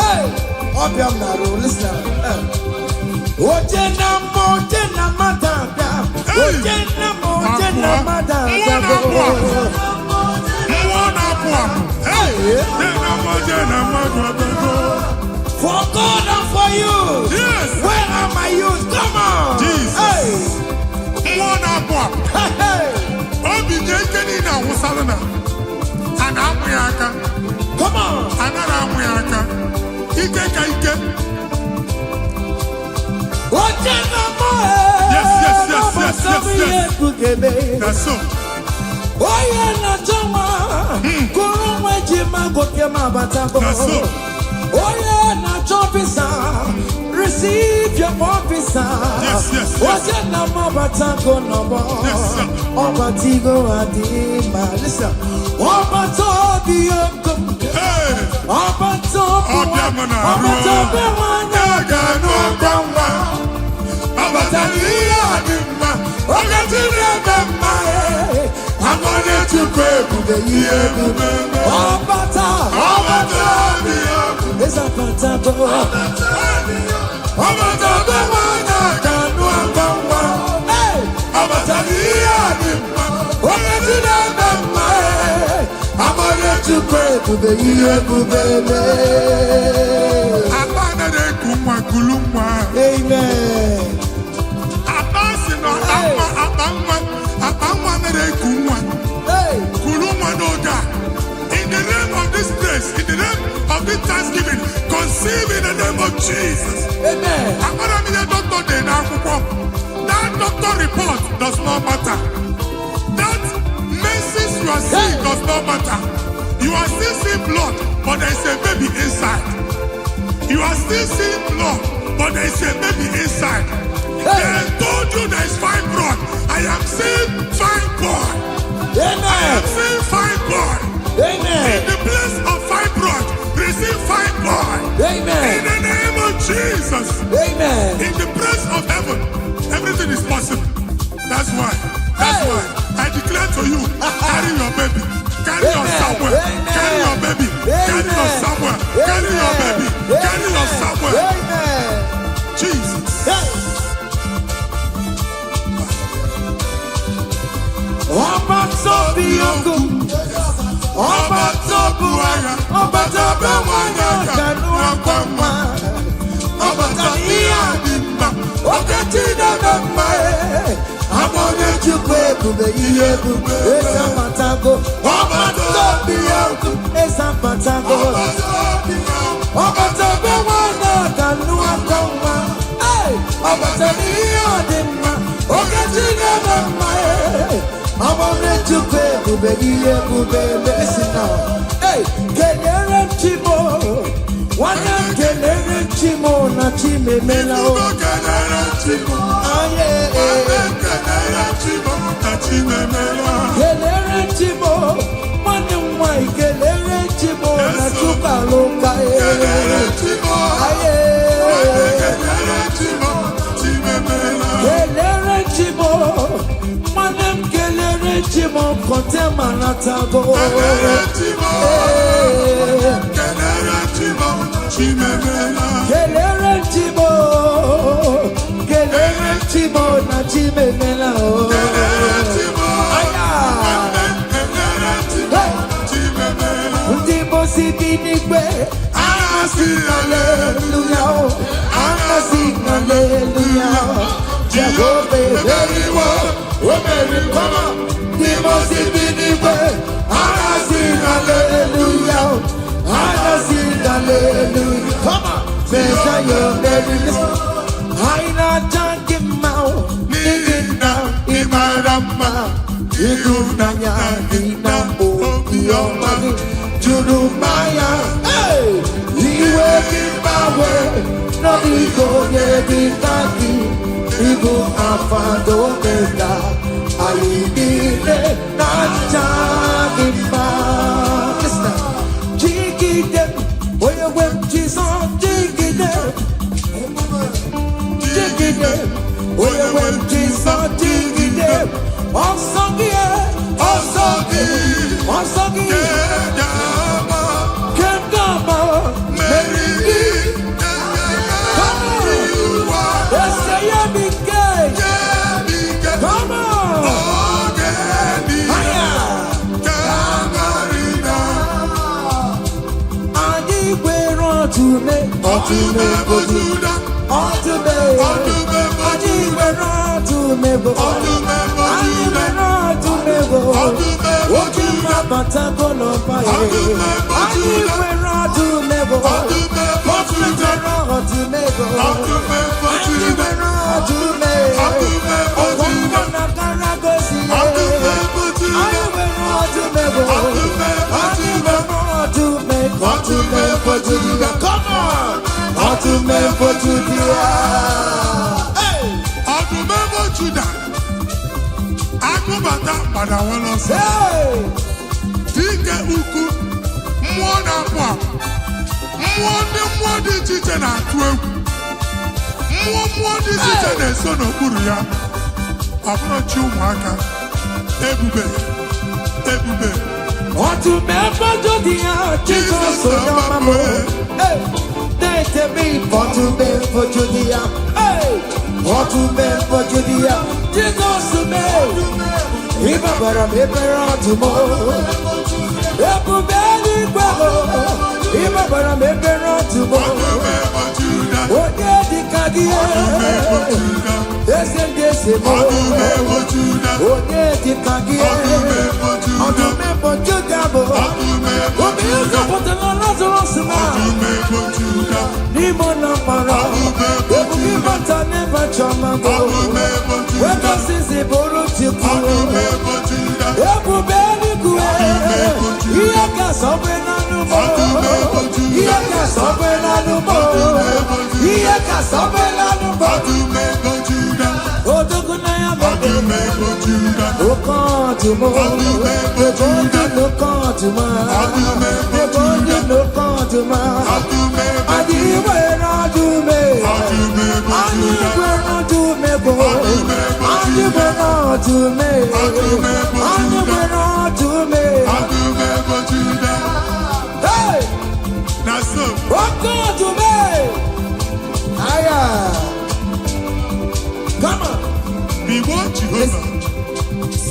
Hey, Obiam Naro, listen. Ojena madada. Ojena madada. Hey, for God and for you. Yes. Where are my youth? Come on. Jesus. Hey. Come on. Yes. That's so. Oh yeah, na chama. Kurumwe jima gokema batango. That's so. Oh yeah, na chopisa. Receive your officer. Yes. Oh yeah, na mabatango no more. Yes, sir. Obatigo adima. Listen. Obatobi yokum. Hey. Obatobi wana gano gamba. Obatabi adima. Obatibi adima. I'm gonna to pray for the year. Obata. It's a patago. Obata wana gano gamba. Hey. Obatabi adima. Obatibi adima. I'm gonna to pray for the year, baby. Amen. Hey. In the name of this place, in the name of this Thanksgiving, conceive in the name of Jesus. Amen. That doctor report does not matter. That messes you are seeing does not matter. You are still seeing blood, but there is a baby inside. You are still seeing blood, but there is a baby inside. They told you there is fibroid. I am seeing fibroid. Amen. I am seeing fibroid. Amen. In the place of fibroid, receive fibroid. Amen. In the name of Jesus. Amen. In the place of heaven, everything is possible. That's why. I declare to you, carry your baby. Carry your somewhere. Carry your baby. Carry your somewhere. Carry your baby. Carry your somewhere. Amen. Jesus. I want to pay, baby. Listen now. Hey, Kelere Chimo. One Kelere Chimo, na Chime Mela. Kelere Chimo. Kelere Chimo. One way, Kelere Chimo, na Chuka Loka. Kelere Chimo. Kelere Chimo. Chimo kote manatago. Kelere Chimo na chimemela. Ndipo sibinigwe. Anasi hallelujah. Anasi hallelujah. Jehovah very well. Very come. Ndipo sibinigwe. Anasi hallelujah. Anasi hallelujah. Come on. Measure your merriness. Haina jangimao. Nigina imarama. Igundanya inambo. Yomani. Jurumaya. Hey. Iwe kibawe. No iko yebitaki. Ibu afado mega. Ayidile na jangima. Listen. Jigidem. Oye wem Jesus. Jigidem. Jigidem. Oye wem Jesus. Jigidem. Osongie. Osongie. Kendama. Meri.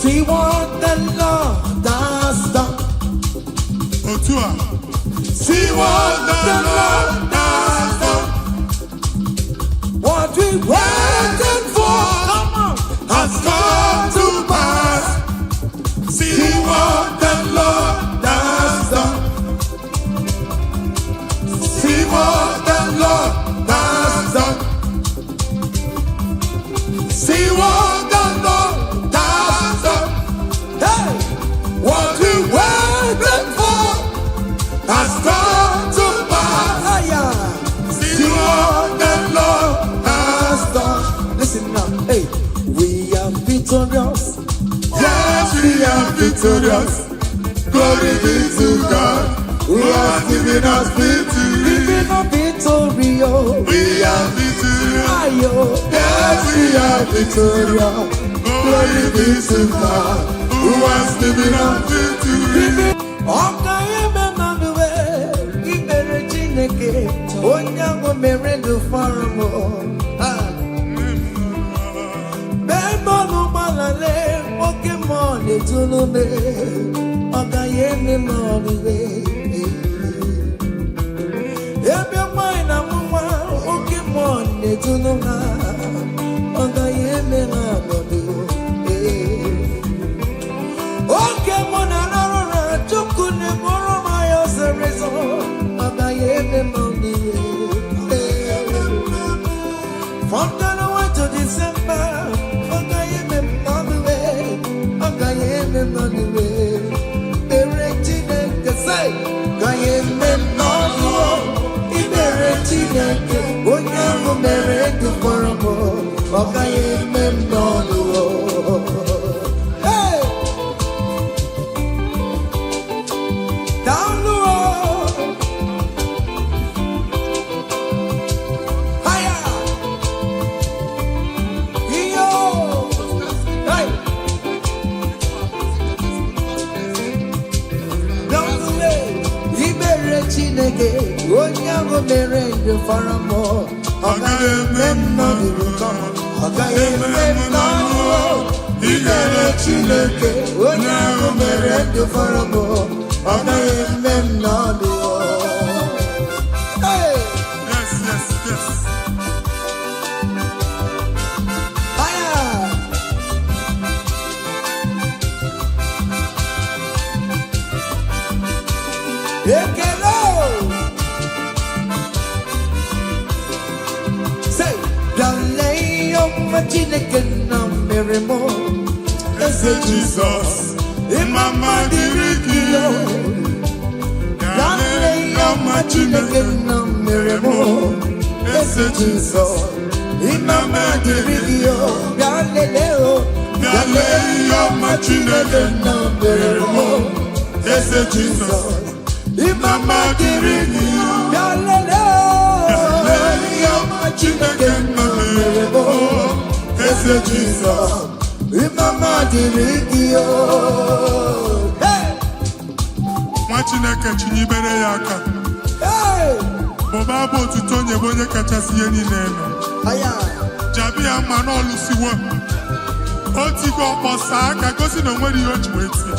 See what the Lord has done. See what the Lord has done. What we waited for, has come to pass. See what the Lord has done. See what the Lord has done. See what the Lord has done. Hey, what we waited for has come to pass. See what the Lord has done. Listen now, hey, we are victorious. Yes, we are victorious. Glory be to God, who has given us victory. Giving us victory, oh. We are victorious. Yes, we are victorious. Glory be to God, who has given us victory. Onyango merendo farmo. Bembo no balale, Pokemon etulume. Ogayeme moniwe. Ebe mine amwa, Pokemon etuluma. Ogayeme ngabodi. Pokemon anarora, chukune moro mayo serezo. Ogayeme moniwe. From January to December, Ogayeme moniwe. Ogayeme moniwe. Beretine kesai, Ogayeme moniwe. Iberetine ke, onyango merendo faramo. Ogayeme moniwe. Hey, down the road. Chineke, onyango merendo faramo. Ogayeme moniwe. Ogayeme moniwe. Ibere Chineke, onyango merendo faramo. Ogayeme moniwe. Hey. Chineke na mere mo Eze Jesus Imama diriki yo Yale yoma Chineke na mere mo Eze Jesus Imama diriki yo Yale leo Yale yoma Chineke na mere mo Eze Jesus Imama diriki yo Yale leo Yoma Chineke na mere mo Eze Jesus Imama diriki yo Nwa Chineke chinyibere ya aka Boba bụ otuto onye bụ onye kachasị ihe niile elu Jabi ya mma n'ọlụsiwo Otigo ọkpọsa aka gosi na onwere ihe o ji wee tie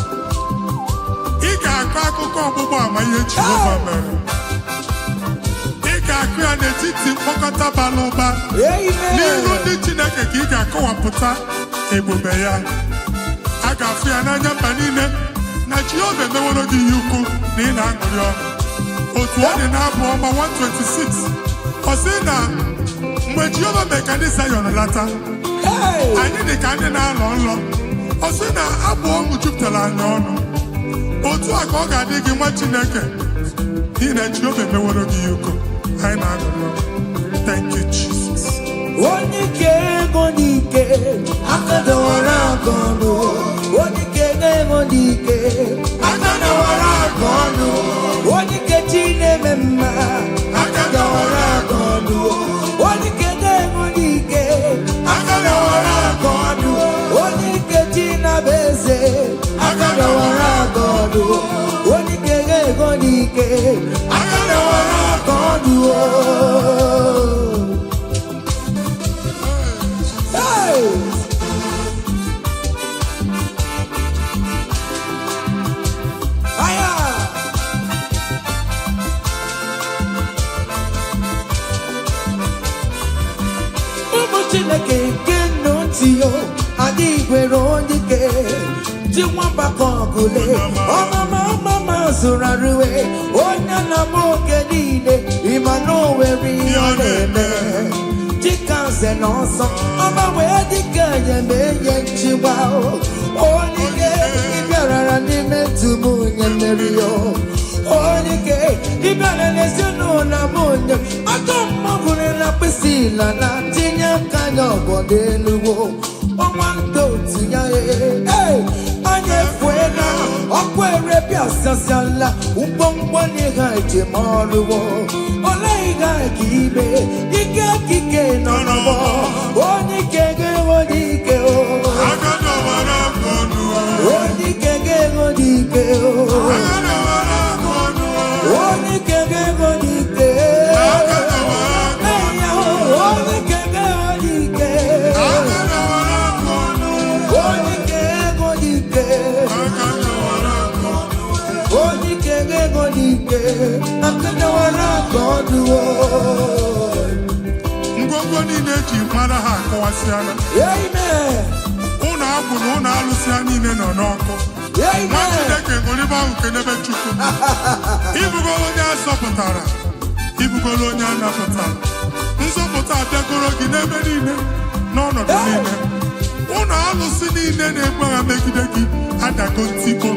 Ị ga-akọ akụkọ ọgbụgbọ ama ihe Jehova mere Ị ga-akụ ya n'etiti mkpọkọta bara ụba n'ihu ndị Chineke ka ị ga-akọwapụta ebube ya a ga-afụ ya n'anya mba niile na Jehova emeworo gị ihe ukwu na ị na-aṅụrị ọṅụ otu ọ dị n'abụ ọma 126 ọ sị na mgbe Jehova mere ka ndị Zayọn lata anyị dị ka ndị na-alọ nlọ ọ sị na abụ ọṅụ jupụtara anyị ọnụ otu a ka ọ ga-adị gị nwa Chineke n'ihi na Jehova emeworo gị ihe ukwu anyị na-aṅụrị ọṅụ. Thank you, Jesus. Onye ike ego n'ike aka dọwara aka ọnụ onye ike ego n'ike aka dọwara aka ọnụ onye ike chi na-eme mma aka dọwara aka ọnụ onye ike ego n'ike aka dọwara aka ọnụ onye ike chi na-abụ eze aka dọwara aka ọnụ onye ike ego n'ike aka dọwara aka ọnụ Chineke nke ntị yo adị gwere onye ike ji nwamba ka ọgụle ọmama zụrụ arụwe onye na-ama oge niile ịma na o nwere ihe ọ na-eme dịka nze na ọsọ ọma wee dịka enye nchigba onye ike ịbịarara n'ime tubu onye mmeri yo onye ike ịbịara n'ezinụlọ m onye atọ mmagụrụ na mkpịsị ila na tinye aka ya ọgọdọ eluwo ọnwa ndị otu ya anya efuela ọkụ erepịa sasiala mgbọmgbọ n'ihe ejem ọrụwo ole ihe ka ibe ike kike nọ n'ọgbọ onye ike ga-enwe ike onye ike ga-enwe ike onye ike ga-enwe ike ngwongwo niile eji mara ha akọwasịala ụlọ agwụ na ụlọ alụsị ha niile nọ n'ọkụ nwa Chineke ngolibe ahụ kenebe Chukwu ibugolo onye azọpụtara ibugolo onye anapụtara nzọpụta abịagoro gị n'ebe niile n'ọnọdụ niile ụlọ alụsị niile na-egbu agha megide gị adago ntikpo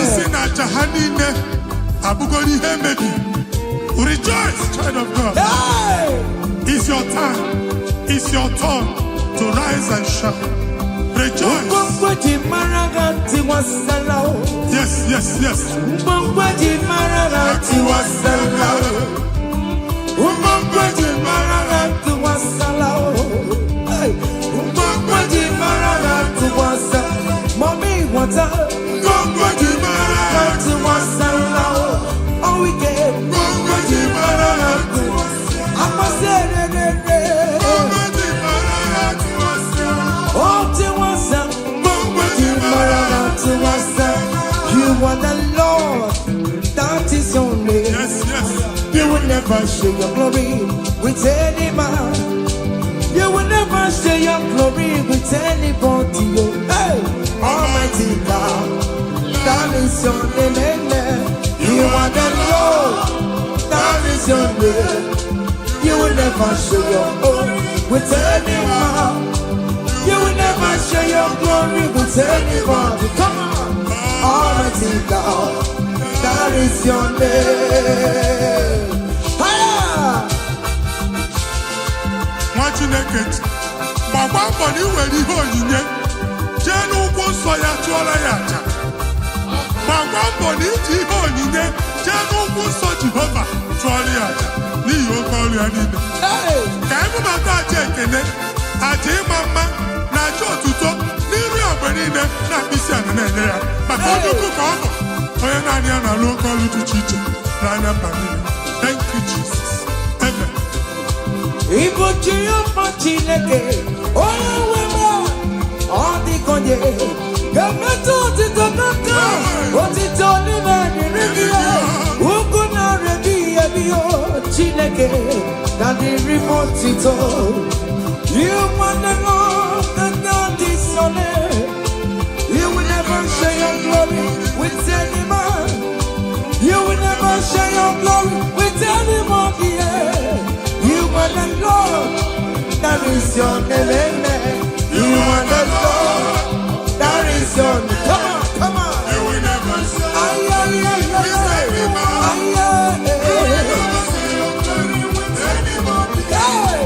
nsị na aja ha niile abụgoro ihe emebi. Rejoice, child of God. It's your time. It's your turn to rise and shine. Rejoice. Yes, yes, yes. Mommy, what's up? Oh, we get you are the Lord, that is your name. Yes, yes. You will never share your glory with any man. You will never share your glory with anybody. Hey, Almighty God, that is your name. You are the Lord, that is your name. You will never share your glory with any man. your glory with anybody. Come on, Almighty God, that is your name. Nwa Chineke, gbakwa mbọ na iwere ihe onyinye jee n'ụkwụ nsọ ya chụọrọ ya aja. Gbakwa mbọ na iji ihe onyinye jee n'ụkwụ nsọ Jehova chụọrọ ya aja n'ihi oke ọrụ ya niile. Ka ebubata aja ekele, aja ịma mma na aja otuto n'iru ya mgbe niile na mkpịsị ala na-enye ya maka onye ukwu ka ọ bụ onye naanị ya na-alụ oke ọrụ dị iche iche n'anya mba niile. Thank you, Jesus. Amen. Igbo Jehova Chineke, onye nwe m, ọ dịkonye ga-emetụ otito n'aka, otito n'ime dịrị gị ya, ugwu na-erebi ebi o Chineke, na dịrị m otito. You want the Lord that God is your name. You will never share your glory with any man. You will never share your glory with anybody. You are the Lord, that is your name. You are the Lord, that is your name. Come on, come on. You will never share Ay, ay, ay, ay, with any man. ay, ay, You will never share your glory with anybody. ay.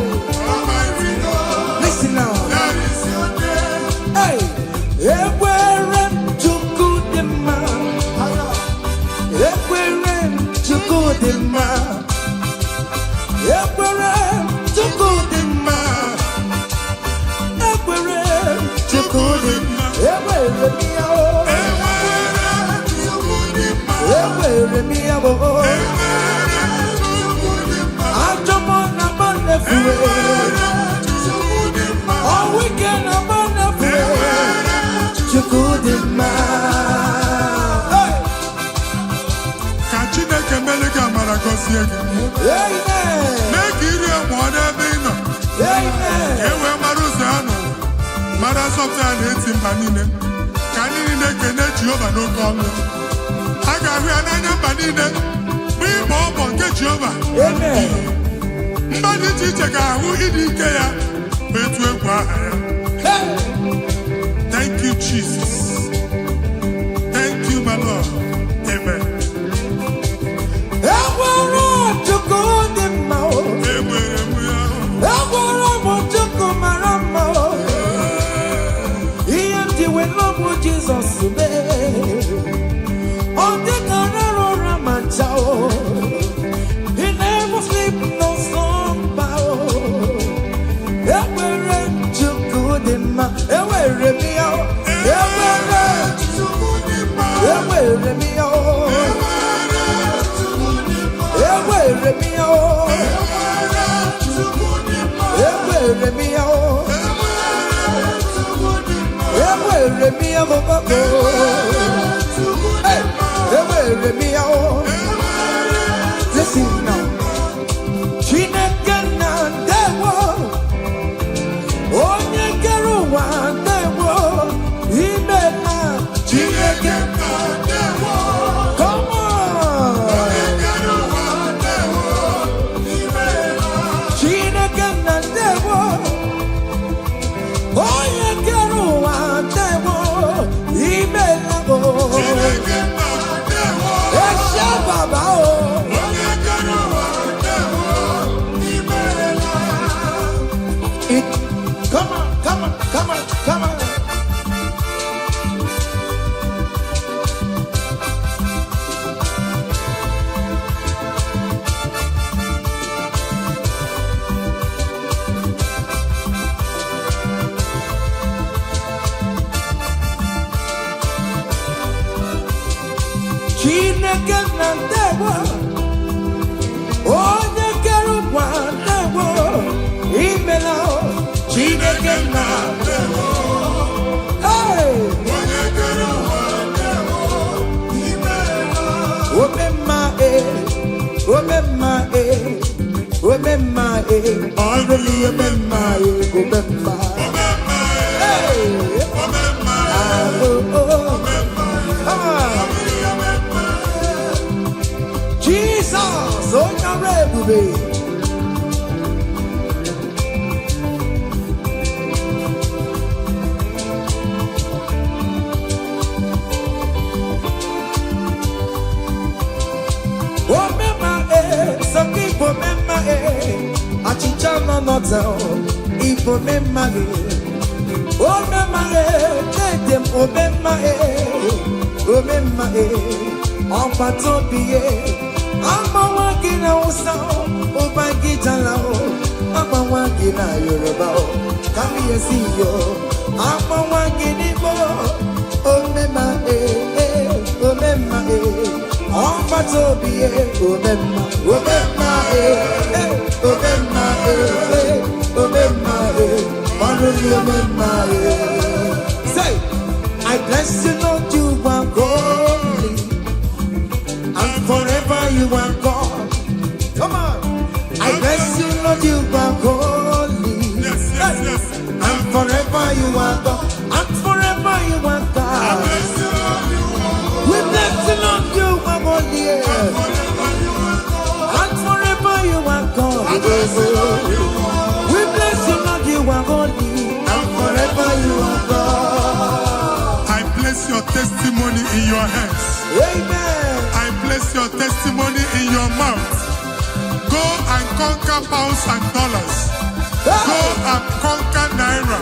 Almighty God, Listen now. that is your name. Hey, ekwere Chukwu dị mma. Ekwere Chukwu dị mma. Ekwere Chukwu dị mma. Ekwere Chukwu dị mma. Ekwere m ya o. Ekwere m ya o. Ajọ m na mba na-efuwe. All weekend I'm on the floor. Chukwu dị mma. Ka Chineke mere gị amara gọzie gị. Amen. Mee ka iri mụọ n'ebe ị nọ. Amen. Ka e wee mara ụzọ ya nọ. Mara asọpụta ya na-eti mba niile. Ka ndị niile kene Jehova n'oke ọnụ. A ga-ahụ ya n'anya mba niile. Mgbe ịbọ ọbọ nke Jehova. Amen. Mba dị iche iche ga-ahụ ịdị ike ya. Etu egwu aha ya. Hey. Thank you, Jesus. Thank you, my Lord. Amen. Ekwere Chukwu dị mma o. Enwere m ya. Ekwere m Chukwu mara mma o. Ihe m ji wee lọbụ Jizọs mee. Ọ dịka rara ụra ma ncha o. He never sleep no slumber o. Ekwere Chukwu dị mma. Ewere m ya o. Ekwere Chukwu dị mma. Ewere m ya o. Ewere m ya o. Chukwu dị mma. Ewere m ya o. Ewere m ya o. Hey, ewere m ya o. Listen now. Chineke na ndewo. Onye kere ụwa ndewo. Imela Chineke. Come on. Chineke na ndewo. Onye kere ụwa ndewo. Imela o. Eshe baba o. Come on, come on, come on, come on. Chineke na ndewo. Onye kere ụwa ndewo. Imela o. Chineke na ndewo. Hey! Omemma omemma omemma already omemma omemma. Hey! Jesus, oh baby. water. Ipo me mage. Oh me mage. Them oh me mage. Oh me mage. On pato biye. Ama wagina usa. Oh bagita lao. Ama wagina Yoruba. Come here see yo. Ama wagini bo. Oh me mage. Oh me mage. On pato biye. Oh me mage. Oh me mage. Oh me mage. Say, I bless you, Lord, you are holy, and forever you are God. Come on, I bless you, Lord, you are holy. Yes, yes, yes. And forever you are God, and forever you are God. We bless you, Lord, you are holy, and forever you are God. We bless you, Lord, you are holy, and forever you are God. I place your testimony in your hands. Amen. I place your testimony in your mouth. Go and conquer pounds and dollars. Go and conquer naira.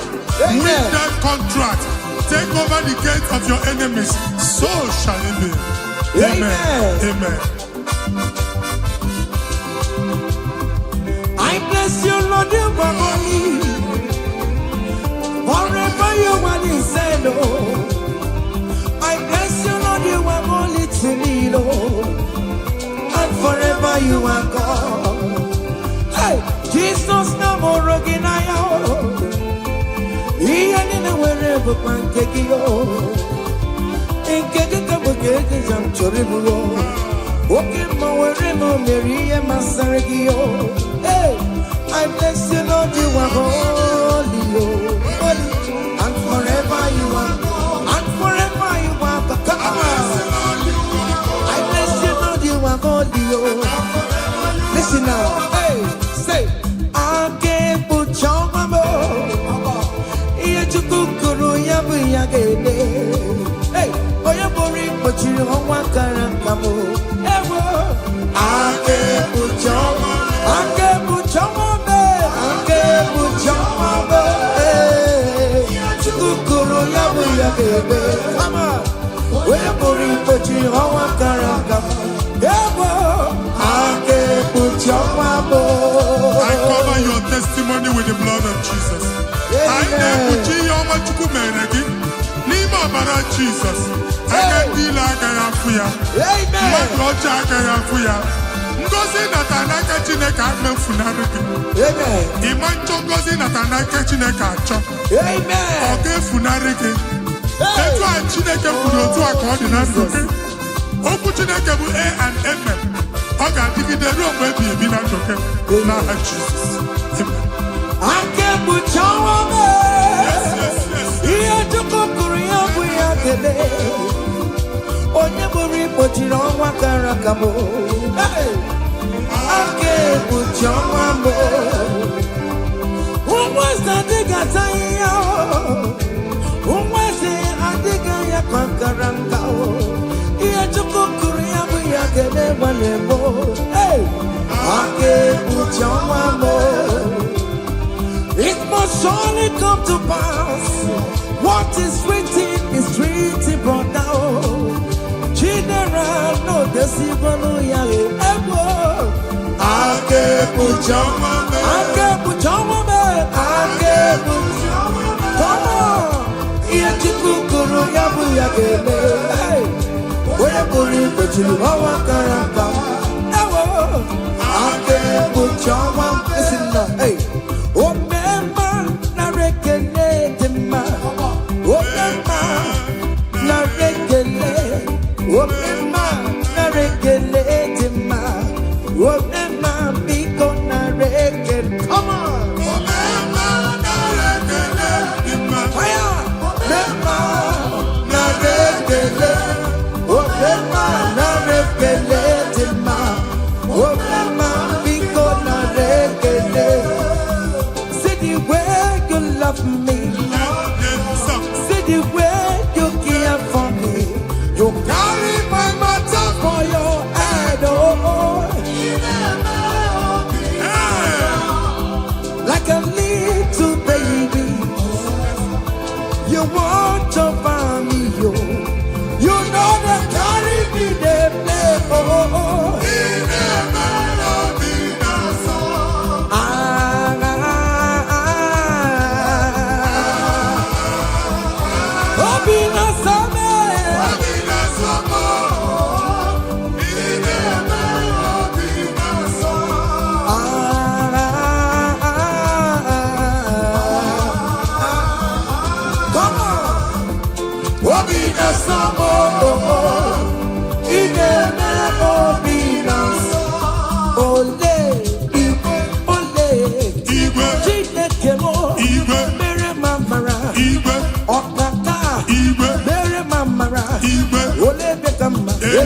Amen. Win that contract. Take over the gates of your enemies. So shall it be. Amen. Amen. I bless you, Lord, you are holy. Forever you are inside, Lord. I bless you, Lord, you are holy to me, Lord. And forever you are God. Hey, Jesus, no more again, I am. He ain't in a wherever pancake you. In Kekakabuke, I'm Choribu. Okay, my wherever Mary and Masaragio. Hey, I bless you, Lord, you are holy, holy, and forever you are, and forever you are. Come on, I bless you, Lord, you are holy, listen now, hey, say, I can't put your mama. Yachukuru yabu yagene. Hey, oyabori but you don't want karakamu. Ewo, I can't put your mama. I can't put your mama. I can't put your mama. Hey, Yachukuru yabu yagene. Come on, oyabori but you don't want karakamu. Ewo, I can't put your mama. I cover your testimony with the blood of Jesus. I never see your much kumeregi. Nima bara Jesus. I can deal like I am for you. Amen. Rocha Garafuya. Ngozi Natanaka Chineka Funariki. Amen. Imancho Ngozi Natanaka Chineka Cho. Amen. Okay, Funariki. Etu a Chineke Funotu Accordinance. Oku Chineke bu A and M. Oga dividend room where be Bina Toke. Now Jesus. Amen. I can't put your woman. Yes, yes, yes. Here to Korea, we are today. Onyeburi put you on Wakarakamo. Hey, I can't put your woman. Who was that digger? Who was it? I dig a Yakankaranga. Here to Korea, we are today. Hey, I can't put your woman. It must surely come to pass. What is written is written, brought down. General, no decibel, ever. I can't put your mama. I can't put your mama. I can't put your mama. Come on. Yet you cook, Yabu Yagene. Hey, where you put it, but you know what Karaka. Ever. I can't put your mama. Listen now, hey. Oh, man, na rekele tema. Oh, man, na rekele. Oh, man, na rekele tema. Oh, man, biko na rekele. Come on. Oh, man, na rekele tema. Fire. Man, na rekele. Oh, man, na rekele tema. Oh, man, biko na rekele. Love me. See the way you care for me. You carry my matter for your head, oh. Like a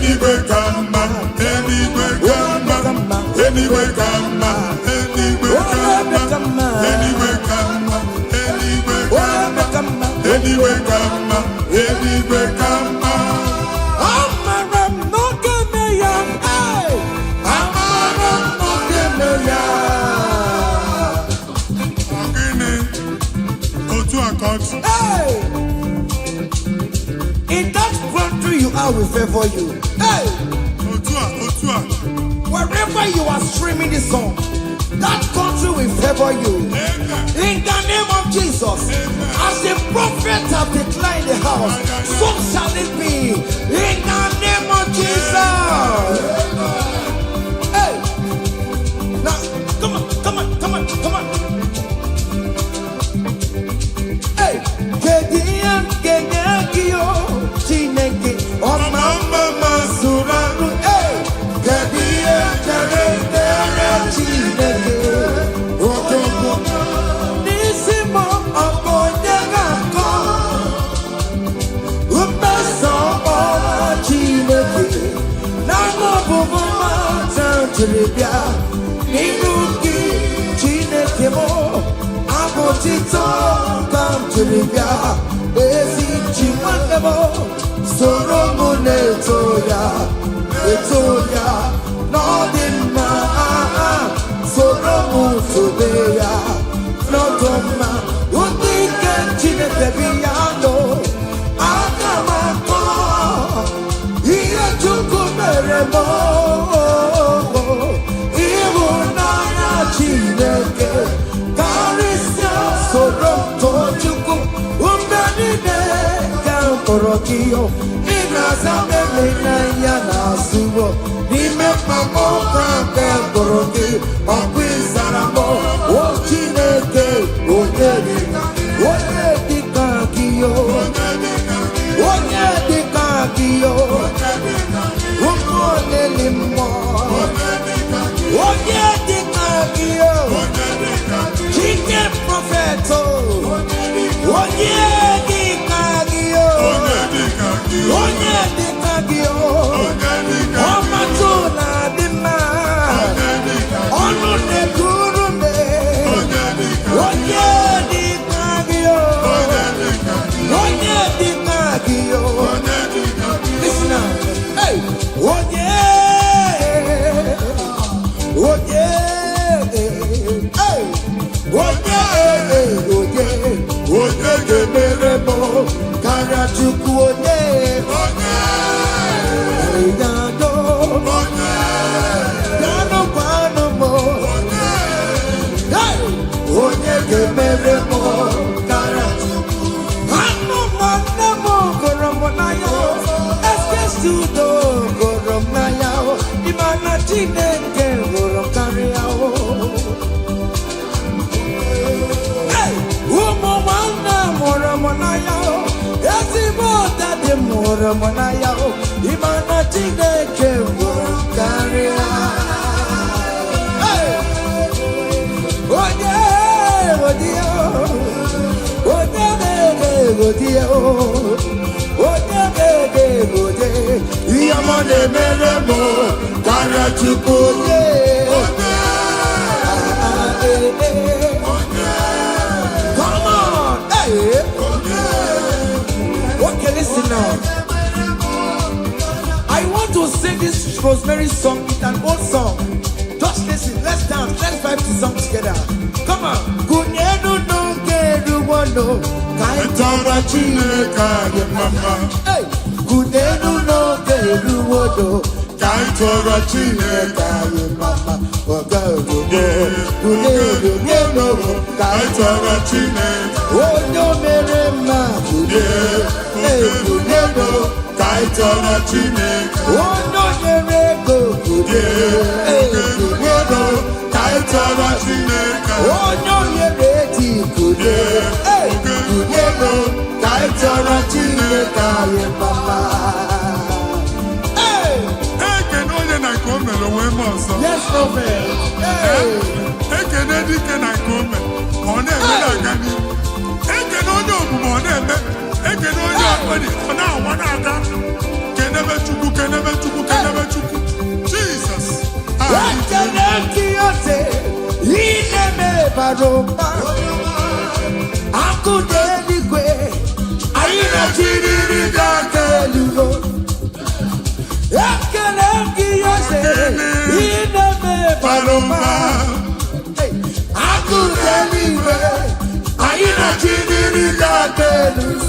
anywhere come, anywhere come, anywhere come, anywhere come, anywhere come, anywhere come, anywhere come, anywhere come. Amaram no kemeya, hey. Amaram no kemeya. Go to a court. Hey. In that country you are, will favor you. Hey. Otua. Wherever you are streaming this song, that country will favor you. Amen. In the name of Jesus. Amen. As the prophet have declared the house, so shall it be. In the name of Jesus. Hey. Now, come on. Hey. Kediyo, Chineke, Mama Suraru. Hey. Kediyo, Chineke, Otoko. Nisimo, Okonegako. Umeso, Chineke. Namo Bumama, Tantribia. Niruki, Chineke mo. Abotito, Tantribia. Ezi Chimanemo, Soromone Etoya, Nodima, Soromu Todeya, Nodoma, Udike Chinetebiano, Akamako, Ia Chukumeremo, Imunaya Chineke, Karisia, Sorom Tochuku. Korokio, Inazabe Nayana Subo, Nime Pamo, Prampe Koroki, Oquisaramo, Ochineke, Oyedikakio, Umonelimo, Oyedikakio, Chicken Propheto, Oyedikakio. Onye dịka gị o, ọmatụla dị mma, ọnụ na-ekwuru m. Onye dịka gị o, onye dịka gị o. Listen now, hey, onye ga-emere m karịa Chukwu onye onye ga-emere m karịa Chukwu. Anụ nwanne m gụrụ m n'anya, Eskesiudo gụrụ m n'anya, ịma na Chineke gụrụ m karịa. Ụmụ nwanne mụrụ m n'anya, ezigbo dadi mụrụ m n'anya, ịma na Chineke gụrụ m karịa. Onye ga-egode ihe ọma na-emere m karịa Chukwu. Come on, hey. Okay, listen now. I want to sing this Rosemary song. It's an old song. Just listen. Let's dance. Let's vibe the song together. Come on. Kunyenu no keru wono kaitara Chineke mama. Hey. Kunyenu no keru wono kaitara Chineke mama. Kunyenu no kaitara Chineke. Onyo mere ma kunyenu kaitara Chineke. Onyo mere go kunyenu kaitara Chineke. Onyo mere ti kunyenu kaitara Chineke mama. Yes, prophet. Ekene dike na kome, ona eme na gani. Ekene onye omume ona eme, ekene onye akpani ona awa na aga. Jesus.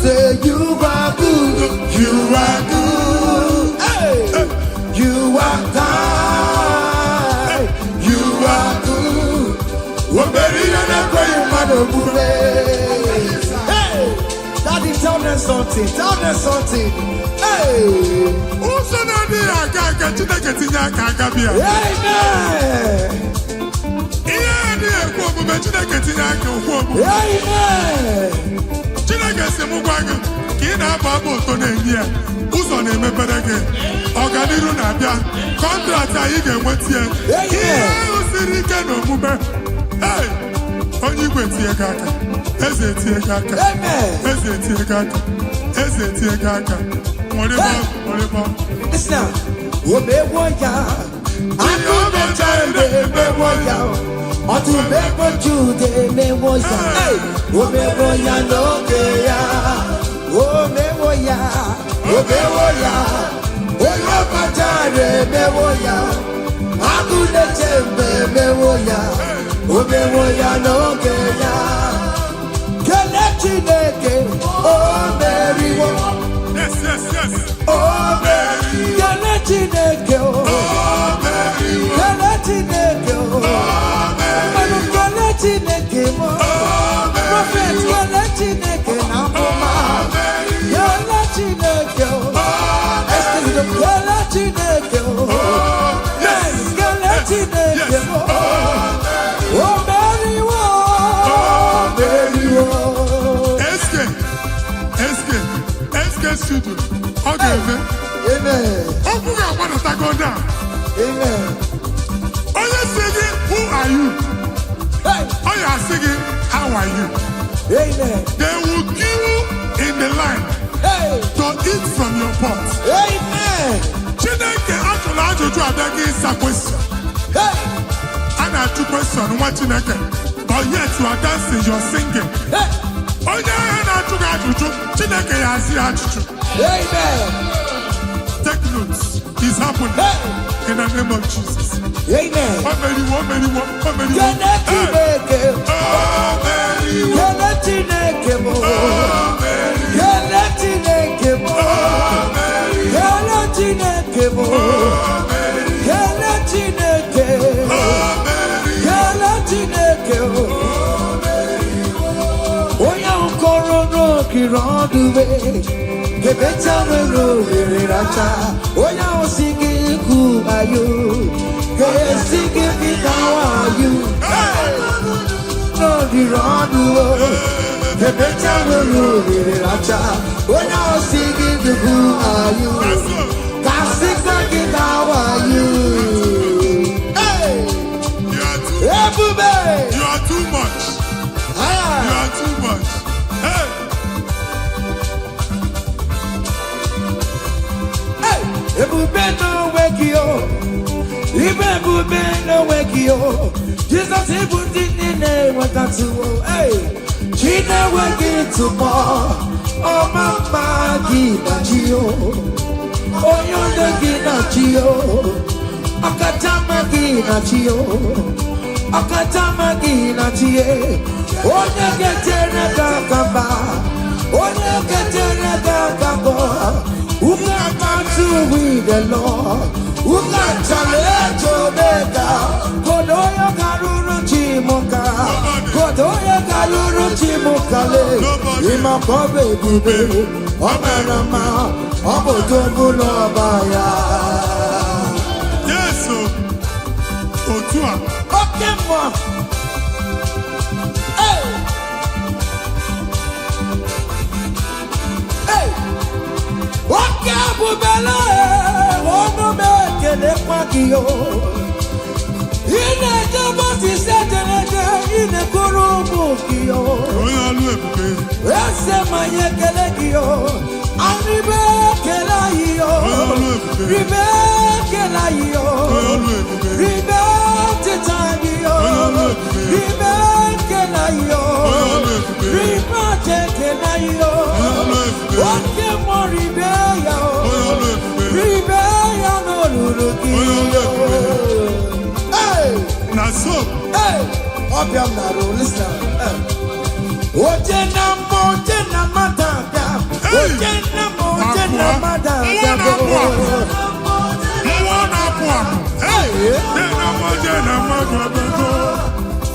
Say you are good, you are good, hey. You are kind, you are good. Hey, Daddy, tell them something, Hey, who's on the Chineke si mụ gwa gị ka ị na-abụ abụ ụtọ na-enye ya ụzọ na-emepere gị ọganiru na-abịa kọntraktị anyị ga-enweta ya ihe ahụ siri ike n'omume onye igwe tie gị aka eze tie gị aka eze tie gị aka eze tie gị aka mụrịbọ omewo ya akụ mecha emewo ya ọtụmegbo Jude emewo ya omewo ya n'oge ya omewo ya onye ọbachara emewo ya akụ na-eche mgbe emewo ya omewo ya n'oge ya kelee Chineke o meriwo o meriwo kelee Chineke o meriwo kelee Chineke o Chineke mo prophet kele Chineke na mama kele Chineke o excuse me kele Chineke o yes kele Chineke o meriwo SK studio okay amen open your mouth to go down amen oye singing who are you oh, you are singing, how are you? Amen. They will queue in the line to eat from your pot. Amen. Chineke actually ajụjụ abịaghị ịsa question. A na-ajụ question nwa Chineke, but yet you are dancing, you are singing. Onye ahụ na-ajụ gị ajụjụ, Chineke ya asị ajụjụ. Amen. Take notes. It's happening in the name of Jesus. Amen. You are too much. You are too much. Hey. Ebube no wake you. Ebube no wake you. Jesus ebute nne wakatu. Hey. China wake tomorrow. Oh mama gina chio. Oyo de gina chio. Akatama gina chio. Akatama gina chie. Onye getere kakamba. Onye getere kakamba. Uga matu with the Lord. Uga challenge Omega. Kodoya karuru chimoka. Kodoya karuru chimokale. Ima kobe bibe. Omerama. Obotobulo baya. Yes, so. Otua. Okay, moi. Bubele, ono meke ne kwakio. Ine jabo si setelege, ine kurubu kio. Oya lu ebube. Ese manye kele kio, anibe kele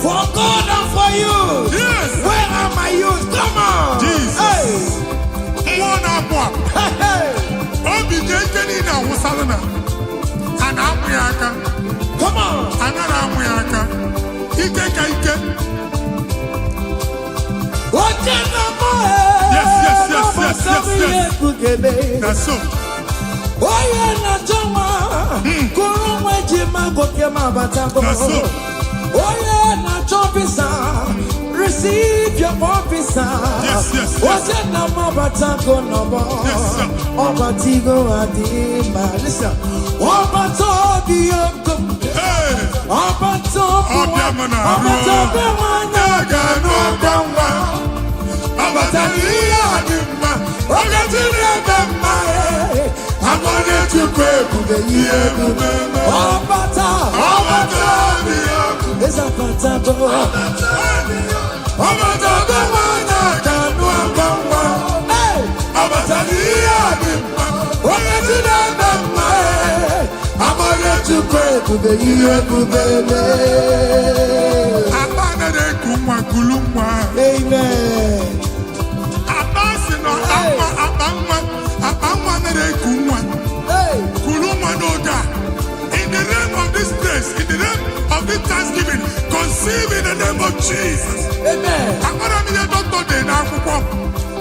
For God and for you. Yes. Where are my youth? Come on. Jesus. Hey. Come on. Yes. That's so. That's so. Receive your officer. Yes. Yes, sir. Listen. Hey. In the name of this place, in the name of this Thanksgiving, conceive in the name of Jesus. Amen.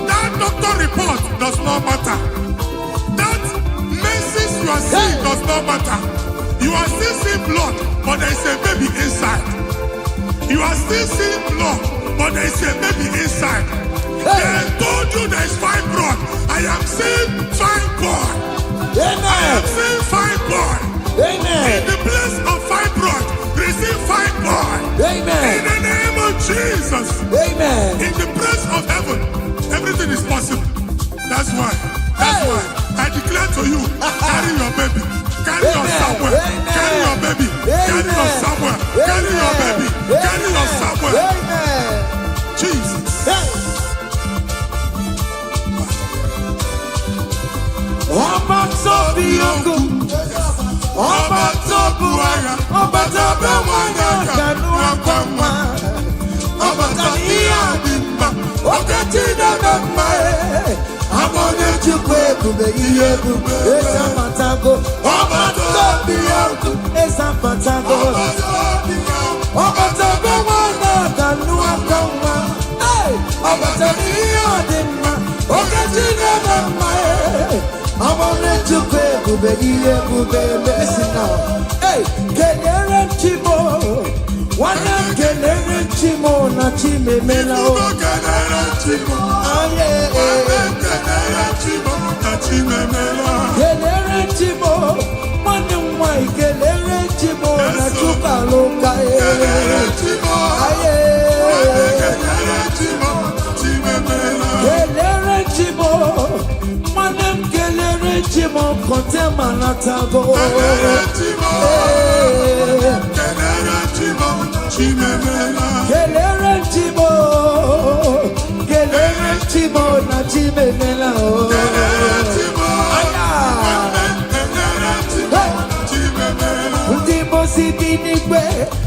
That doctor report does not matter. That menses you are seeing does not matter. You are still seeing blood, but there is a baby inside. You are still seeing blood, but there is a baby inside. They told you there is fibroid. I am seeing fibroid. Amen. I am seeing fibroid. Amen. In the place of fibroid, receive fibroid. Amen. In the name of Jesus. Amen. In the place of heaven, everything is possible. That's why. I declare to you, carry your baby. Carry your somewhere. Carry your baby. Carry your somewhere. Carry your baby. Carry your somewhere. Amen. Jesus. Listen now. Hey, kelere chimo, wana kelere chimo na chime melao. Kelere chimo, kelere chimo, mwana mwai kelere chimo na chuka loka. Kelere chimo, mwana kelere chimo kote manatago. Kelere chimo na chime melao. Ndimo sibinigwe,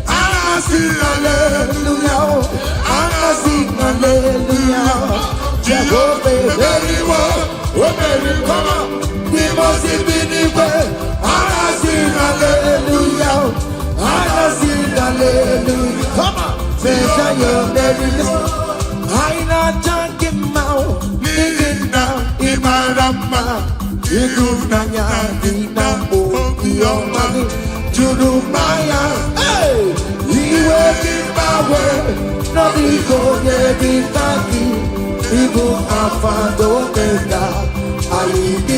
hallelujah, hallelujah. Jehovah, very well, very come on. Ndimo sibinigwe, hallelujah, hallelujah. Come on, say your very listen. I not junkie mouth, living down in my rama. You nanya ina o yomani jurumaya. Hey, you working my way, no ego ye bitaki. Ibu afando kenda, I need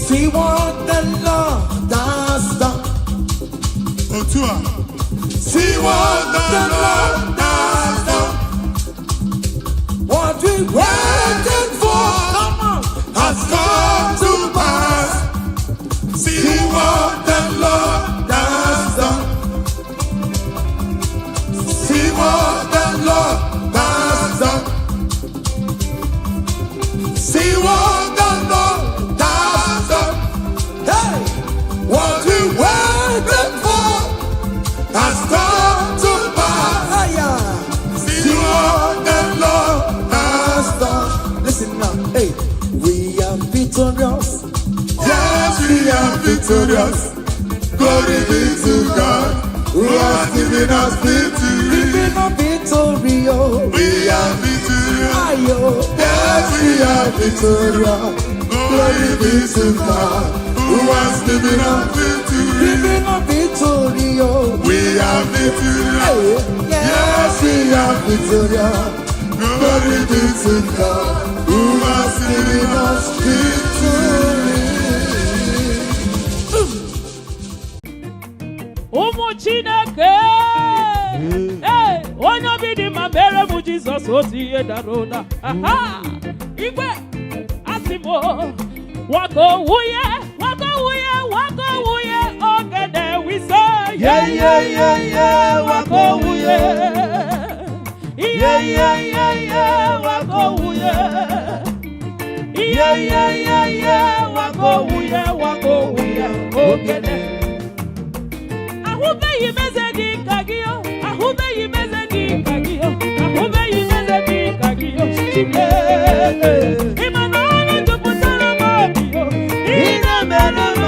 See what the Lord has done. See what the Lord has done. What we waited for, come on, has come to pass. See what the Lord has done. See what the Lord has done. See what the Lord has done. Hey, what we waited for has come to pass. See what the Lord has done. Listen now, hey, we are victorious. Yes, we are victorious. Glory be to God, who has given us victory. Giving us victory, oh. We are victorious. Yes, we are victorious. Glory be to God, who has given us victory. Giving us victory, oh. We are victorious. Yes, we are victorious. Glory be to God, who has given us victory. Chineke, hey, onye obi dị ma mere m Jizọs otu ihe dara ụda. Aha, igwe asị m wako wuye, ogede wise. Yeah, wako wuye. Yeah, wako wuye. Yeah, wako wuye, ogede. Ahụbeghị m eze dị ka gị, ahụbeghị m eze dị ka gị, ahụbeghị m eze dị ka gị, ị ma na ọnụ jupụtara m obi, ị na-emere m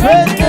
Hey!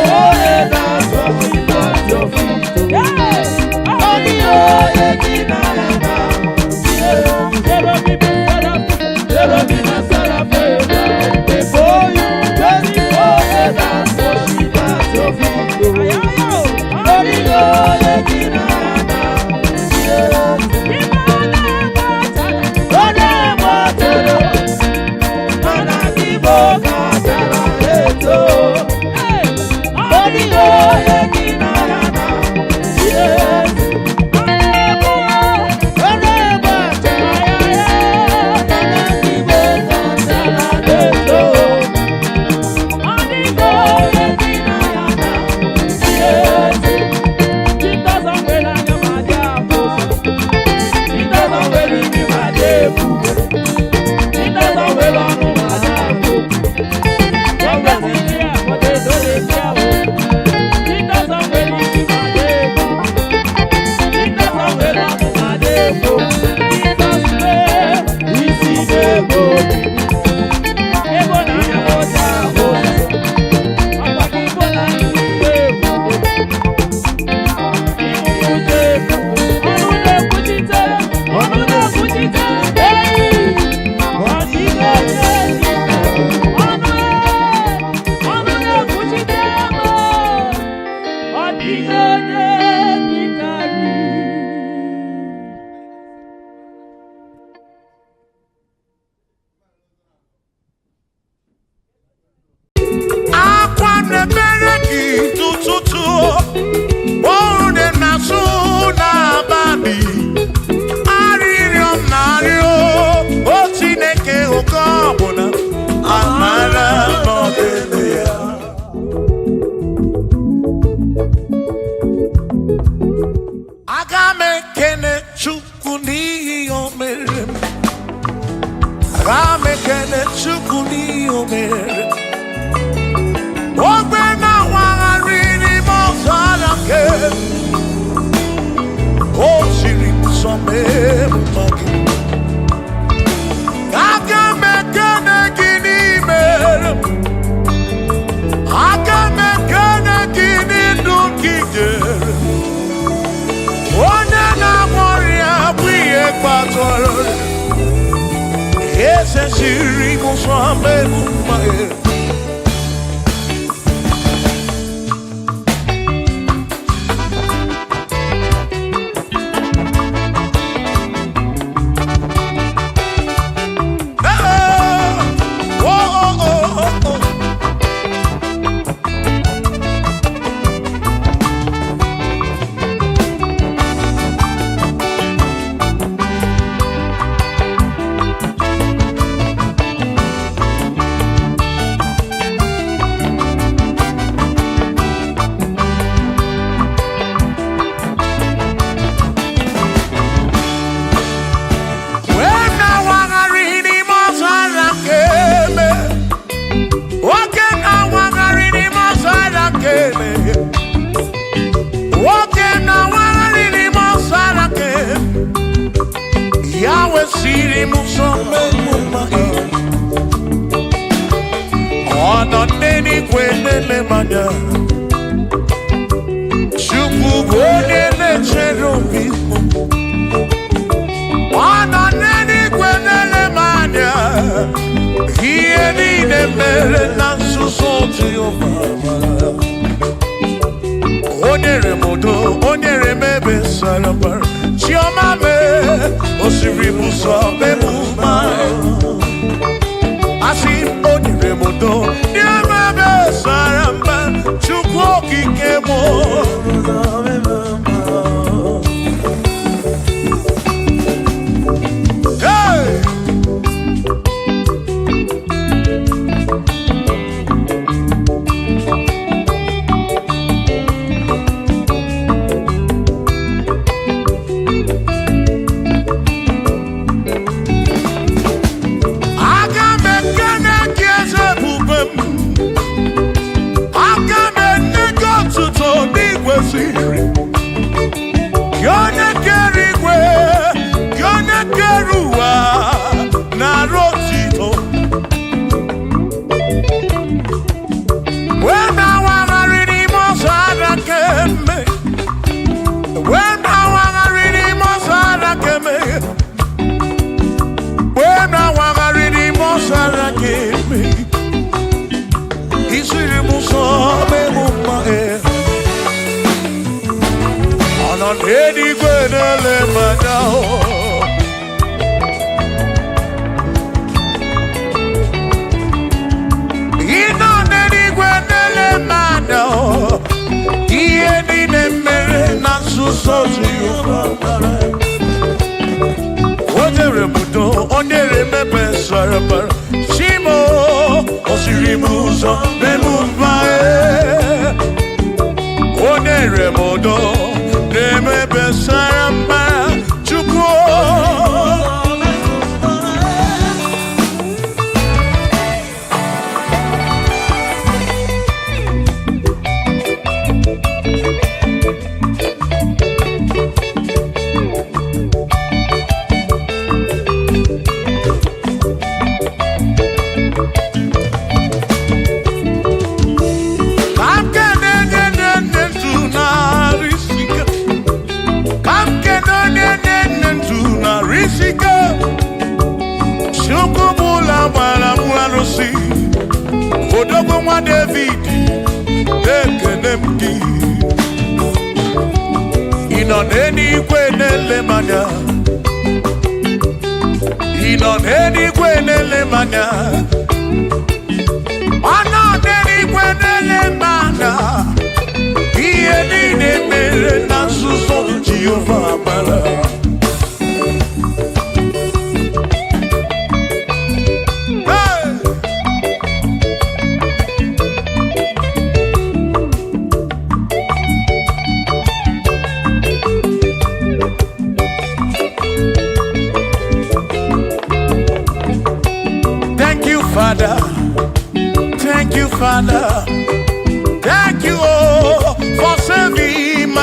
mere. Ogbe na wagharị n'ime ọzara nke o siri nsọ mma gị. Aga m ekene gị n'ime, aga m ekene gị n'ndụ gị nyere. Onye na-agwọ ọrịa bụ ihe kpatara eze siri nsọ mma gị.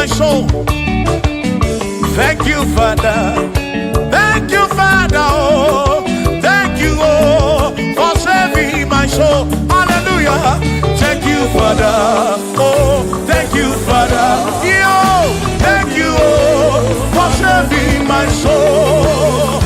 soul. Thank you, Father. Thank you, Father. Oh, thank you, oh, for saving my soul. Hallelujah. Thank you, Father. Oh, thank you, Father. Yo, thank you, oh, for saving my soul.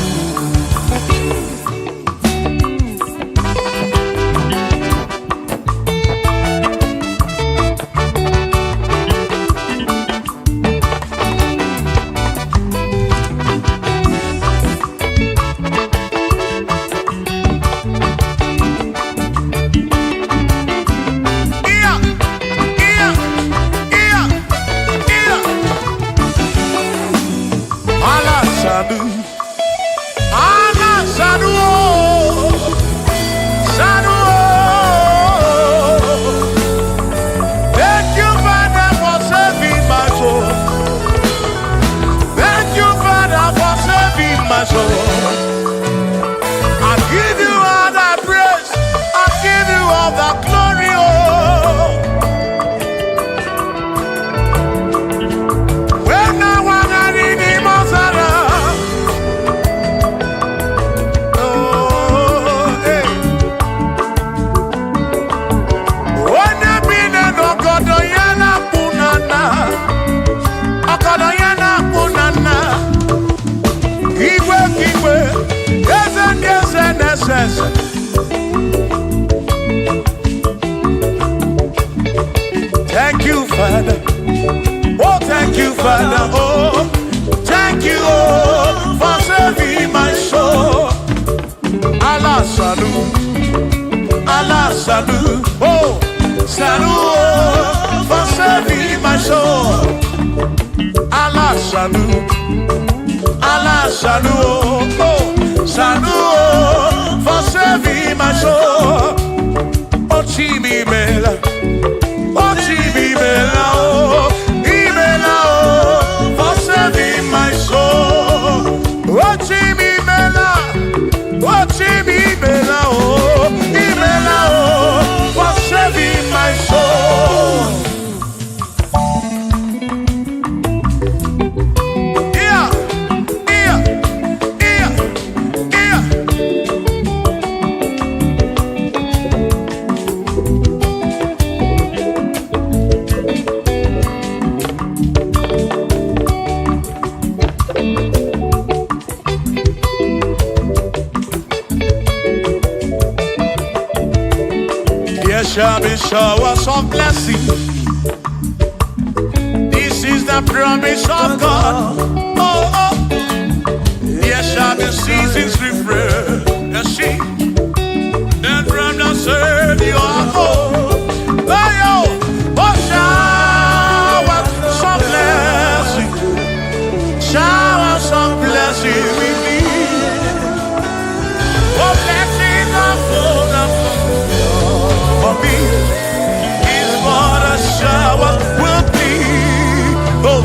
Thank you, Father. Oh, thank you, Father. Oh, thank you, oh, for saving my soul. Allah salut, Allah salut. Oh, salut, oh, for saving my soul. Allah salut, Allah salut. Oh, salut, oh, for saving my soul. Oh, Chimi Mela. Oh, Chibibela, oh, Ibela, oh, for saving my soul. Oh, Chibibela, oh, Ibela, oh, for saving my soul. Yeah, yeah, yeah, yeah. There shall be showers of blessing. This is the promise of God. Oh, oh. There shall be seasons refreshing. Then from the sun you are home. Oh, showers of blessing. Showers of blessing with me. Oh, blessings of full of for me is what a shower will be. Oh,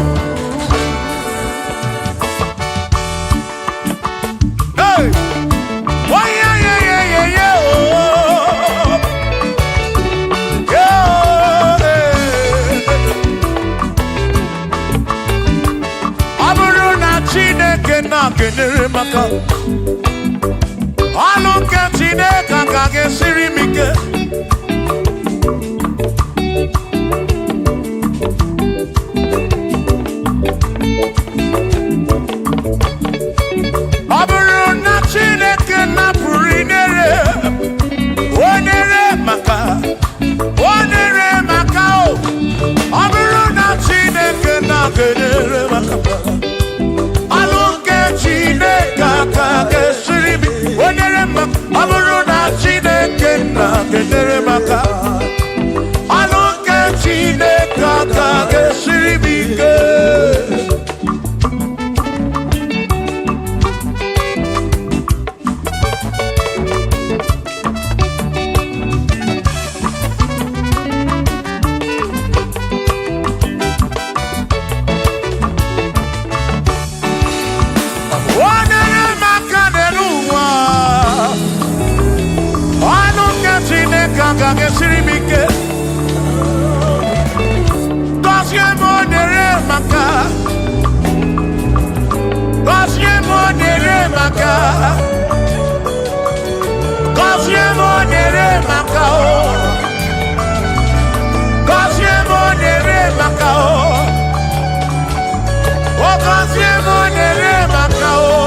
hey, oh yeah, yeah, yeah, yeah, yeah. Oh, yeah. Aburuna Chineke na kenere maka. Aluka Chineke kage sirimike. Siri maka. Gọzie m nyere maka o. Gọzie m nyere maka o. O gọzie m nyere maka o.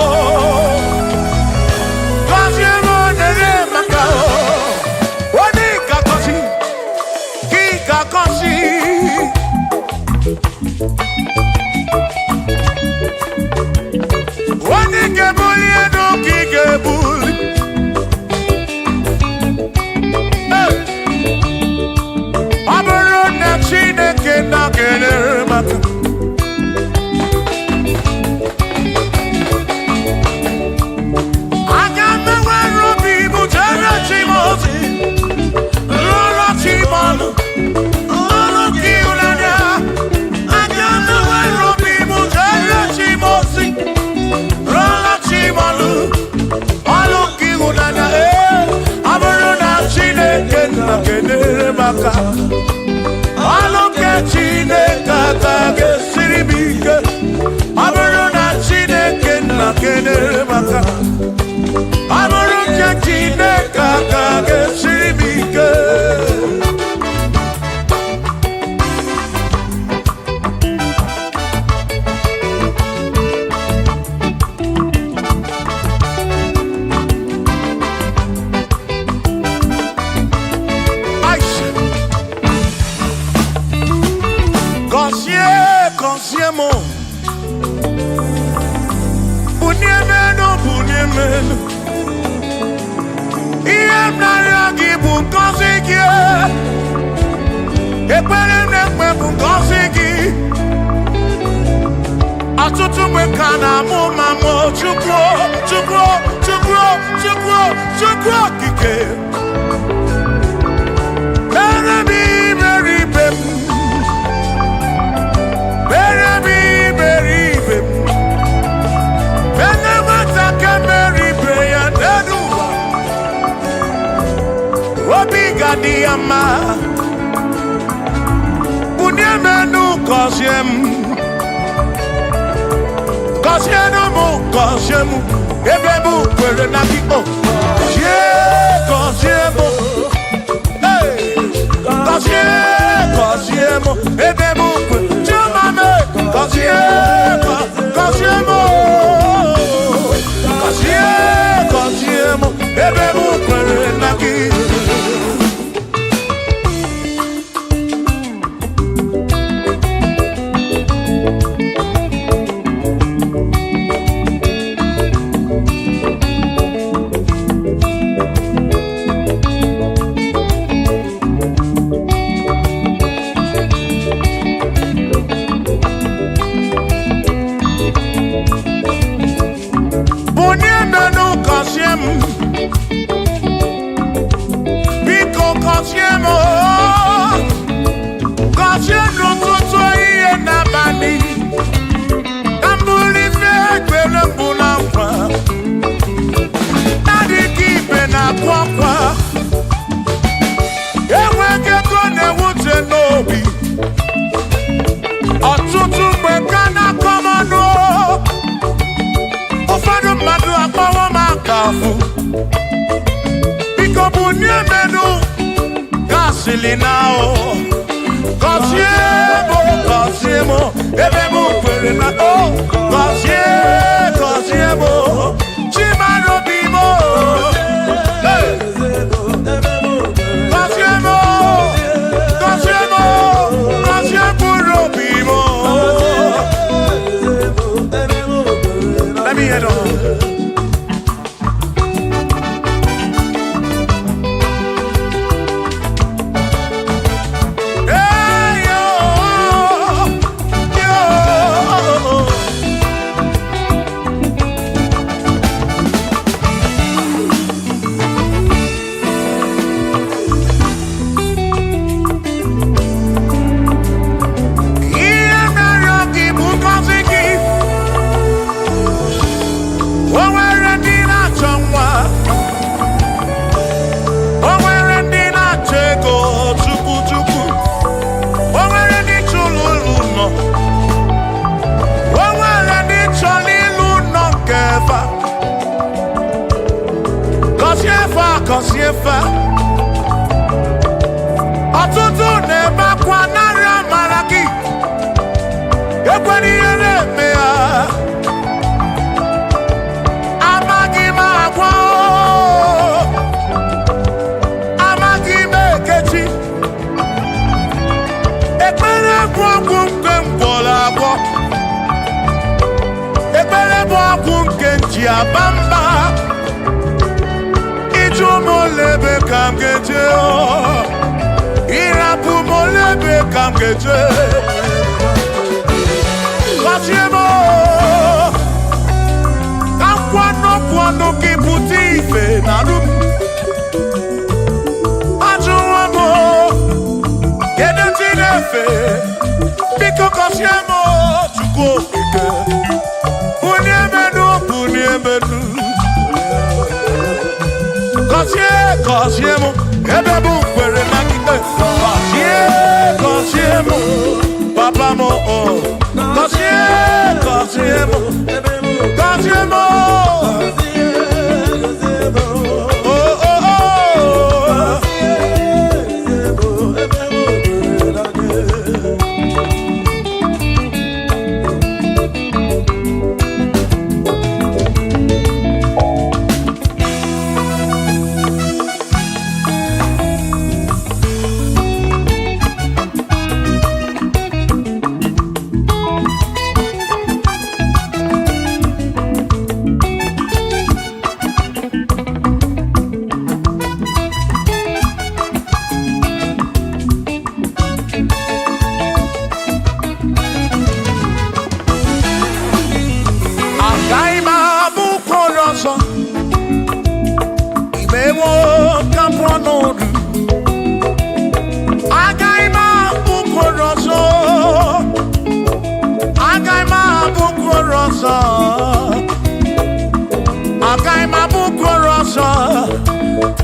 Gọzie m nyere maka o. O dị ka gọzi, gị ka gọzi. Onye ga-ebuli elu ka ị ga-ebuli. Ọ bụrụ na Chineke na-enyere maka. Aga m enwere obi m jere chi m ozi, lụrụ chi m ọnụ, lụrụ gị ịhụnanya. Aga m enwere obi m jere chi m ozi, lụrụ chi m ọnụ, ọnụ gị ịhụnanya. Ọ bụrụ na Chineke na-enyere maka, ọnụ nke Chineke aka ga-esiri m ike. Ọ bụrụ na Chineke na-enyere maka, ọ bụrụ nke Chineke aka ga-esiri m ike. Gọzie m, bunie menu, bunie menu. Ihe m na-arịọ gị bụ ngọzi gị. Ekpere m na-ekpe bụ ngọzi gị. Ọtụtụ mgbe ka na-amụ ma mụ Chukwu, Chukwu, Chukwu, Chukwu, Chukwu okike. Mere m iberibe m. Mere m iberibe m. Ene nwata ka mere ibe ya n'elu ụwa. Obi ga-adị ya mma. Bunie menu gọzie m. Gọzienụ m, gọzie m. Ebe m kwere na gị o. Gọzie m. Gọzie, gọzie m. Ebe m kwere. Chumame, gọzie, gọzie m. Gọzie, gọzie m. Ebe m kwere na gị. Biko gọzie m, gọzie n'ụtụtụ ihe n'abalị. Ka m bụrụ ife ekpere mbụ na nkwa. Adịghị ibe na-akwa akwa. Enweghị ego na-ewute n'obi. Ọtụtụ mgbe ka na-akọ m ọnụ. Ụfọdụ mmadụ akpọwo m aka afụ. Biko bunie menu gasili na o. Gọzie m, gọzie m. Ebe m kwere na o. Gọzie, gọzie m. Chimaro bi m. Gọzie m, gọzie m. Gọzie mkpụrụ obi m. Let me hear it. Hey, yo. nefa. Ọtụtụ na-ebe akwa narị amara gị. Ekwere ihe na-eme ya. Amaghị m agwa. Amaghị m ekechi. Ekpere bụ ọgwụ nke ngwọrọ agwọ. Ekpere bụ ọgwụ nke nji aba mba. Ịjụ m olebe ka m ga-eje. Ịrapụ m olebe ka m ga-eje. Gọzie m ka kwano gị pụta ife na rụ m. Ajụwa m kedu chi na-efe. Biko gọzie m Chukwu okike. Bunye menu gọzie m ebe bụ kwere na ikpe. Gọzie m papa m. Gọzie m gọzie m.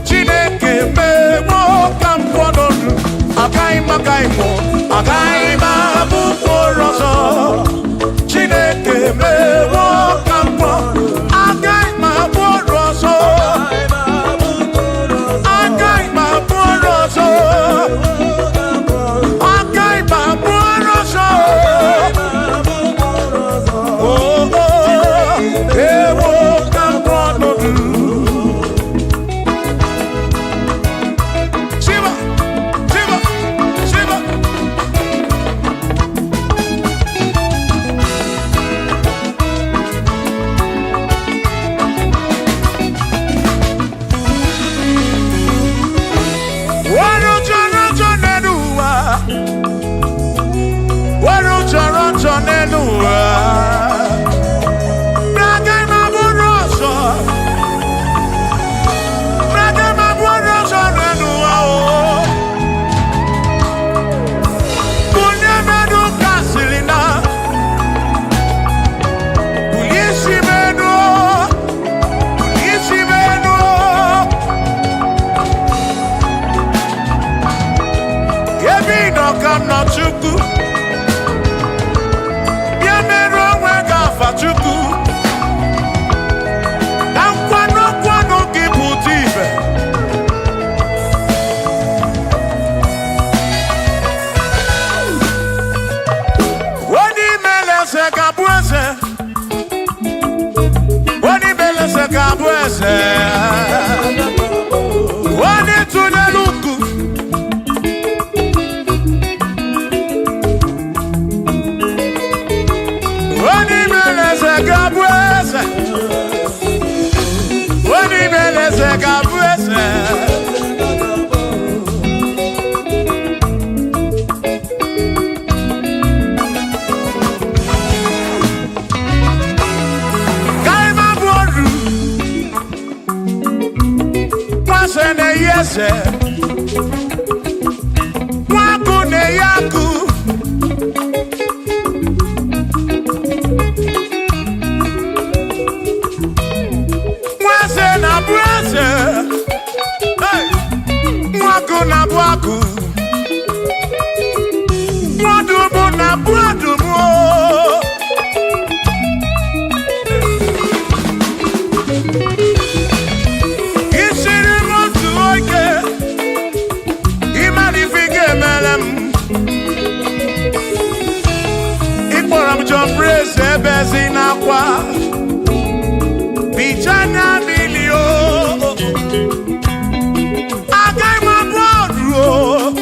Chineke mewo ka m kwọnọdụ. Agaghị m abụ mkpụrụ ọzọ. Chineke mewo ka m kwọnọdụ. Agaghị m abụ ọrụ ọzọ. Agaghị m abụ ọrụ ọzọ. Agaghị m abụ ọrụ ọzọ. Ewo ka m kwọnọdụ. ebezi na kwa bichana milio agai mabro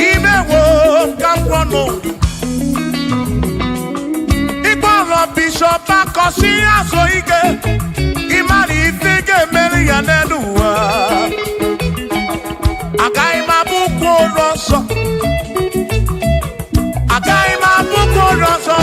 imewo kampono iboro bishop akosi aso ige imari ifige meri ya nenuwa agai mabuko roso agai mabuko roso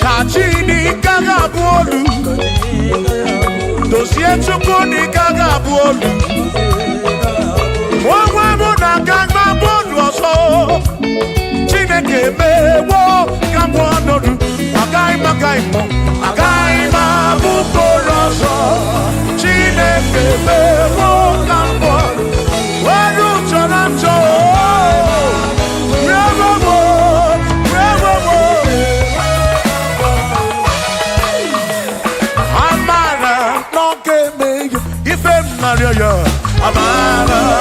Kachini gaga bolu, dosie chukuni gaga bolu. Mwa muna gaga bolu oso, chineke mewo kambonodu. Agai mo, agai mabuko roso, chineke mewo kambonodu. Waru chorancho. Amara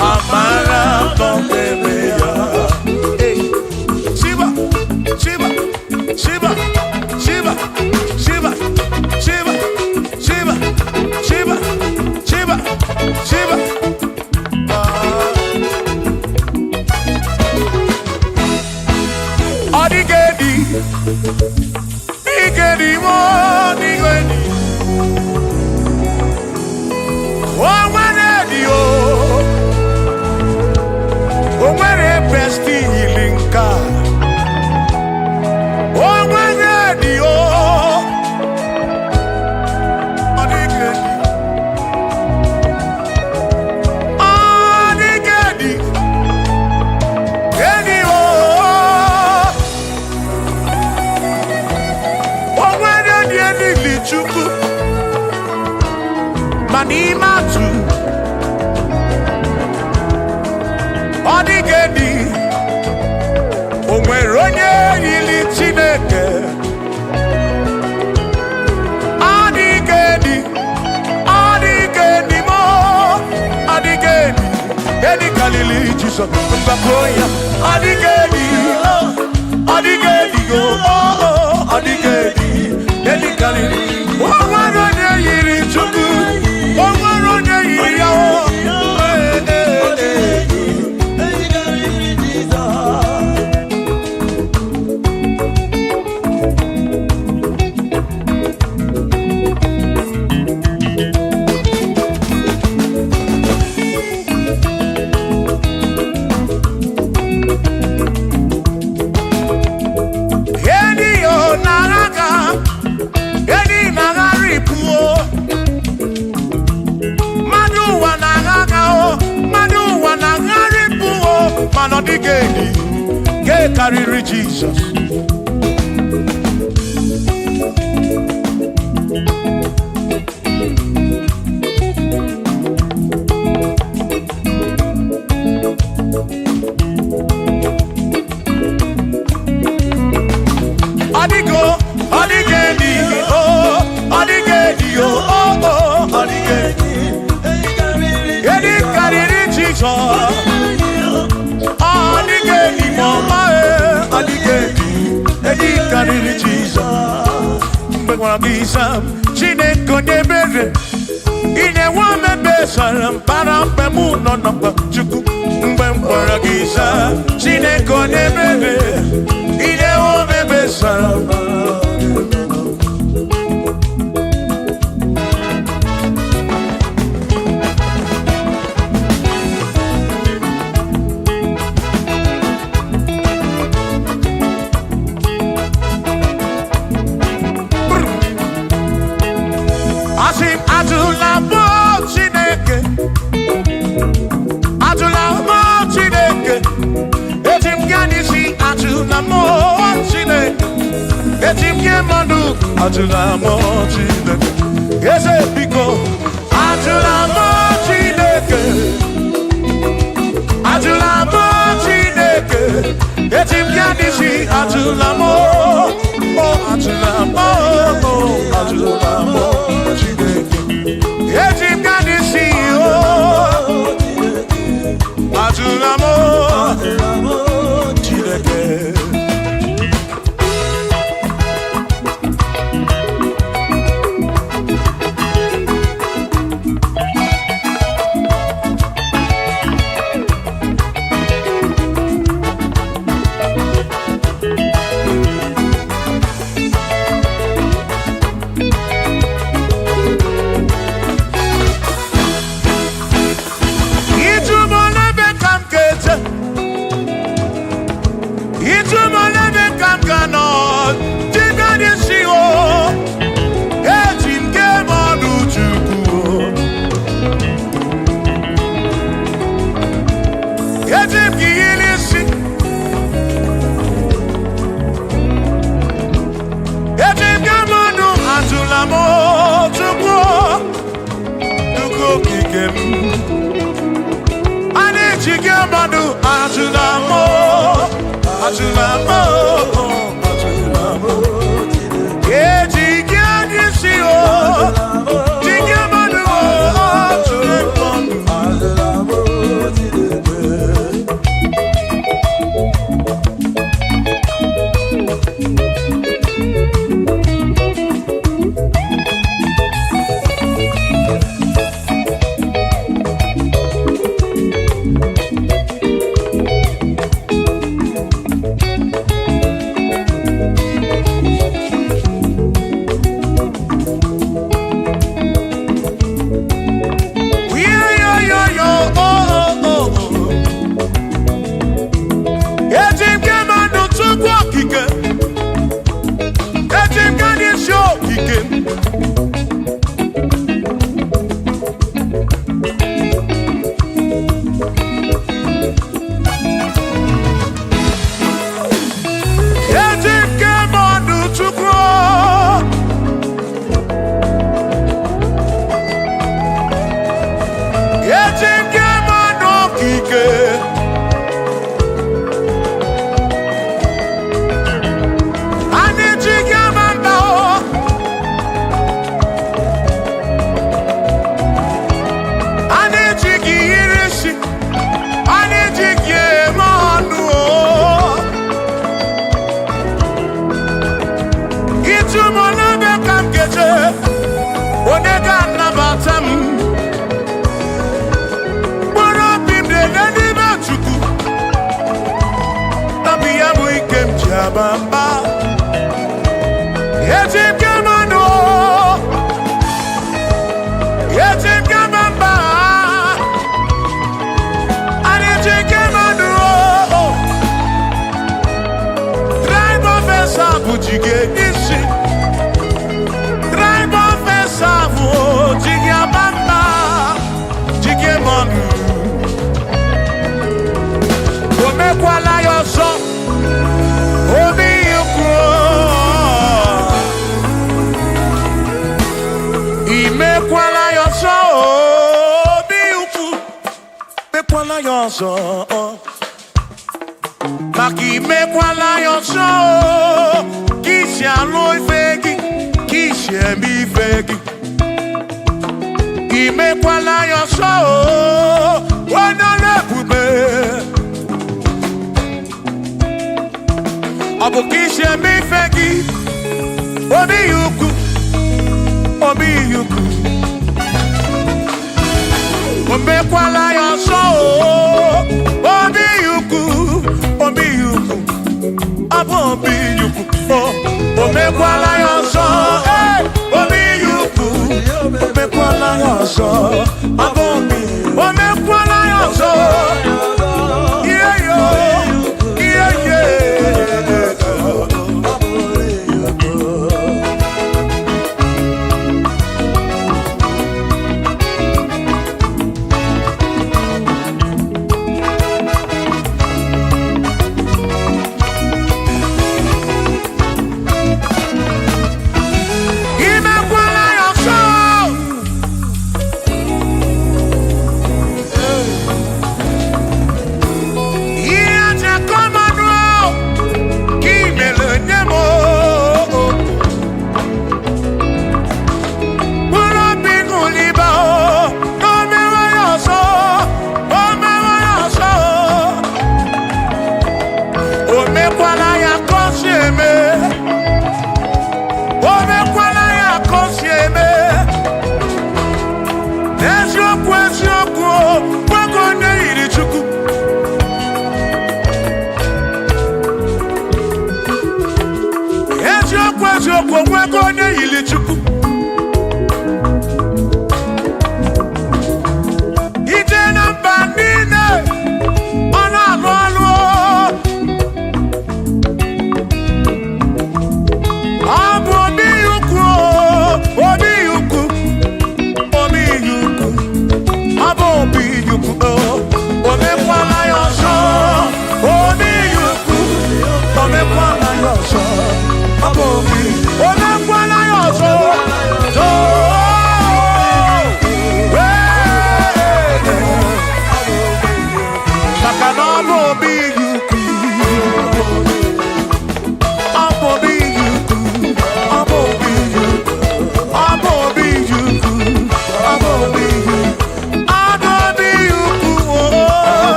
amara kọmeme ya. Shiba, Shiba, Shiba, Shiba, Shiba, Shiba, Shiba, Shiba, Shiba, Shiba. Odigedi, Igedi mo, Igedi. Oh, Manedi o, oh, Mane besti linka. Oh, Manedi o, Odigedi, Odigedi, Edi o. Chukwu manimatu odigedi onwere onye yili Chineke odigedi odigedi mo odigedi edi kalili Jesus mbapoya odigedi odigedi go odigedi edi kalili. Omarone yiri Chukwu, omarone yiri yawo. Odigedi, get carry Jesus. Odigo, Odigedi, oh, Odigedi, oh, oh, Odigedi, get carry Jesus. Odigedi mama odigedi edi kariri Jesus mbegwa bisa Chineke onye bere ine wa mebe salam para mpemu no no Chukwu mgbe mkpọrọ gị isa Chineke onye bere ine wa mebe salam. Ajula mo Chineke, ese biko. Ajula mo Chineke, ajula mo Chineke, etim yanisi ajula mo, oh ajula mo, oh ajula mo Chineke, etim yanisi oh, ajula mo Chineke. bamba. Yetim kamano, yetim kamamba. Yetim kamano, drive off a sabu jige nishi, drive off a sabu jige bamba, jige manu. Ome kwala yoso, obi yukro. Ime kwala yoso, obi yuku. Me kwala yoso, maki me kwala yoso. Kishi aloi fegi, kishi emi fegi. Ime kwala yoso, wana lepube. Abokishi emi fegi, obi yuku, obi yuku. Ombe kwala yoso, obi yuku, obi yuku. Abo obi yuku, ombe kwala yoso, obi yuku. Ombe kwala yoso, abo obi, ombe kwala yoso. Yeah yo, yeah yeah.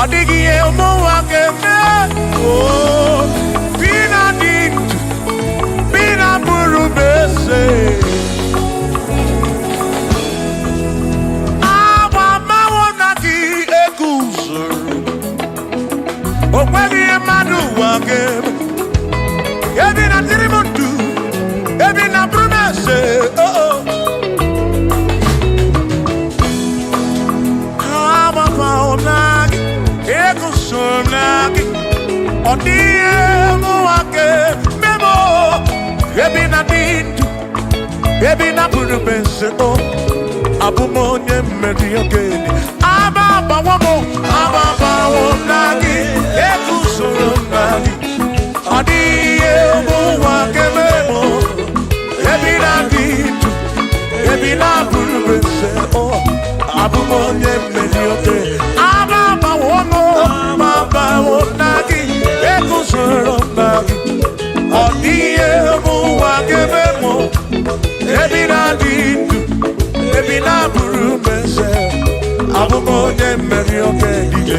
Odigi emo wakeme, oh, bina dintu, bina burubese. Aba mawonaki ekusuru, okwegi emadu wakeme. Ebina tirimutu, ebina burubese, oh oh. Aba mawonaki. Ekusonaki, odiemu wake memo, ebina dintu, ebina burubense o, abumonye mediokeni, ababa wonaki, ekusonaki, odiemu wake memo, ebina dintu, ebina burubense o, abumonye mediokeni, ababa wonagi, ekusoro nagi. Odiye muwa gebemo, ebina didu, ebina burumese. Abumonye meri okediye.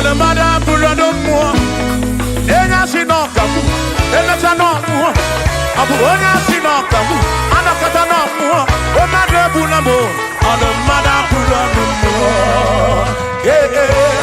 the mother put no more. Then I see no come. Then I see no more. Abu Onya see no come. Anakata no more. Oh mother put no more. On the mother put no more. Yeah, yeah.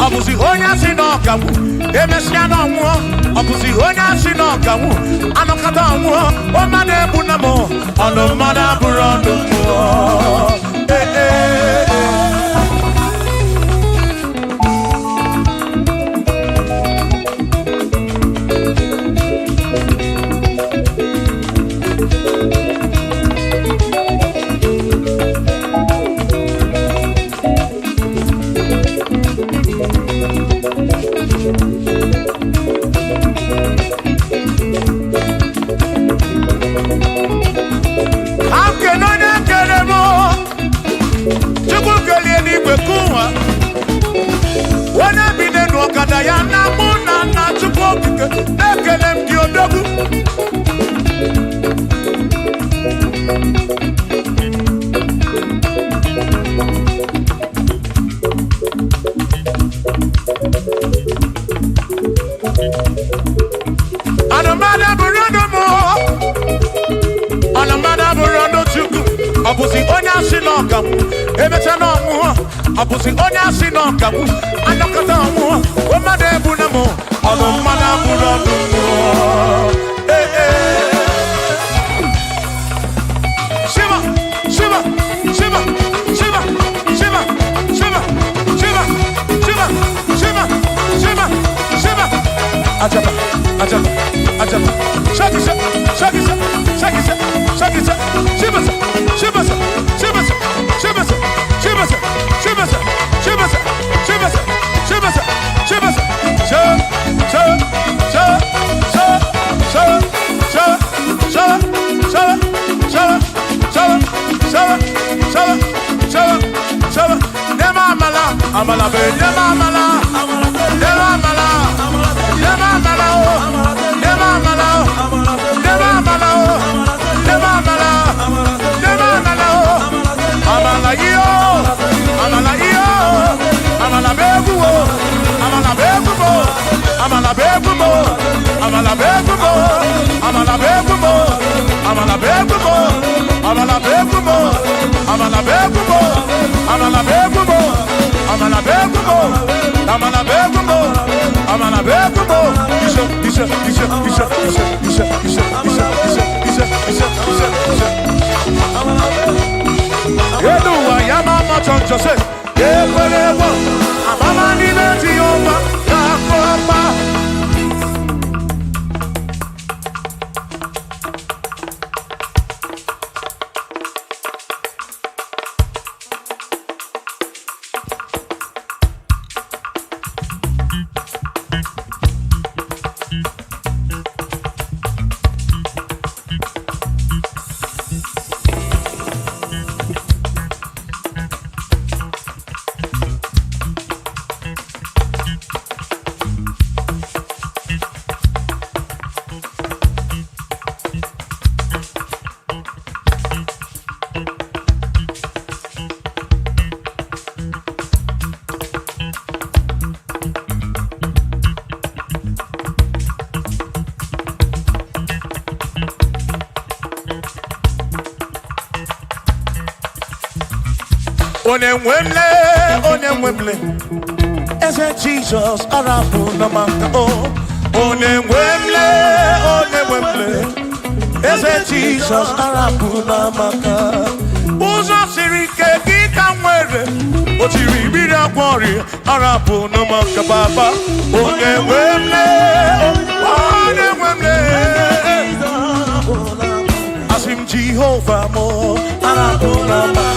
Abuzi onya si no kawu emesia no wo abuzi onya si no kawu anokata wo o ma na ebu na mo ono ma na burondo mo Abuzi onya si no kamu ebecha no mu abuzi onya si no kamu anakata mu o ma de bu na mo ono ma na bu no du Shiva Shiva Shiva Shiva Shiva Shiva Shiva Shiva Shiva Shiva Shiva Ajaba Ajaba Ajaba Shaki Shaki Shaki Shaki Shiva Shiva Shiva Shiva Shiva Shiva Shiva Shiva Shiva Amala be nema amala nema amala nema amala nema amala nema amala nema amala nema amala amala yo amala yo amala beguo amala beguo amala beguo amala beguo amala beguo amala beguo amala beguo amala beguo amala beguo Amana begumo, amana begumo, amana begumo. Isha. Yedu wa yama machonjo se. Yewerewo, amama ni beti yoma, yakopa. Onemwemle, ese Jesus arapu na maka oh. Onemwemle, ese Jesus arapu na maka. Uzo sirike kika mwere, otiri bira kwori arapu na maka baba. Onemwemle, asim Jehovah mo arapu na maka.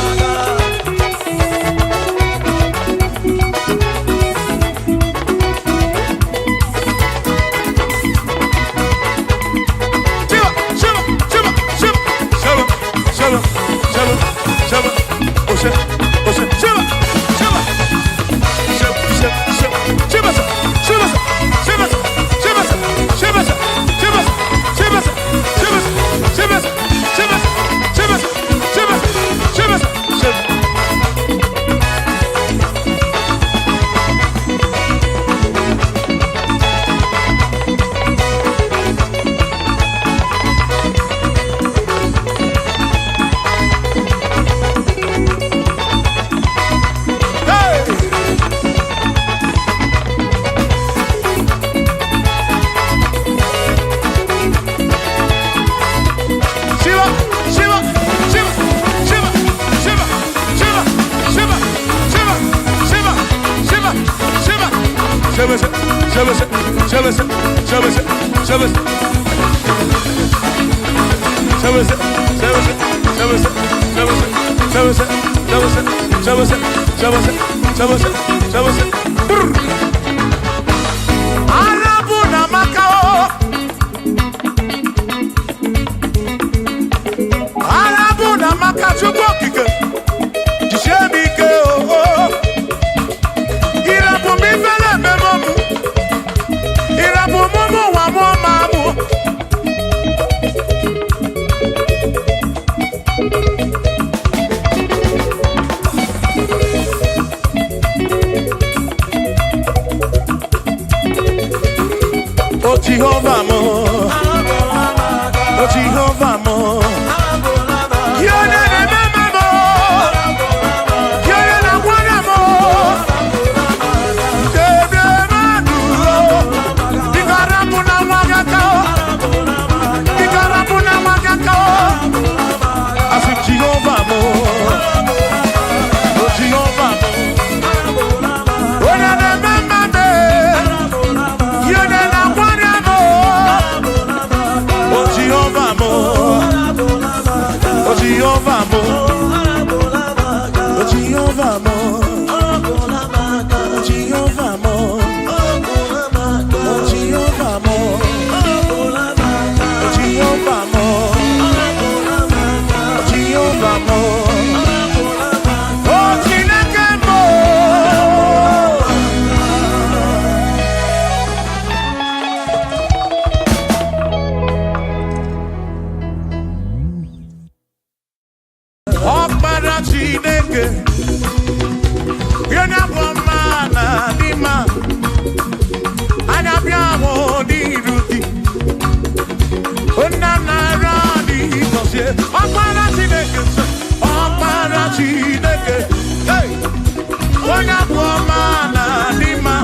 Jehovah mo, oh Jehovah mo, you're the remember mo, you're the one mo, Dede Maduro, Ikarapuna Wakako, Ikarapuna Wakako, I said Jehovah mo, oh Jehovah mo, oh the remember me, you're the Jehovah mo, Jehovah mo, Jehovah mo, Jehovah mo, Jehovah mo, Jehovah mo, oh Chineke mo. Chineke, you're not one man, Nima. And I'm your duty. Unanaradi, because you're Chineke. Hey, you're not one man, Nima.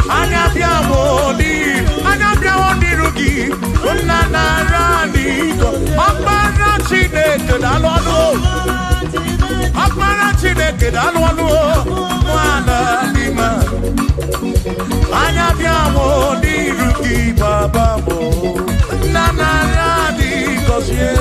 And I'm your duty. Unanaradi, Chineke, Akbara Chineke dalwanu mwana lima anya biamo diruki baba mo nana radi kosie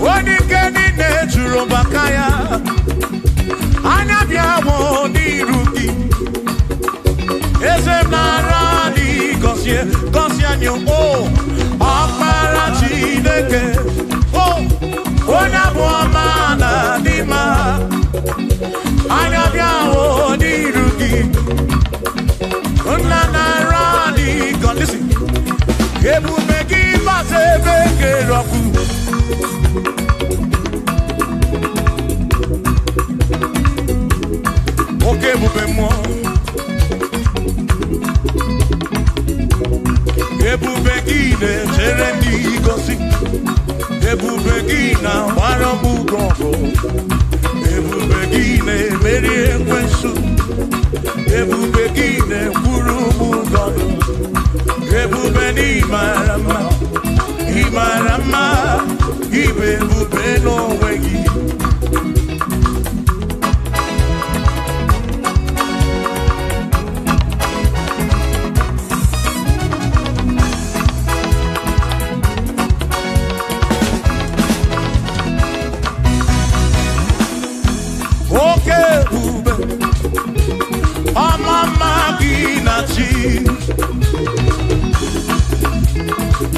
Wani keni neturo bakaya Anabia woni ruki Ezem naradi Kosie nyo Akbara Chineke Ona buamana dima Anabia woni ruki Ona naradi Listen Ebu meki base beke roku Ok, mouvez-moi. Et vous béguine, c'est rendi gosi. Et vous béguine, waramou gongo. Et vous béguine, merie kwensu. Et vous béguine, kurumou gondo. Et vous béni marama, imarama, ibe vous beno wegi.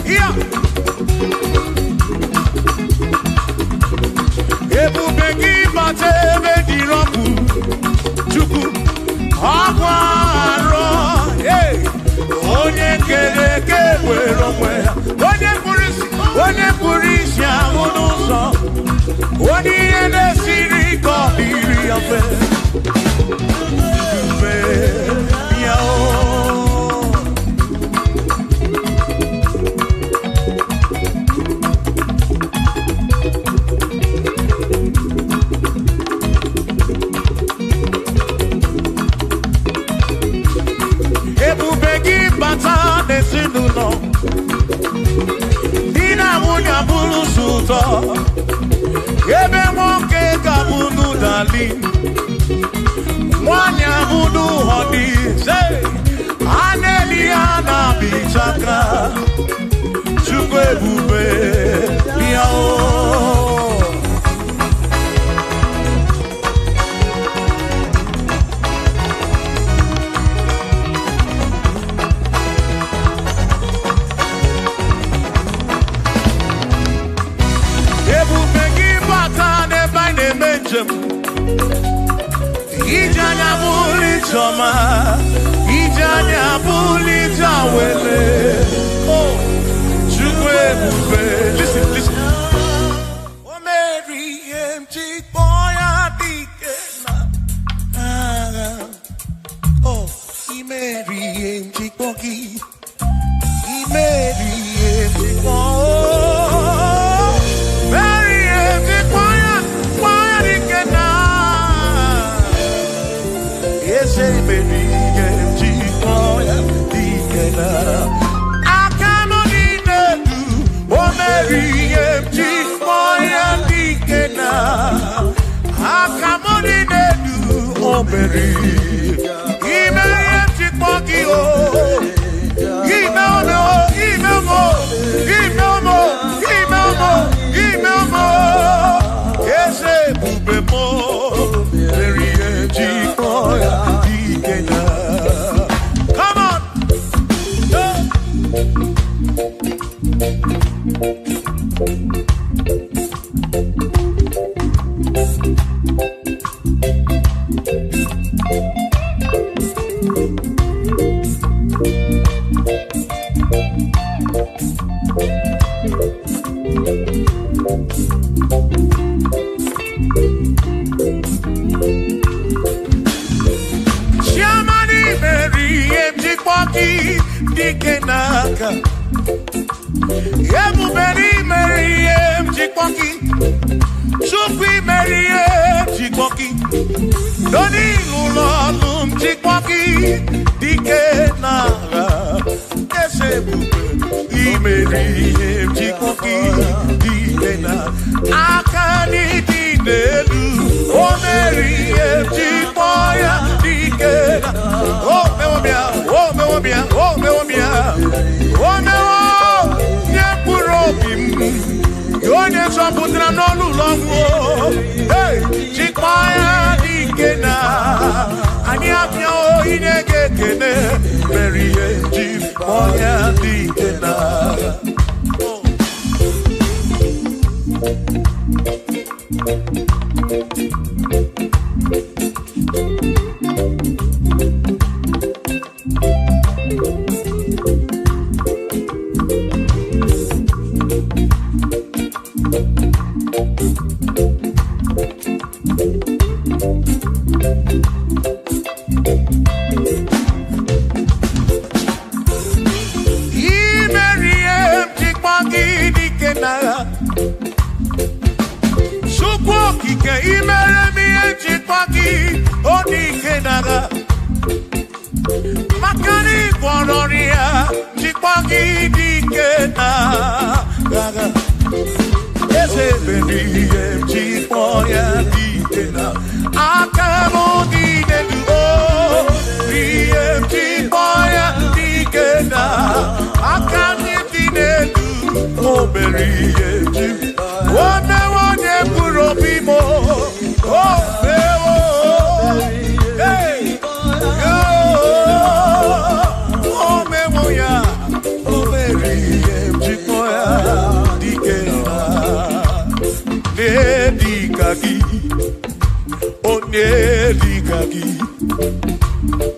Yeah. Ebubegi bate bedi roku chuku akwaro hey onye kere ke wero mwe onye purisi amunuso onye ene siri ko iri afe ụtọ ebe nwoke ga-abụnụ dali nwanyị abụnụ họdịze a na-eli ya na-abịchaka Chukwu ebube ya o Ijanya buli choma, ijanya buli jawele. Oh, Chukwe bube. Listen, listen. Oh, Mary, empty boy, oh, he Mary, empty boy, he Mary, empty boy, Mary, empty boy. Say baby, get boy, dikena. Akamoni nedu, oh Mary, get boy, dikena. Akamoni nedu, oh Mary. Imeri get boy, oh. Imemo, imemo, imemo, imemo, imemo. Ese bubemo, Mary, get boy. Come on. Dikenaka Yemu Mary Mary Jikwoki Chukwi Mary Jikwoki Doni Lulolum Jikwoki Dikenaka Esebu Mary Jikwoki Dikenaka Akani Dinelu Oh Mary Jikwoya Dikenaka Oh Mewobia Oh Mewobia Oh Mewobia Oh Mewo Nyepurobim Yonye Soputra Nolu Longo Hey Chikwaya Dikena Ani Apia O Inege Kene Mary Chikwaya Dikena Makani Bonoria, Chikwagi Dikena, Gaga, Ese Baby, Chipoya Dikena, Akamo Dinedu, Chipoya Dikena, Akami Dinedu, Oh, Berry, Chip, one Purobimo, Oh, hey, oh, Memoya, Oh, Mary, Chipoya, Dikena, Nedikagi, Oh, Nedikagi,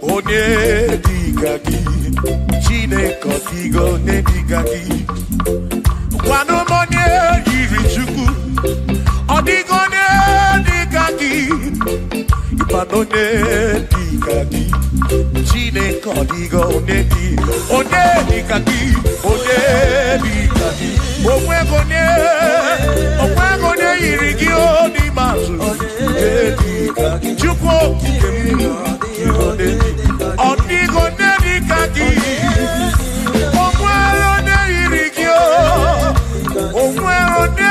Oh, Nedikagi, Chine Kotigo, Nedikagi, Wanomone, Yirichuku, Odigo, Nedikagi, Ipanone, Dikagi, Chine Kotigo, Nedi, Onedikagi, Onedikagi, Omwegone, Yirigio, Nimasu, Nedikagi, Chuko, Odigo, Nedikagi, Omwegone, Yirigio, Omwegone,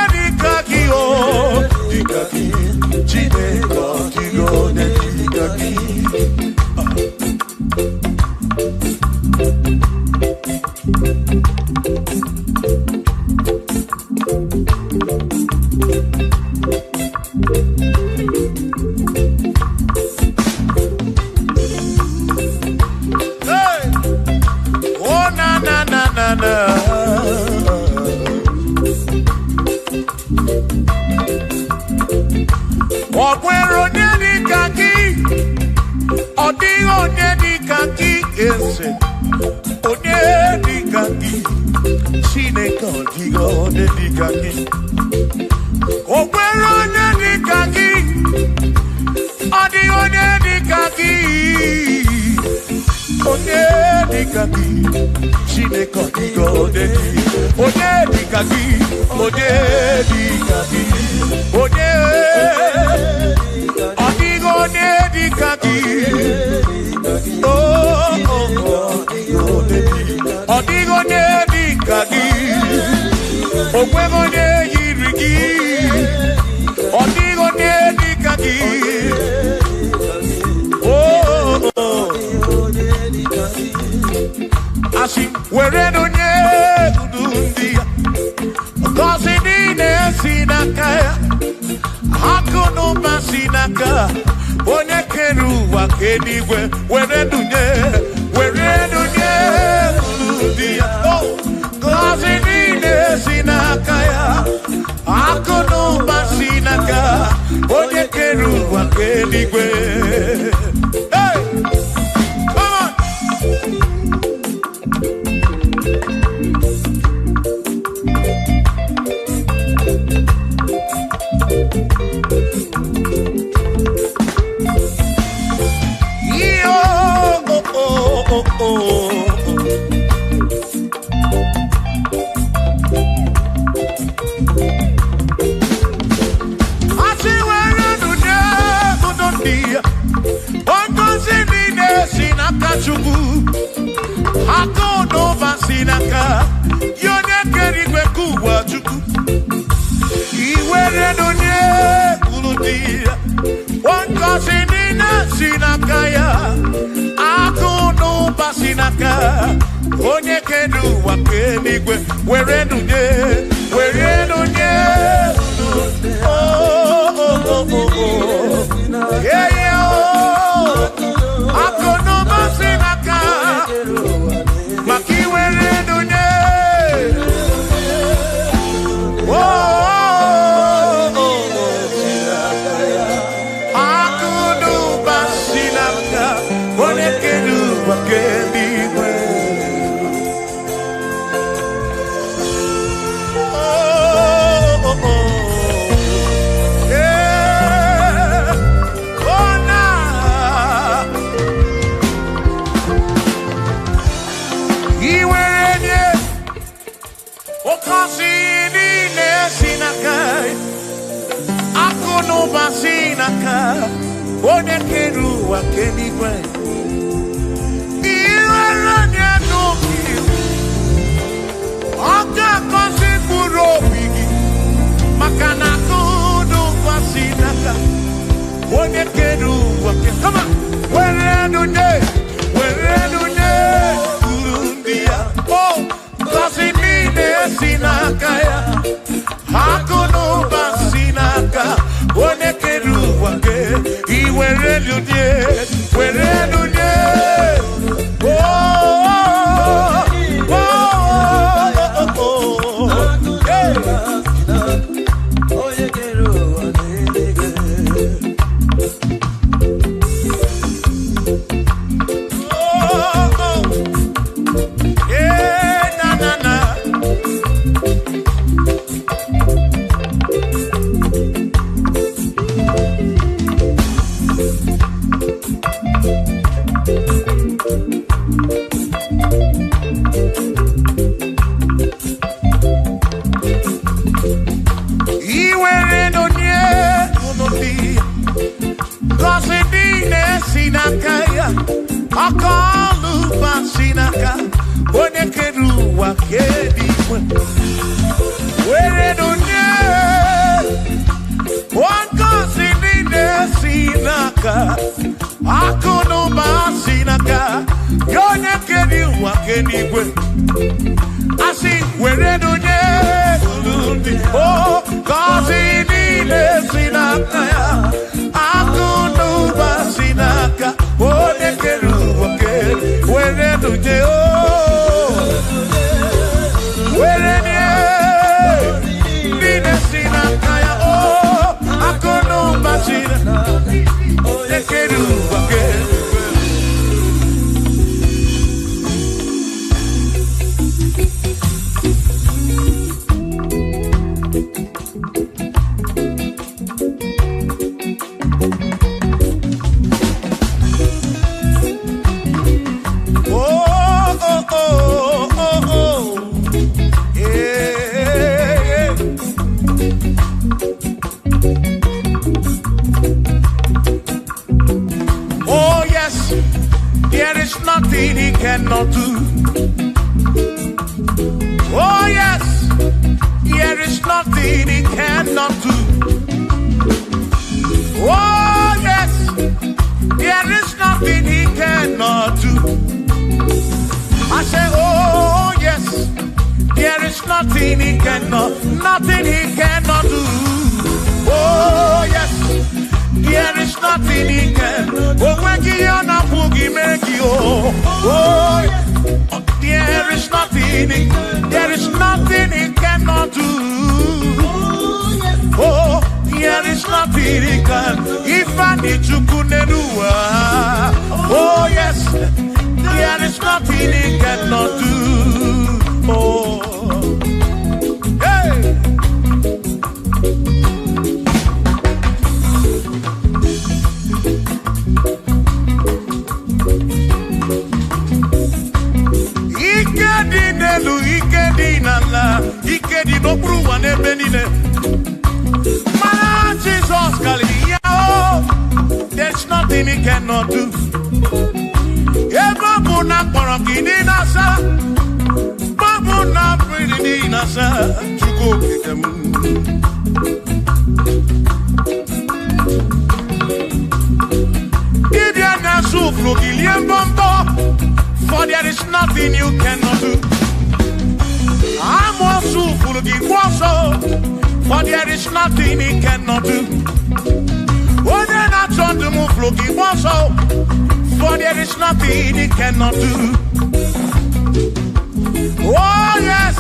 Chineke ọdịgo onye dịka gị. O nwere onye dịka gị. Ọ dịghị onye dịka gị. Onye dịka gị. Chineke ọdịgo onye dịka gị. Onye dịka gị. Onye dịka gị. Onye ọdịgo onye dịka gị. Ọdịgo onye dịka gị. O nweghị onye yiri gị. Ọdịgo onye dịka gị. Asị were onye udu ndị ya. Ngọzi niile si n'aka ya. Akụ na ụba si n'aka. Onye kere ụwa ka eluigwe were dunye udu ndị ya. Ngọzi niile si n'aka ya. Akụ na ụba si n'aka. Onye kere ụwa ka eluigwe. Hey! Come on! Onye kere ụwa ka eluigwe were dunye akụ n'ụba si n'aka maka iwere dunye akụ n'ụba si n'aka onye kere ụwa ka eluigwe. Onye kere ụwa ka eluigwe. Iwere onye n'obi ọ ga-akọzi mkpụrụ obi gị maka na akụ n'ụwa si n'aka onye kere ụwa ka were dunye uru ndị ya. Ngọzi niile si n'aka ya. Akụ n'ụba si n'aka onye kere ụwa ka iwere dunye onye kere ụwa ka eluigwe were dunye ngọzi niile si n'aka akụ na ụba si n'aka ya onye kere ụwa ka eluigwe. Asị were dunye ndị ngọzi niile si n'aka ya akụ na ụba si n'aka onye kere ụwa ka were dunye nothing he cannot do. Oh yes, there is nothing he cannot do. Oh yes, there is nothing he cannot do. I say, oh yes, there is nothing he cannot do. Oh yes, there is nothing he can. Oh when you na boogie make you. Oh yes, there is nothing he cannot do. Oh, there is nothing he can. If I need to kunenua. Oh yes, there is nothing he cannot do. Oh, hey. Ikedi no bruwa ne benine. Man, Jesus Galileo, there's nothing he cannot do. Eva buna korokini nasa, babu na pretty nasa, chuko kitemu. Ibya na suflo giliem bombo, for there is nothing you cannot do. I'm also full of for there is nothing he cannot do. Oh, then I turn to move looking also, for there is nothing he cannot do. Oh, yes,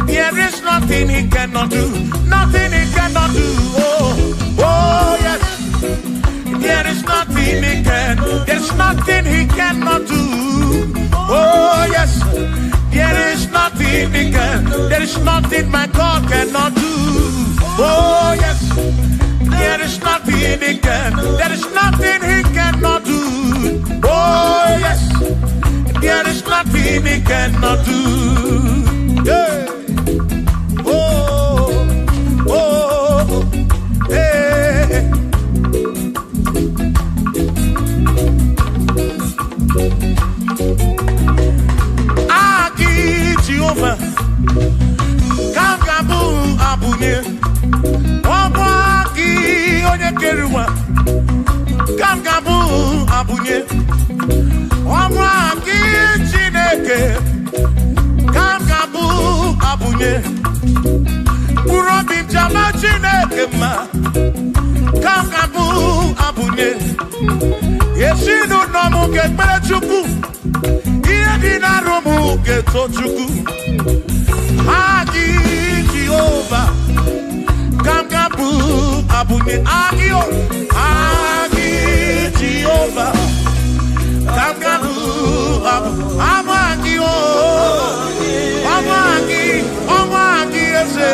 there is nothing he cannot do. Nothing he cannot do. Oh, yes, there is nothing he can. There's nothing he cannot do. Oh, yes. There is nothing he can. There is nothing my God cannot do. Oh yes. There is nothing he can. There is nothing he cannot do. Oh yes. There is nothing he cannot do. Hey. Oh. Oh. Hey. Jehovah, Kangabu Abune, Wabaki Onekerua, Kangabu Abune, Wabaki Chineke, Kangabu Abune, Urobi Jama Chineke ma, Kangabu Abune, Yeshinu Nomu Ketmechuku. Dina romu geto chuku Agi Jehovah Kangabu Abune Agio Agi Jehovah Kangabu Amagio Amagi ese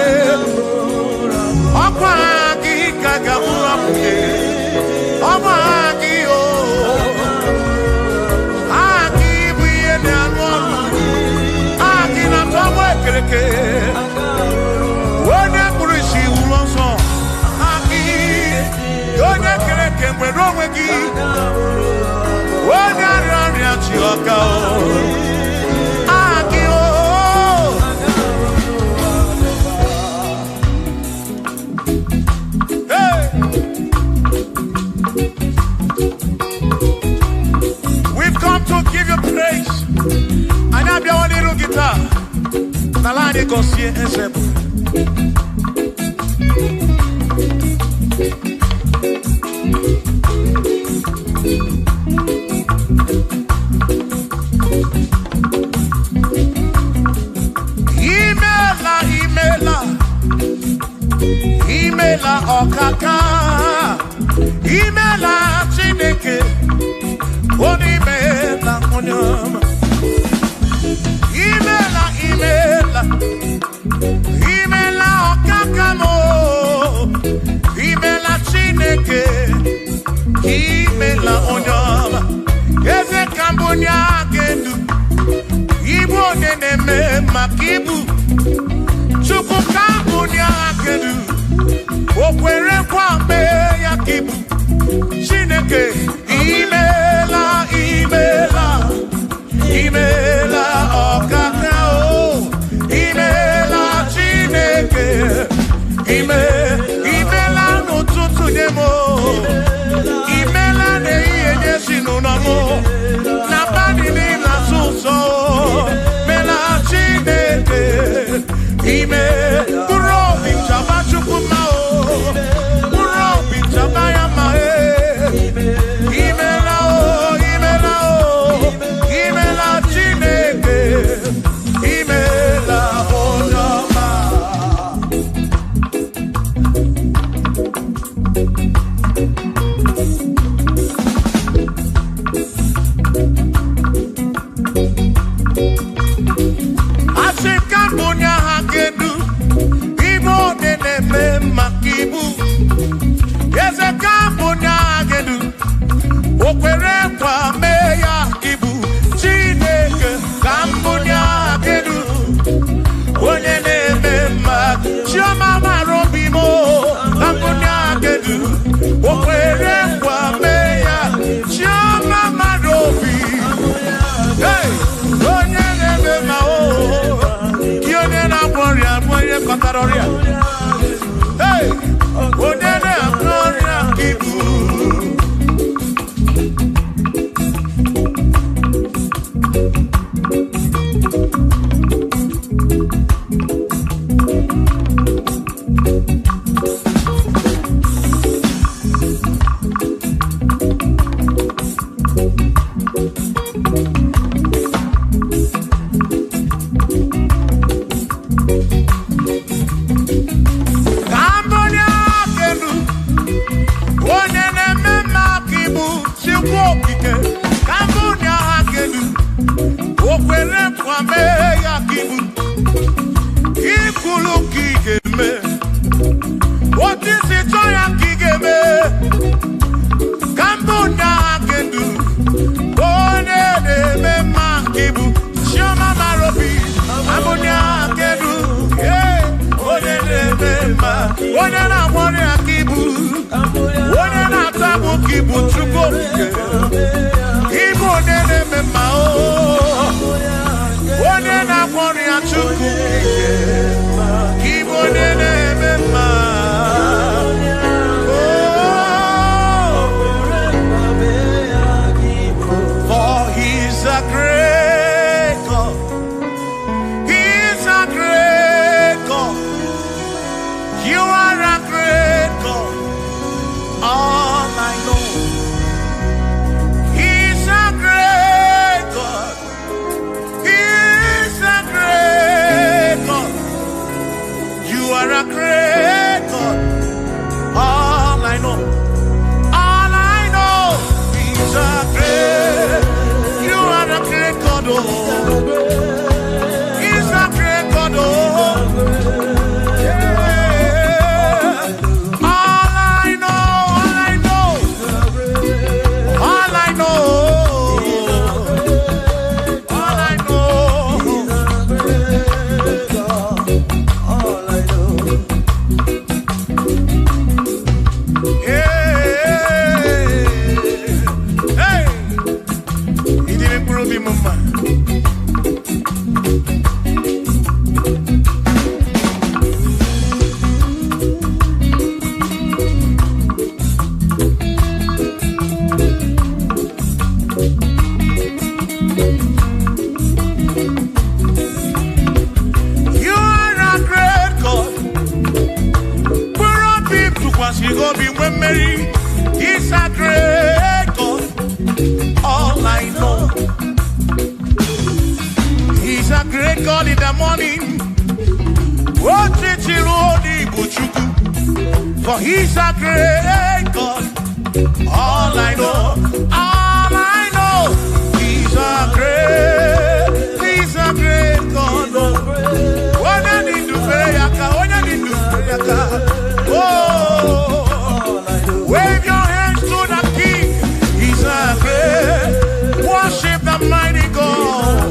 Amagi Kangabu Abune Amagio When I push you also, Aki, you're not correct, we're wrong with you. When I run at your cow, Aki, hey, we've come to give you praise, and I'm your little guitar. Nalani konsie ensebu. Imela okaka. Imela chineke. Onimela onyama. Imela okakamo, imela chineke, imela onyama, eze kambunya gendu, ibo neneme makibu, chuku kambunya gendu, okwere kwambe yakibu, chineke, imela, Ibuchuko, Ibo Nene Mao, Onena Korea Chuku, Ibo Nene For he's a great God. He's a great God. You are a great God. All I know. He's a great God. He's a great God. You are a great God. All I know. All I know. He's a great. You are a great God. Oh. He's a great God. Oh. He's a great God. All I know. He's a great God in the morning. For he's a great God. All I know. All I know. He's a great God. When I need to pray, oh. Wave your hands to the King. He's a great. Worship the mighty God,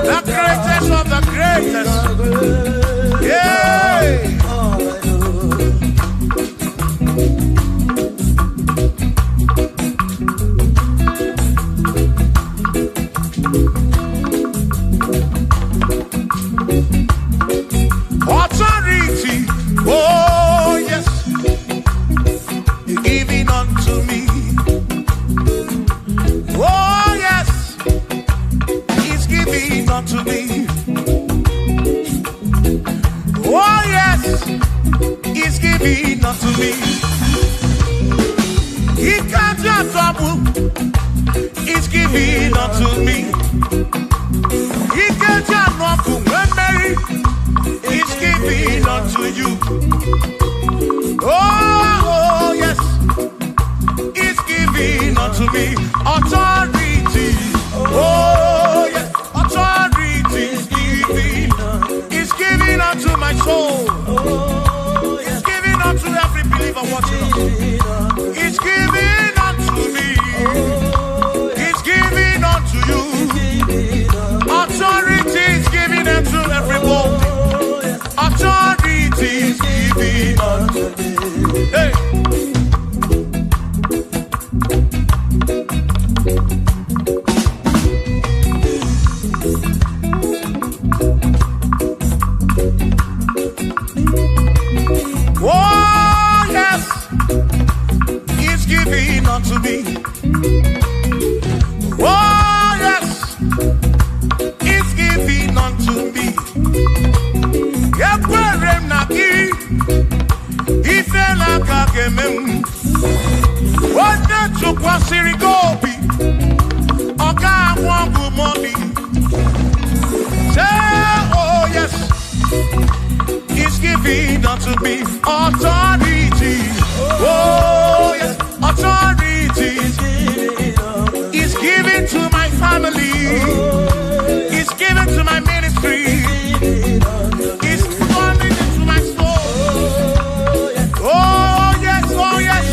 the greatest of the greatest. Yeah. Authority. Oh yes. Giving unto me. Oh yes, he's giving unto me. Oh yes, he's giving unto me. He can't just double. He's giving unto me. He can't just walk when Mary. He's giving unto you. Oh yes. Giving unto me authority. Oh yes, authority is giving unto my soul. It's giving unto every believer watching us. It's giving unto me. It's giving unto you. Authority is giving unto everybody. Authority is giving unto me. Hey. Unto me. Oh yes, it's giving unto me. Yeperem naki, ifela kakemem. Wanda chukwa sirigobi, oka wangu money. Say oh yes, it's giving unto me authority. Oh yes, authority. Is given to my family. Is given to my ministry. Is coming into my soul. Oh yes, oh yes,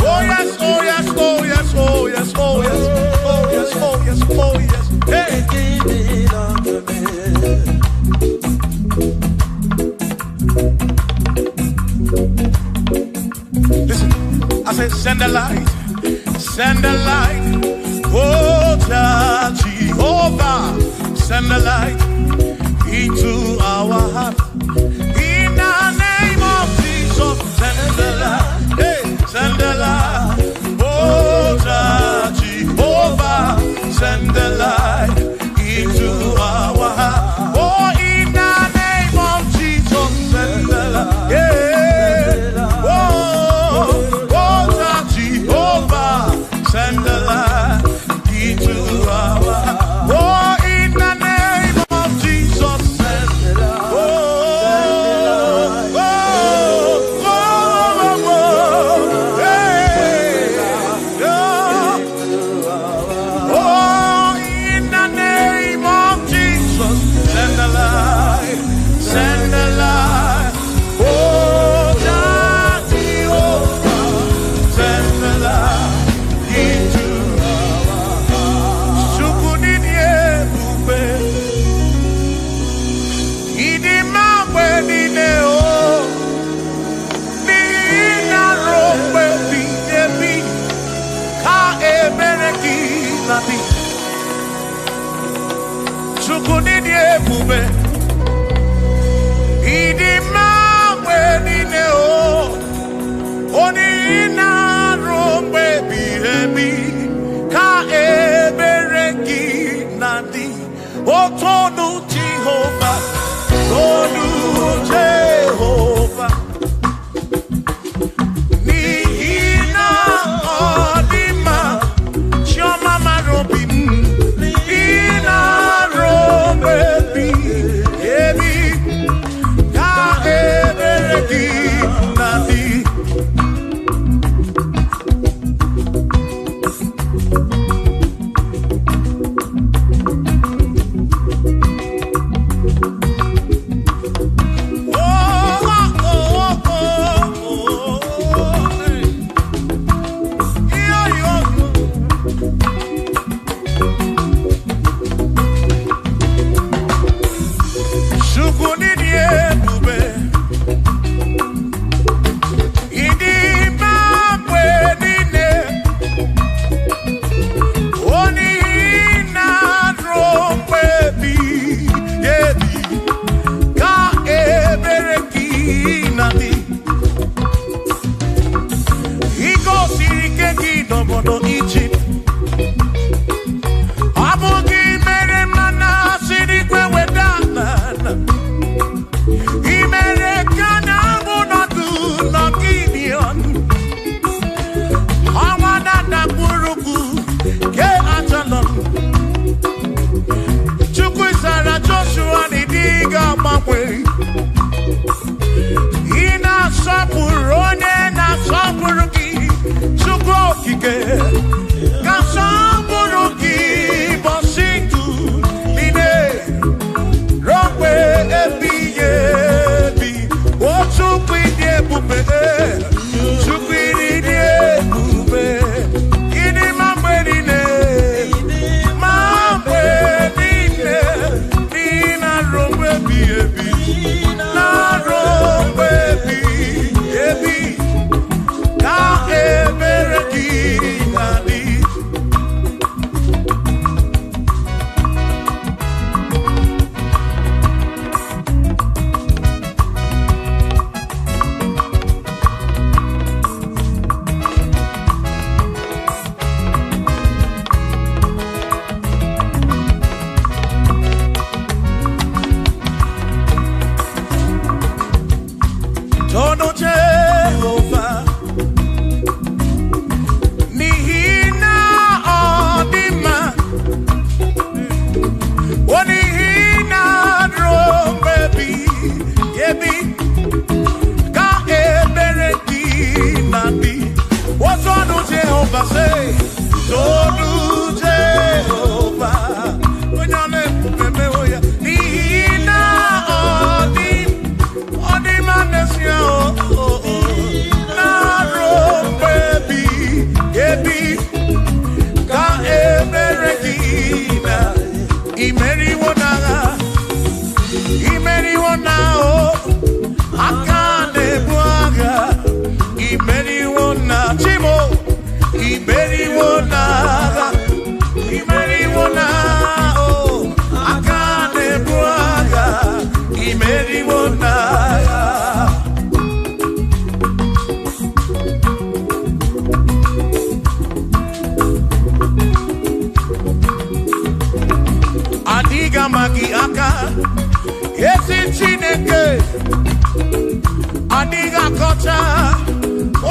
oh yes, oh yes, oh yes, oh yes, oh yes, oh yes, oh yes, oh yes. Hey. Listen, I said send the light. Oh, Jehovah, send the light into our heart. In the name of Jesus, send the light. Hey, send the light. Oh, Jehovah, send the light into our heart. Oh, in the name of Jesus, send the light. Yeah. Oh, Jehovah, send the light into our heart. Oh, in the name of Jesus, send the light. Jehovah, Jehovah, Nihina Odima, Shoma Marobim, Nihina Robebi, Ebi, Ka Ebereki, Nadi. Adiga magi aka esi Chineke adiga kocha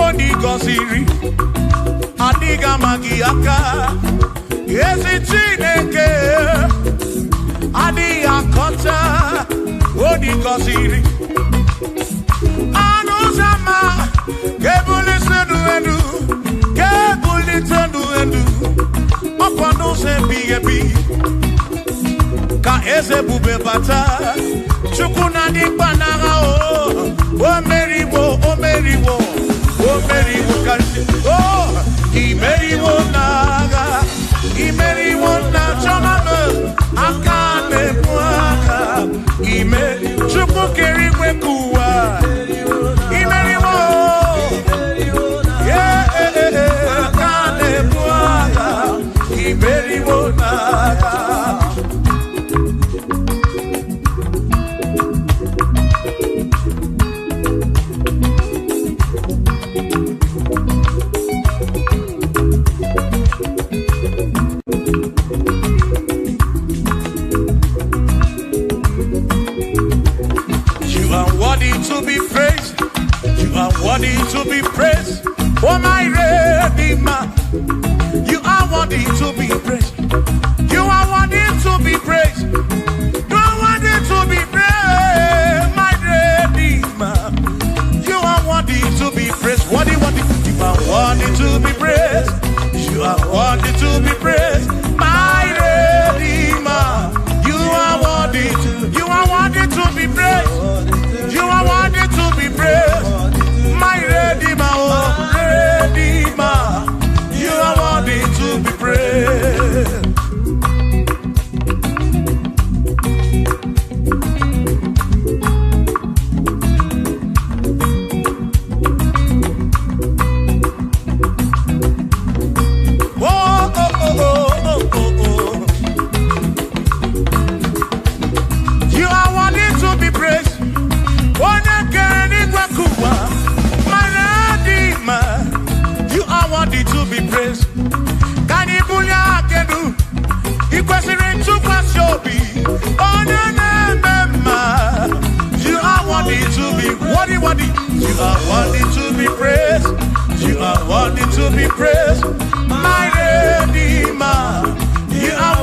oni goziri adiga magi aka esi Chineke adiga kocha oni goziri anuzama kebuli tenu edu opano se bigebi ka eze bube bata chukuna di panaga o meriwo kasi o imeriwo na chama akane mwaka chuku keri wekuwa imeriwo akane mwaka imeriwo na. Worthy to be praised, oh my Redeemer. You are worthy to be praised. You are worthy to be praised. You are worthy to be praised, my Redeemer. You are worthy to be praised. Worthy. You are worthy to be praised. You are worthy to be praised, my Redeemer. You are worthy to be praised. You are worthy to be praised. My Redeemer, oh Redeemer, you are worthy to be praised. You are worthy to be praised. You are worthy to be praised. Can you believe I can do? You question to Wazobia. Oh, no. You are worthy to be worthy. You are worthy to be praised. You are worthy to be praised. My Redeemer. You are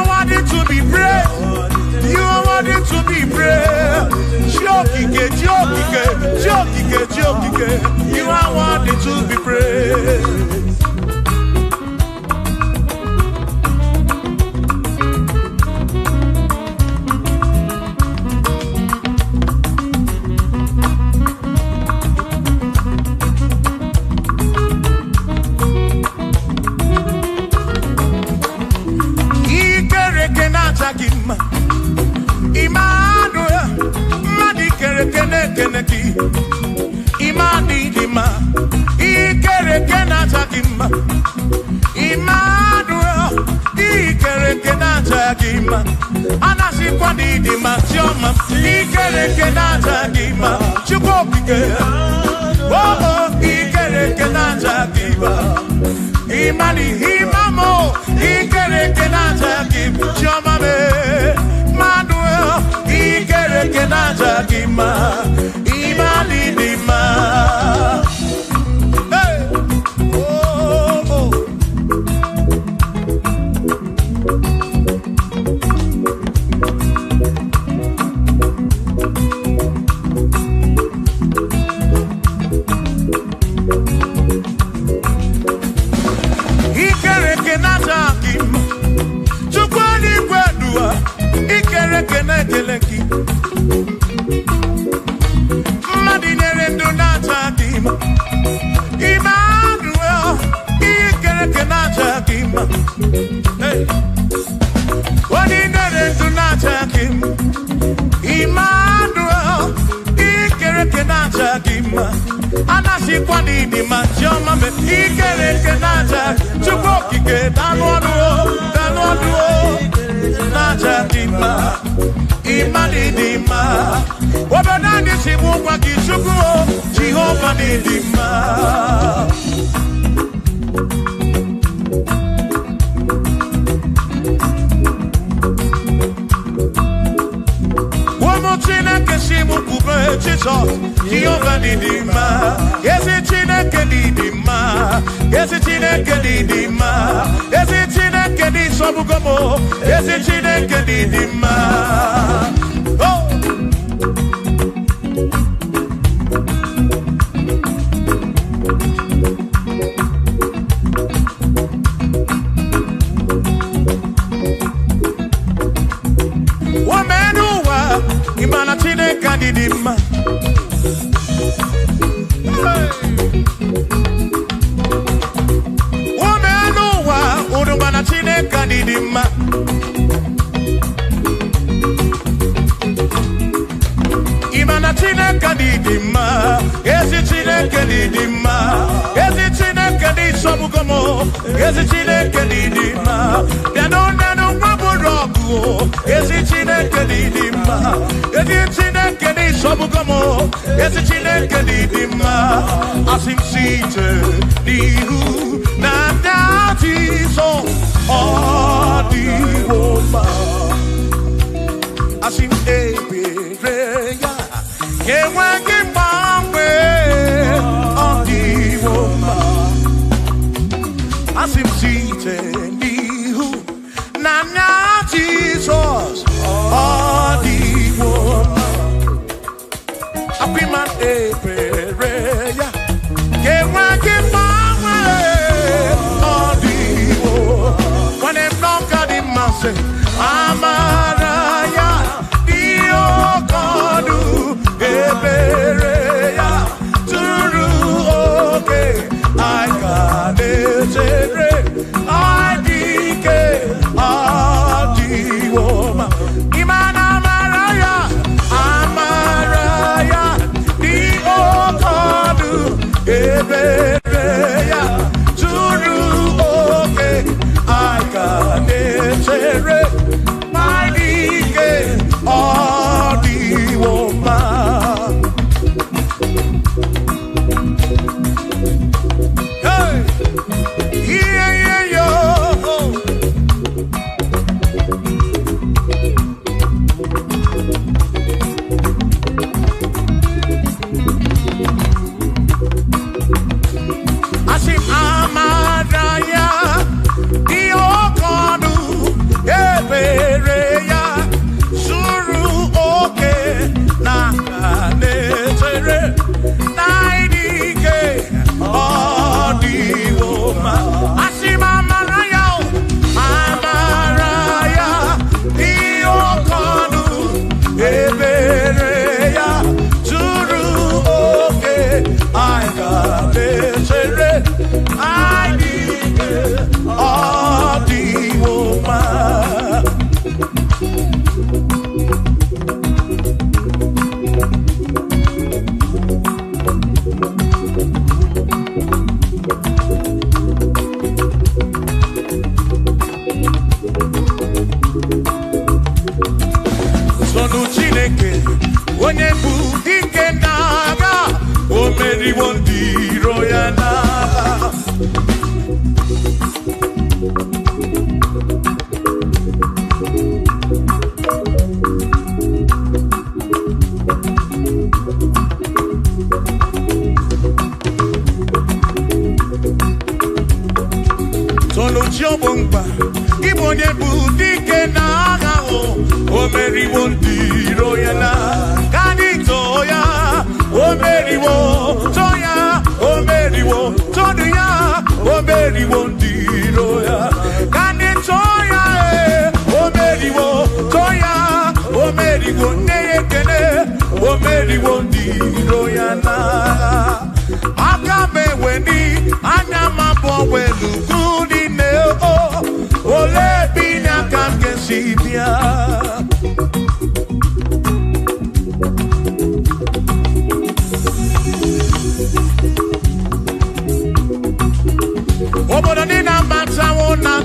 worthy to be praised. You are worthy to be praised. Jokike. You are worthy to be praised. Emmanuel, madi kere keneki. Imani dima, ikere kenachakima. Emmanuel, ikere kenachakima. Anasi kwani dima choma, ikere kenachakima. Chukopike, oh, ikere kenachakima. Imani himamo, ikere kenachakima. Choma me, Manuel, ikere kenachakima. Imani dima. Hey, oh. Ikere kenachakima. Chukwani kwedua, ikere kenekeleki. Madinere ndunachakima. Emmanuel, ikere kenachakima. Hey, Madinere ndunachakima. Emmanuel, ikere kenachakima. Anashikwa nini manjoma me ikere kenaja chukoki ke danwoduo naja dima imani dima wabadani simukwa kichukuo Jehova ni dima Chineke shimu kube Jesus Jehova ni dima Yesi Chineke ni dima Yesi Chineke ni dima Yesi Chineke ni sobugomo Yesi Chineke ni dima Oh Imana Chineke ni dima Umeanuwa Udumana Chineke ni dima Imana Chineke ni dima Yesi Chineke ni dima Yesi Chineke ni sobugomo Yesi Chineke ni dima Nanu waburogu Yesi Chineke ni dima Yesi Chineke ni sobugomo Yesi Chineke ni dima Asim site nihu Nandati so Odi woma Asim ebereya Yewangi bangwe Odi woma Asim site nihu Nana Jesus Odi woma Apiman ebereya Yewangi bangwe Odi woma When them don't got him say Amaraya Dio Kodu Ebereya Turu okay I got it I dike Adi Woma Imana Amaraya Dio Kodu Ebereya Turu okay I got it I dike Adi Woma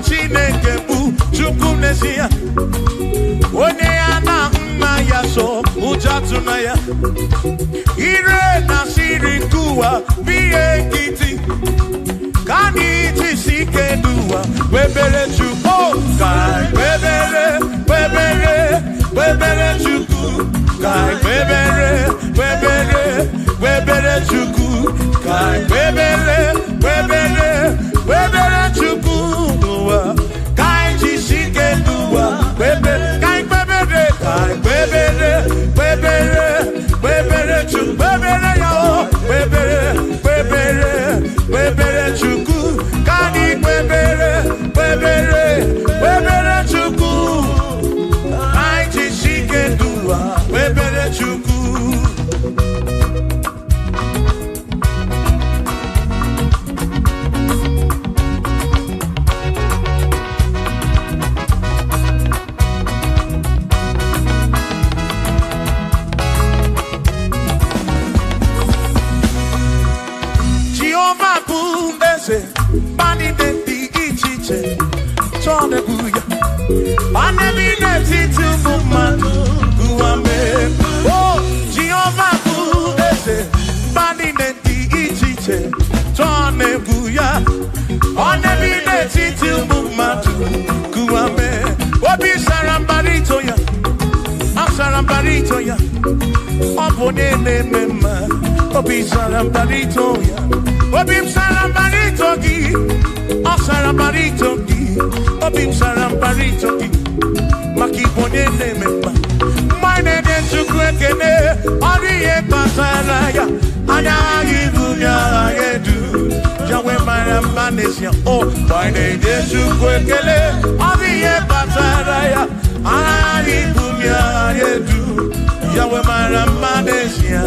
Chineke bụ Chukwu n'ezie. Onye ya na nna ya so ụjọ atụna ya. Ire na siri nke ụwa bụ ihe nkịtị. Ka anyị jisi ike n'ụwa webere Chukwu. Ka webere Chukwu. Ka webere Chukwu. Ka webere Chukwu n'ụwa. Ka anyị jisi ike n'ụwa webere. Ka webere Chukwu. Webere ya o. Webere Chukwu. Ka anyị webere Chukwu. Anyị jisi ike n'ụwa webere Chukwu. Bani de di ichiche, chone buya. Bani mi ne titu mumanu guame. Oh, Jehovah bu ese. Bani de di ichiche, chone buya. Bani mi ne titu mumanu guame. Obi sarambarito ya, sarambarito ya. Obone ne mema, obi sarambarito ya. Obim sarambarito gi, sarambarito gi, obim sarambarito gi, maki bonye ne memba. Mine de chukwekene, oriye pasaraya, anya ibunya yedu, jawe marambanesia. Oh, mine de chukwekene, oriye pasaraya, anya ibunya yedu, jawe marambanesia.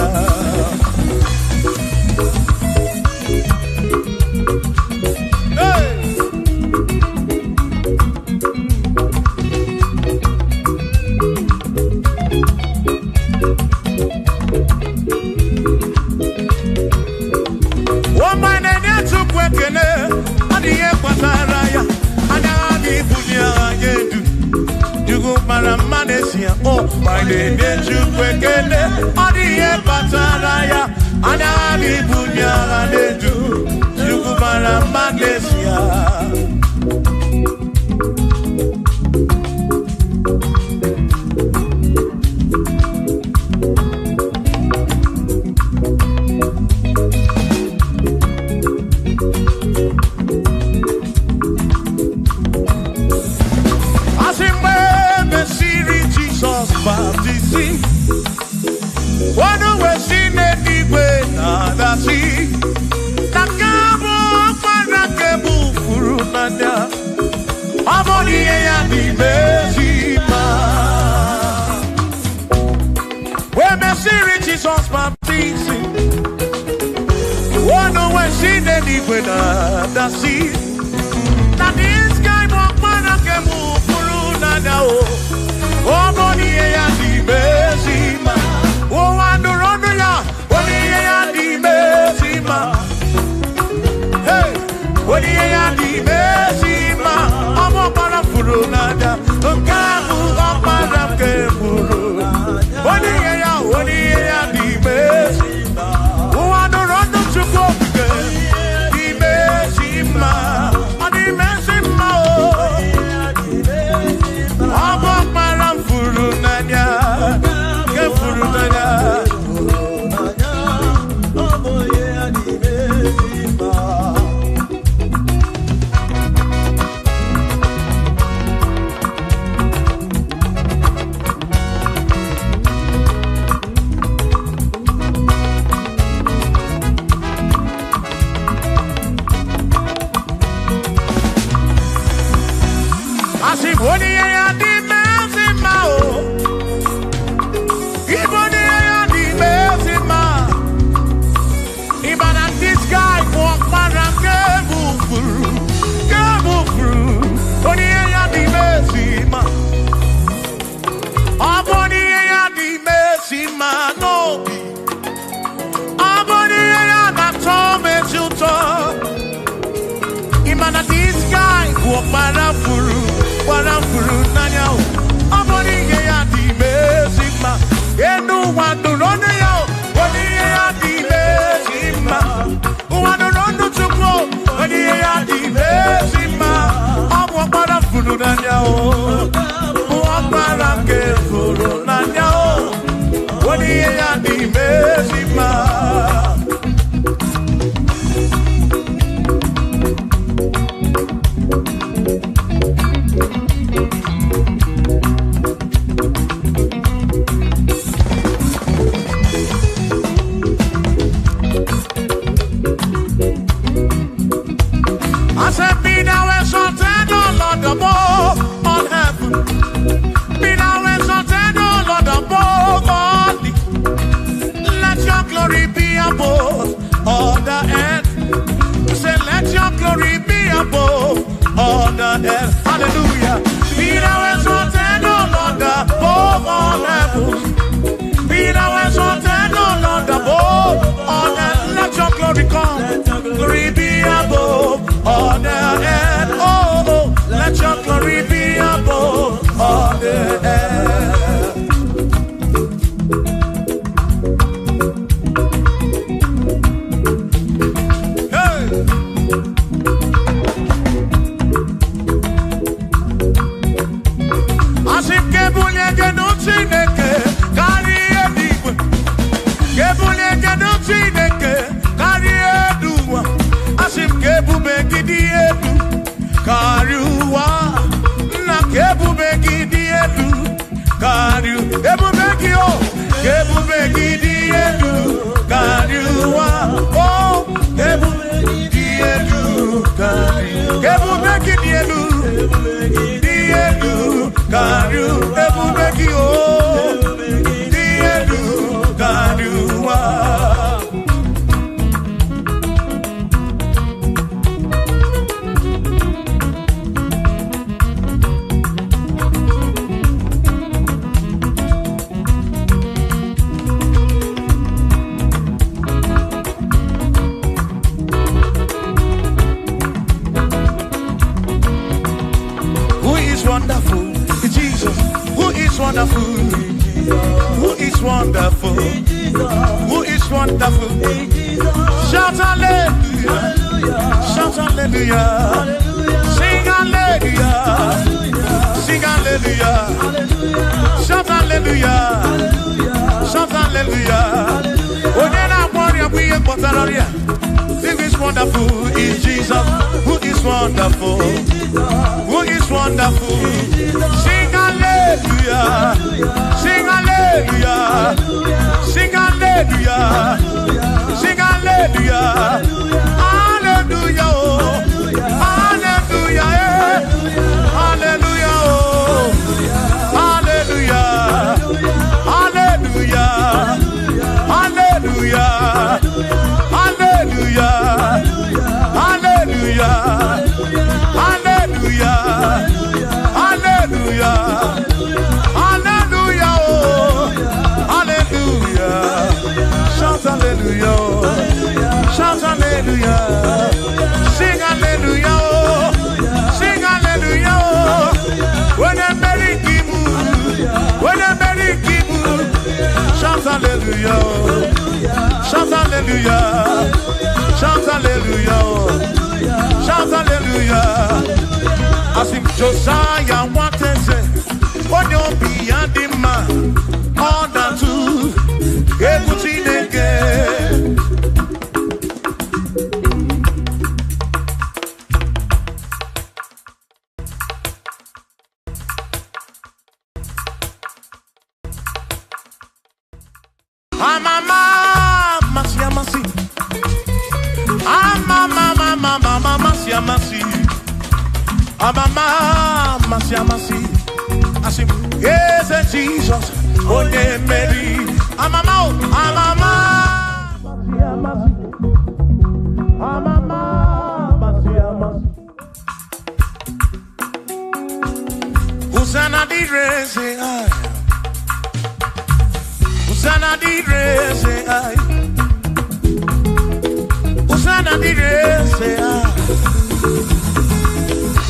Oh, my name is Chukwekene, Odiye Pataraya, Anani Bunya Anedu, Chukwara Manesia. Jesus baptizing. One when she did it with the sea. That this guy walk man and can move through now. Oh, body and the Besima. Oh, and the Ronda, body and the Besima. Hey, body and the Besima. I'm up on a Furunada. Don't come up on a Kemuru. Body and the Besima. Oh, and the Ronda to go. The Besima. And the Besima. I'm up on a Furunada. Furunada. Walk o Mwapara ke furu nanya o Wani ya ni mezima I said, be thou exalted, O Lord, above all heaven. Be thou exalted, O Lord, above all the. Let your glory be above all the earth. Say, let your glory be above all the earth. Hallelujah. Be thou exalted, O Lord, above all heaven. Be thou exalted, O Lord, above all earth. Let your glory come. Glory be above all the earth. Oh, oh, let your glory be above all the earth. Hey. Asif kebunye genuti neke kari edigwe. Kebunye genuti neke kari eduwa. Asif kebube gidi edu kariwa. Na kebube gidi edu kariu. Kebube gio. Kebube gidi edu kariwa. Oh, kebube gidi edu kariu. Kebube gidi edu. Gidi edu kariu. Kebube gio. Gidi edu kariwa. Wonderful, Jesus. Who is wonderful? Who is wonderful? Who is wonderful? Shout hallelujah! Shout hallelujah! Sing hallelujah! Sing hallelujah! Shout hallelujah! Shout hallelujah! Onena warrior we are who is wonderful is Jesus. Who is wonderful? Who is wonderful? Sing hallelujah! Sing hallelujah! Sing hallelujah! Sing hallelujah! Hallelujah! Oh. Hallelujah! Hallelujah! Oh. Hallelujah! Hallelujah! Hallelujah! Hallelujah! Hallelujah! Hallelujah! Hallelujah! Hallelujah! Oh! Hallelujah! Shout hallelujah! Shout hallelujah! Sing hallelujah! Sing hallelujah! When I'm very kibu, when I'm very kibu, shout hallelujah! Shout hallelujah! Shout hallelujah! Shout hallelujah! As if Josiah wanted to say, on your beyond the man, all that too, everything again. Asim, yes, Jesus, oh, Mary, Amama, Usana di reze, Usana di reze, Usana di reze,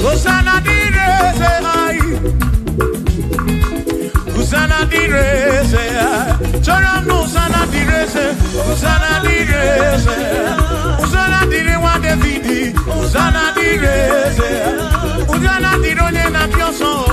Usana di reze, Usana di reze, Choram Usana di reze, Usana di reze, Usana di rewa Davidi, Usana di reze, Usana di ronye na pioso.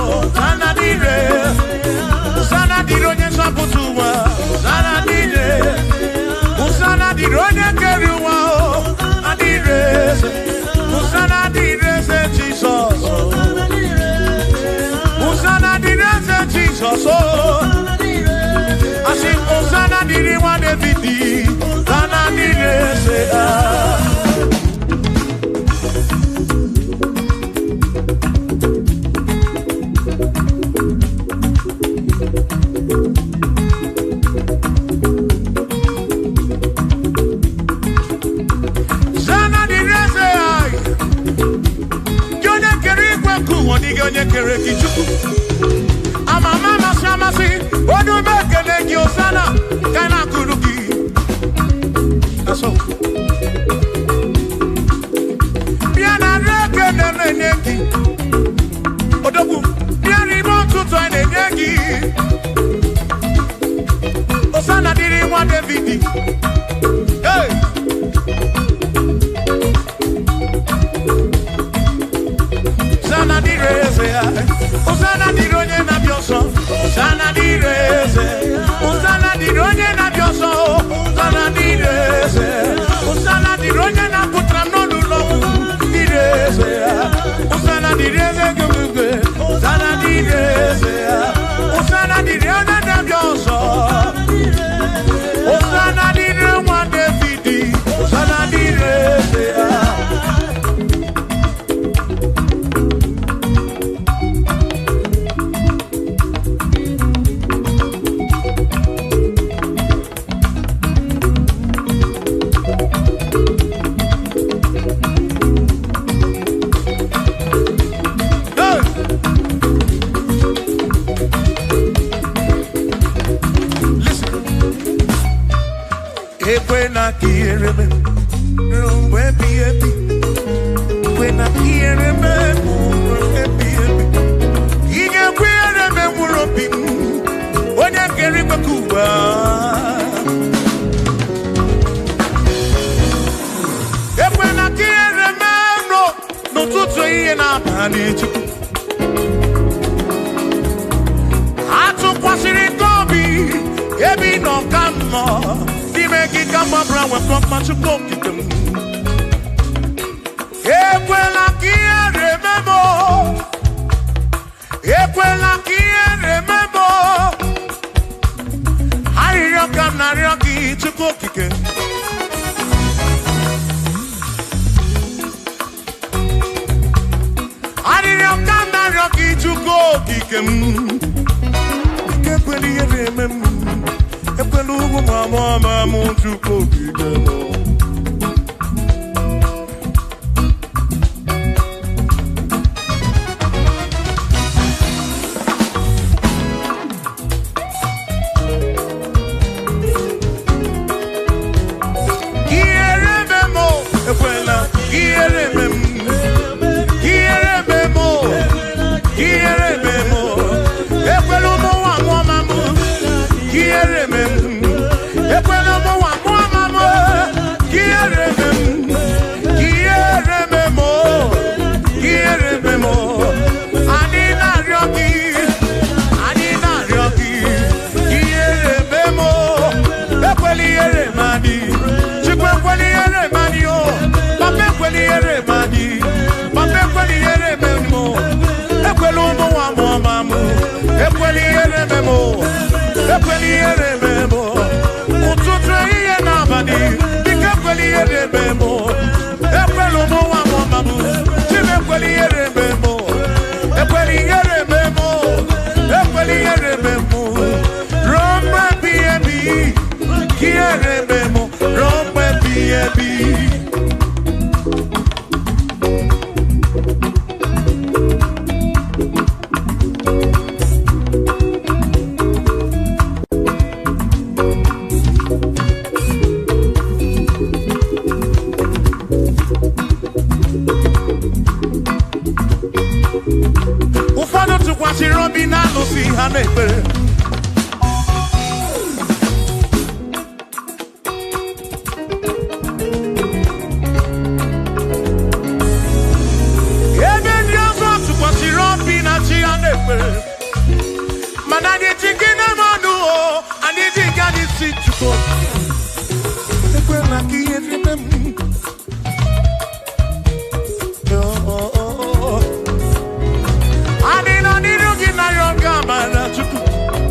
Oniga onye kere gị Chukwu. Amama masị amasị, onye ume ekele gị Osana, ka na akụrụ gị. That's all. Bịa na reke na-enye gị. Odogwu, bịa n'ime ọtụtụ a na-enye gị. Osana dịrị nwa David. Hey! Osana dịrị eze ya. Osana dịrị onye na-abịa ọsọ. Osana dịrị eze. Osana dịrị onye na-abịa ọsọ. Osana dịrị eze. Osana dịrị onye na-apụtara n'ụlọ ọgwụ. Dịrị eze ya. Osana dịrị eze gụgụgụ. Osana dịrị eze ya. Osana dịrị onye na-abịa ọsọ. Osana dịrị nwa David. Osana dịrị eze ya. When I hear him, when I hear him, he can wear him and will be when I carry my Cuba. When I hear him, no to say and I'm it. I took what's in it, Bobby, every no come more. Make it come up around with from much of them. Equela kia remember. Equela kia remember. I rock and not rocky to cook again. I rock and not rocky to cook again. Equally remember. Epelugu mama mutuko bidemo. Kierememo, ekwela, kierememo, kierememo, kierememo. Epelugu mama kierememo. I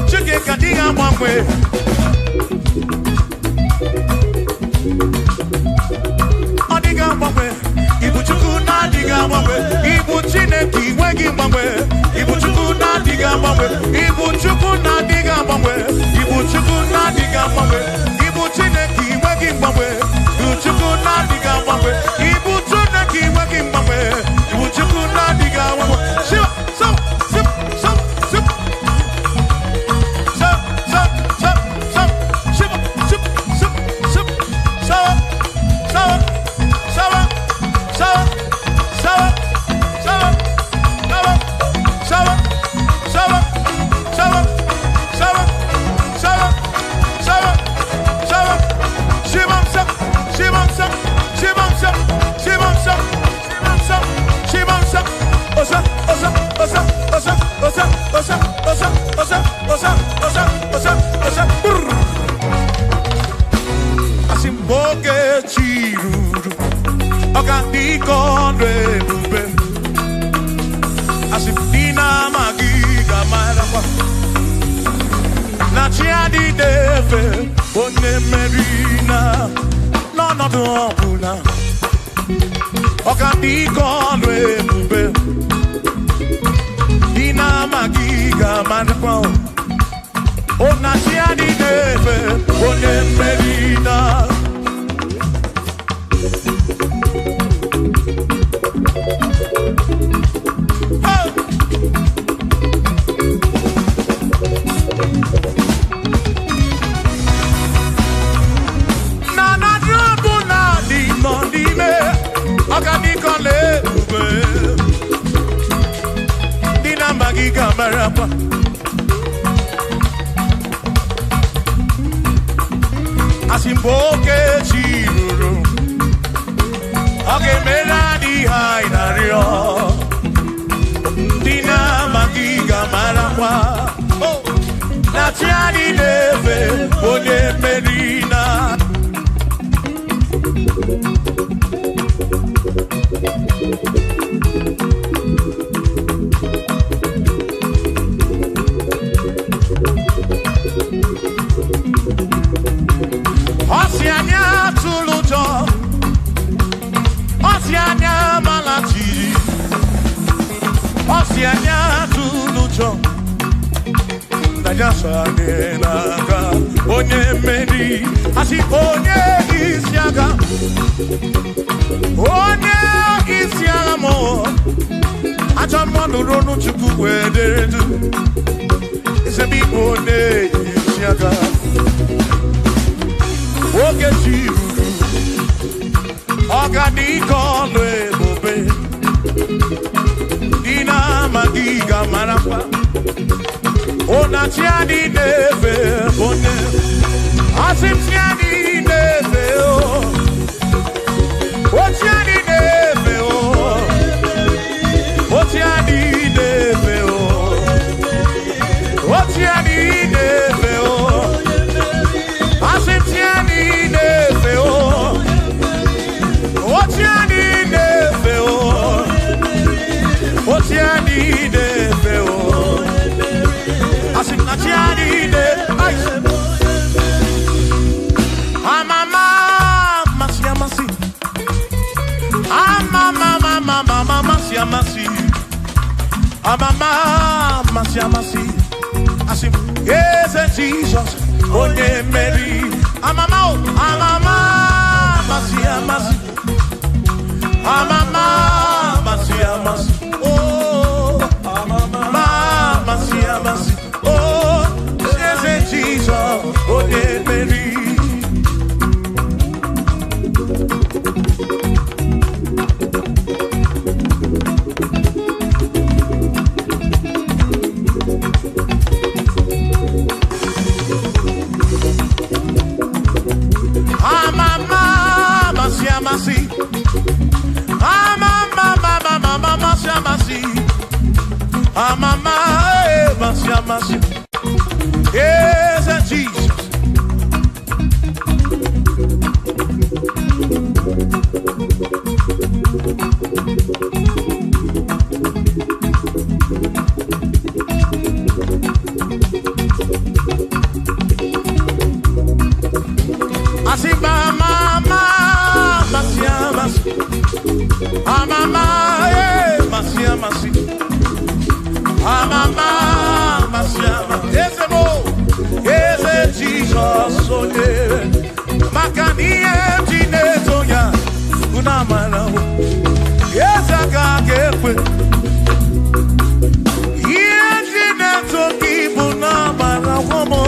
Chike Chineke adịghị agbanwe. Ọ dịghị agbanwe. Ibu Chukwu na-adịghị agbanwe. Ibu Chineke enweghị mgbanwe. Ibu Chukwu na-adịghị agbanwe. Ibu Chukwu na-adịghị agbanwe. Ibu Chukwu na-adịghị agbanwe. Ibu Chineke enweghị mgbanwe. Ibu Chukwu na-adịghị agbanwe. Ibu Chineke enweghị mgbanwe. Ibu Chukwu na-adịghị agbanwe. Shiva, so, sip, so, sip. So, so, so, so, shiva, sip, sip, sip, so, so, so, so, so, so, so, so, so, Jesus onye maka niye Chinezo ya unamara Yesa ka gekwe Iye Chinezo ki bunamara womo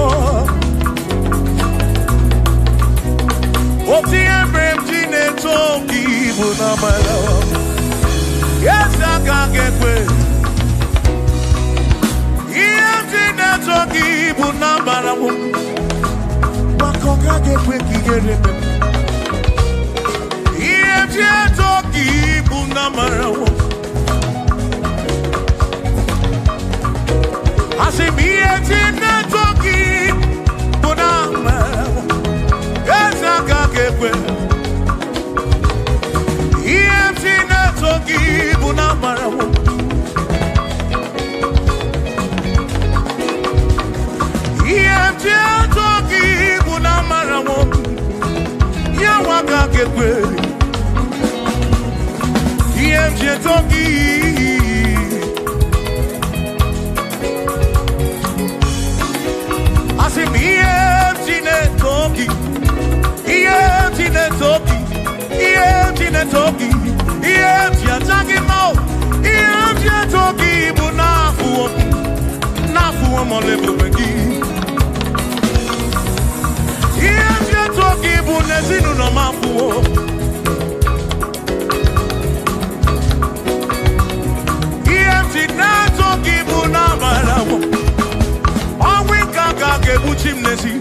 Oti embrem Chinezo ki bunamara Yesa ka gekwe Iye Chinezo ki bunamara womo Makonga gekwe ki gerebe Iye Chinezo ki bunamara womo Asimiye Chinezo ki bunamara womo Yesa ka gekwe Iye Chinezo ki bunamara womo Iye Chinezo ki bunamara womo Yawa ka gekwe Iye Chinezo ki Asimiye Chinezo ki Iye Chinezo ki Iye Chinezo ki Iye Chinezo ki mo Iye Chinezo ki bunafu Nafu mo lebu bengi Iye Chinezo ki bunezinu no mafu Iye Chinezo ki bunamara Awika ke buchimnesi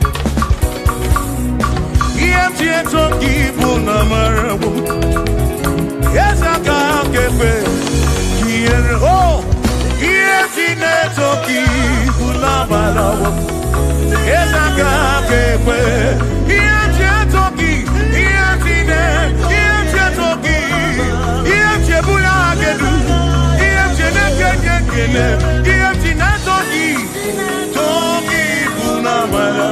Iye Chinezo ki bunamara Yes aka ke pe Iye oh Iye Chinezo ki bunamara Yes aka ke pe Iye Chinezo ki Iye Chinezo ki Iye Chebula gedu Iye Chenekekekele Iye Chinezo ki Toki bunamara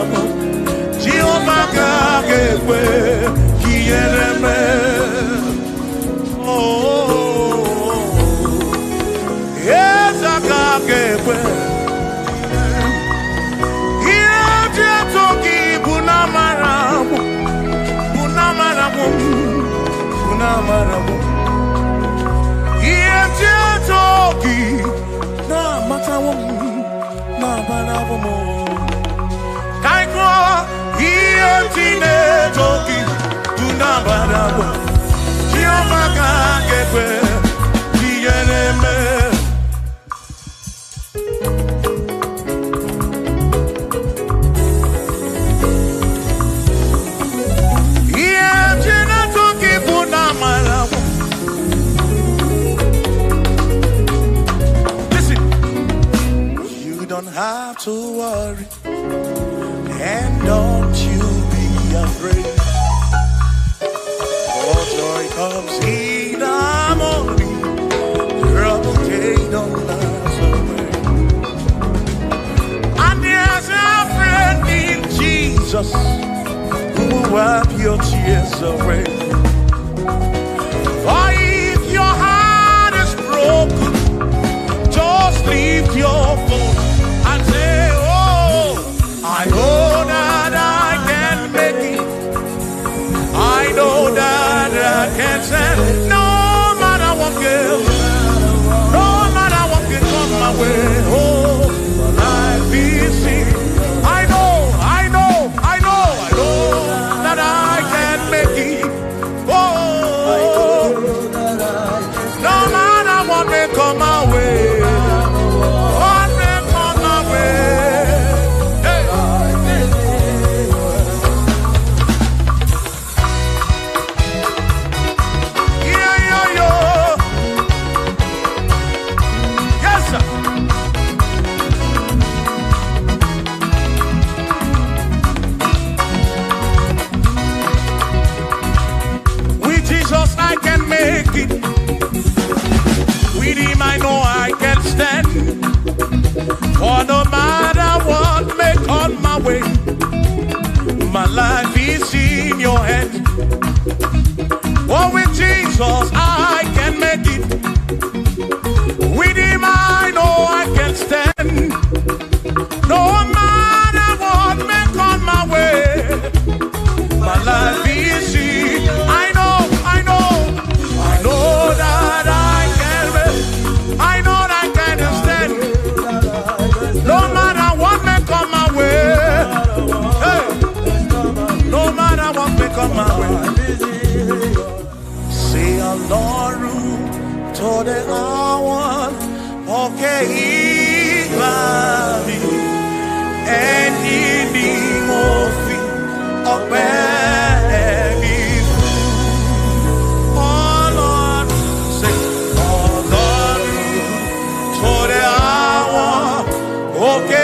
Jehovah ka ke pe Kiyereme Oh Yes aka ke pe Iye Chinezo ki bunamara Iye Chinezo ki na matawo na banawo Kaiko Iye Chinezo ki bunamara Jehovah ka ke pe Kiyereme Don't have to worry, and don't you be afraid. For joy comes in the morning, trouble don't last away. And there's a friend in Jesus who will wipe your tears away. For if your heart is broken, just lift your voice. And say, oh, I know that I can make it. I know that I can stand. No matter what comes, no matter what can come my way. Oh, life is easy. I know that I can make it. Oh, no matter what may come my way. With him I know I can stand. For no matter what may come my way, my life is in your hands. Oh, with Jesus I can make it. With him I know I can stand. No matter what may come my way,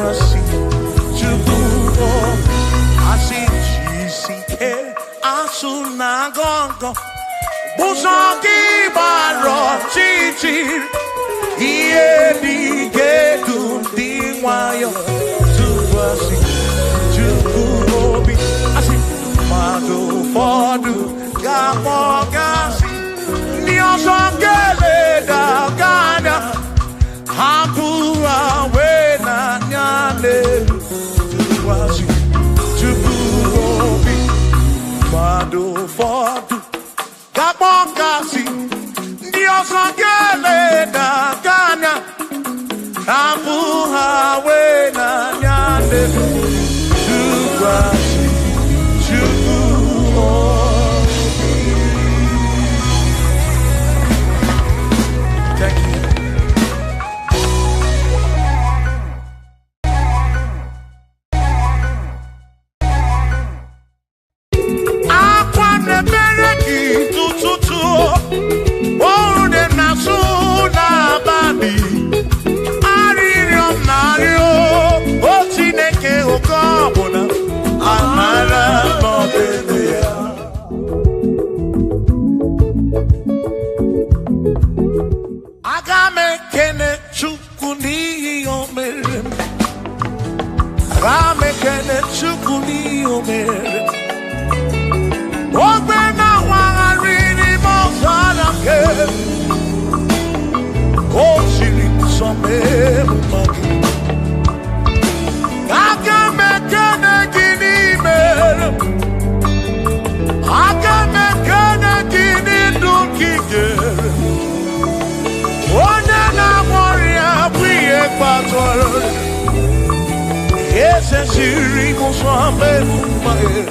tụkwasị Chukwu obi. Asị jisi ike asụ na gọngọ ụzọ gị gbara ọchịchịrị ihe dị ga-edu ndị nwayọ tụkwasị Chukwu obi. Asị mmadụ ụfọdụ ga-akpọ gasị ndị ọzọ ga-eleda anya hapụ awe n'anya n'elu tụkwasị Chukwu obi. Mmadụ ụfọdụ ga-akpọ gasị ndị ọzọ ga-eleda anya hapụ awe n'anya n'elu tụkwasị Chukwu obi. Thank you. Akwa na-emere gị tụtụtụ ọrụ dị na-asụ n'abalị arịrịọ m na-arịọ o Chineke oke ọbụla amara n'ọdịdị ya. Aga m ekene Chukwu n'ihi o mere m. Aga m ekene Chukwu n'ihi o mere m. Ogbe na-awagharị n'ime ọzara nke o jiri nsọ mee mma gị. Aga m ekene gị n'ime m. Aga m ekene gị n'ndụ gị nyere m. Onye na-agwọ ọrịa bụ ihe kpatara eze jiri nsọ mee mma gị.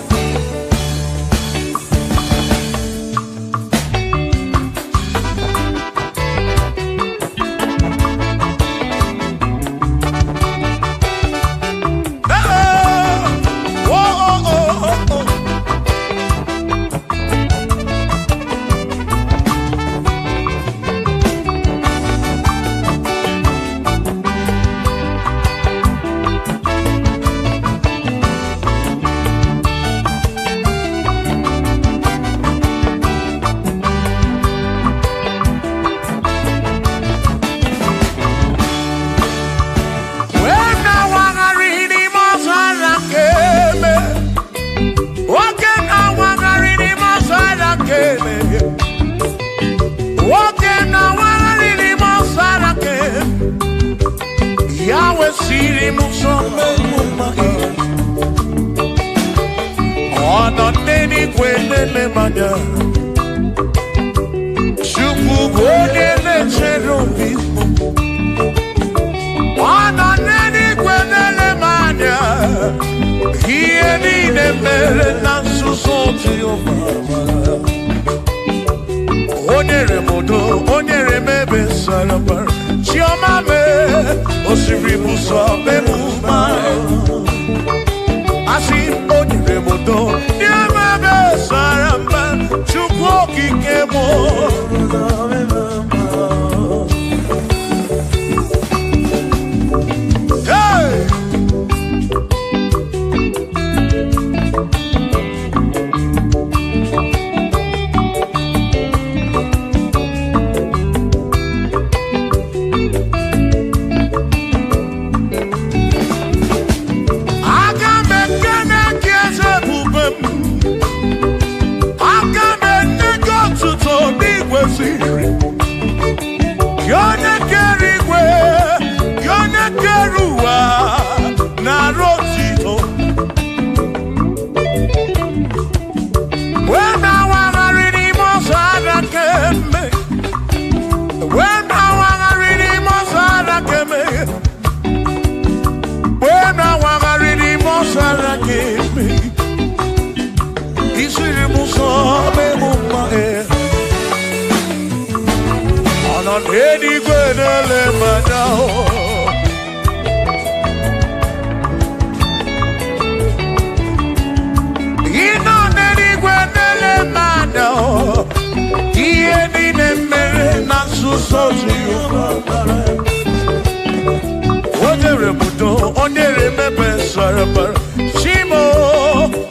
Onye na-emebe sarabara Chimo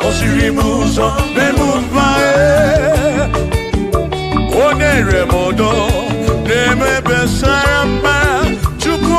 osiri m ụzọ n'emume onye remodo na-emebe sarabara Chukwu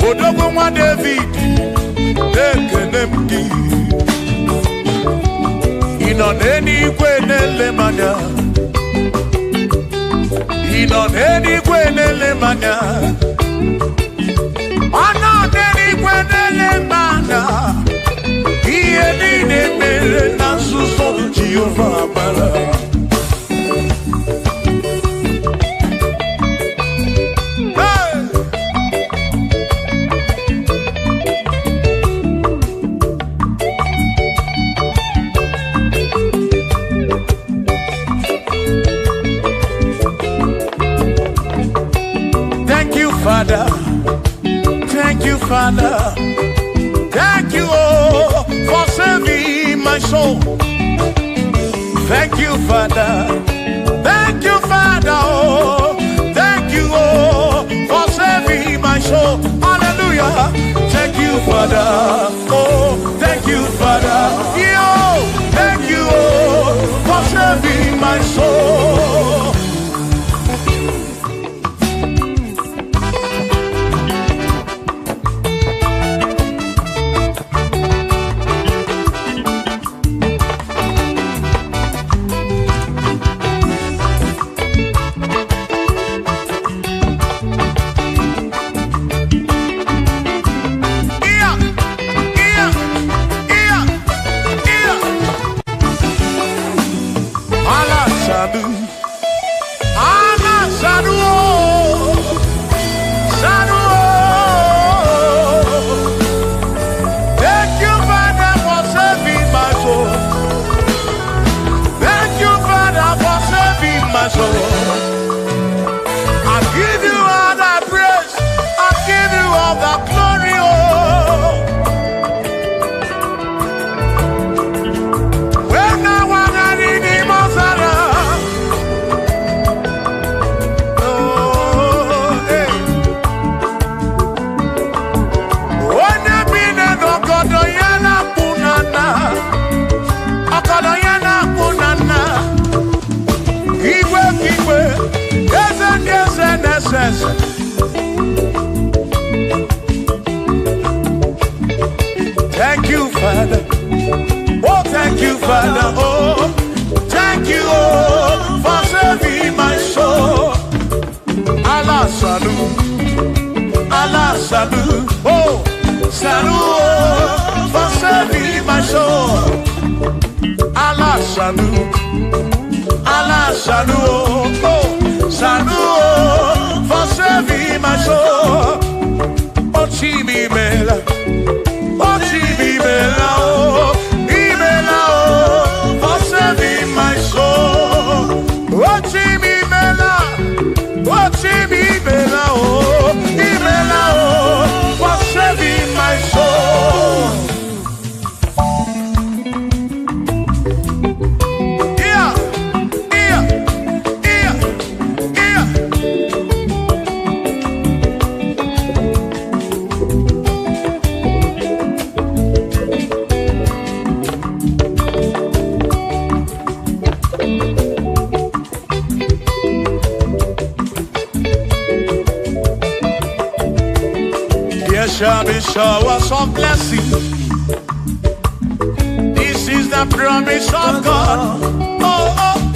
Odogo nwa David ekene m gị ị nọ n'eluigwe na-ele m anya ị nọ n'eluigwe na-ele m anya ọ nọ n'eluigwe na-ele m anya ihe niile mere na nzuzo Jehova mara Father, thank you, Father, thank you, oh, for saving my soul. Thank you, Father, oh, thank you, oh, for saving my soul. Hallelujah, thank you, Father, oh, thank you, Father, yo, thank you, oh, for saving my soul. Thank you, Father. Oh, thank you, Father. Oh, thank you, oh, for saving my soul. Allah salut, oh, salut, oh, for saving my soul. Allah salut, oh, salut, oh, for saving my soul. Oh, Chimimela. Oh, Chimimela, oh, for saving my soul. Oh, Chimimela, oh, Chimimela, oh, for saving my soul. Shall be showers of blessing. This is the promise of God. Oh, oh.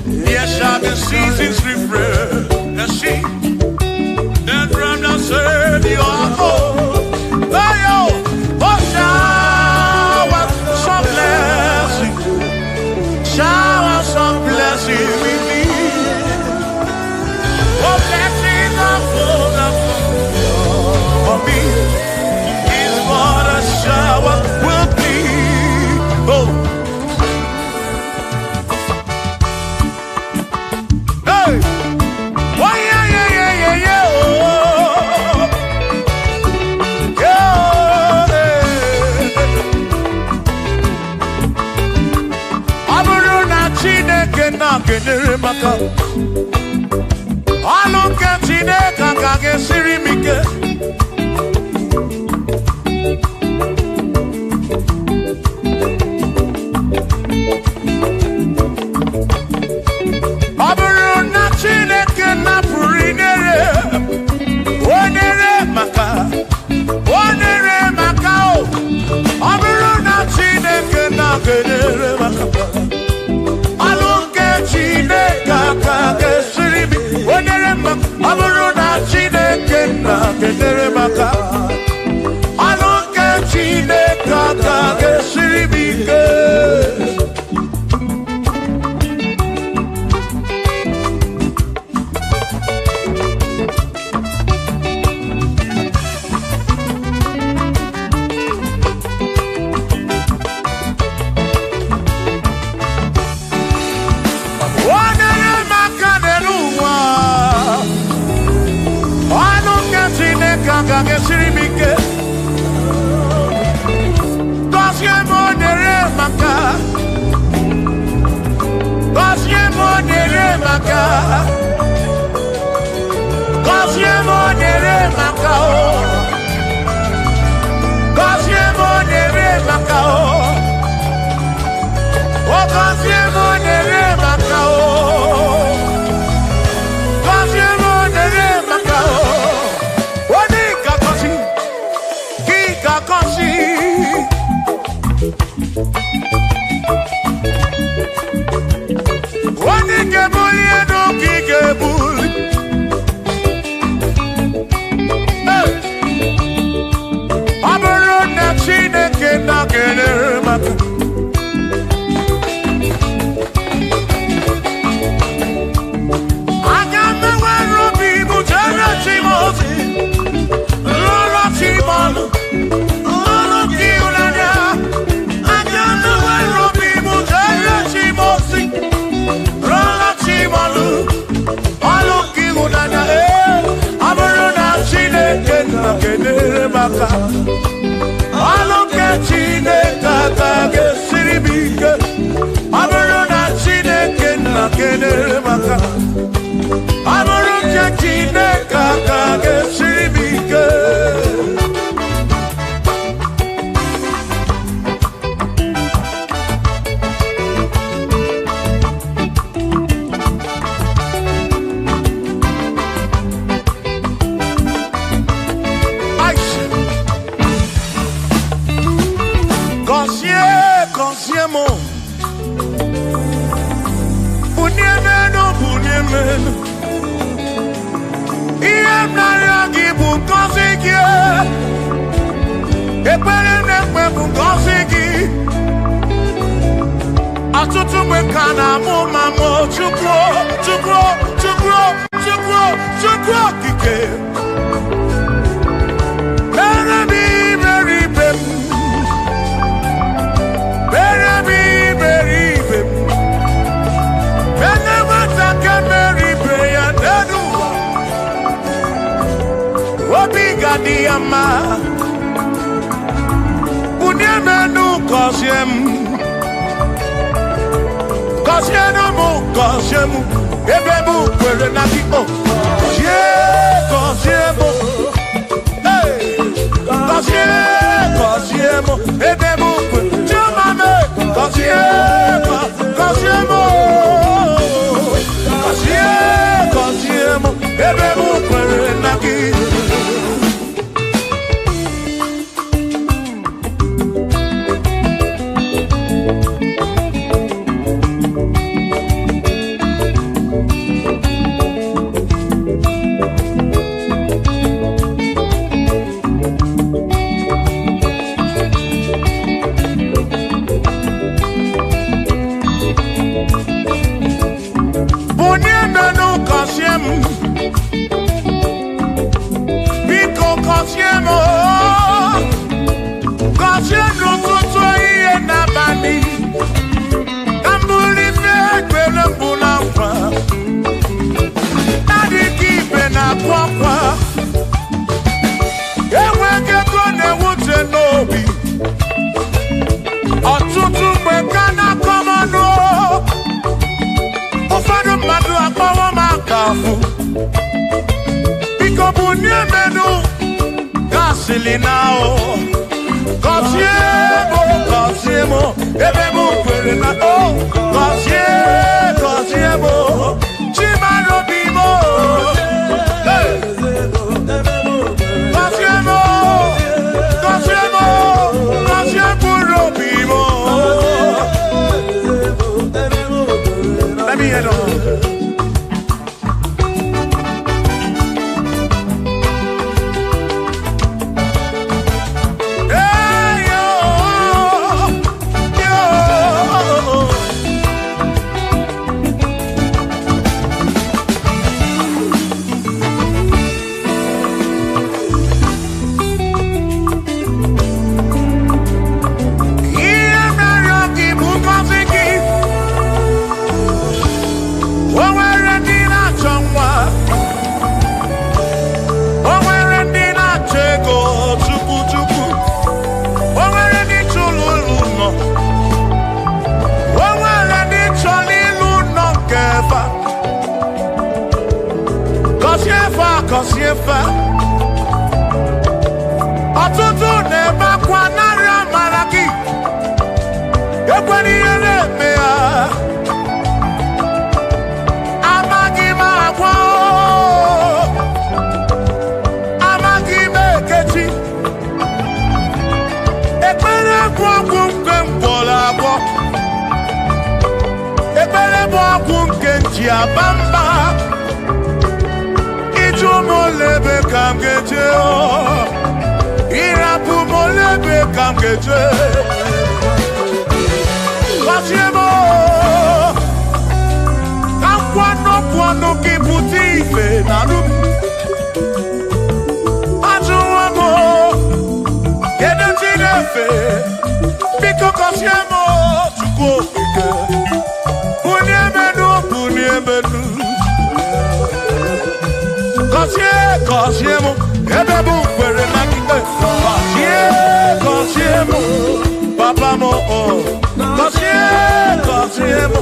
There shall be seasons refreshing. Then from the earth you are home. Oh, showers of blessing. Showers of blessing with me. na-akenere maka ọlụ nke Chineke ka ga-esiri m ike. Ọ bụrụ na Chineke napụrụ inyere onyere maka o, ọ bụrụ na Chineke na-akenere maka ọlụ nke Chineke ka ga-esiri m onyere maka. Ọ bụrụ na Chineke na-akenere maka ọlụ nke Chineke ka ga-esiri m ike. Ga-esiri m ike. Gọzie m onyere maka, gọzie m onyere maka, gọzie m onyere maka o, gọzie m onyere maka o, o gọzie m onyere maka o, gọzie m onyere maka o. Onye ga-ebuli elu ka ị ga-ebuli. Ọ bụrụ na Chineke na-akenere maka aga m enwere obi ibu jere chi m ozi lụrụ chi m ọnụ. Akenere maka ọlụ nke Chineke ka ga-esiri m ike. Ọ bụrụ na Chineke na-akenere maka ọ bụrụ nke Chineke ka ga-esiri m ike. Ihe narịọ gị bụ ngọzi gị, ekpere na-ekpe bụ ngọzi gị. Ọtụtụ mgbe ka na-amụ ma mụ Chukwu okike mere m iberibe m, mere m iberibe m, mere nwata nke mere ibe ya n'elu ụwa. Obi ga-adị ya mma, bunye m enu gọzie m, gọzie m, gọzie m ebe m kwere na gị. Gọzie m, gọzie m ebe m kwere. Chioma m gọzie m, gọzie m, gọzie m ebe m kwere na gị. afu Biko bunye menu Gasili nao Kosiemo Ebe mu kwere na o Kosiemo Chimano bimo Let me hear it. Kosiefa Ọtụtụ na-ebe akwa narị amara gị ekwere ihe na-eme ya amaghị m agwa amaghị m ekechi ekpere bụ ọgwụ nke mgbọrọ agwọ ekpere bụ ọgwụ nke nji aba mba Molebe kam geje Irapu molebe kam geje Kosiemo Kam kwano kiputi ife naru Ajuwamo Kede tinefe Biko kosiemo Chuko fike Uniemenu Kosiemo, ebebu kwere na kike. Kosiemo, papa mo. Kosiemo,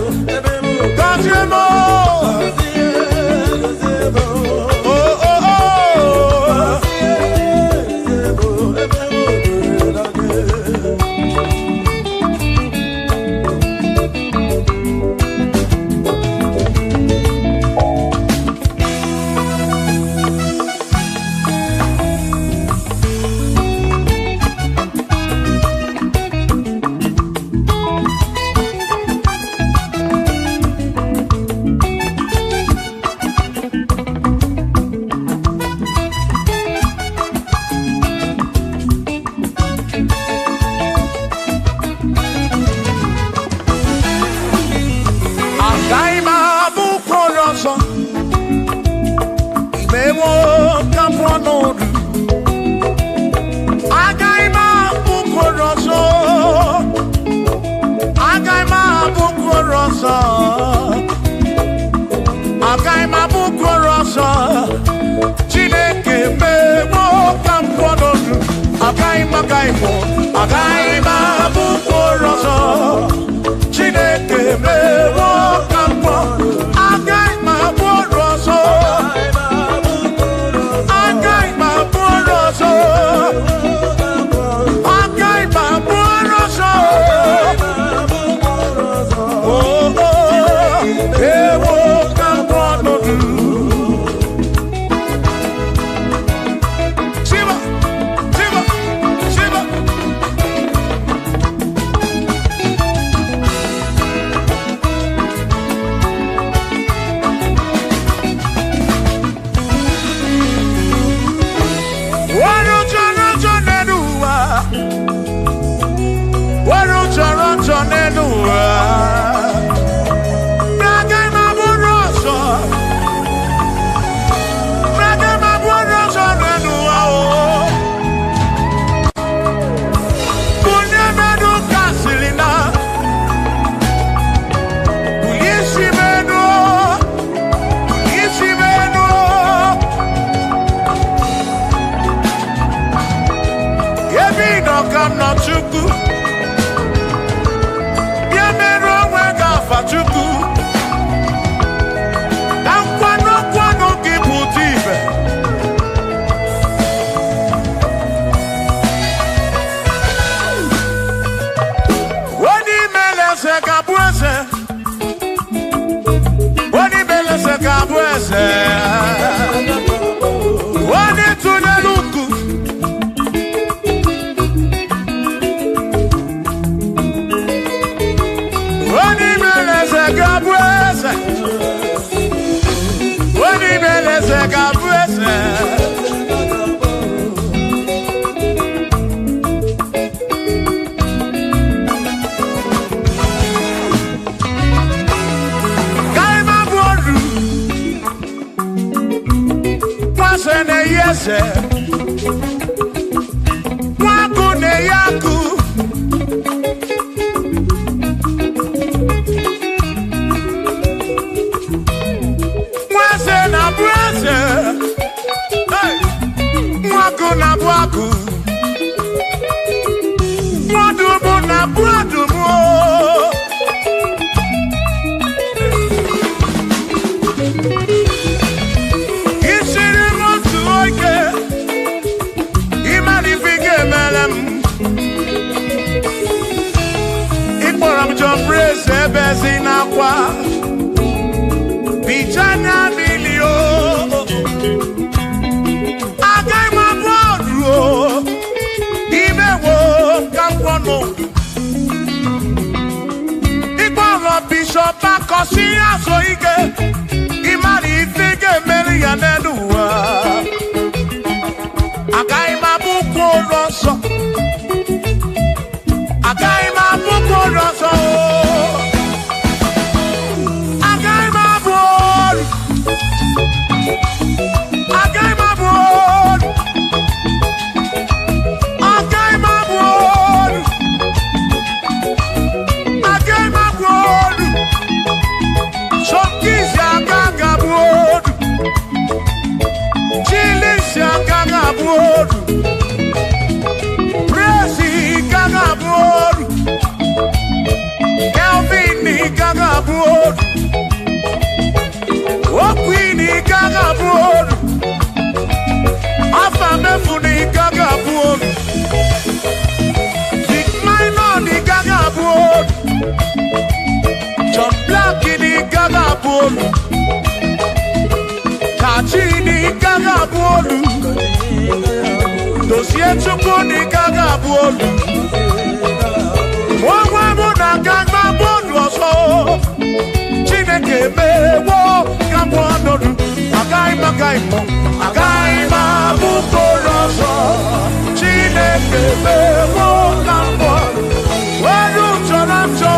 ese. Wani tuneluku. Wani meleze gabuese. Wani meleze gabuese. Ne yese Waku ne yaku Mwase na bwase Waku na bwaku Mwadumu na bwadumu Bezinakwa Bichanya milio Agai mabodro Imewo kampono Igboro bishop akosi aso ige Imari ifige meri yaneduwa Agai mabuko roso Agai mabuko roso Kachini gaga bolu Dosie chuku ni gaga bolu Wawa muna gaga bolu oso Chineke mewo Gambo anodu Agai magaimo Agai mabuko roso Chineke mewo Gambo Wadu choramcho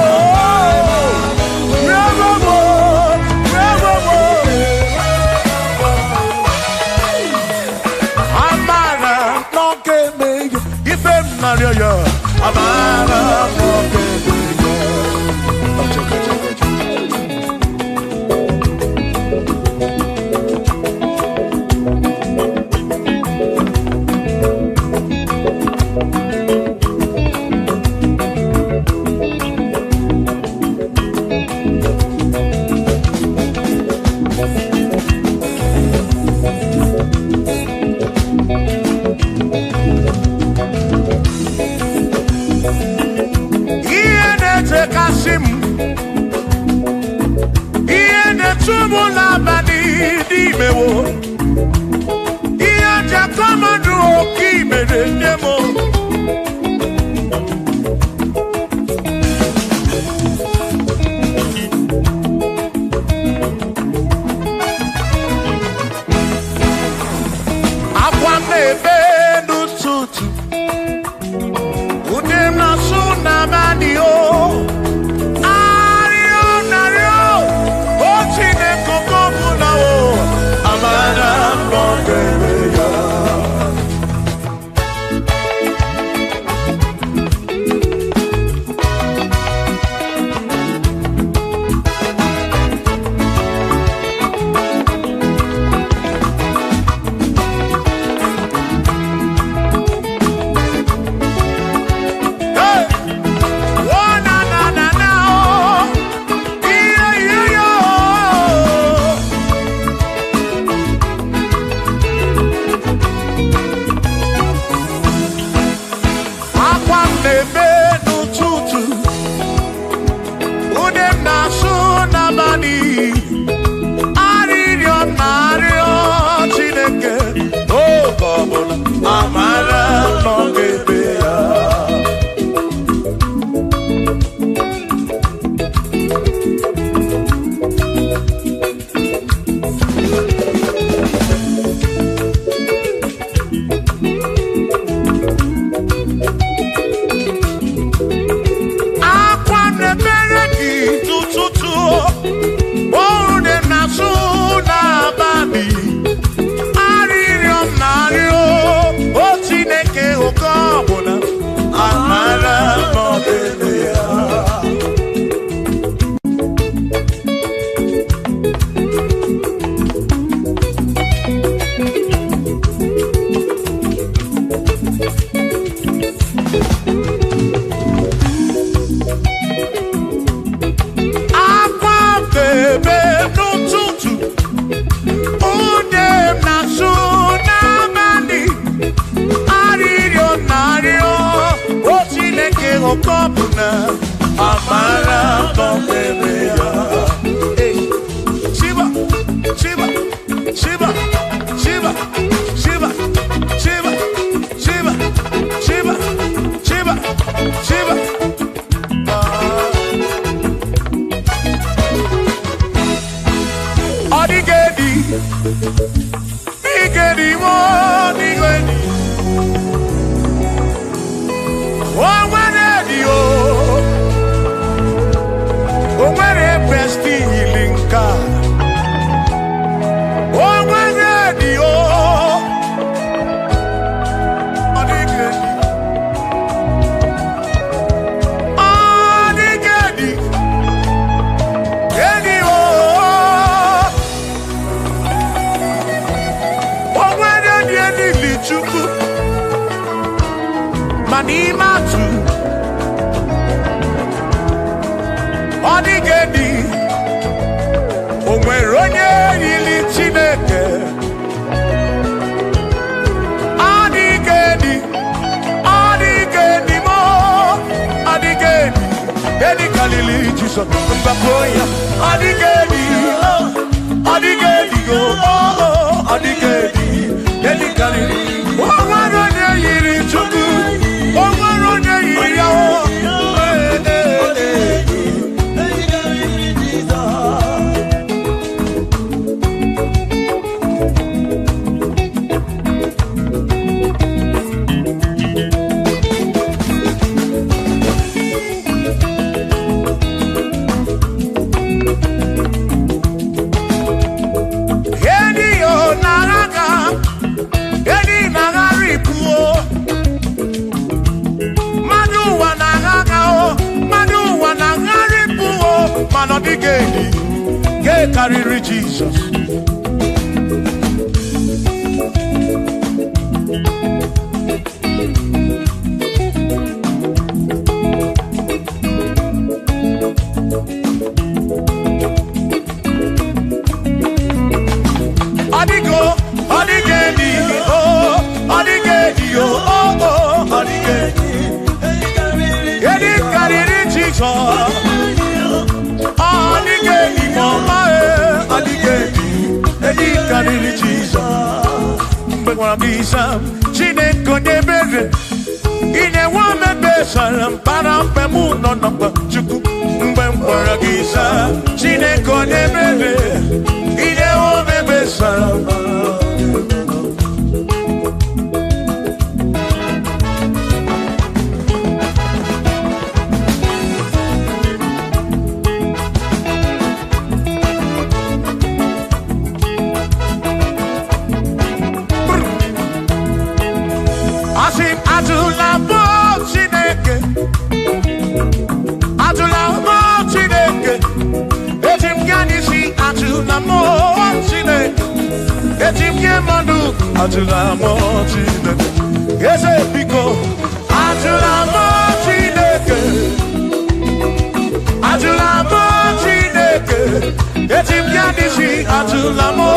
Shiva, Shiva, Shiva, Shiva, Shiva, Shiva, Shiva, Shiva, Shiva. Odigedi, Igedi, Odigedi, Owenedi, Owere besti linka, Owenedi, Odigedi, Odigedi, Edi Owenedi, Edi lichuku, Manimatu. Odigedi, onwere onye yiri Chineke. Odigedi, Odigedi mo, Odigedi, Edi kalili Jesus, Mbakoya. Odigedi, Odigedi go, Odigedi, Edi kalili. Onwere onye yiri Chukwu, onwere onye yiri Yahweh. Odigedi, get carry Jesus. Odigo, Odigedi, oh, Odigedi, oh, Odigedi, get carry Jesus. Odigedi, mama, Odigedi, Edi kariri Jesus. Mbekwana bisa, Chineke nebere. Ine wame besara, mpara mpemu nonamba Chukwu. Mbekwana bisa, Chineke nebere. Ine wame besara. Atulamo Chineke, ese pico. Atulamo Chineke, Atulamo Chineke, etim yadisi. Atulamo,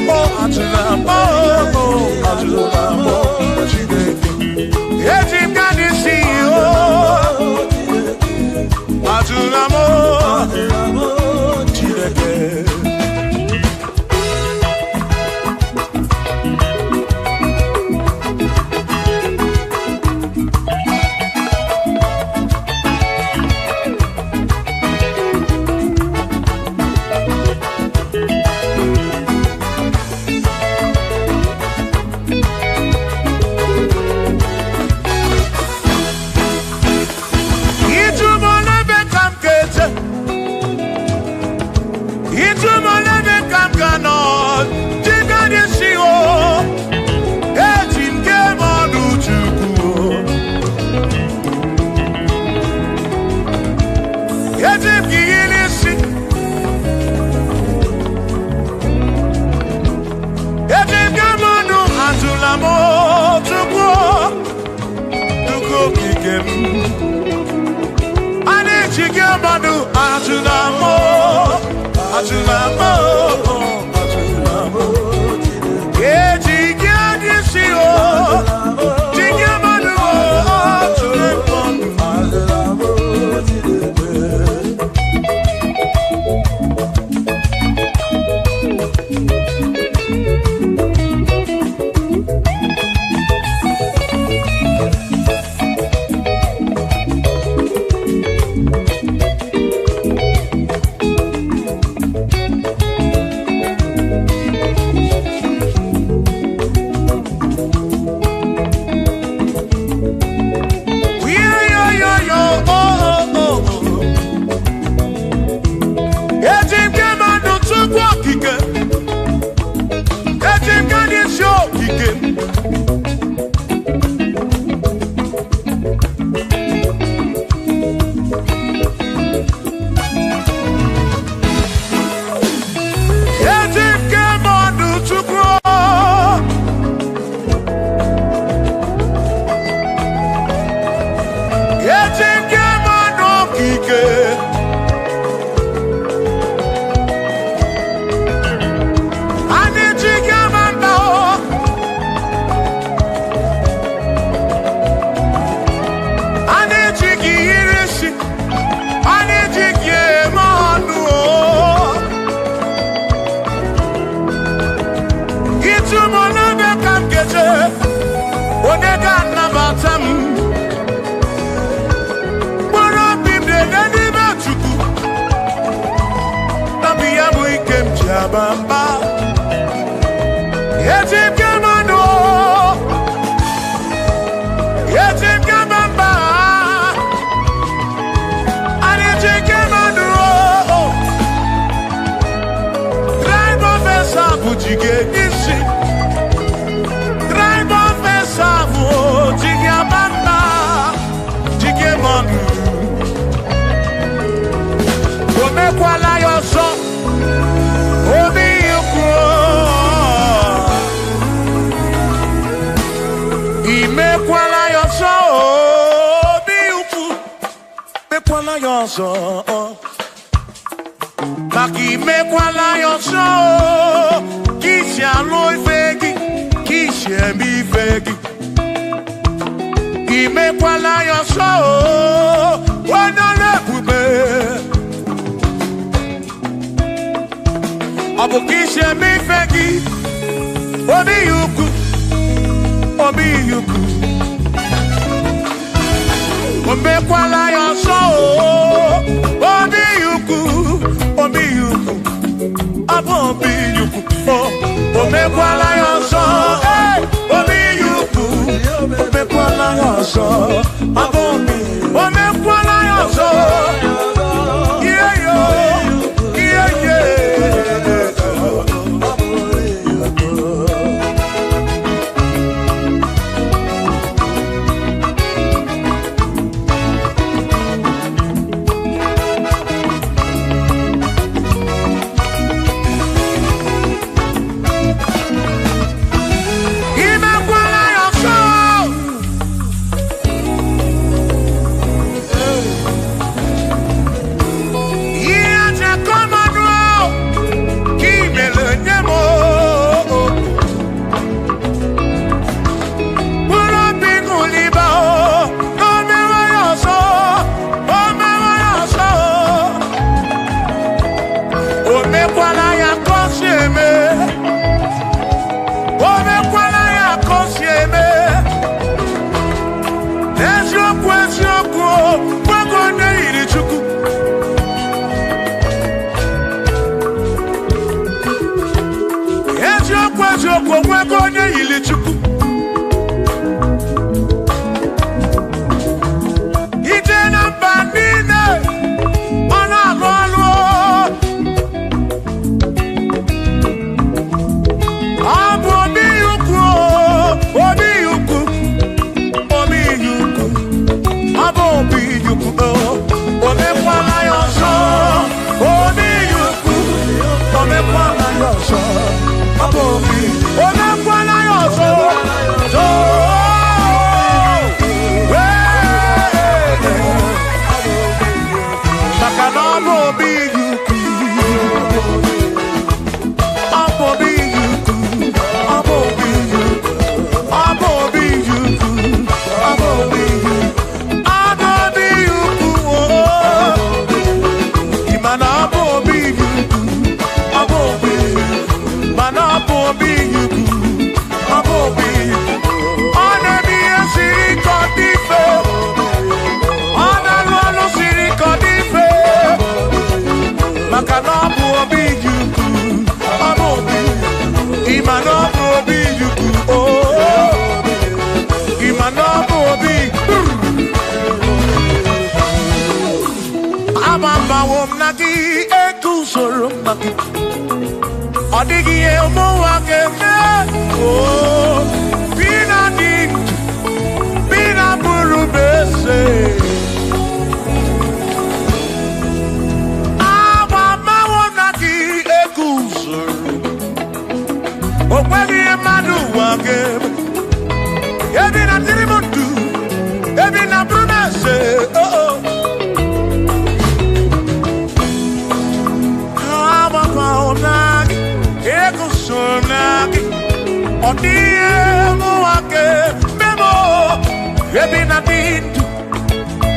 oh Atulamo, oh Atulamo Chineke, etim yadisi. Oh Atulamo Chineke. eje onye ga-anabata m mkpụrụ obi m na-enye n'ime Chukwu na bụ ya bụ ike m ji aba mba eji ike mmanụ eji ike mba anyị ji ike mmanụ driver vesa bụ ji ga-enye isi driver vesa bụ ji ga-aba mba ji ga-mmanụ o mekwala ya ọzọ obi ukwu imekwala ya ọzọ obi ukwu mekwala ya ọzọ maka imekwala ya ọzọ ka isi alụ ife gị ka isi eme ife gị imekwala ya ọzọ onye ọrụ ebube ọ bụ ka isi eme ife gị obi ya ukwu obi ya ukwu o mekwala ya ọzọ obi ya ukwu obi ya ukwu ọ bụ obi ya ukwu o mekwala ya ọzọ obi ya ukwu o mekwala ya ọzọ ọ bụ obi o mekwala ya ọzọ ihe yo ihe ye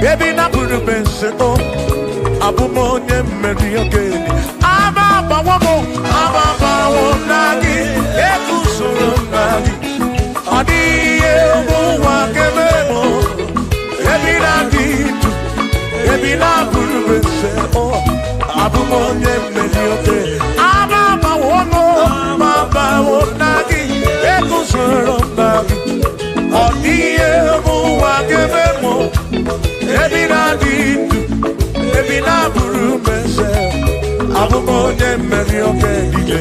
Baby, na puru bense o, abumo nye mmeri ogeni. Aba bawo nagi, ekusoro nagi. mese o abumonye melioke ababa wono baba wonagi ekusoro nagi odiye mu wagebemo ebina didu ebina buru mese abumonye melioke dije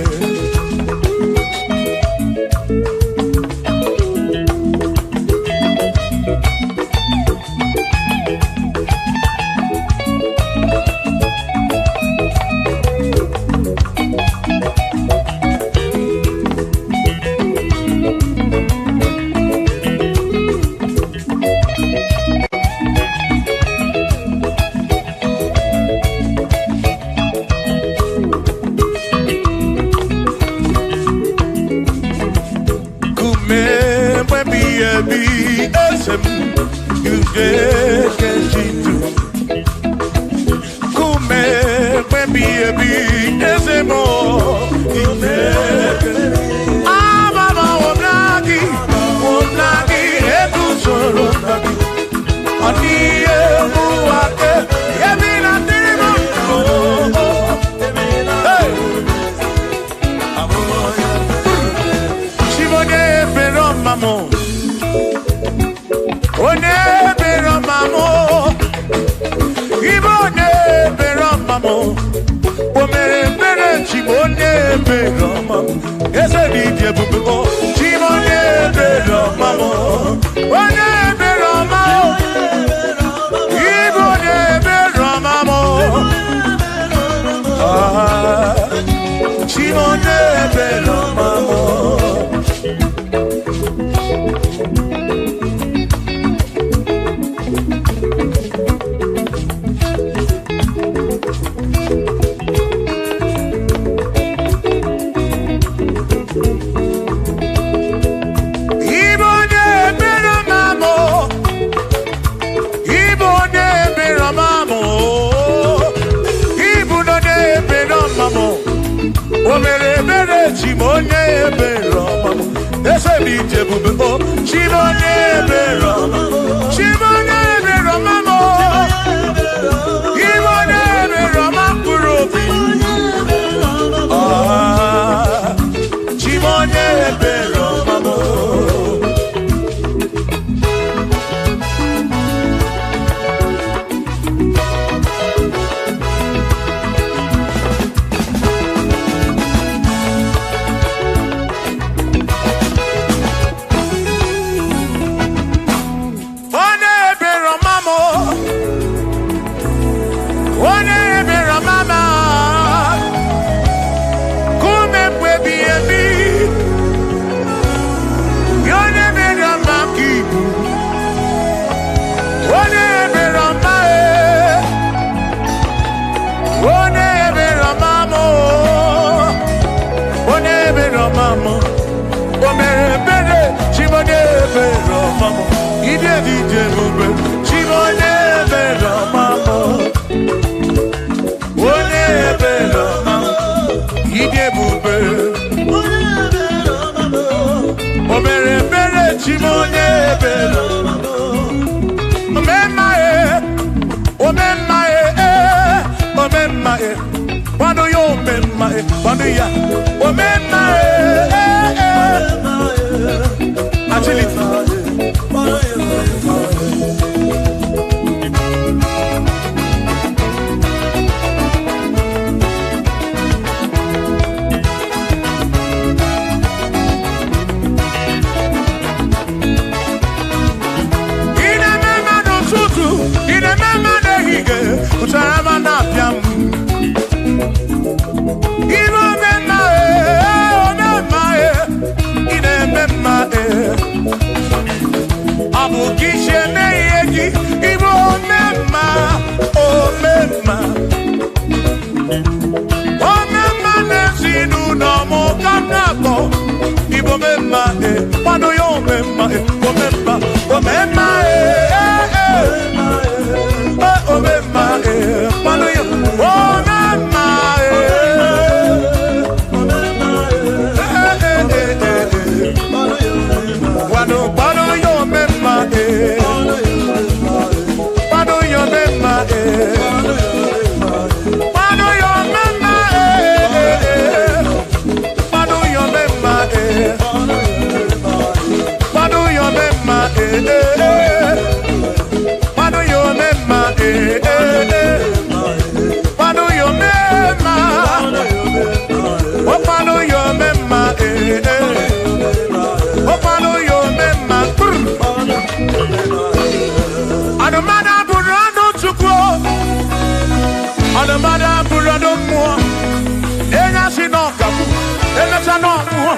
no more.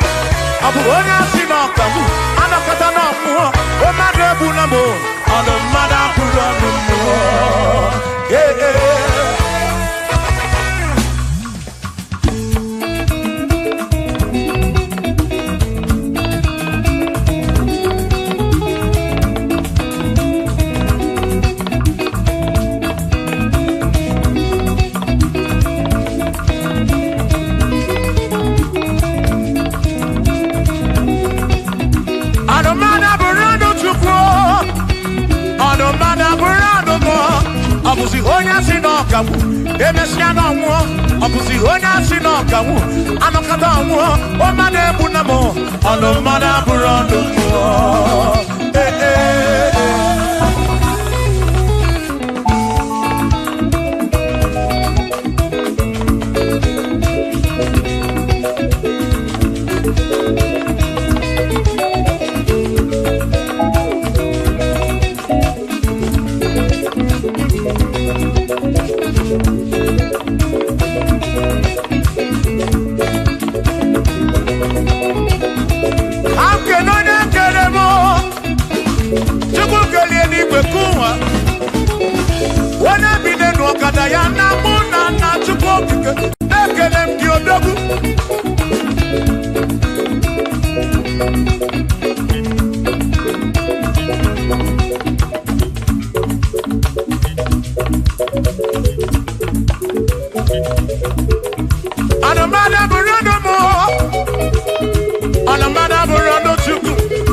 Abuonya si no kamu. Anakata no more. O madre bunamo. Ono mada burano more. Yeah, yeah. Abusi honya sino kawu, emesia no mo. Abusi honya sino kawu, anokata mo. O mane bunamo, ono mana burando mo. Eh eh.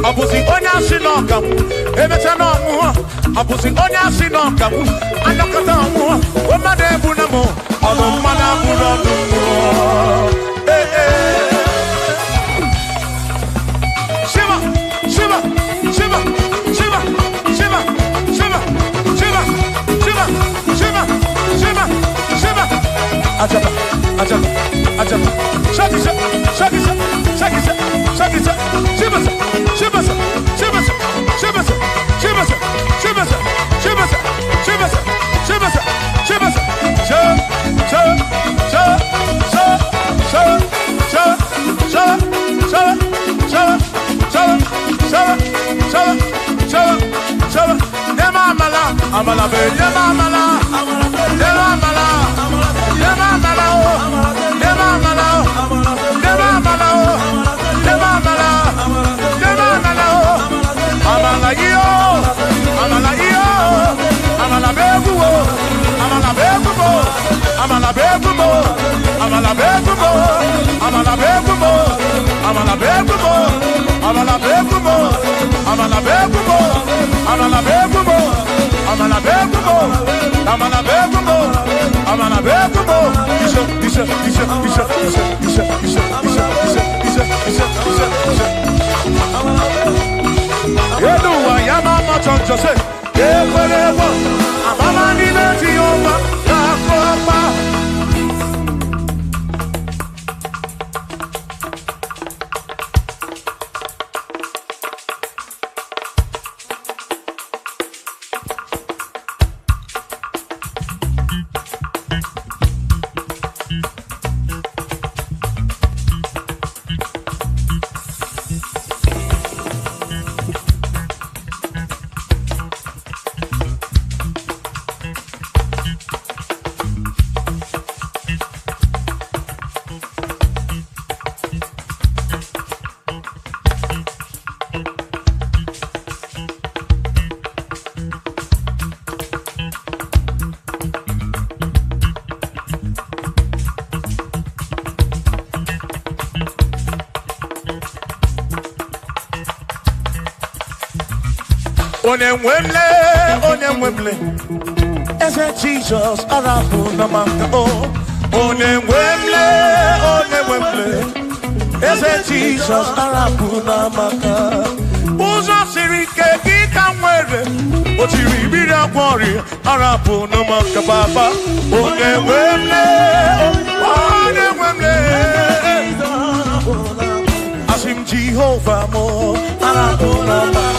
Abusi onya sinoka, emetano mu. Abusi onya sinoka, anakata mu. O made bunamo, ono mana burando mu. Eh eh. Shiva, Shiva, Shiva, Shiva, Shiva, Shiva, Shiva, Shiva, Shiva, Shiva, Shiva. Ajaba, ajaba, ajaba. Shakisa, shakisa, shakisa, shakisa, Shiva. Shibasa, Shibasa, Shibasa, Shibasa, Shibasa, Shibasa, Shibasa, Shibasa, Shibasa, Amala be, amala, amala, Onemwemle, ese Jesus arabu namanga oh. Onemwemle, ese Jesus arabu namanga. Uzo sirike kita mwere, otiri bira kwori arabu namanga baba. Onemwemle, asim Jehovah mo arabu namanga.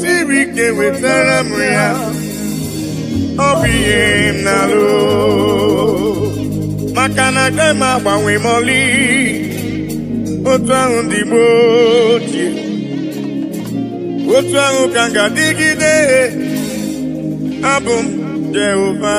Siri Chineke wetara m ya ọ bụ ihe m na-alụ maka na agaghị m agbanwe m ọlị otu ahụ ndị Igbo ochie otu ahụ ka m ga-adịgide abụ m Jehova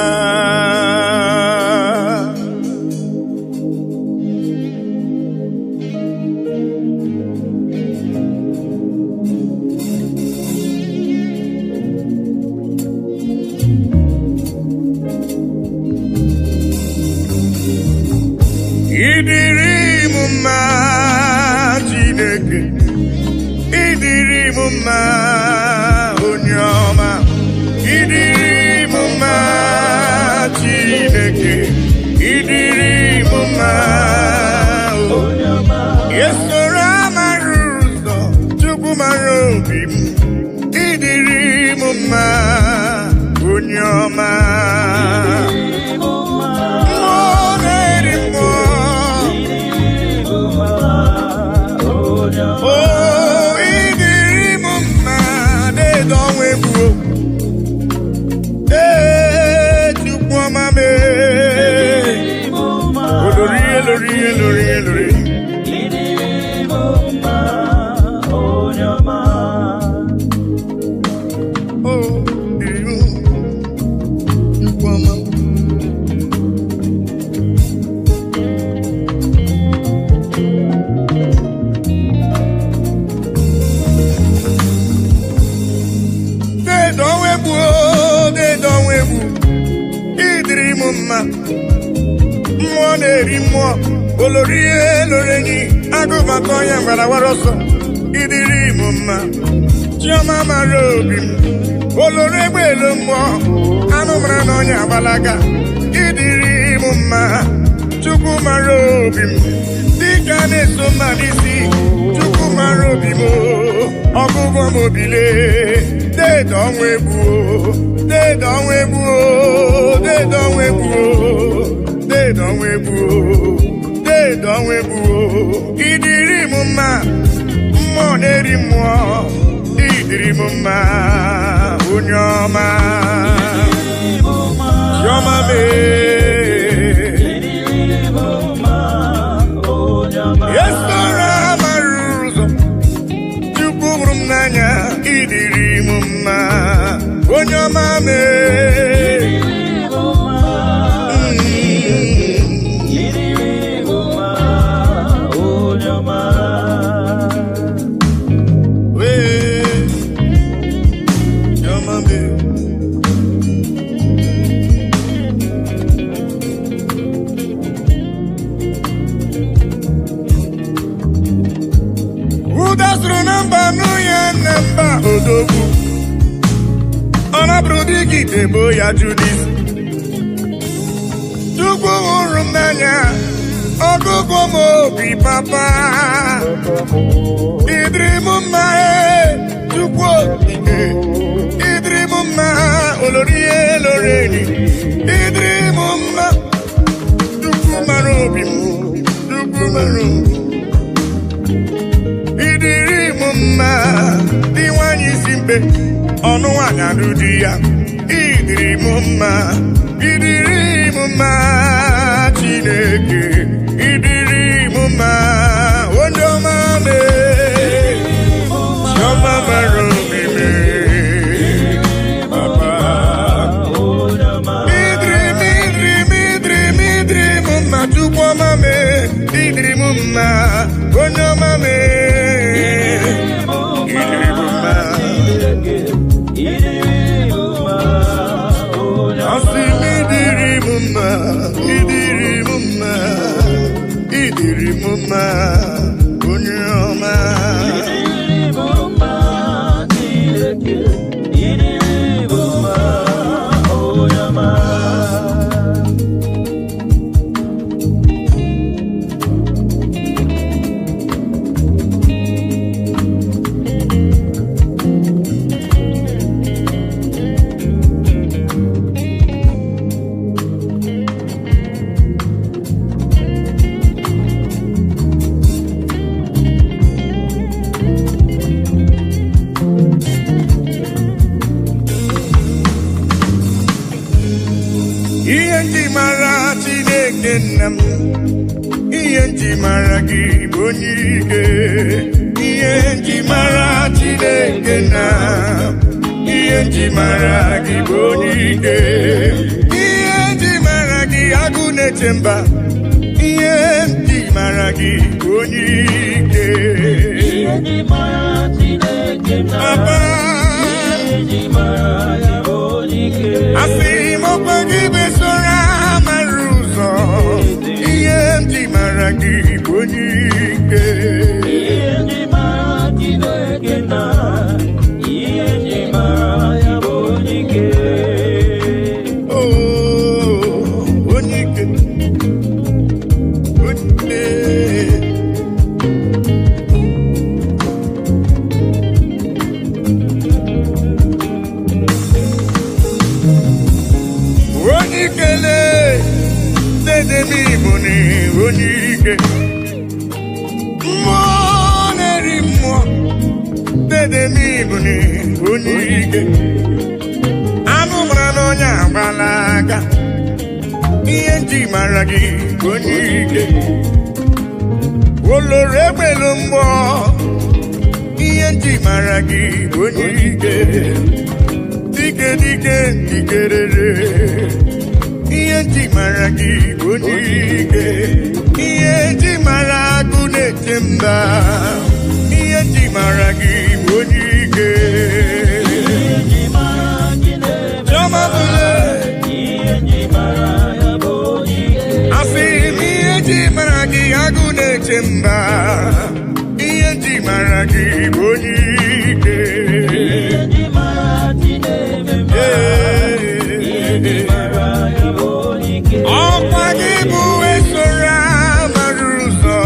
ịdịrị m mma Chineke ịdịrị m mma onye ọma ịdịrị m mma Chineke ịdịrị m mma onye ọma esoro amara ụzọ Chukwu mara obi m ịdịrị m mma onye ọma mmụọ na-eri mmụọ olori elorenyi agụbata ọnya gbarawara ọsọ ịdịrị m mma chiọma mara obi m olori egbe elu mmụọ anụ mara na ọnya agbalaga ịdịrị m mma Chukwu mara obi m dịka na-eso mmadụ isi Chukwu mara obi m ọgụgụ m obile deede ọnwa egbu deede ọnwa egbu deede ọnwa egbu deede ọnwa egbu deede ọnwa egbu ịdịrị m mma mmụọ na-eri mmụọ ịdịrị m mma onye ọma chiọma esoro amara ụzọ Chukwu hụrụ m n'anya ịdịrị m mma onye ọma udasuru na mba n'ụya na mba odogwu ọ na-abụrụ dịka idebo ya Judis Chukwu hụrụ m n'anya ọgụgụ m obi papa ịdịrị m mma Chukwu okike ịdịrị m mma olori eloreni ịdịrị m mma Chukwu mara obi m Chukwu mara obi ịdịrị m mma dị nwanyị isi mbe ọnụ nwanyị alụ di ya ịdịrị m mma ịdịrị m mma Chineke ịdịrị m mma onye ọma chiọma mara obi m papa ịdịrị m mma Chukwu ọma m ịdịrị m mma onye ọma m ịdịrị m mma onye ọma Chineke nna m, ihe nji mara gị bụ onye ike. Ihe nji mara Chineke nna, ihe nji mara gị bụ onye ike. Ihe nji mara gị agụ na-eche mba, ihe nji mara gị bụ onye ike. Ihe nji mara Chineke nna, Papa, ihe nji mara ya bụ onye ike. asị m ọkwa gị besoro amara ụzọ, ihe nji mara gị bụ onye ike. Ihe nji mara Chineke nna, ihe nji mara ya bụ onye ike. Oh, onye ike, onye ikele dede m Igbo ni onye ike. Mmụọ na-eri mmụọ dede m Igbo ni onye ike. Anụ mara n'ọnya agbala aka, ihe nji mara gị bụ onye ike. Oloro egbelu mgbọ, ihe nji mara gị bụ onye ike. Dike dike dikerere, ihe nji mara gị bụ onye ike. Ihe nji mara agụ na-eche mba, ihe nji mara gị bụ onye ike. Ihe nji mara Chineke Chioma bụle, ihe nji mara ya bụ onye ike. asị m ihe nji mara gị agụ na-eche mba, ihe nji mara gị bụ onye ike. Ihe nji mara Chineke ihe nji mara ya bụ onye ike. Ọkwa gị bụ esoro amara ụzọ,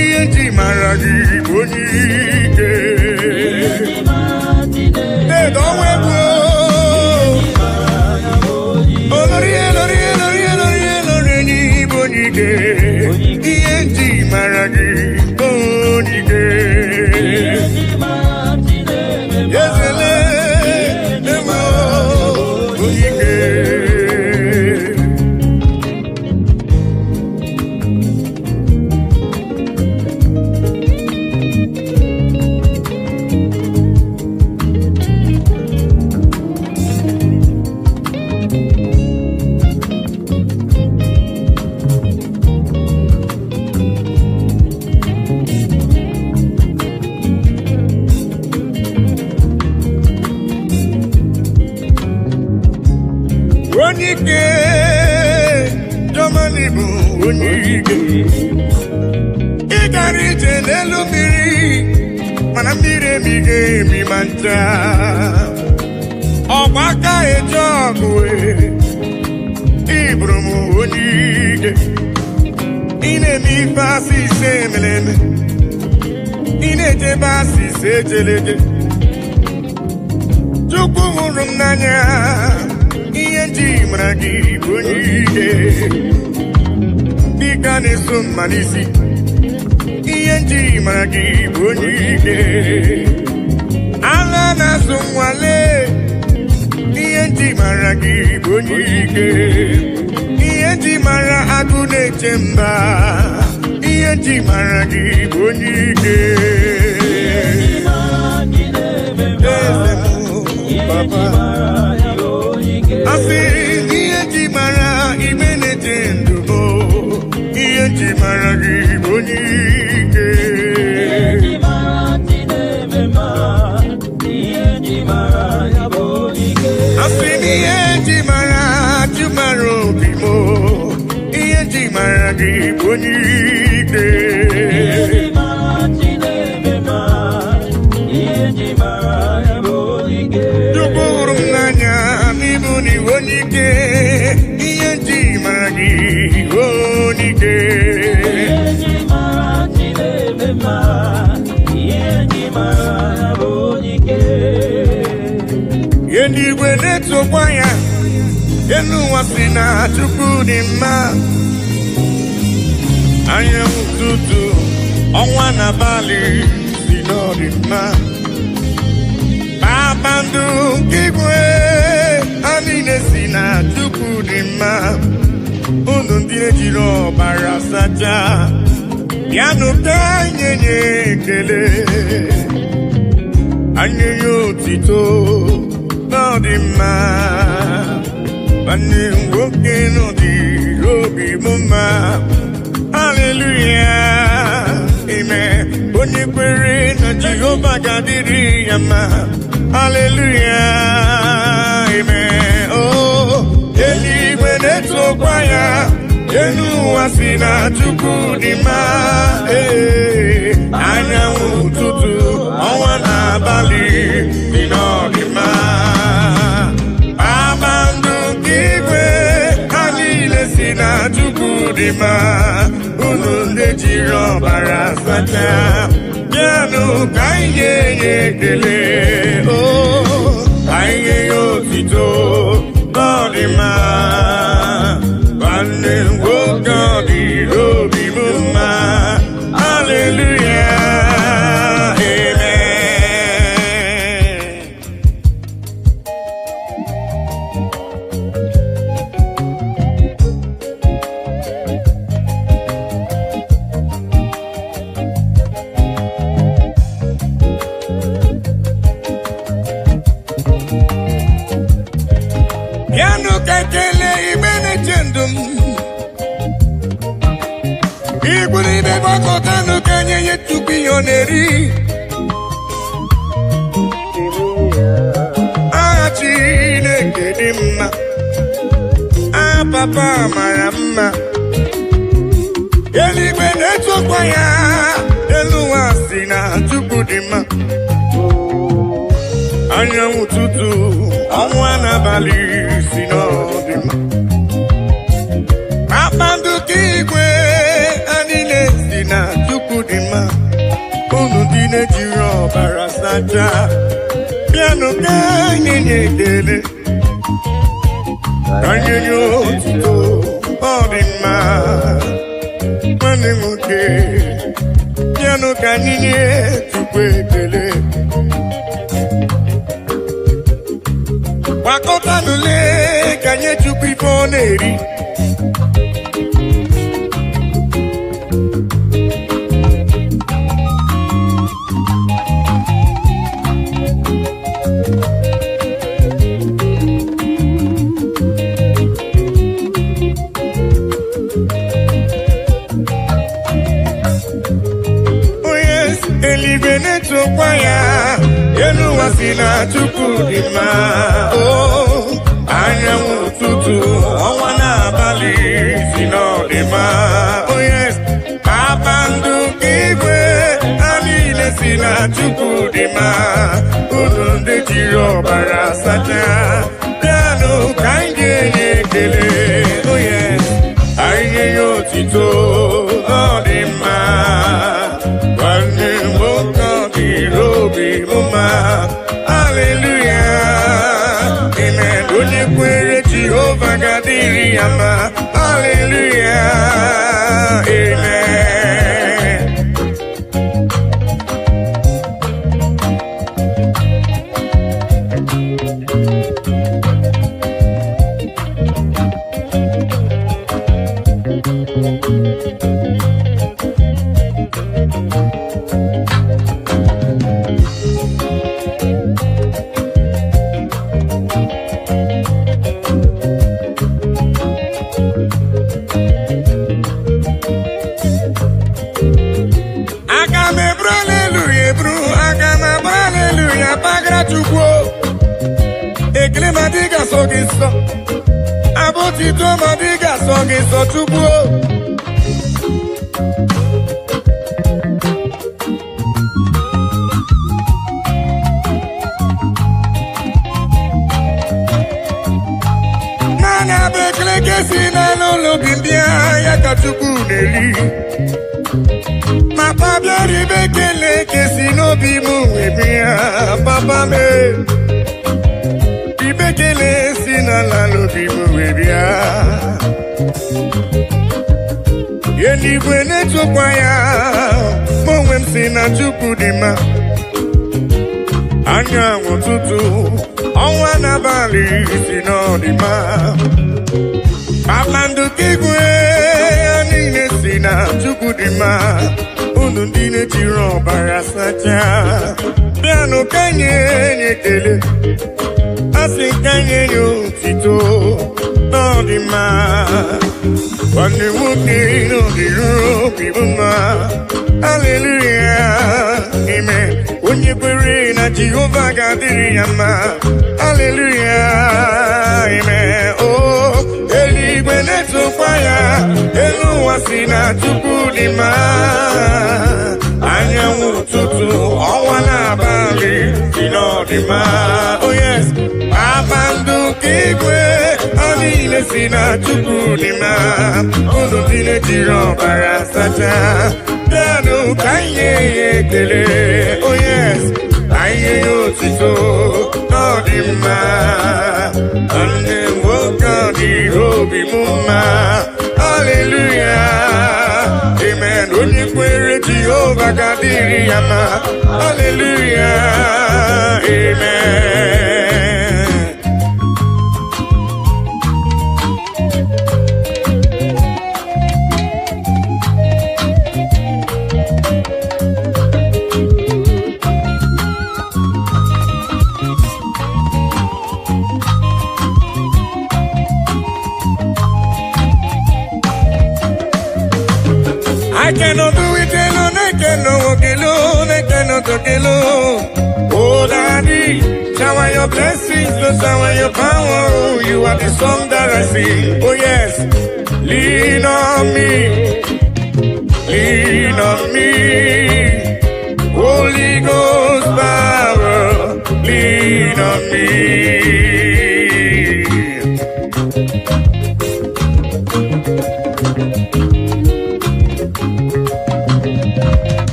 ihe nji mara gị bụ onye ike. Ihe nji mara Chineke Dedo onwe bụ mara ya bụ onye ike. olori elori elori elori elori n'ịbụ onye ike. Ihe nji mara gị bụ onye ike. Ihe nji mara Chineke Ezele emo onye ike. Onye ike, Germany bụ onye ike. Ị gara ije n'elu mmiri, mana mmiri emighị emi ma ncha. Ọgba aka eje ọgụ ị bụrụ m onye ike. Ị na-eme ife asị ise emere eme, ị na-ejebe asị ise ejeleje. Chukwu hụrụ m n'anya, ihe nji mara gị bụ onye ike. Dịka na-eso mma n'isi, ihe nji mara gị bụ onye ike. Ala na-azụ nwale, ihe nji mara gị bụ onye ike. Ihe nji mara agụ na-eche mba, ihe nji mara gị bụ onye ike. Ihe nji mara Chineke Eze m, ihe nji Papa. mara ya bụ onye ike. Asị ihe nji mara ime na-eche ndụ bụ, ihe nji mara gị bụ onye ike. Ihe nji mara Chineke ihe nji mara ya bụ onye ike. Asị m ihe nji mara Chumara obi m, ihe nji mara gị bụ onye ike. Ihe nji mara Chineke ihe nji mara ya bụ onye ike. Chukwu hụrụ m n'anya n'ịbụ n'iwu onye ike. Ihe nji mara gị onye ike. Ihe nji mara Chineke ihe nji mara ya bụ onye ike. Ihe ndị igwe na-etokwa ya, elu ụwa si na Chukwu dị mma. Anyanwụ ụtụtụ, ọnwa na abalị si n'ọdị mma. Kpakpando nke igwe ha niile si na Chukwu dị mma. unu ndị ejiri ọbara sacha bịanụ ka anyị nye ekele anyị nye otito n'ọdịmma nwanne m nwoke n'ọdịrị obi m mma haleluya amen onye kwere na Jehova ga-adịrị ya mma haleluya amen oh eluigwe na-etokwa ya elu ụwa si na Chukwu dị mma anyanwụ ụtụtụ ọnwa na abalị dị n'ọdịmma kpakpando nke igwe ha niile si na Chukwu dị mma unu ndị jiri ọbara sacha bịanụ ka anyị nye ekele anyị nye ya otito n'ọdịmma nwanne m nwoke ọ dịrị obi m mma haleluya amen bịanụ ka ekele igbe na-eche ndụ m igburu ibe gbakọtanụ ka nye nye Chukwu ihe ọ na-eri aha Chineke dị mma aha papa mara mma eluigwe na-etokwa ya elu ụwa si na Chukwu dị mma anyanwụ ụtụtụ ọnwa n'abalị si n'ọdịmma kpakpando nke igwe ha niile si na Chukwu dị mma unu ndị na-ejiri ọbara sacha bịanụ ka anyị nye ekele ka anyị nye otito ọ dị mma nwanne m nwoke bịanụ ka anyị nye Chukwu ekele gbakọtanụle ka nye Chukwu ife ọ na-eri eluigwe na-etokwa ya elu ụwa si na Chukwu dị mma anyanwụ ụtụtụ ọnwa na-abalị si n'ọdịmma kpakpando nke igwe ha niile si na Chukwu dị mma unu ndị jiri ọbara sacha bịanụ ka anyị ga-enye ekele anyị nye ya otito ọ dị mma nwanne m nwoke ọ dịrị obi m mma haleluya amen onye kwere Jehova ga-adịrị ya mma haleluya amen Chukwu ekele ma dị ga-asọ gị nsọ abụtito ma dị ga-asọ gị nsọ Chukwu naanị abụ ekele ka esi n'ụlọ obi ndị ya ka Chukwu na-eri papa bịara ibe ekele ka esi n'obi m webe ya papa m ibe ekele si n'ala n'obi m webe ya eluigwe na-etokwa ya ma onwe m si na Chukwu dị mma anyanwụ ụtụtụ ọnwa n'abalị si n'ọdịmma Amando Kigwe, Anine Sina, Chukudima, Undine Tiro Barasacha, Piano Kanye, Kele, Asin Kanye, Tito, Nodima, when the walking on the road, people, hallelujah, amen. When you pray, Jehovah God, hallelujah, amen. Oh, Elibeneto fire, Eluasina Tukudima, Anyamu Tutu, Owana Bali, Sinodima. Oh, yes, Abandu Kigwe, Anilesina Tukudima, Undine Tiro Barasacha, Danu Kanye Kele. Oh, yes, Aye Otito, Nodima, Ande Wokadi Hobi Muma, hallelujah, amen. Only query Jehovah Kadiri Yama, hallelujah, amen. I cannot do it alone, I cannot walk alone, I cannot talk alone. Oh, Daddy, shower your blessings, Lord, shower your power. Oh, you are the song that I sing. Oh, yes, lean on me, lean on me. Holy Ghost power, lean on me.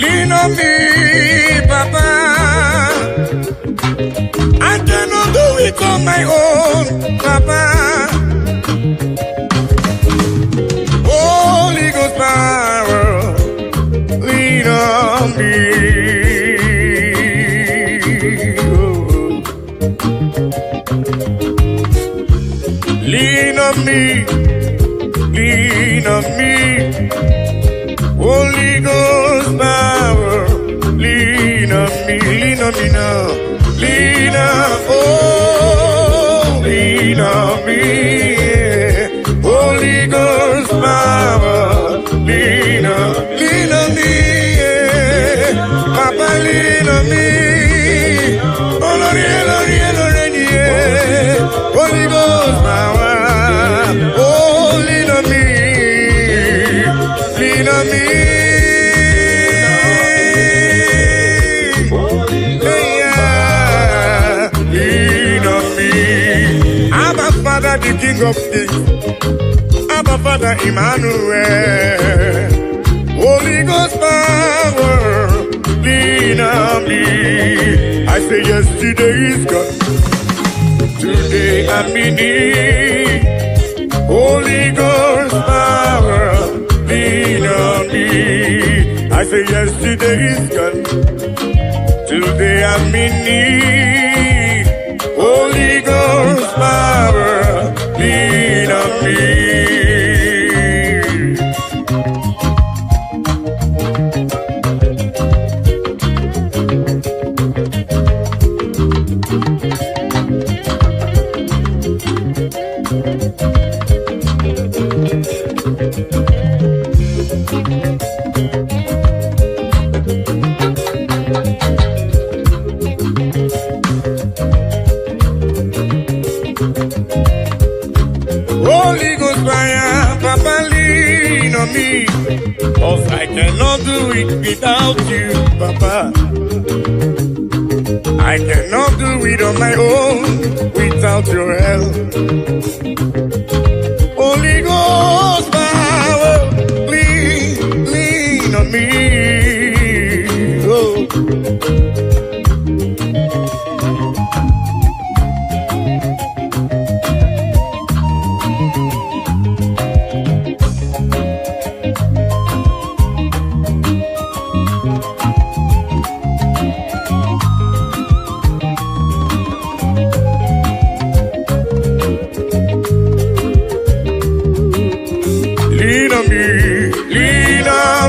Lean on me, Papa. I cannot do it on my own, Papa. Holy Ghost power, lean on me. Lean on me, lean on me. Holy Ghost power, lean on me now, lean on, oh, lean on me, yeah. Holy Ghost power, lean on me, yeah. Papa, lean on me, oh, Lord, yeah, Lord, yeah, Lord, yeah. Holy Ghost power, oh, lean on me, lean on me. Father, the King of Kings, Abba Father Emmanuel, Holy Ghost power, lean on me. I say yesterday is gone, today I'm in need. Holy Ghost power, lean on me. I say yesterday is gone, today I'm in need. Holy Ghost power, lean on me. Holy Ghost fire, Papa, lean on me. 'Cause I cannot do it without you, Papa. I cannot do it on my own without your help. Holy Ghost power, lean on me. Oh.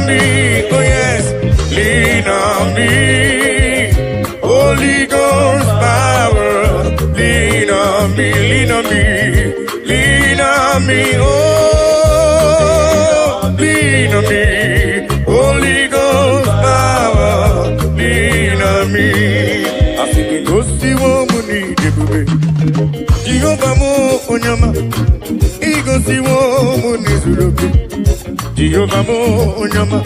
me, oh yes, lean on me. Holy Ghost power, lean on me, lean on me, lean on me, oh, lean on me. Holy Ghost power, lean on me. I think it goes to woman need the baby. Jehovah mo onyama, he goes to woman is looking. Jehovah mo onyama,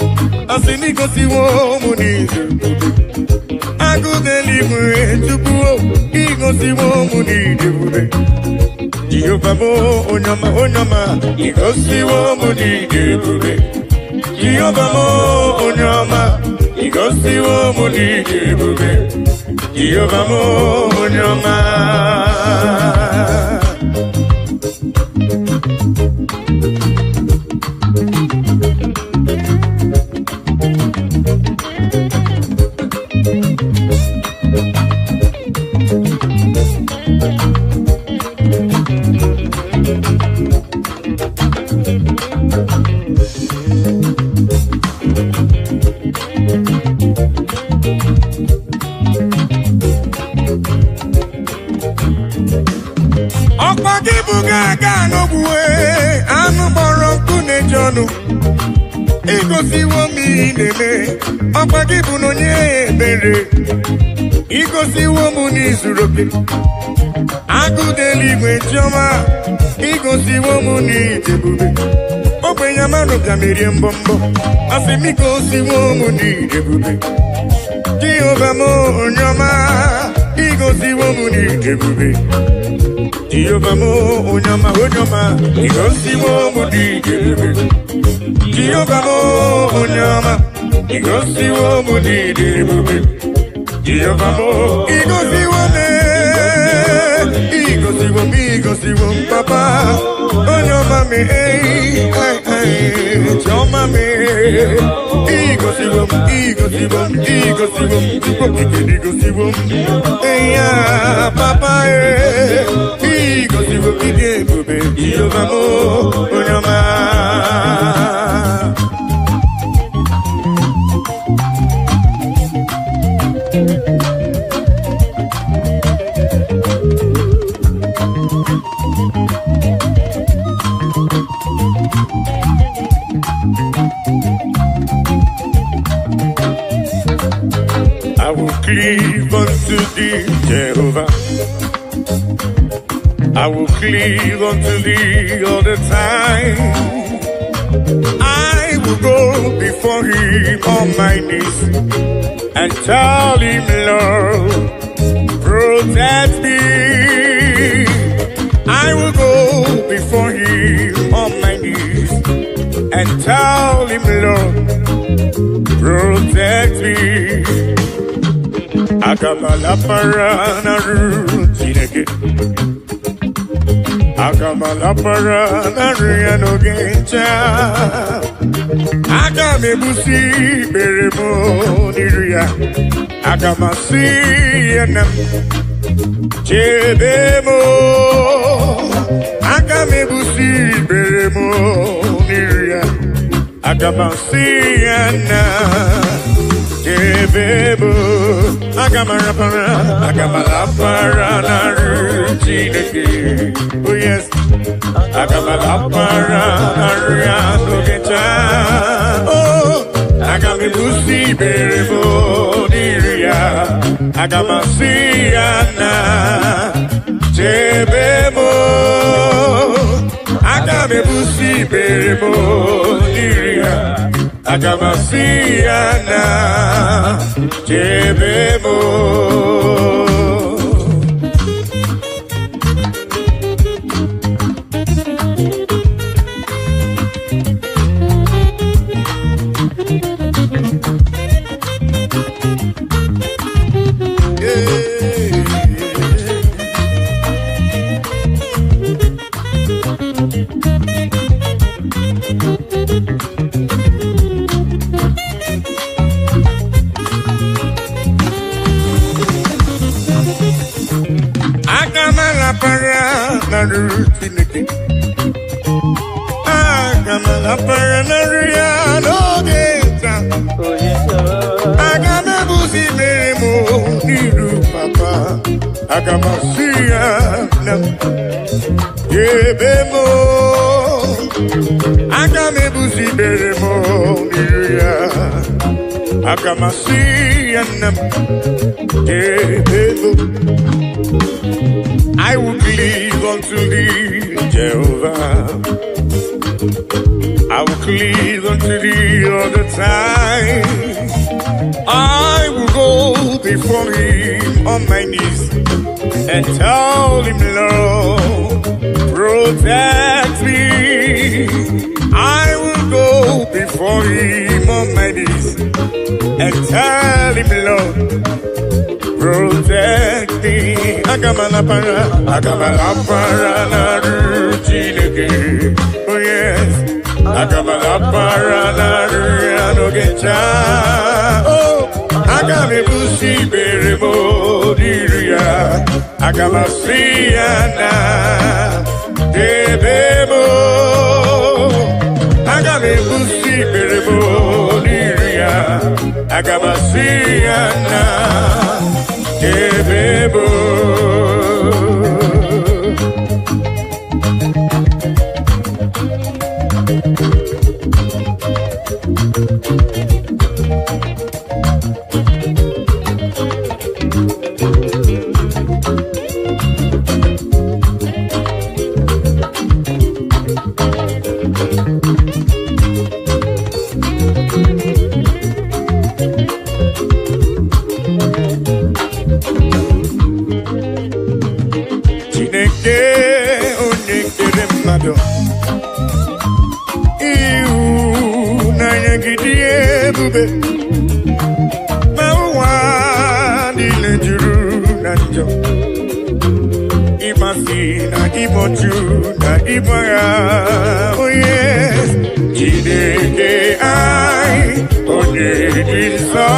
I think he goes to woman is looking. I go deliver to go, he goes to woman need the baby. Jehovah mo onyama, onyama, he goes to woman need the baby. Jehovah mo onyama, he goes to woman need the baby. Jehovah mo onyama. Igosiwo mi neme, ọkwagibu n'onye ebere. Igosiwo mu n'izuru oke, agụdeligwe chioma. Igosiwo mu n'idebube, ogbenye mmadụ bịamerie mbọmbọ. Asị m igosiwo mu n'idebube, Jehova m onye ọma. Igosiwo mu n'idebube, Jehova m onye ọma, onye ọma. Igosiwo mu n'idebube, Jehovah mo onyama, igosiwo mo n'idebube. Jehovah mo, igosiwo me, igosiwo papa. Onyama me, choma me. Igosiwo, igosiwo, eya papa igosiwo idebube. Jehovah mo onyama. I will cleave unto thee, Jehovah. I will cleave unto thee all the time. I will go before him on my knees and tell him, Lord, protect me. I will go before him on my knees and tell him, Lord, protect me. Akamala parana rutineke, akamala parana riano gencha, akamebusi beremo niria, akamasi enam chebemo, akamebusi beremo niria, akamasi enam. Ebebo, agamala para na rutineke. Oh yes, agamala para na riano gencha. Oh, agamibusi berebo niria, agamasi ana jebebo, agamibusi berebo niria. Agamasiana Jebemo. Agamala para na riano gencha. Agamasia nam Yebemo Agamebusi beremo Niruya Agamasia nam Yebemo I will cleave unto thee, Jehovah. I will cleave unto thee all the time. I will go before him on my knees and tell him, Lord, protect me. I will go before him on my knees and tell him, Lord, protect me. Agamala para na ruchineke. Oh yes. Agamala para na ruanogecha. Oh, agame busi beremo diria. Agamasiana debemo. Agame busi beremo diria. Agamasiana. Bebo. Oh yes, Chineke ai, onye dị nsọ,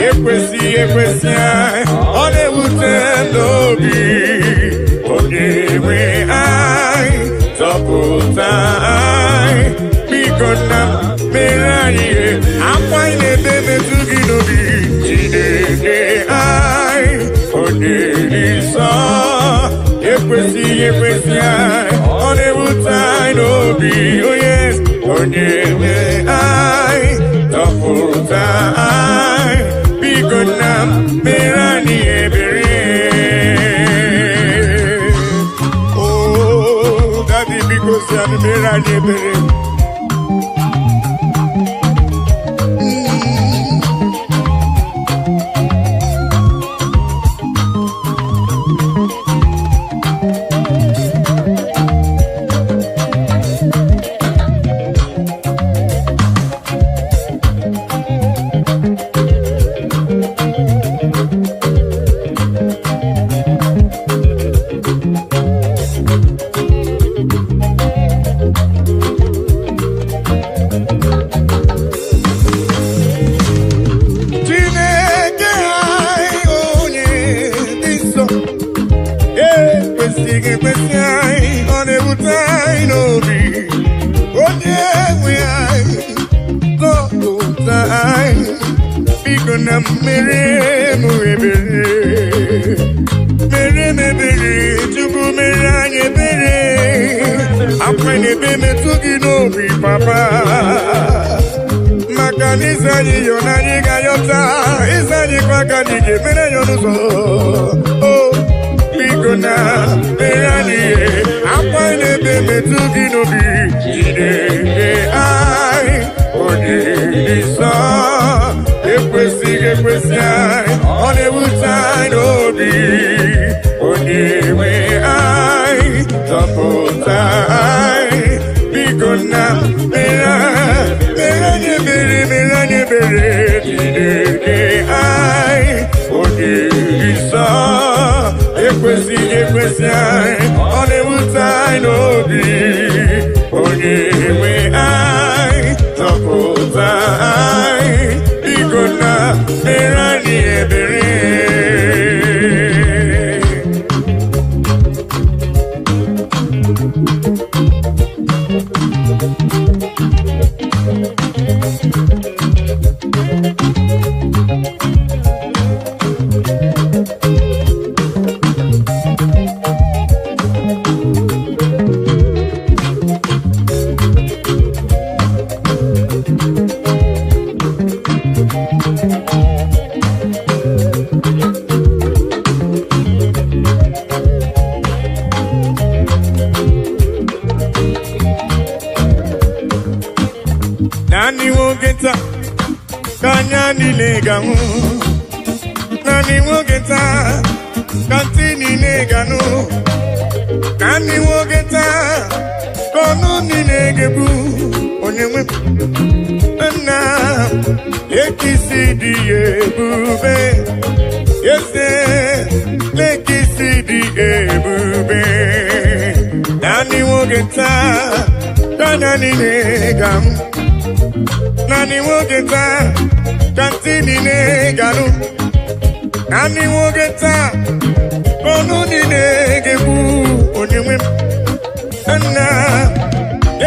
ekwesị ai, ọ na-ewute n'obi, onye nwe ai, zọpụta ai, biko na mere anyị akwa ị na-ebe metụ gị n'obi, Chineke ai, onye dị nsọ, ekwesị ai, ọ na-ewute anyị n'obi, oh yes, onye nwe anyị, zọpụta anyị, biko na mere anyị ebere. Oh, Daddy, biko si anyị mere anyị ebere. Nani wogeta kanya nileganu. Nani wogeta kantini neganu. Nani wogeta kono nilegebu. Onyewe na ekisidi ebube. Yese lekisidi ebube. Nani wogeta kanya nileganu. Nani wogeta kantini neganu. Nani wogeta kono nilegebu. Onyewe na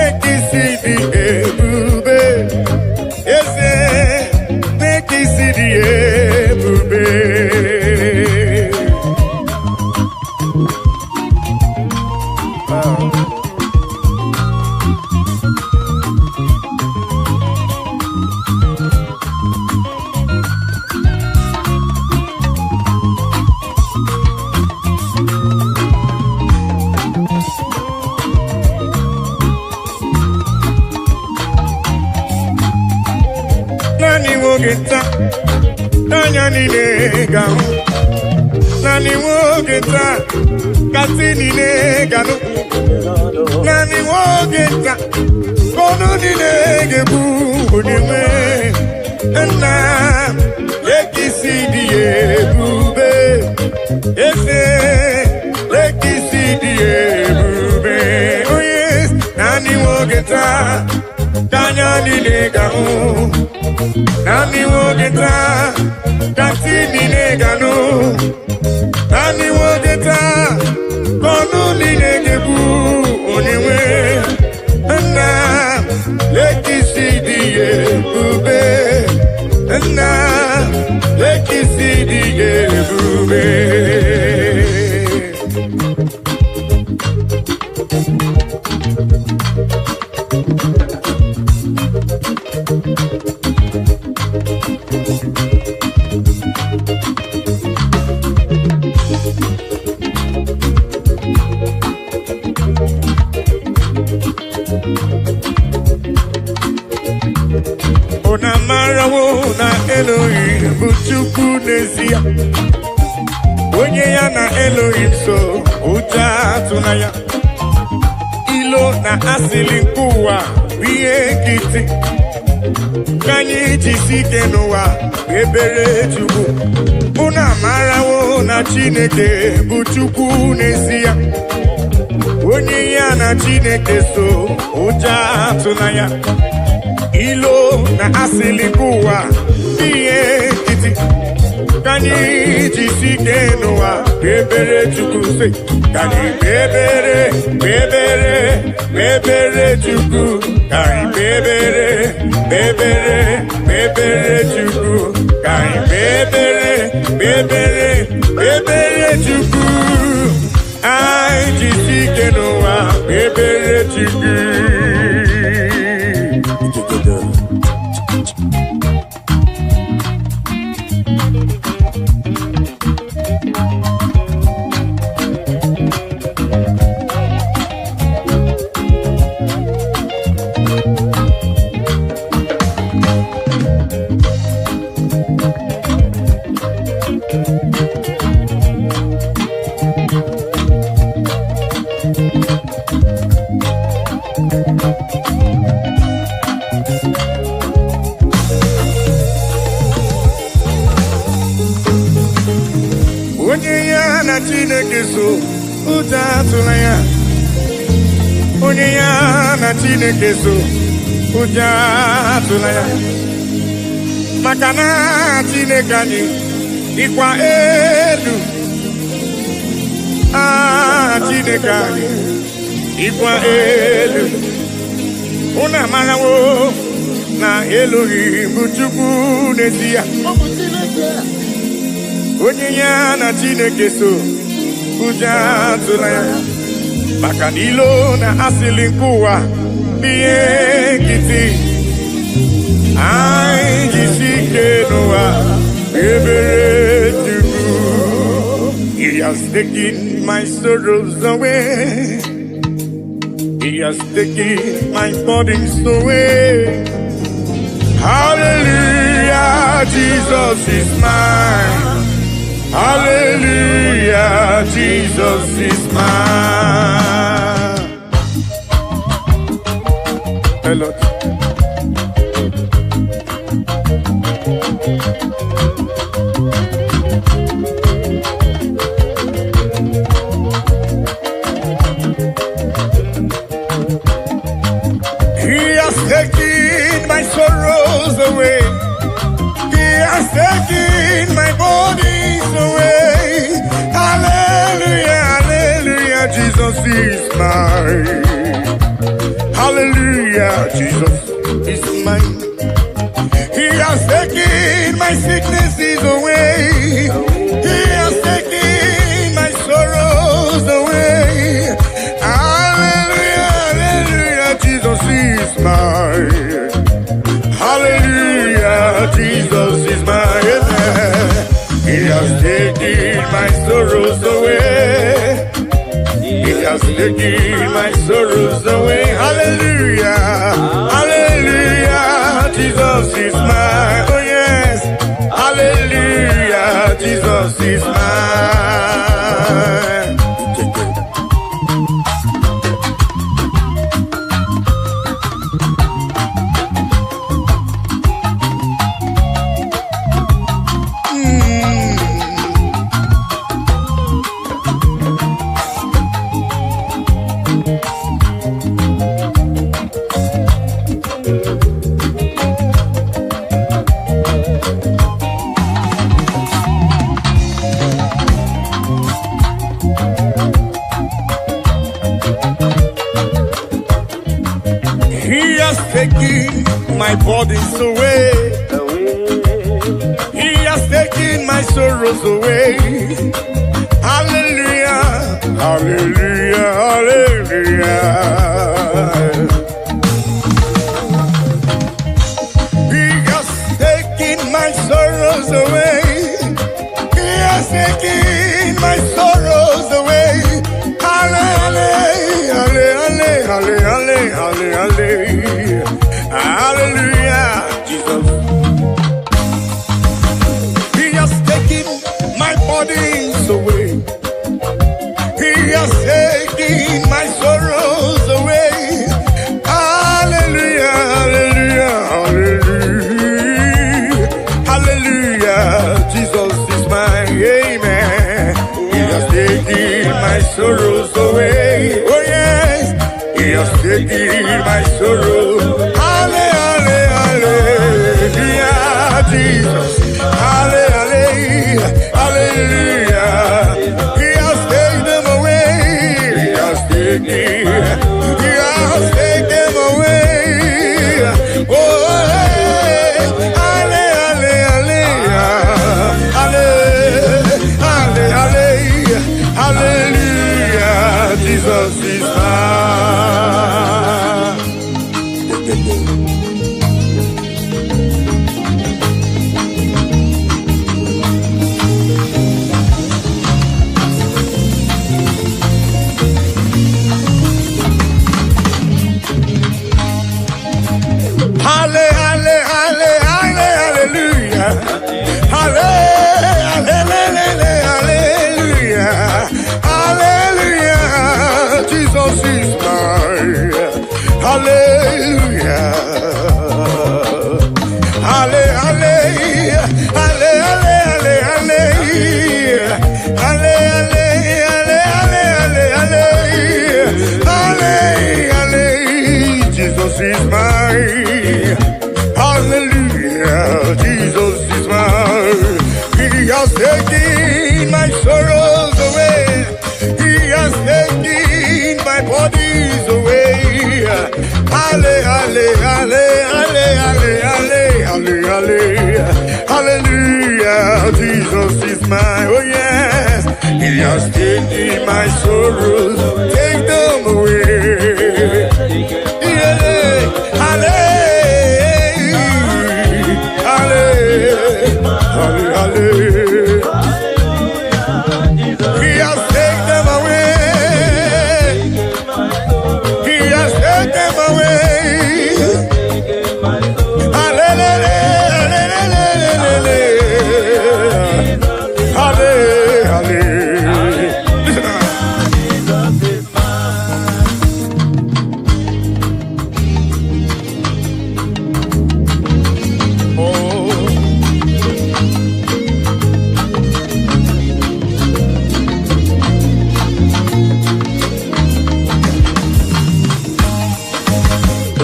ekisidi ebube. Yese ekisidi ebube. Nani wogeta kanya nileganu. Nani wogeta katini neganu. Nani wogeta kono nilegebu. Onyewe na lekisidi ebube. Ese lekisidi ebube. Oh yes, nani wogeta kanya nileganu. Nani wogeta kantini neganu. Nani wogeta kono nilegebu. Onyewe na lekisidi ebube. Na lekisidi ebube. Ona marawo na Elohim bụ Chukwu n'ezie. Onye ya na Elohim so ụjọ atụna ya. Ilo na asịlị nke ụwa bụ ihe nkịtị. Ka anyị jisi ike n'ụwa ebere Chukwu. Unu amarawo na Chineke bụ Chukwu n'ezie. Onye ya na Chineke so ụjọ atụna ya. Ilo na asili kuwa iye kiti. Kani jisike noa bebere chuku se. Kani bebere, bebere, bebere chuku. Kani bebere, bebere, bebere chuku. Kani bebere, bebere, bebere chuku. Ai jisike noa bebere chuku. Onye ya na Chineke so ụjọ atụla ya. Onye ya na Chineke so ụjọ atụla ya. Maka na Chineke anyị dịkwa elu. Chineke anyị dịkwa elu. Unu amarawo na Elohim bụ Chukwu n'ezie. Onye ya na Chineke so ụjọ atụla ya. Maka na ilo na asịlị nke ụwa bụ ihe nkịtị. Anyị jisi ike n'ụwa ebere Chukwu. He has taken my sorrows away. He has taken my burdens away. Hallelujah, Jesus is mine. Hallelujah, Jesus is mine. Melodies. Taking my sorrows away. He has taken my bodies away. Hallelujah, hallelujah, Jesus is mine. Hallelujah, Jesus is mine. He has taken my sicknesses away. He has taken my sorrows away. Hallelujah, hallelujah, Jesus is mine. Hallelujah, Jesus is mine. He has taken my sorrows away. He has taken my sorrows away. Hallelujah, hallelujah, Jesus is mine. Oh yes, hallelujah, Jesus is mine. He has taken my bodies away. He has taken my sorrows away. Hallelujah, hallelujah, hallelujah. He has taken my sorrows away. He has taken my sorrows away. Hallelujah, hallelujah, hallelujah, hallelujah, hallelujah, Jesus. He has taken my bodies away. He has taken my sorrows away. Hallelujah, hallelujah, hallelujah, hallelujah, Jesus is my amen. He has taken my sorrows away. Oh yes, He has taken my sorrow. Hallelujah, hallelujah, Jesus. Hallelujah, hallelujah. He has taken them away. He has taken them away. Oh, hallelujah, hallelujah, hallelujah, hallelujah, Jesus is mine. Hallelujah, hallelujah, hallelujah, Jesus is mine. Hallelujah, hallelujah, hallelujah, hallelujah, Jesus is mine. Hallelujah, Jesus is mine. He has taken my sorrows away. He has taken my bodies away. Hallelujah, Jesus is mine. Oh yes, He has taken my sorrows. Take them away. He has taken them away. He has taken them away. Hallelujah.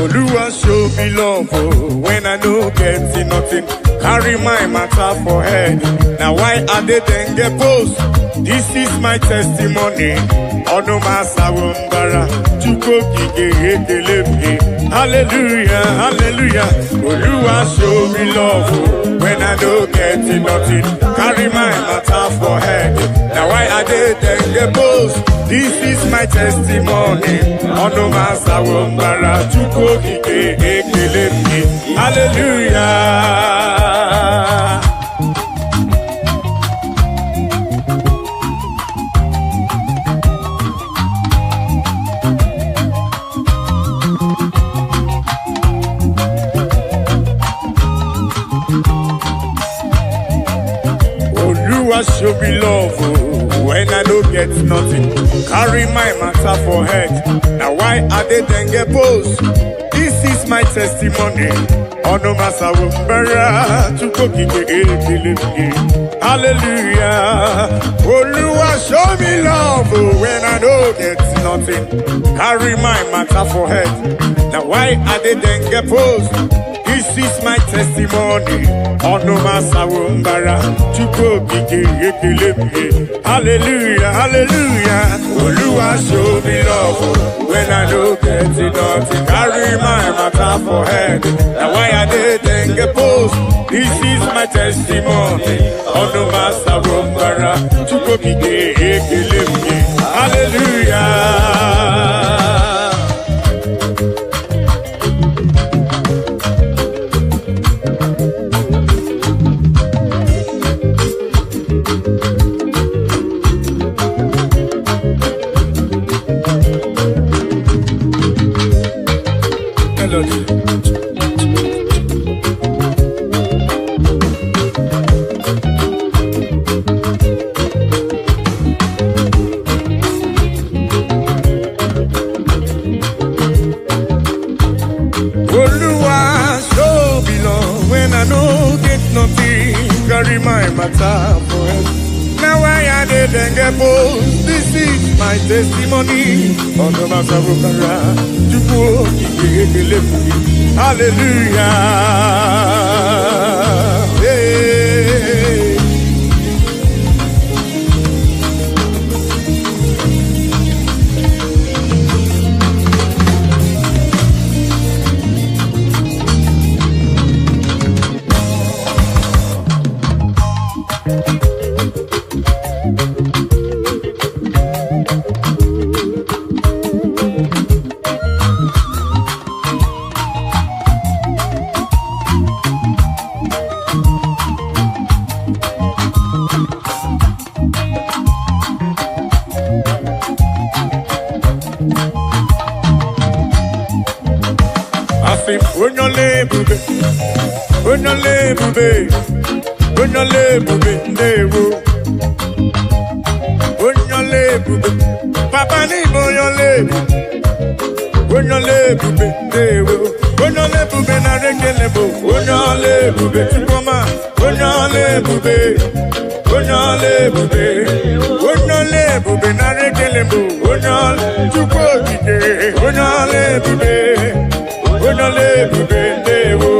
Oluwa show me love, oh, when I no get nothing. Carry my matter for head. Now why are they then get post? This is my testimony. Ono masawumbara, chuko kike. Hallelujah, hallelujah. Oluwa show me love, oh, when I no get nothing. Carry my matter for head. Now why are they then get post? This is my testimony. Ono masawumbara, chuko kike. Hallelujah. Oluwa show me love, oh, when I don't get nothing. Carry my matter for head. Now why are they then get post? This is my testimony. Ono masawumbara, chuko kike. Hallelujah. Oluwa show me love, oh, when I don't get nothing. Carry my matter for head. Now why are they then get post? This is my testimony. Ono masawumbara, chuko kike. Hallelujah, hallelujah. Oluwa show me love, oh, when I don't get nothing. Carry my matter for head. Now why are they then get post? This is my testimony. Ono masawumbara, chuko kike. Hallelujah. Melodies. Oluwa show me love when I no get nothing. Carry my matter for head. Now why are they then get post? This is my testimony. On the matter of hallelujah. Hey. Papa ni bube na rekele bo. Bube tukoma. Bube na rekele bo. Tukwo kike. Bube dewo.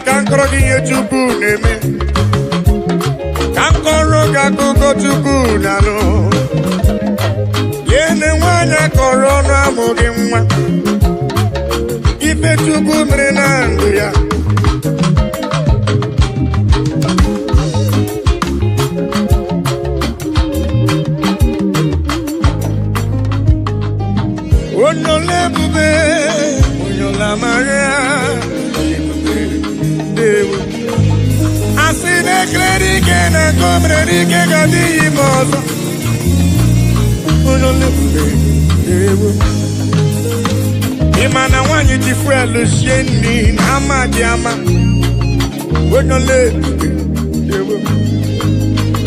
Kankoro diye chuku neme, kankoro gakuko chuku nano. Yene wana korona mogemwa, ife chuku mrenandu ya. Onole bube, onyola maria. Asine kredi ke na komre di ke gadi mozo. Imana wanyi tifrelu sheni ama diama. Onole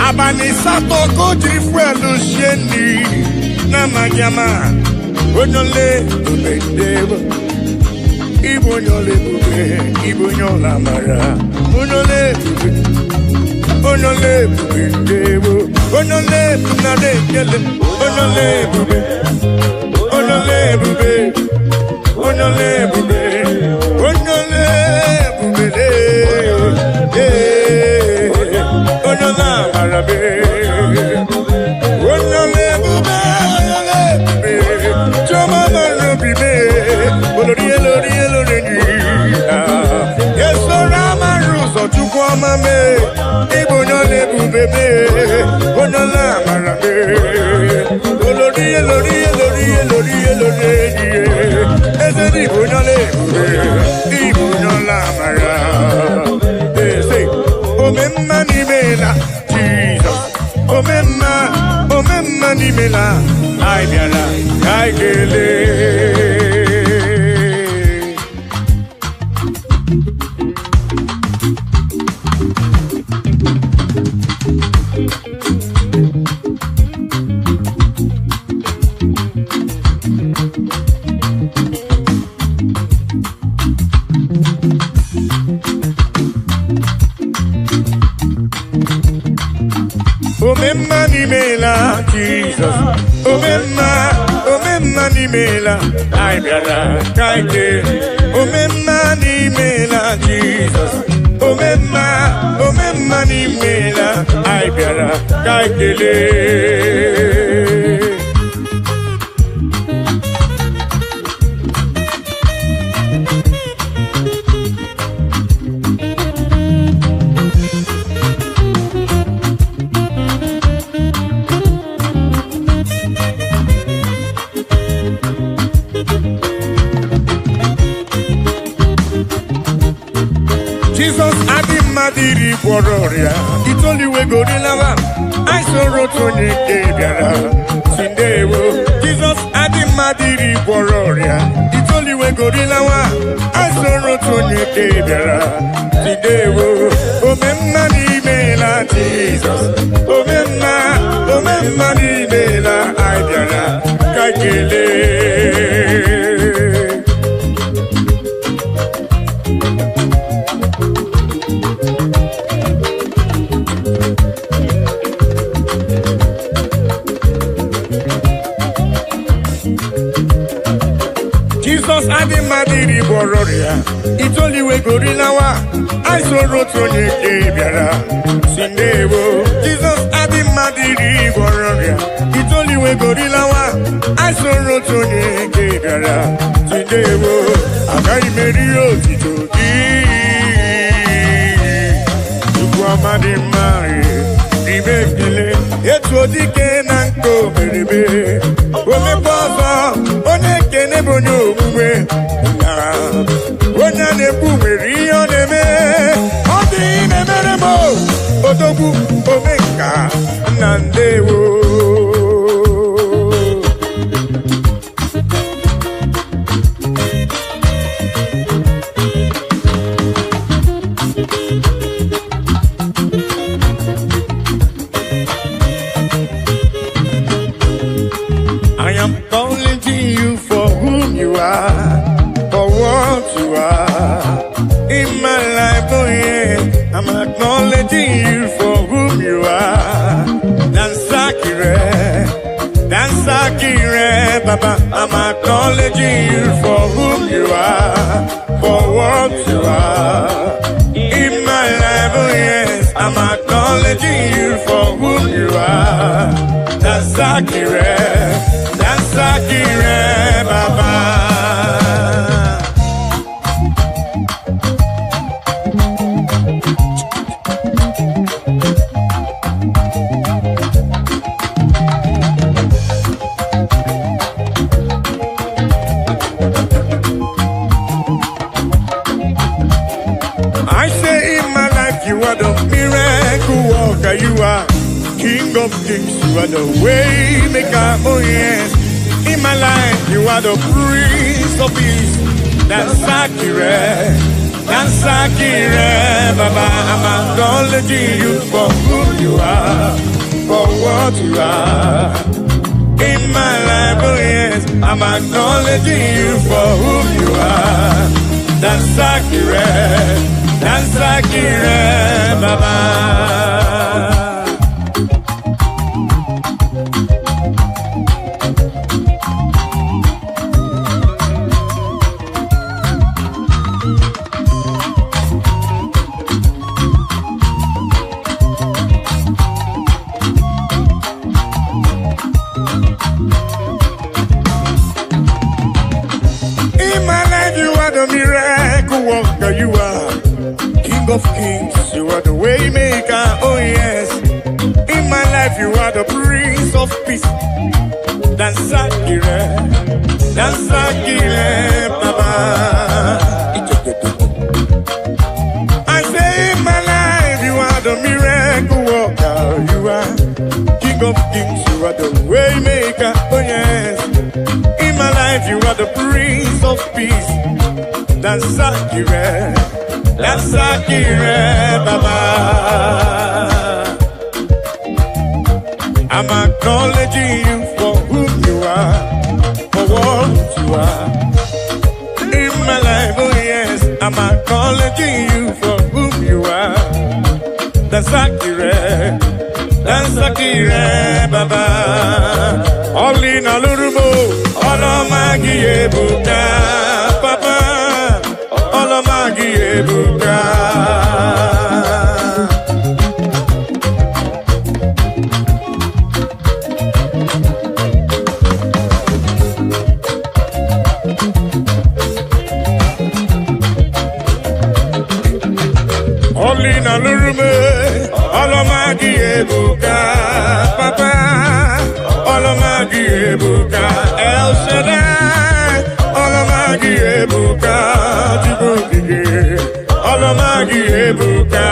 abani sato ko tifrelu sheni nama diama. Onole ubedebo. Ibo nyole bube, ibo nyola mara. Onole bube, onole bube, onole nade kele, onole bube, onole bube, onole bube, onole bube, onola mara be, onole bube, choma mara bube, olori olori. Mame, Igbo nyole bubebe, onola marabe, olori, eze Igbo nyole bube, Igbo nyola mara, eze, omemma ni mela, Jesus, omemma ni mela, ai biara, ai gele. Omemma ni mela, Jesus. Omemma ni mela, ai biara, kaike. Omemma ni mela, Jesus. Omemma ni mela, ai biara, kaikele. Jesus Adimadiri Bororia, it's only way go to lava. I saw Rotoni Kebiara, Sindewo. Jesus Adimadiri Bororia, it's only way go to lava. I saw Rotoni Kebiara, Sindewo. Omemma ni mela Jesus, Omemma ni mela Aibiara, Kakele. Jesus Adimadiri Bororia, it's only way gorilla wa. I saw Rotoni Kebiara, Sindewo. Jesus Adimadiri Bororia, it's only way gorilla wa. I saw Rotoni Kebiara, Sindewo. Agai Merio Titogi, Tukwamadi Mari, Ribekile, Etwodike Nanko Berebe, Omepozo, Oneke Bonyo Bube, Onya Nebu Rio Neme, Odi Nemeremo, Odobu Omeka, Nandewo. I am calling to you for whom you are, for what you are in my life. Oh yeah, I'm acknowledging you for whom you are. Dansakire, Baba. I'm acknowledging you for whom you are, for what you are in my life. Oh yes, I'm acknowledging you for whom you are. Dansakire, Baba. I say in my life you are the miracle worker, you are King of Kings, you are the way maker, oh yes. In my life, you are the Prince of Peace. That's accurate. That's accurate, Baba. I'm acknowledging you for who you are, for what you are. In my life, oh yes, I'm acknowledging you for who you are. That's accurate. That's accurate, Baba. Miracle worker, you are King of Kings, you are the way maker, oh yes. In my life, you are the Prince of Peace. That's accurate, Baba. I say in my life, you are the miracle worker, you are King of Kings, you are the way maker, oh yes. In my life, you are the Prince of Peace. That's accurate, Baba. I'm acknowledging you for who you are, for what you are. In my life, oh yes, I'm acknowledging you for who you are. That's accurate, Baba. All in a little more, all of my Buddha, Papa. Ebuka. Olina Lurume, Olomagi Ebuka, Papa, Olomagi Ebuka, El Shaddai, Olomagi Ebuka, Djibouti, Olomagi Ebuka.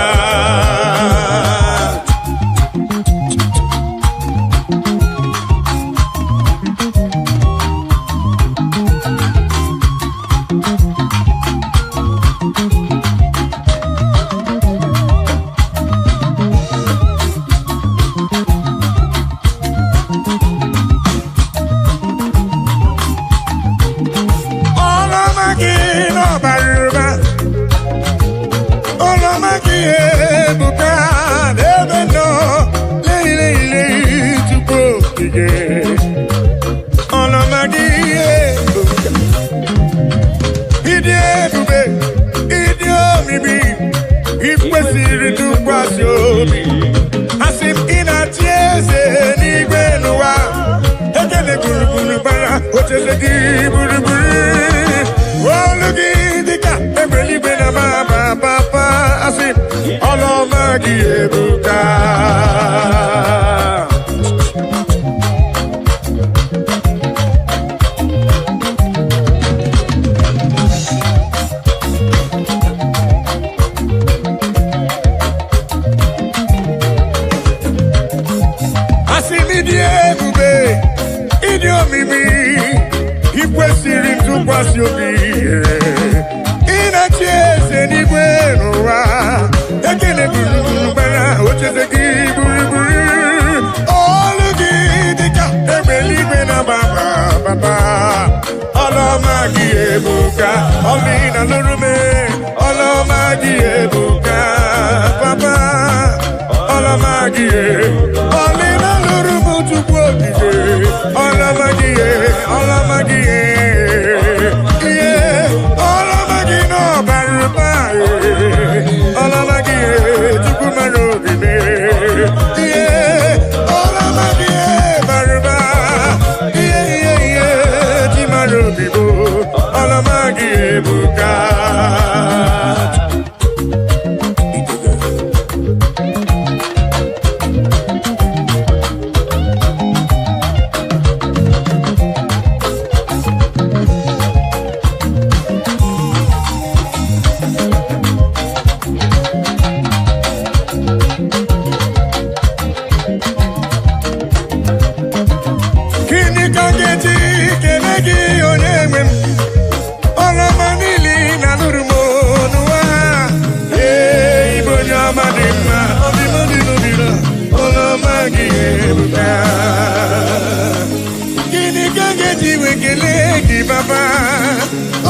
papa.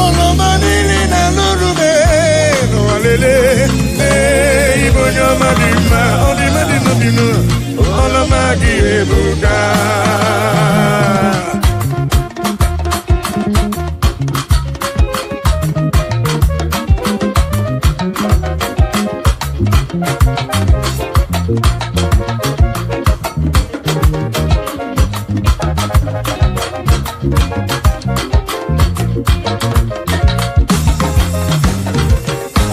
Olomanili na lurume no alele. Ibonyo madima, odimadino dino. Olomagi ebuka.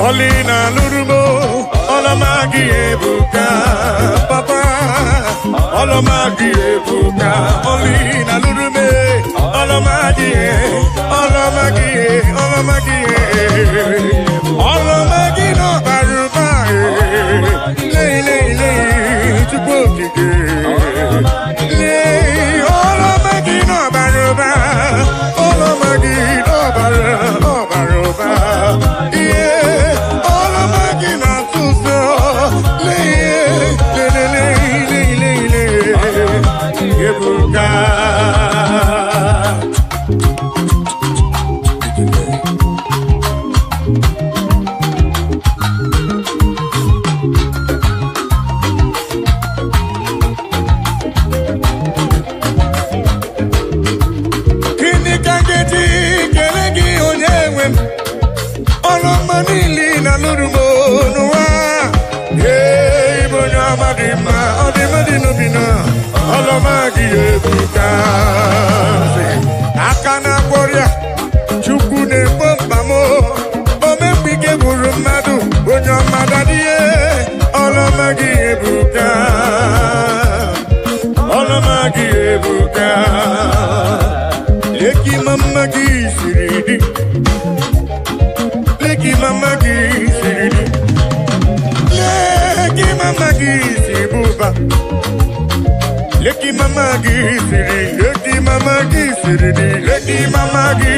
Olina lurumo, olomagi ebuka, papa. Olomagi ebuka, olina lurume, olomagi, olomagi, olomagi, olomagi no baruba, le, chupokike, le, olomagi no baruba, olomagi no baruba, yeah, olomagi no tuso, le, ebuka. Olomanili na lurumo nuwa. Hey, bonya madima, odimadino bina. Olomagi ebuka. Akana warrior, chukune bombamo. Omepike burumadu, bonya madadie. Olomagi ebuka. Olomagi ebuka. Leki mamagi siridi. Leki mamagi siridi. Leki mamagi sibuba. Leki mamagi siridi. Leki mamagi siridi. Leki mamagi.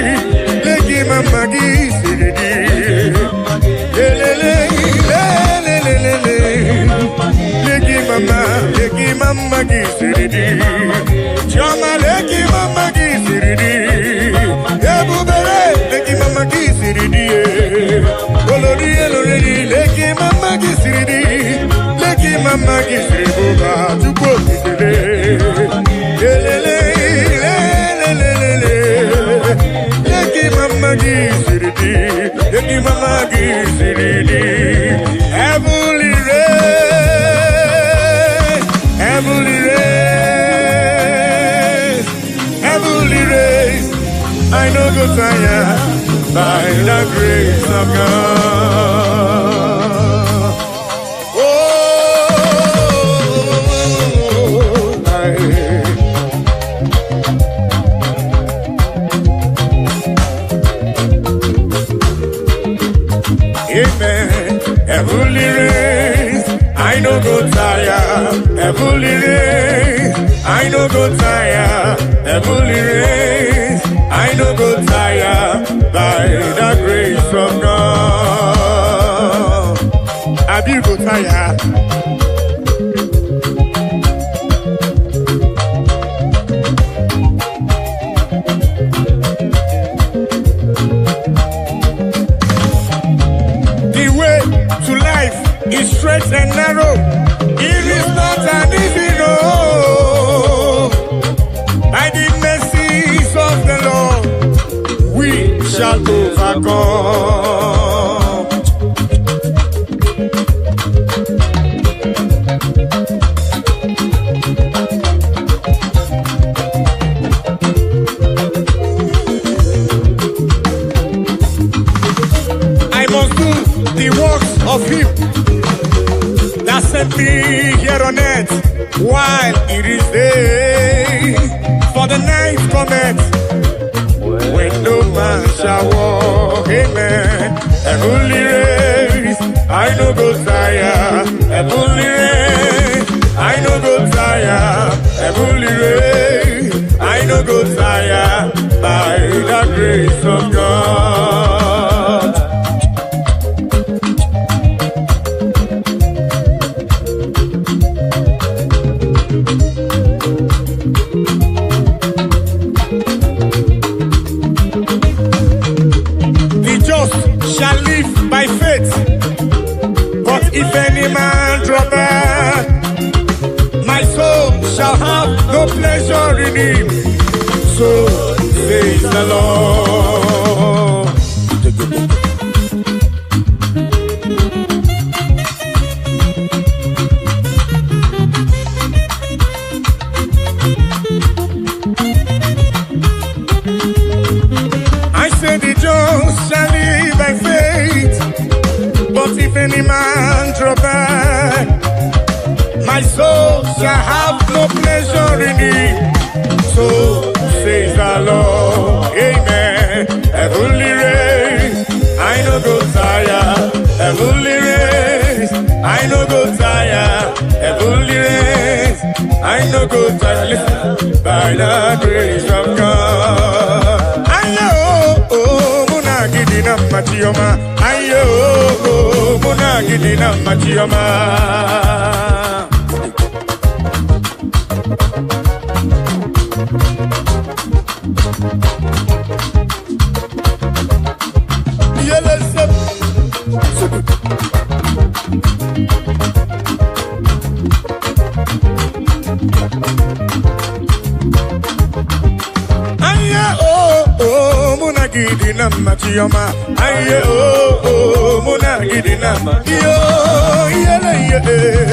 Leki mamagi siridi. Lelele lelele. Leki mamagi siridi. Chama leki mamagi siridi. Ebubere leki mamagi siridi. Olori leki mamagi siridi. Leki mamagi siribuba. Chukwu kitele. Lelele lelele. Leki mamagi siridi. Leki mamagi siridi. Heavenly race. Heavenly race. Heavenly race. I know go tire by the grace of God. Oh, amen. Heavenly race, I know go tire. Heavenly race, I know go tire. Heavenly race, I know go tire by the grace of God. Have you go tire? The way to life is straight and narrow. It is not an easy road. By the mercies of the Lord, we shall overcome. I must do the works of Him that sent me here on earth while it is day. For the night cometh when no man shall walk. Amen. Heavenly race, I know go tire. Heavenly race, I know go tire. Heavenly race, I know go tire by the grace of God. pleasure in him. So says the Lord. I say the just shall live by faith, but if any man draw back, my soul shall have no pleasure in it. So says the Lord, amen. Heavenly race, I no go tire. Heavenly race, I no go tire. Heavenly race, I no go tire. Listen, by the grace of God. Ayo, oh, muna gidina machioma. Ayo, oh, muna gidina machioma. Gidina machioma, aye oh muna gidina yo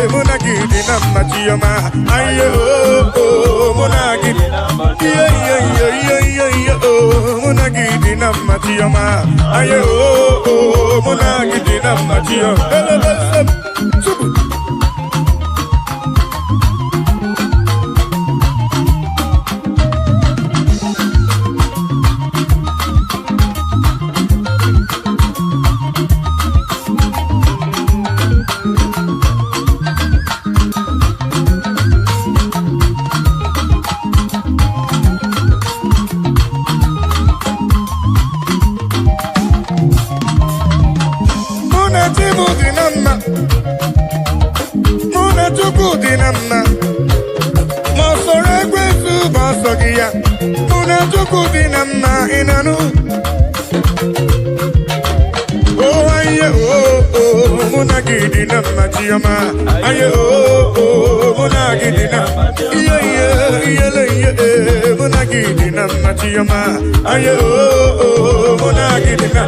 muna gidina machioma, aye oh muna gidina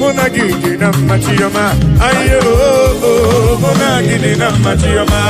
muna gidina machioma, aye oh muna gidina machioma.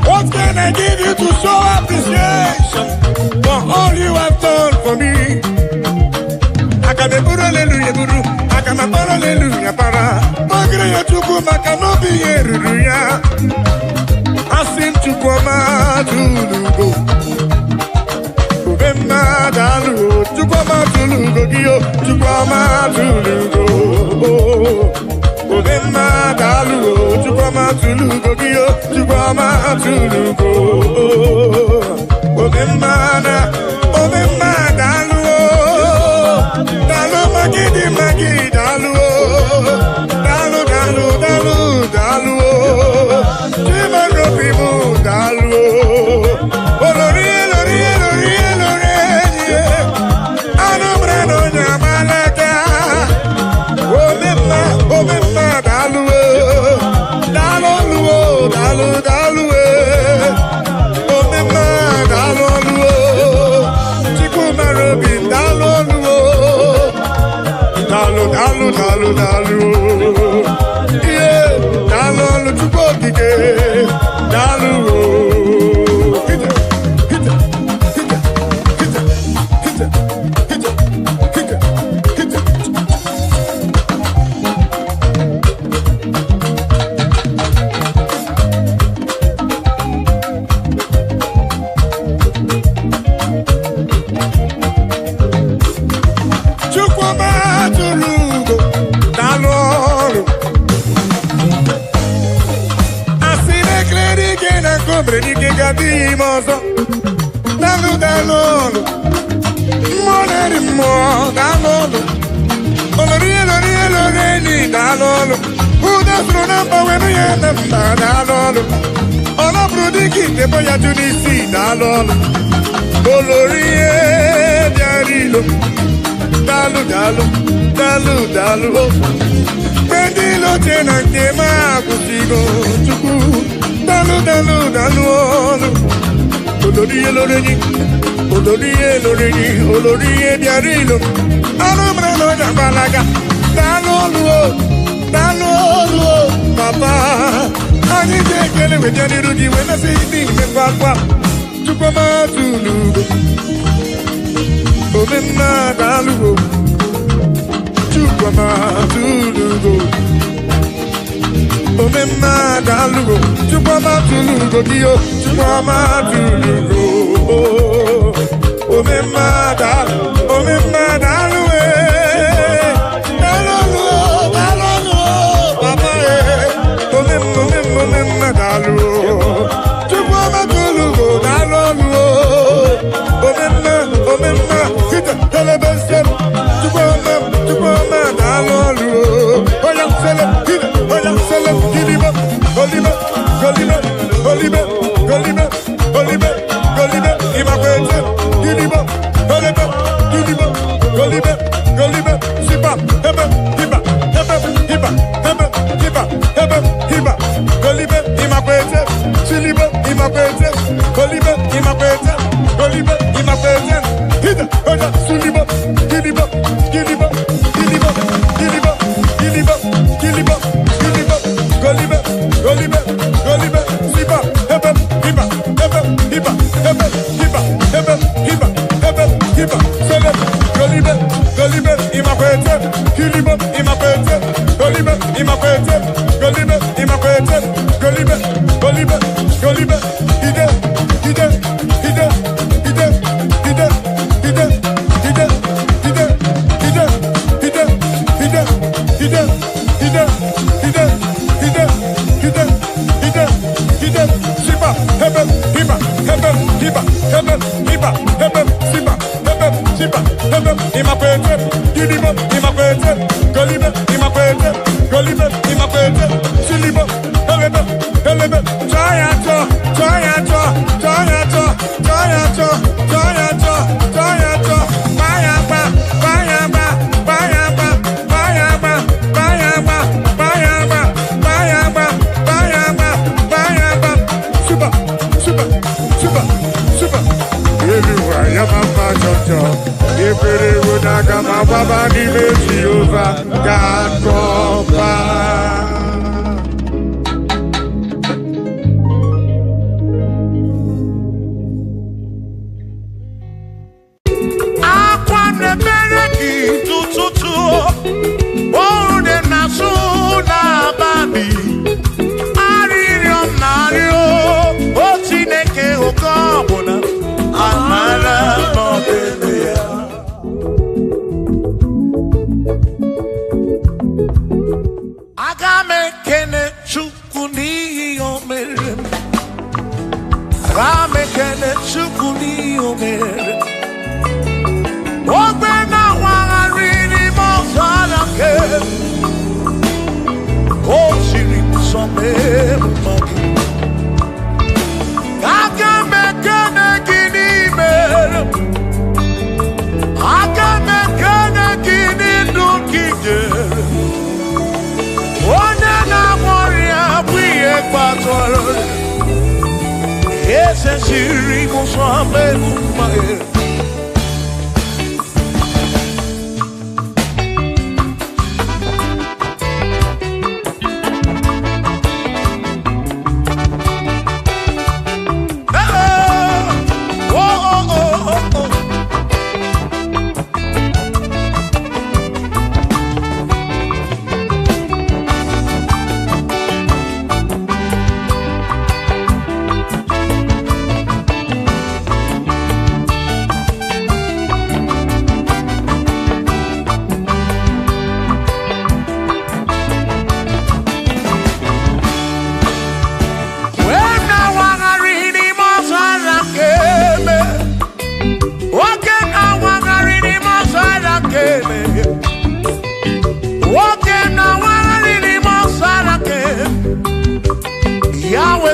What can I give you to show appreciation for all you have done for me? Akame hallelujah buru, akama hallelujah para. Magre ya chuku makanobi yeruya. Asim chuku ma tulugo. Ubemma dalu, chuku ma tulugo giyo, chuku ma tulugo. Ubemma dalu, chuku ma tulugo giyo, chuku ma tulugo. Ubemma dalu. Magidi dalu dalu. Yeah, dalu chukwu okike. Dalu.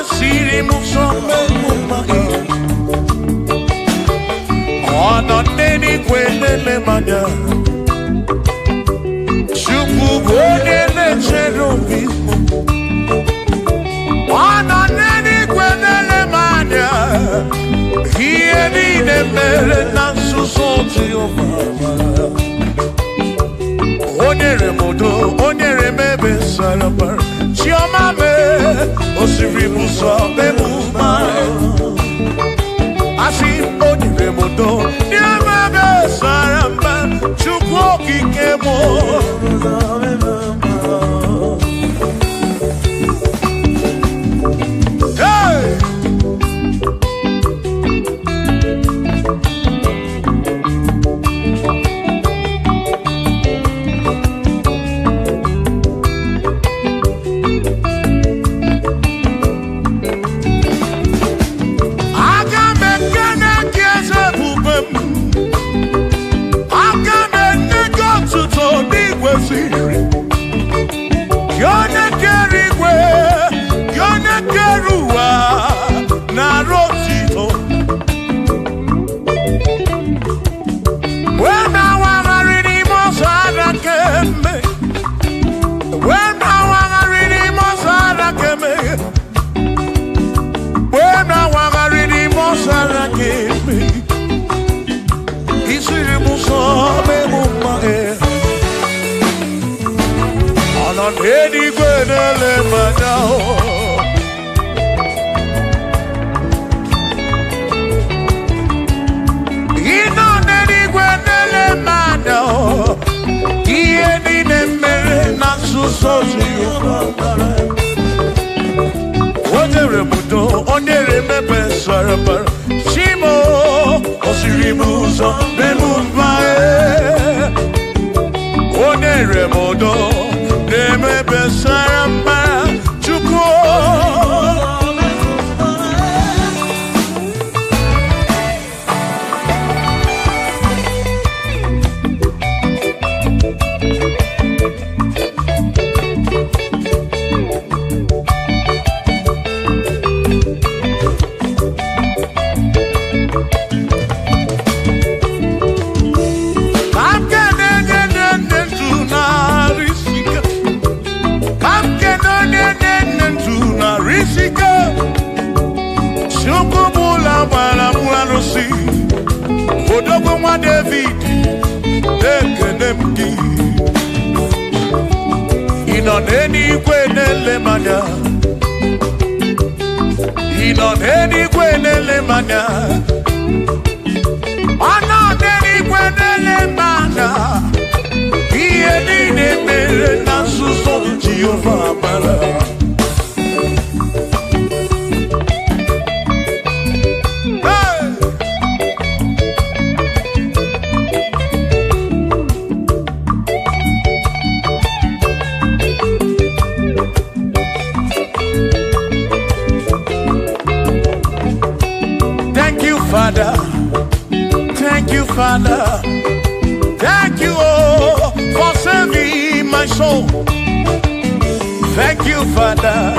siri muso mumai. Ono neni kwenele manya. Shuku bonele cherubi. Ono neni kwenele manya. Hiye ni nemere nansusoti omama. Onyere modo, onyere mebe salabar. Chioma me, osiri muso me muma. Asi onyere modo, nyeme be salamba. Chukwu kikemo. Hey! Shimo, Osirimuso, Bemumae, Oneremodo, Neme Besaramba, Chuko. Odogwa David, Ekenemdi. Inoneni kwenele manya. Inoneni kwenele manya. Anoneni kwenele manya. Ieni nemere nasuso Jehovah Bala. Father, thank you, Father, thank you, oh, for saving my soul. Thank you, Father,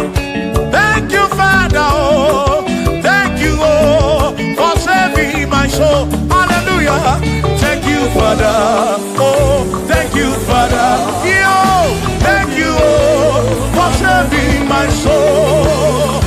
oh, thank you, oh, for saving my soul. Hallelujah. Thank you, Father, oh, thank you, Father, yo, thank you, oh, for saving my soul.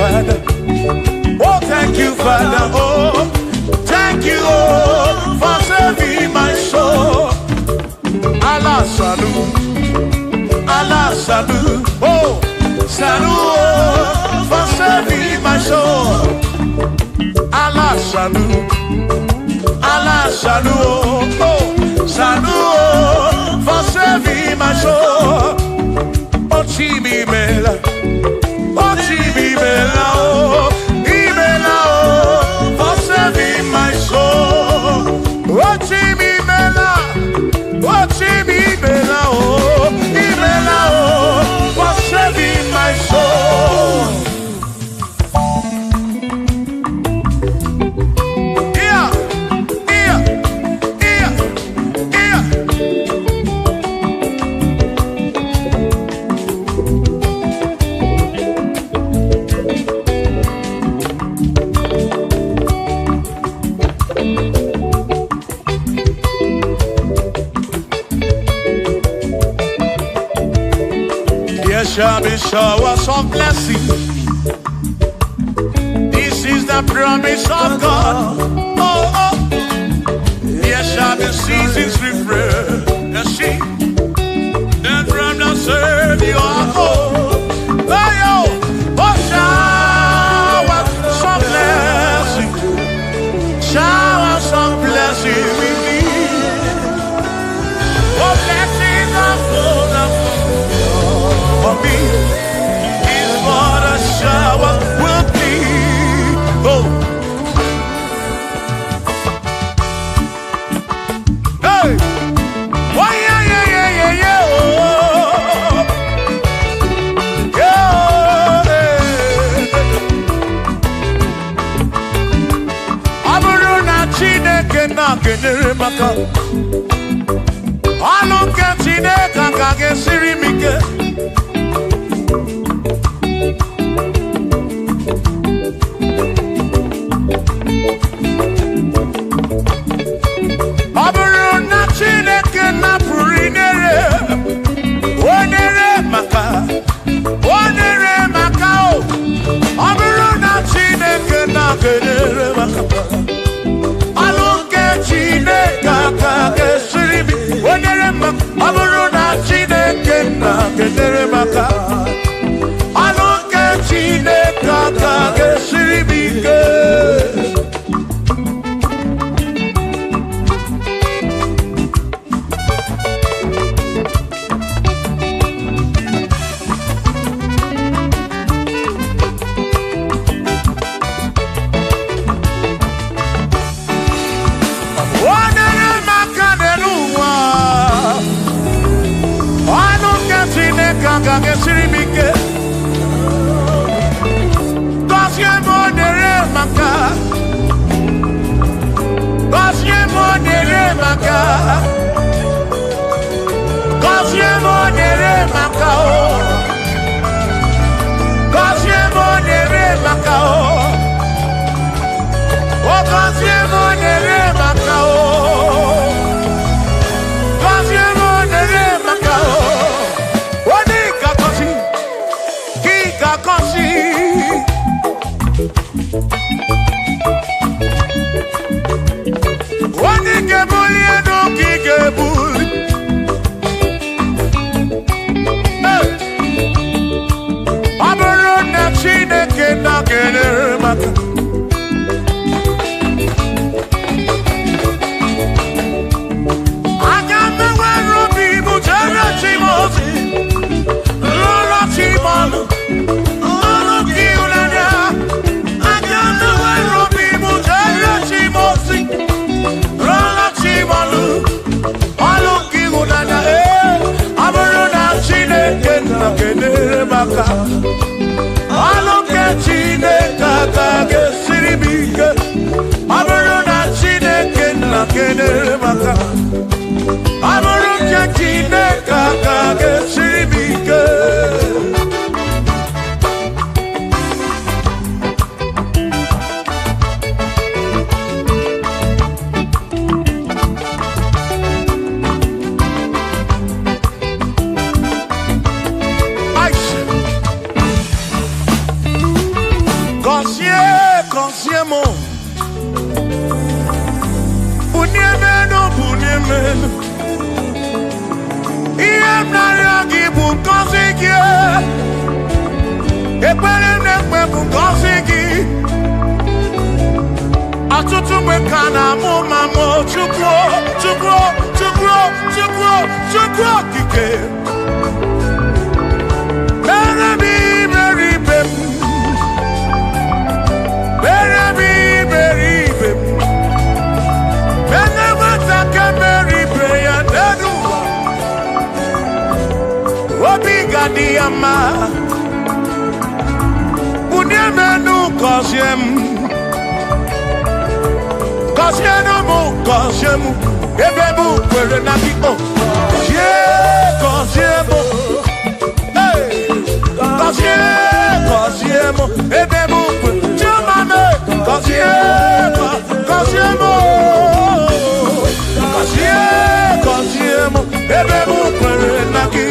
Father. Oh, thank you, Father. Oh, thank you, oh, for saving my soul. Allah salut, Allah salut. Oh, salut, oh, for saving my soul. Allah salut, Allah salut. Oh, salut, oh, for saving my soul. Oh, Chimi Mela, oh, Chimi Mela, oh, Imela, oh, for saving my soul. Oh, Chimi Mela, oh, Chimi Mela, oh, Imela, oh, for saving my soul. Yeah, yeah, yeah, yeah. There shall be showers of blessing. This is the promise of God. Oh, oh. There shall be seasons refreshing. And from the serve you are home. Oh, yo. Oh, showers of blessing. Showers of blessing we need. Oh, blessings are full of for me is what a shower will be. Oh, hey, oh yeah, yeah, yeah, yeah, yeah. Oh, yeah. Aburu na Chineke na kenere maka. Aluke Chineke kage siri mike. ekpere na-ekpe bụ ngọzi gị ọtụtụ mgbe ka na-amụ ma mụ Chukwu okike mere m iberibe m mere m iberibe m mere nwata ka mere ibe ya n'elu ụwa obi ga-adị ya mma bunye m enu gọzie m gọzie m ebe m kwere na gị gọzie m ebe m kwere chioma m gọzie m ebe m kwere na gị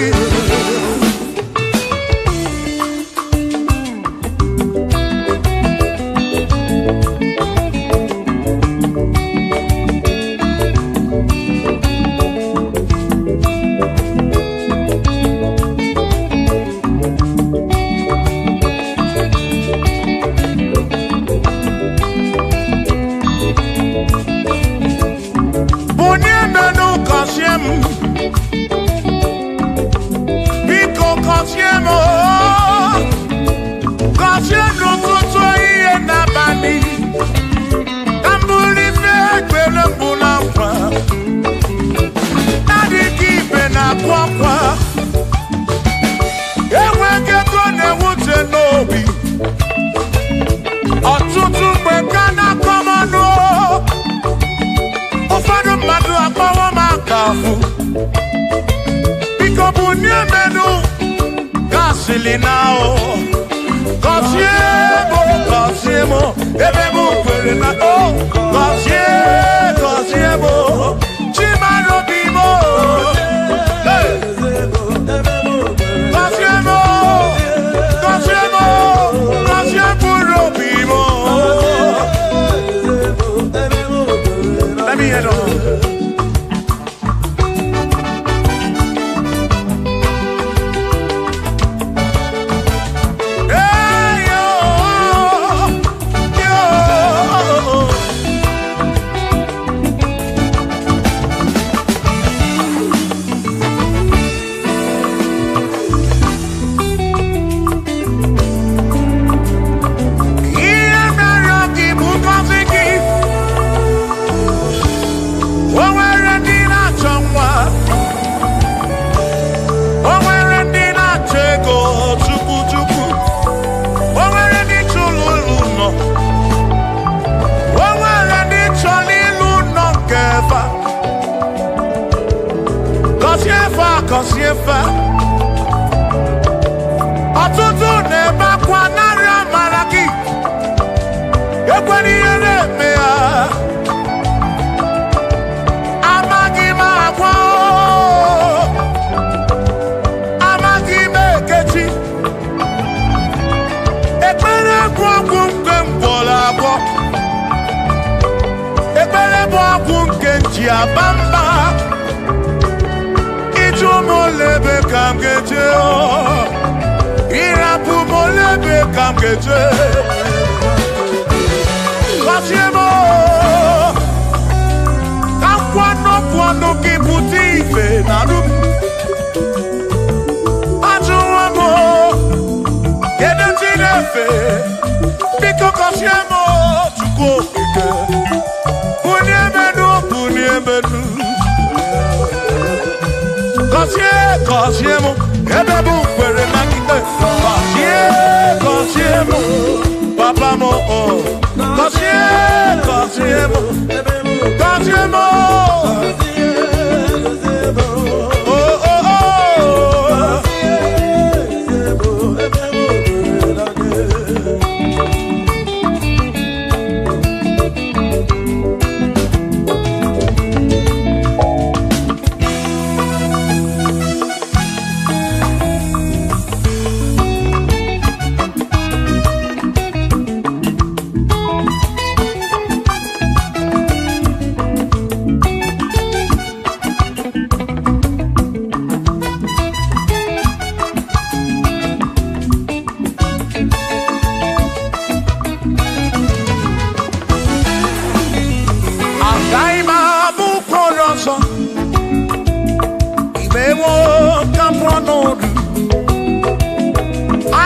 mewo kampono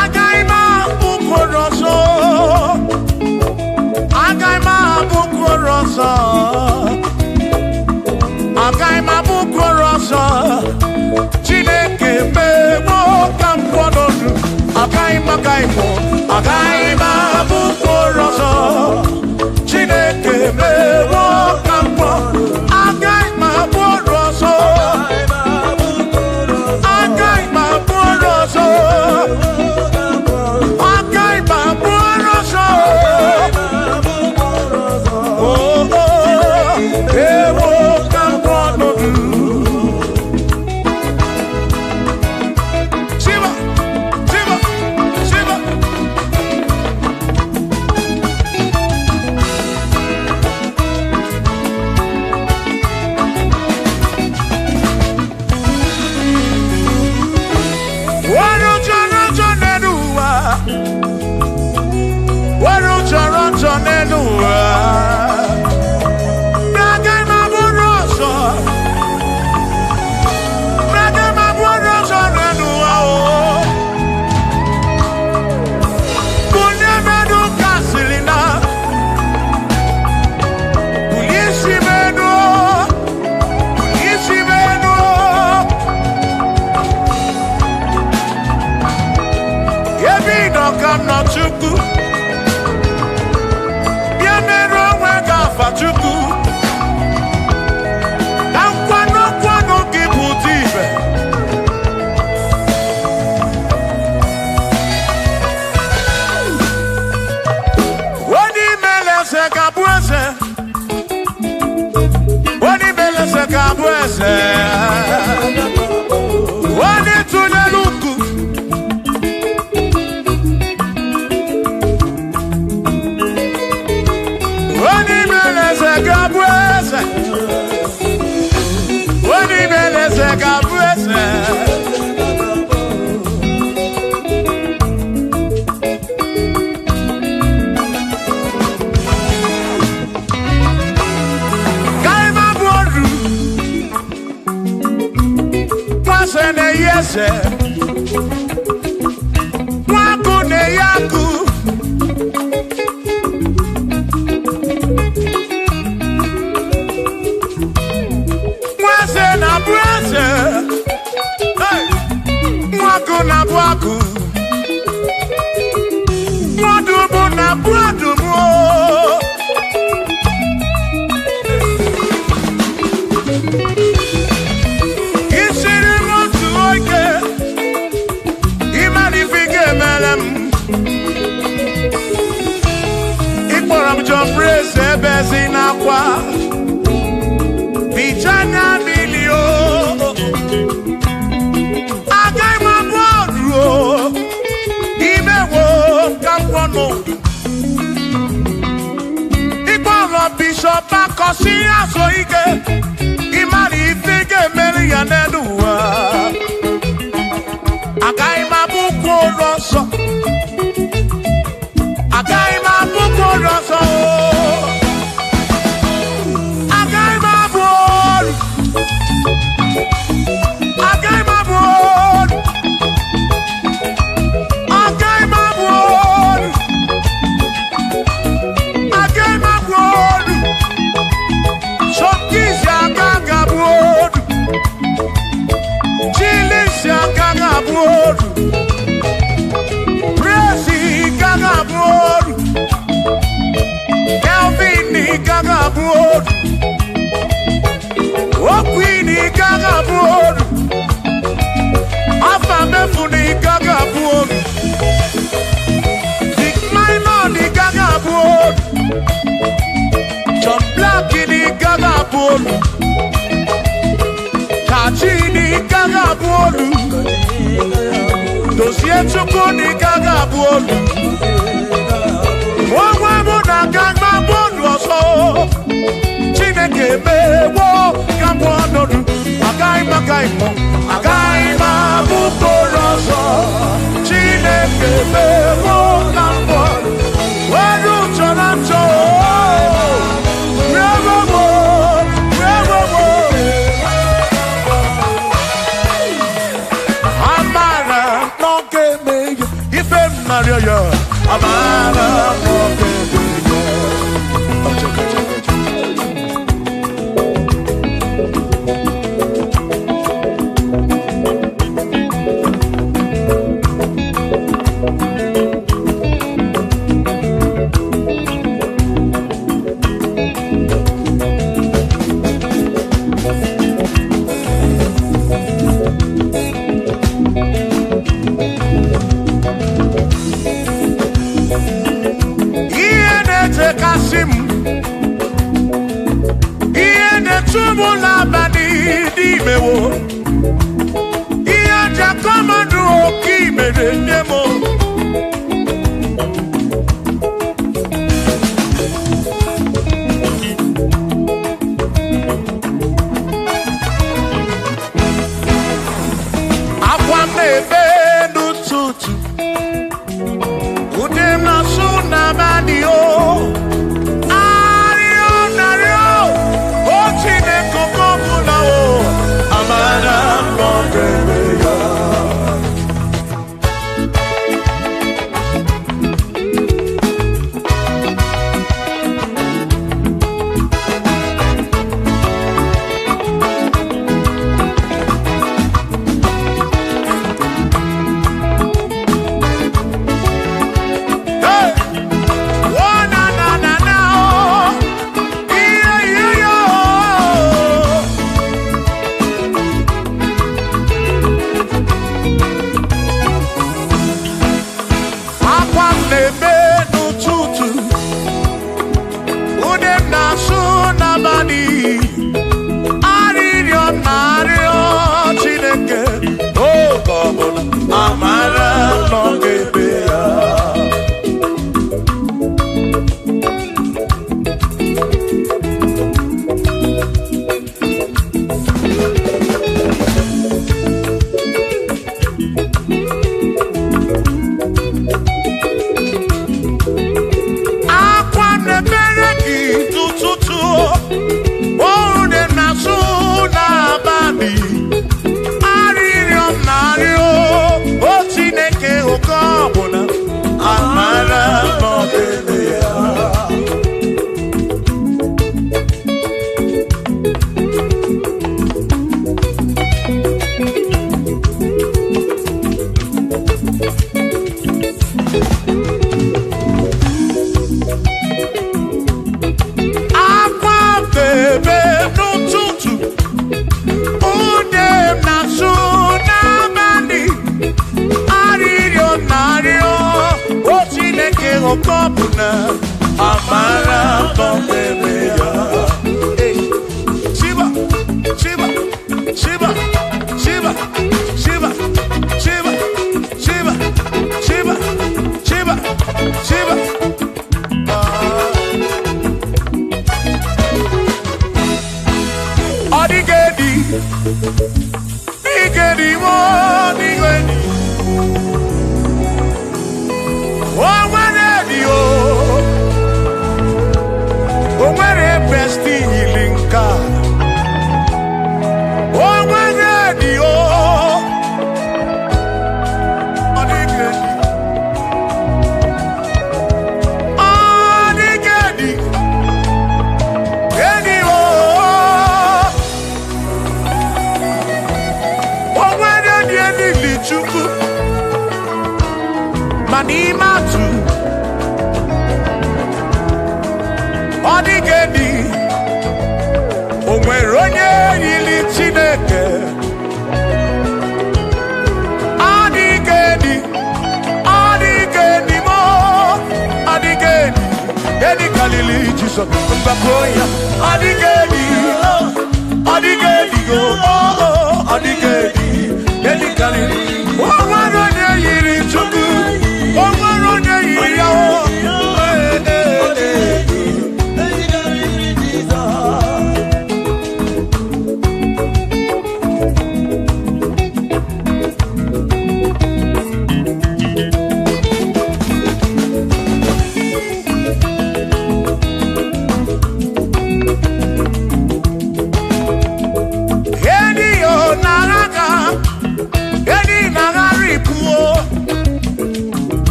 agaima bukoroso agaima bukoroso agaima bukoroso Chineke mewo kampono agaima agaima bukoroso Chineke mewo kampono agaima bukoroso agaima bukoroso agaima bukoroso oh mewo kampono Shiva Shiva Shiva I'm not Chukwu. Bịa mere onwe gị afa Chukwu. Na nkwanu gị bụ ibe. Onye imele eze ga-abụ eze. Onye imele eze ga-abụ eze. Onye tụnyere ukwu. Gabuese, Oni Beleze Gabuese. Kaima Boru, Pasene Yese, Wakune Yaku. Na bwaku Mwadubu na bwadubu Ishiri motu oike Imanifike melem Ikporam jombrese bezi na kwa Bichanya milio Bishop Akosi Asoike Imani Ifike Meri Yanedua Agaima Buko Rosso Agaima Buko Rosso Agaima Buko Agaima Buko Agaima Kachini Gaga Bolu Dossier Chukuni Gaga Bolu Wawabona Gaga Bolu Oso Chineke Mewo Gabono Agaima Gaimo Agaima Bukoroso Chineke Mewo Gabono Waru Chonacho Mario, Amara,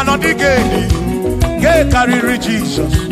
not the gay carry Jesus.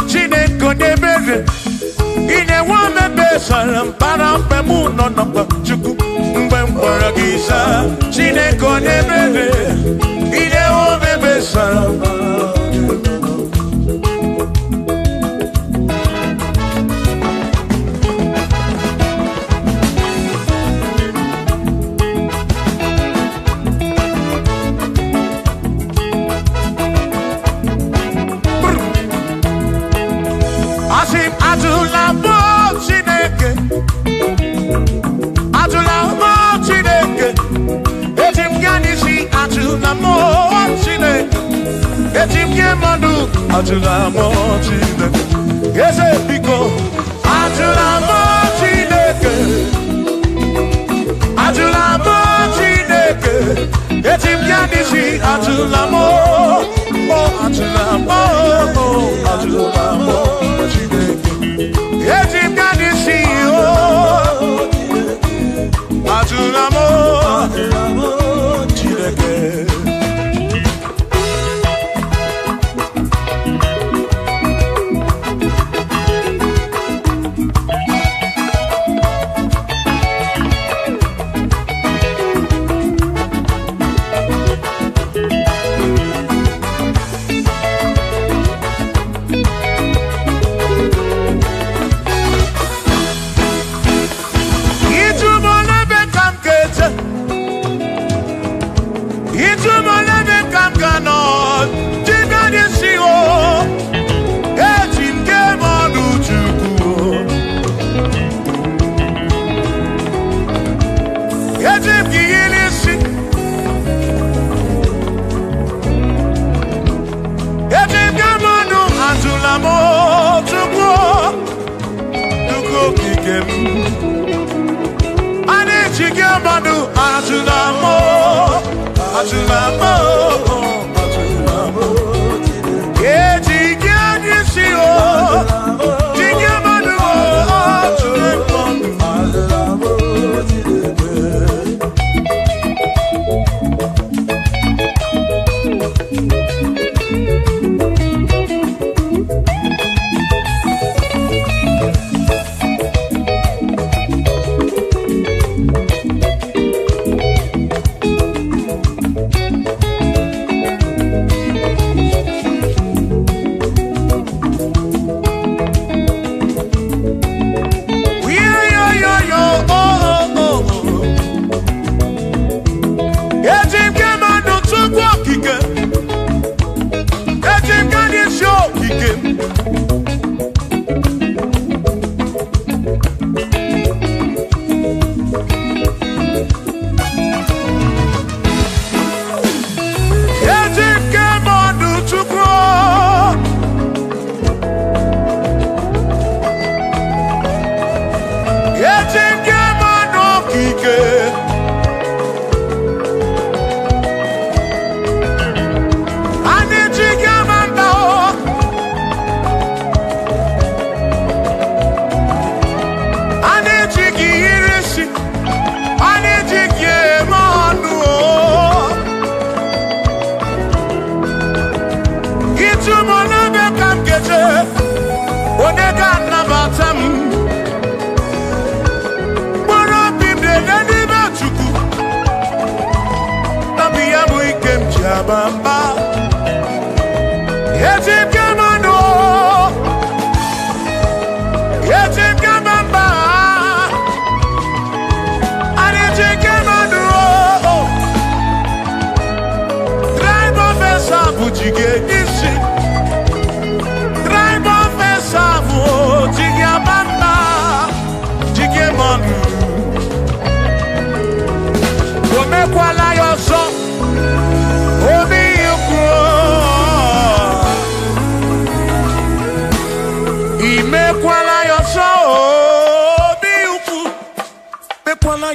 Chineke nebere ine wa mebe salam para pemu no no chuku mgbe mkpọrọ gị sa Chineke nebere ine wa mebe salam Atula mo Chineke, ese biko. Atula mo Chineke, atula mo Chineke. Etim yanisi atula mo, oh atula mo, oh atula mo Chineke. Etim yanisi oh, atula mo Chineke.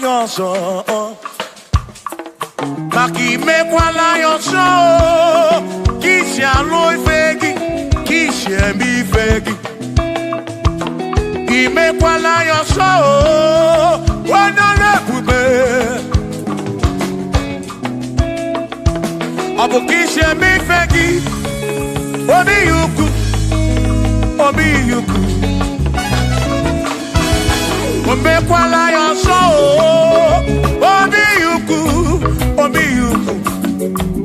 your soul. Maki mekwala your soul. Kisha loy fegi, kisha mi fegi. Ki mekwala your soul. Wana lepube. Abu kisha mi fegi. Obi yuku, obi yuku. Mekwala your soul. Obi yuku, obi yuku.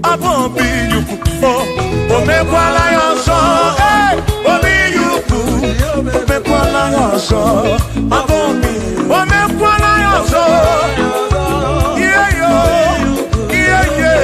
Abu obi yuku. Oh, mekwala your soul. Hey, obi yuku. Mekwala your soul. Abu obi. Mekwala your soul. Yeah, yeah, yeah.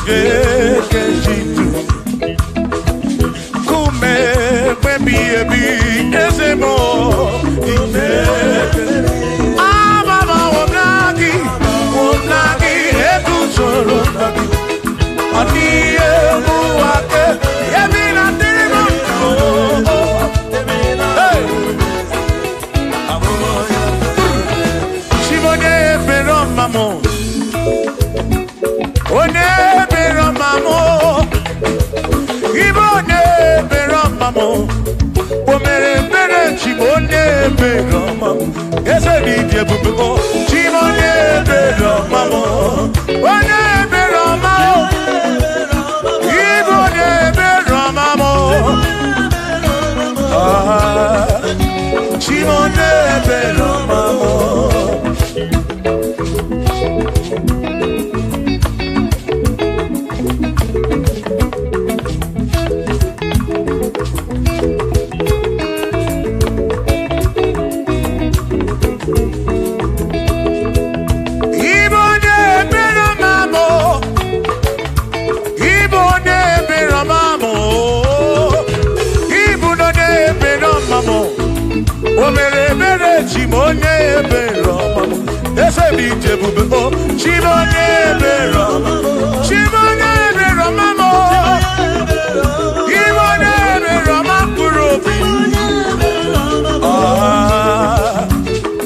Keshitu Kume Baby Ebi Ezemo Ime Ababa Wonagi Wonagi Edu Soro Nagi Aniye Muake Ebina Dino Hey Shimone Pero Mamo One Pero Mamo Ibone Pero Mamo Omere Mere Chimone Pero Mamo Ese DJ Bubuko Chimone Pero Mamo One Pero Mamo Ibone Pero Mamo Chimone Pero Mamo Chimonye Beroma, ese DJ Bubo, Chimonye Beroma, Chimonye Beroma, Chimonye Beroma, Kurobi,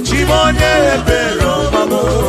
Chimonye Beroma.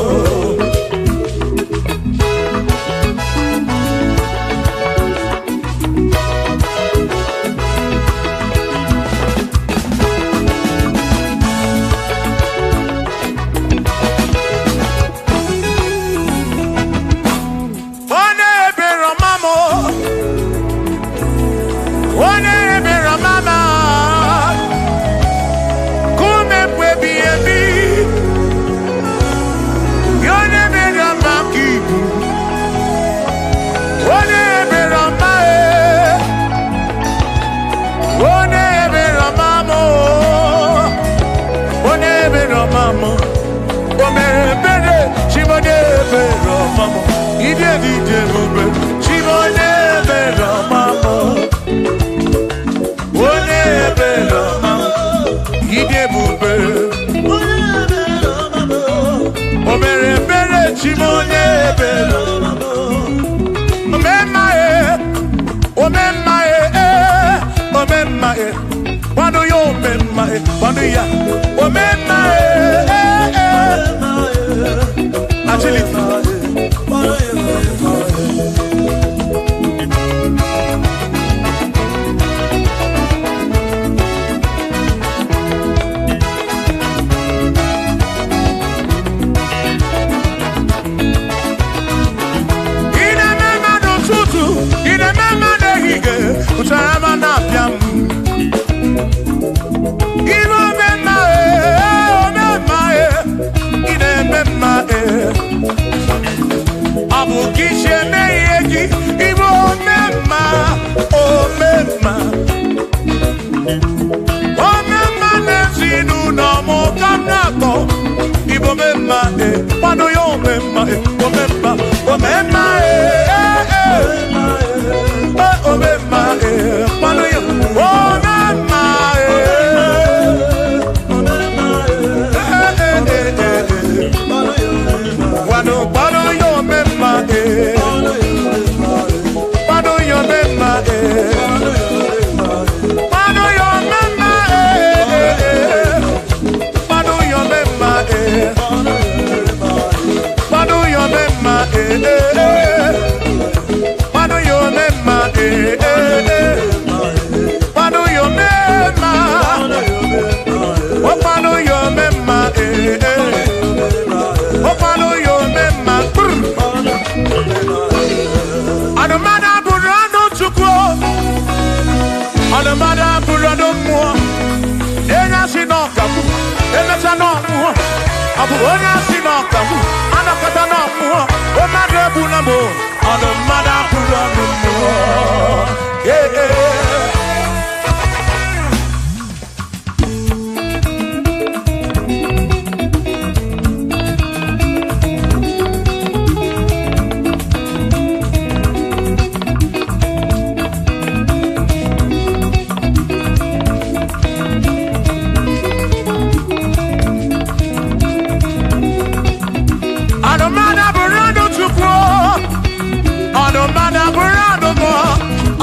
mother burano mo.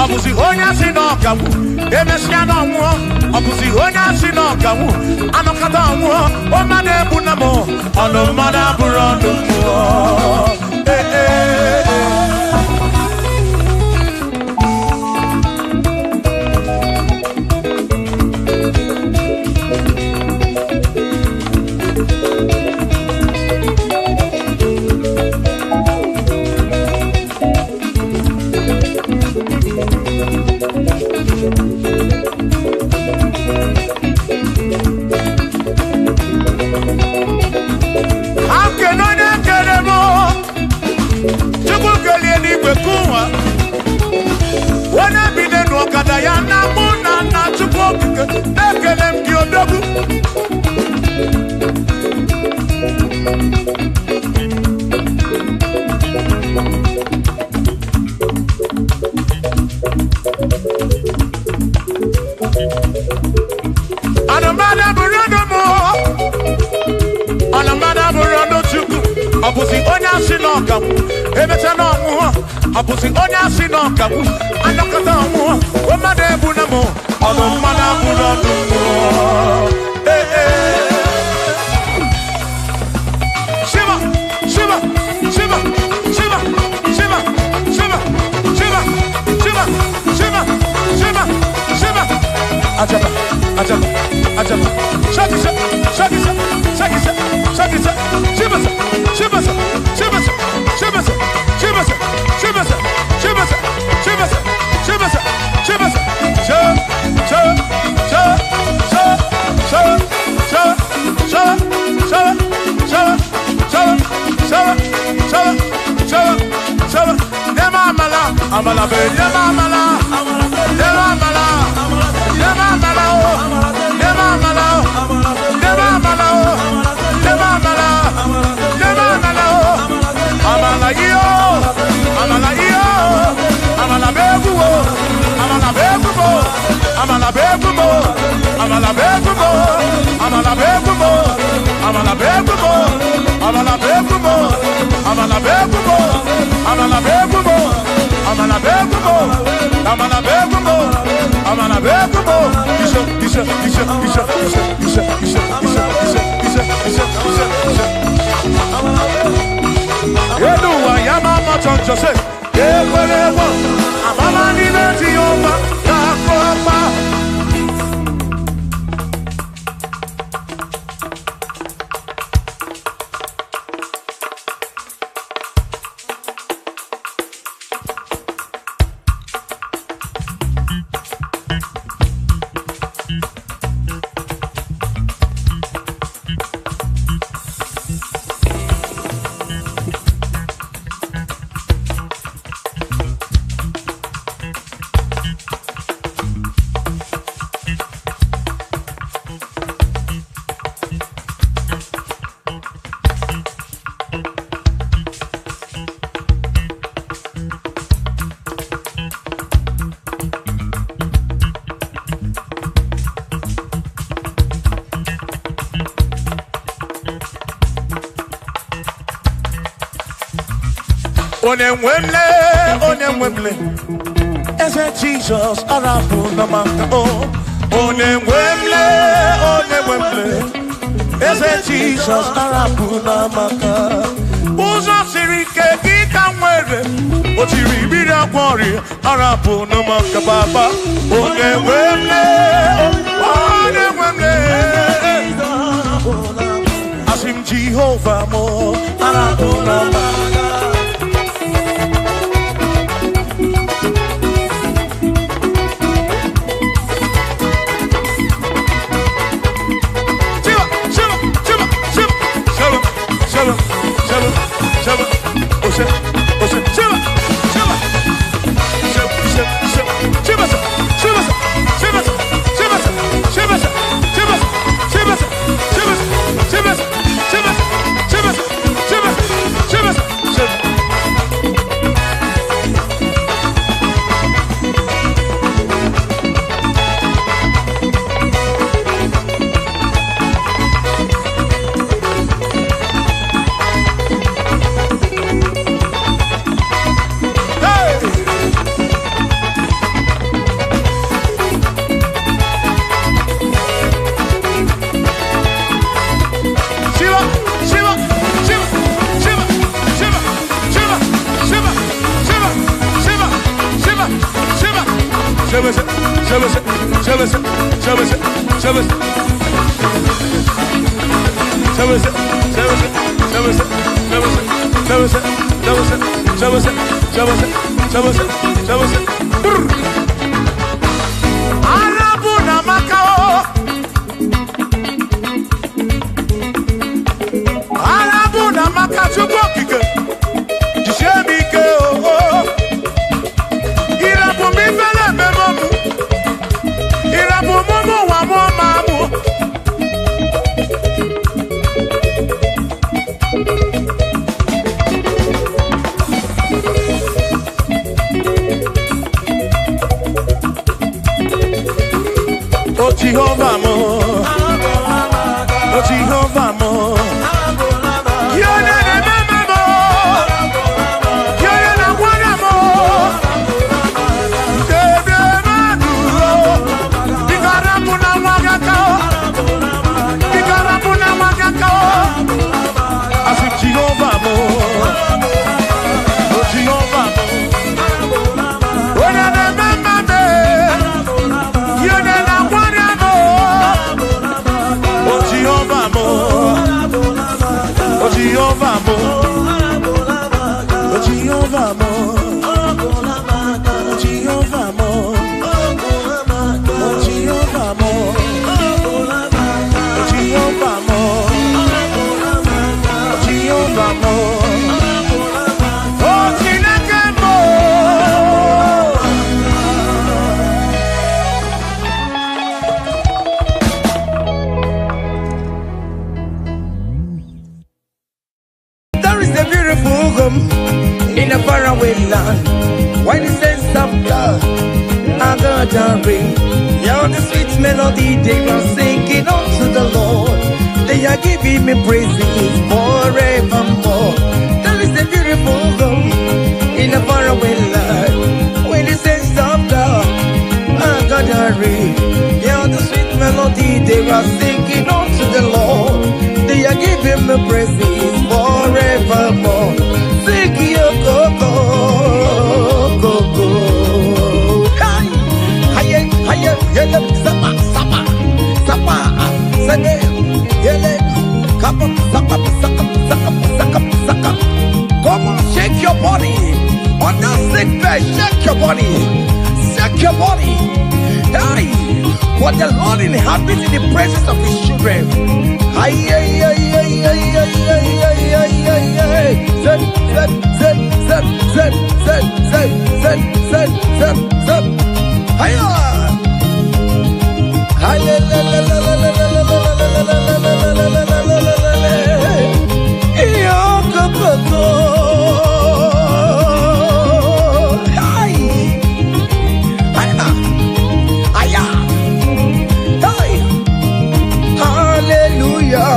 Abusi onya sinokamu. Emesiano mo. Abusi onya sinokamu. Anokata mo. O mane bunamo. Ono mother burano mo. Abusi onya sinokamu anokata mu o made bunamo ono mana burodu Shiva Shiva Shiva Shiva Shiva Shiva Shiva Shiva Shiva Shiva Shiva Ajaba Ajaba Ajaba Shakisa Shakisa Shakisa Shakisa Shiva Shiva Shiva Shiva Shiva Amala be amala amala amala Onemwemle, ese Jesus arabu na maka oh. Onemwemle, ese Jesus arabu na maka. Uzo sirike kita mwere, otiri bira kwori arabu na maka baba. Onemwemle, asim Jehovah mo arabu na maka. Jehovah mo, oh Jehovah mo, you're the remember mo, you're the one mo, the maduro, Ikarapuna magakao, Ikarapuna magakao, I said Jehovah mo, oh Jehovah mo, when I remember me, you're the Jehovah mo, oh Jehovah mo, oh Jehovah mo, oh Jehovah mo, oh Jehovah mo, oh Jehovah mo, oh Jehovah mo, oh Chineke mo. In a faraway land, why the sense of God, I got a ring. You're the sweet melody they are singing unto the Lord. They are giving me praises forevermore. There is a beautiful home in a faraway land, where the sense of God, I got a ring. You're the sweet melody they are singing unto the Lord. They are giving me praises forevermore. Sing your go-go, go-go. Hi, hiya, hiya, yele, sapa, sapa, sapa, sade, yele, kapa, sapa, saka, saka, saka, saka. Come on, shake your body. On that sick bed, shake your body. Shake your body. Hi, what the Lord inhabits in the presence of His children. Hi, hiya, hiya, hiya, hiya, hiya, hiya, hiya, hiya. Zed, zed, zed, zed, zed, zed, zed, zed, zed, zed, zed. Hiya! Hiya, la, la, la, la, la, la, la, la, la, la, la, la, la, la, la, la. Iyo kapato. Hi! Hiya! Hiya! Hi! Hallelujah!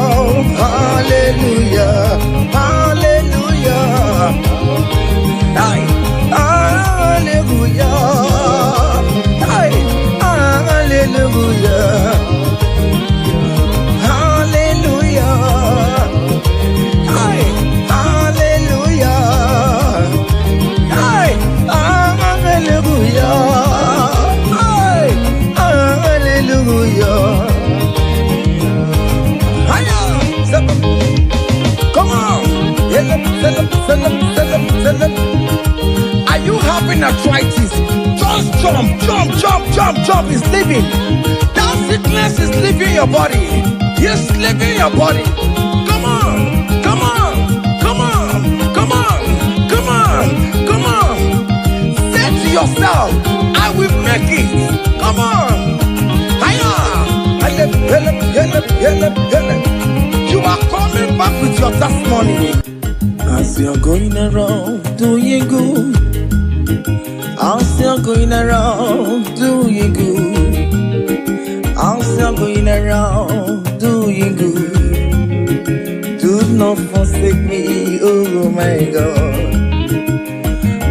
Hallelujah! Hallelujah! Hey, hallelujah! Hey, hallelujah! Hallelujah! Hey, hallelujah! Hey, hallelujah! Hey, hallelujah! Hiya! Come on! Are you having arthritis? Just jump, jump, jump, jump, jump. It's leaving. That sickness is leaving your body. It's leaving your body. Come on, come on, come on, come on, come on, come on. Say to yourself, I will make it. Come on. Hiya! You are coming back with your testimony. As you're going around doing good, as you're going around doing good, as you're going around doing good, do not forsake me, oh my God.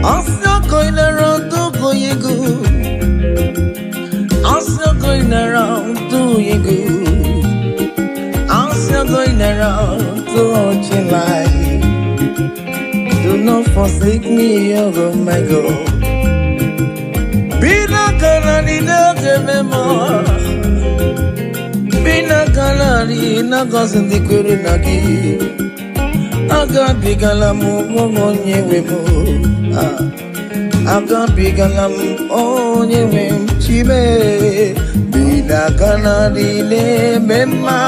As you're going around doing good, as you're going around doing good, as you're going around touching life, do not forsake me, oh my God. Be not gonna kanari na kememo. Bina kanari na gosendi kwere nagi. Aga bigala mu onye wemo. Aga bigala mu onye wem chibe. Bina kanari ne mema.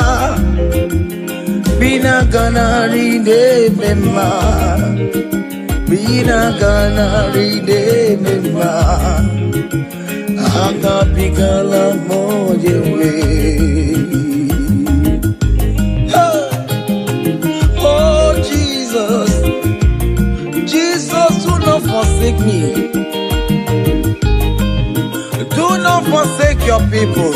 Bina kanari ne mema. Bina kanari ne mema. Aga bigala moje we. Oh Jesus, Jesus, do not forsake me. Do not forsake your people.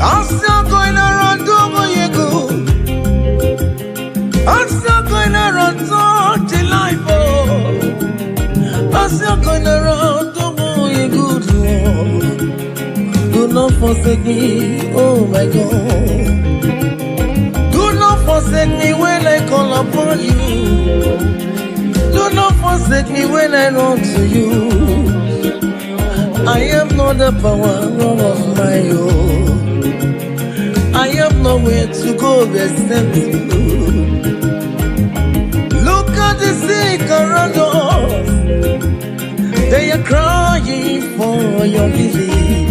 I'm still going around doing you good. I'm still going around till life. I'm still going around doing you good. Do not forsake me, oh my God. Do not forsake me when I call upon you. Do not forsake me when I run to you. I have not the power of my own. I have nowhere to go except you. Look at the sick around us. They are crying for your healing.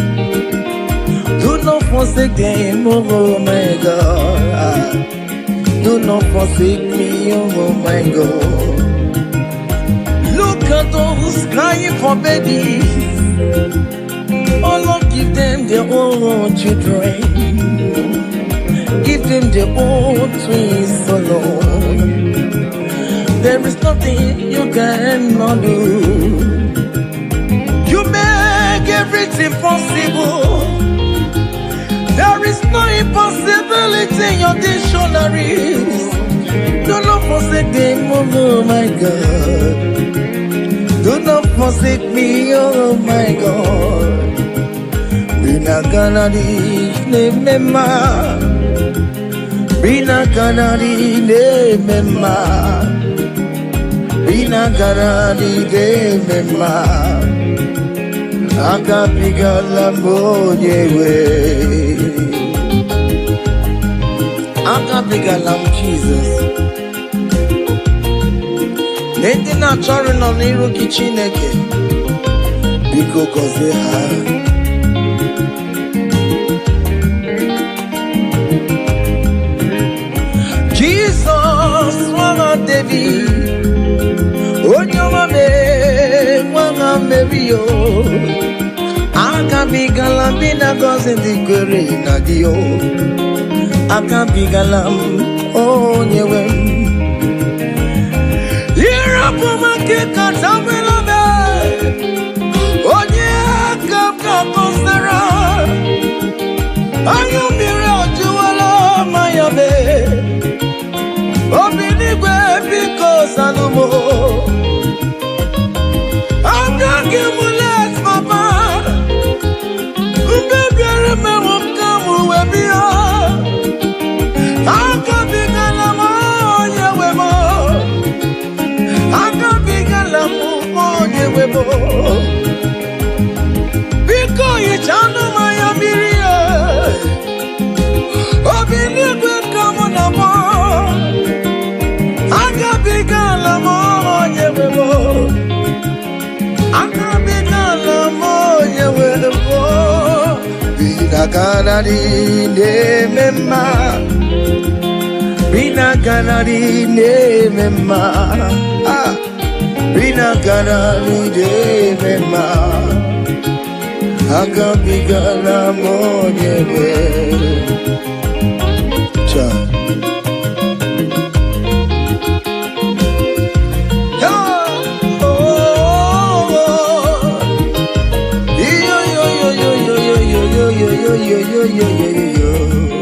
Do not forsake them, oh my God. Do not forsake me, oh my God. Look at those crying for babies. Oh Lord, give them their own children. Give them their own twins alone. There is nothing you cannot do. You make everything possible. There is no impossibility in your dictionaries. Do not forsake them, oh my God. Do not forsake me, oh my God. Bina kanari ne mema. Bina kanari ne mema. Bina kanari ne mema. Aga bigala mojewe. Aga bigala Jesus. Nende na chọrọ nọ n'iru gị Chineke. Biko gọzie ha. Jesus, nwa David. Onye ọma mee, nwa Mary o. Aka bigala m na gọzie ndị kwere na gị o. Aka bigala m onye nwe m. Irapumake katamelabe. Onye kapkaposera. Ayumire ojuwala mayabe. Obinigwe biko salumo. Agagimulet papa. Ubebiere mewakamu webia. Akabigala onye webo. Akabigala onye webo. Biko yichanu mayamirie. Obinigwe kamunamo. Akabigala onye webo. Akabigala onye webo. Bina kanari ne mema. Bina kanari ne mema. Bina kanari ne mema. Aga bigala monyewe. Cha.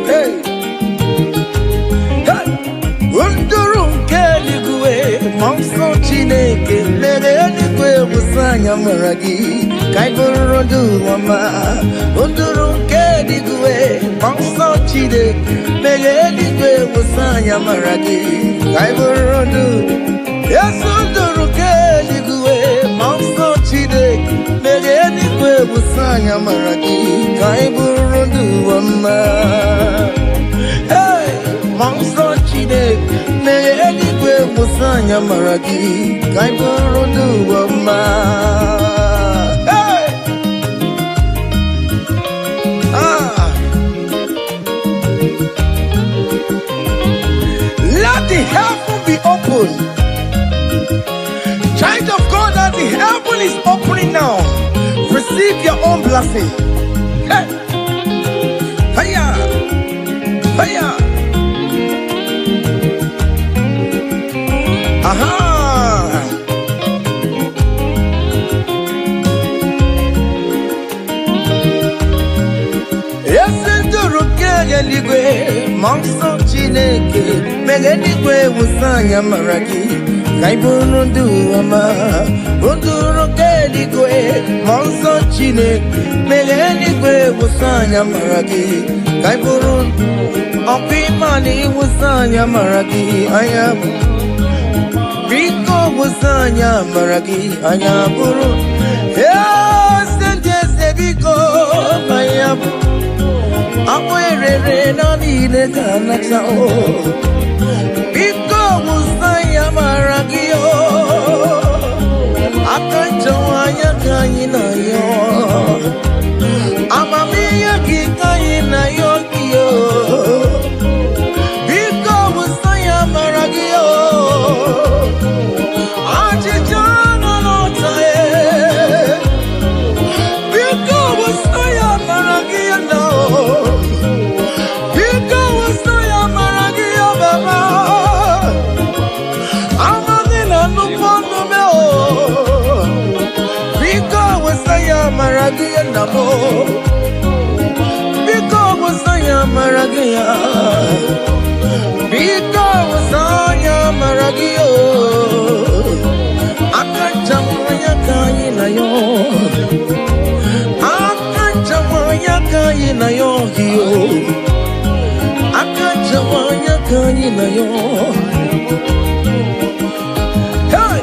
Hey. Monso Chineke lere eluigwe wụsanya mara gị ka ị bụrụ ndụ ọma ndụrụ nke eluigwe. Monso Chineke lere eluigwe wụsanya mara gị ka ị bụrụ ndụ Yesu ndụrụ nke eluigwe. anya mara gị ka anyị bụrụ ndị ụwa mma. Let the heaven be open. Child of God, that the heaven is opening now. Receive your own blessing. Hey. Hiya. Hiya. Aha. Eligwe mọnsọ Chineke mere eluigwe wụsanya mara gị ka ị bụrụ ndị ụwa ma ndụrụ nke eluigwe mọnsọ Chineke mere eluigwe wụsanya mara gị ka ị bụrụ ọkụ ịma na ịwụsanya mara gị anya biko wụsanya mara gị anya bụrụ eze ndị eze biko anya bụ Awerere na niile ga-anacha o biko wụsanya mara gị o aka nchawa anya ka anyị na ya amamihe gị ka anyị na ya gị o biko wụsanya mara gị o achịcha nọ n'ọta biko wụsanya mara gị na o Maragia namo, biko wasanya maragia, biko wasanya maragio, akachamaya kai na yo, akachamaya kai na yo hiyo, akachamaya kai na yo. Hey,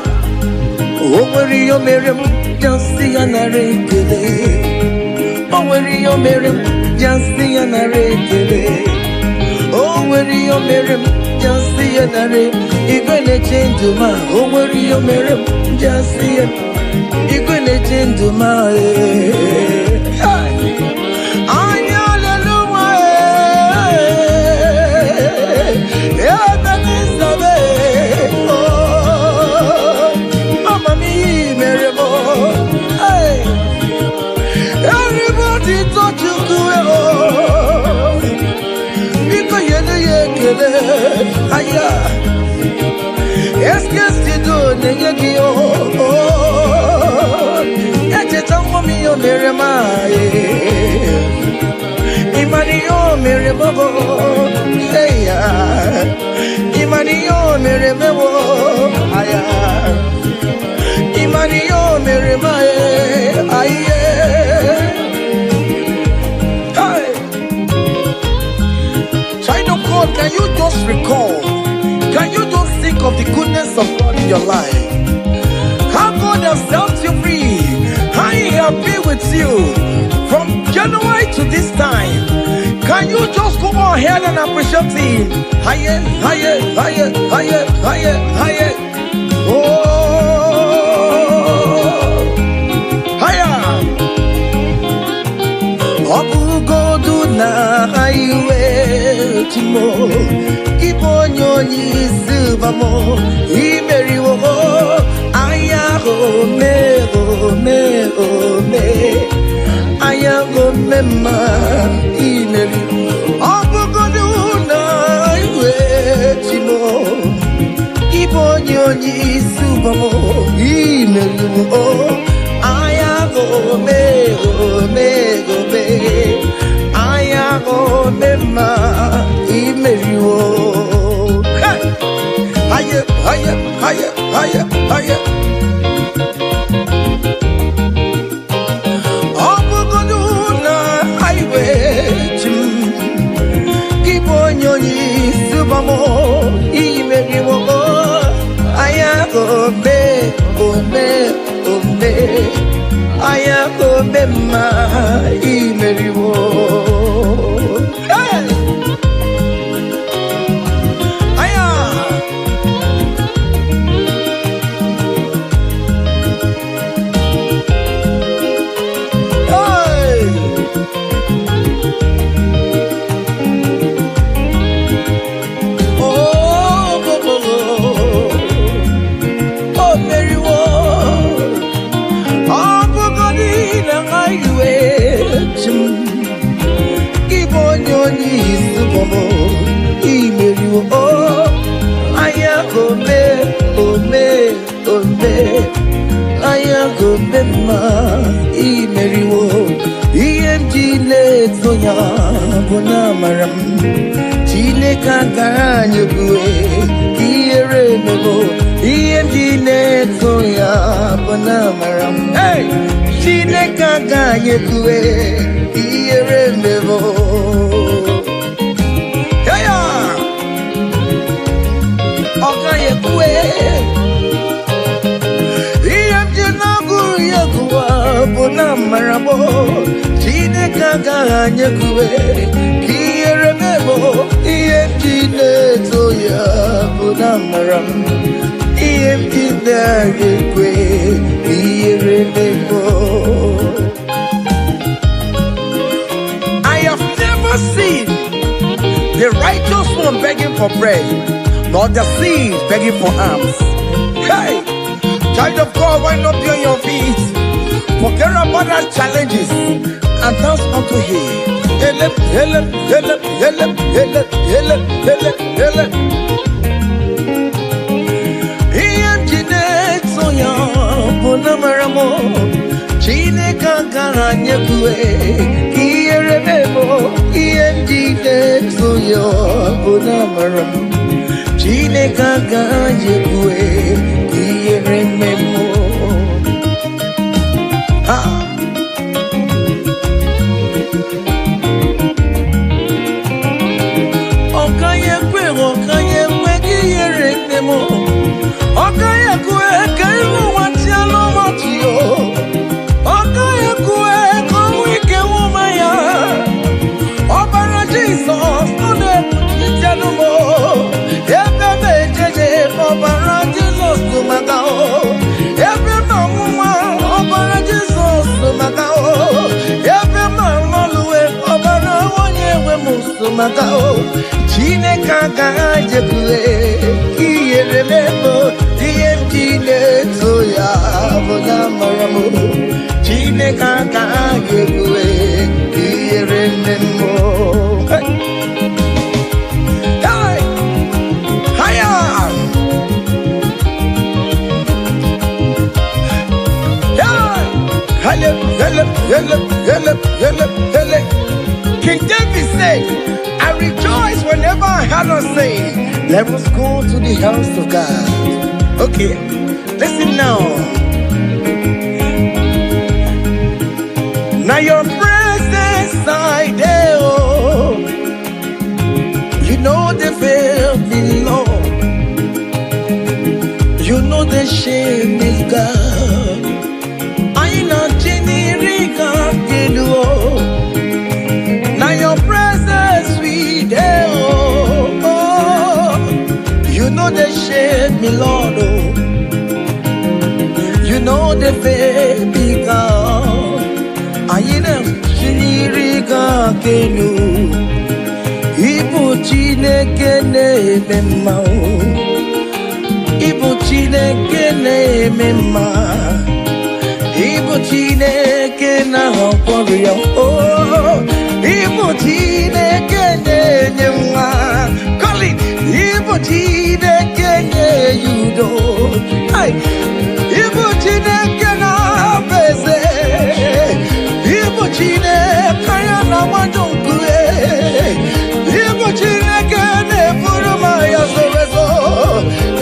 over your miriam. Just see an array, oh, where you marry, just see an array, oh, where you marry, just see an array, you're gonna change to my, oh, where you marry, just see it, you're gonna change to my, Aya, est-ce do nengi o? Ete tango mi o merema, imani o merebo, eya, imani o merebo, aya, imani o merema, aye. Can you just recall? Can you just think of the goodness of God in your life? How God has set you free? How He has been with you from January to this time? Can you just go ahead and appreciate Him? Higher, higher, higher, higher, higher, higher. Oh, higher. Obu godu na highway timo. Kibonyo ni silvamo. Imeri wo. Aya go me go me go me. Aya go me ma. Imeri. Obu godu na highway timo. Kibonyo ni silvamo. Imeri wo. Aya go me go me go me. Aya go me ma. Imeri wo. Higher, higher, higher, higher, higher. Obuguduna highway chim. Kibonyoni subamo imeri wo. Aya go me, oh me, oh me. Aya go me ma imeri wo. anya gomema imeriwo ihe mjile tonya bona maram Chineke agara anyị bue ihere mebo ihe mjile tonya bona maram Chineke agara anyị bue ihere mebo Oga yekwe Bona marabo Chineke agara anyị kwe kiere mebo ihe mjine toya bona maram ihe mjine agekwe kiere mebo I have never seen the righteous one begging for bread nor the seed begging for alms. Hey, child of God, why not be on your feet? Forget about our challenges and dance unto Him. Hele, hele, hele, hele, hele, hele, hele, hele. Iam Chineke soya bona maramo Chineke agara anyị kwe kiere mebo Iam Chineke soya bona maramo Chineke agara anyị kwe kiere mebo Chineke agara anyị kwe kiere mebo ihe mjine toya bona maram Chineke agara anyị kwe kiere mebo King David said, I rejoice whenever I had us say, let us go to the house of God. Okay, listen now. Now your presence I there, oh, you know the veil below, you know the shame is God. I know Jenerica Geluo. Now your presence we there, oh, you know the shame me Lord, oh, you know the baby God. I know Jenerica Gelu. Ibu Chineke na-eme mma, Ibu Chineke na-eme mma, Ibu Chineke na-akwọrọ ya, oh, Ibu Chineke na-enye nwa, Colin, Ibu Chineke na-enye udo, Ibu Chineke na-aba eze, Ibu Chineke ya na-agbado nkwe, Ibu Chineke na-eburu m ya zorezo,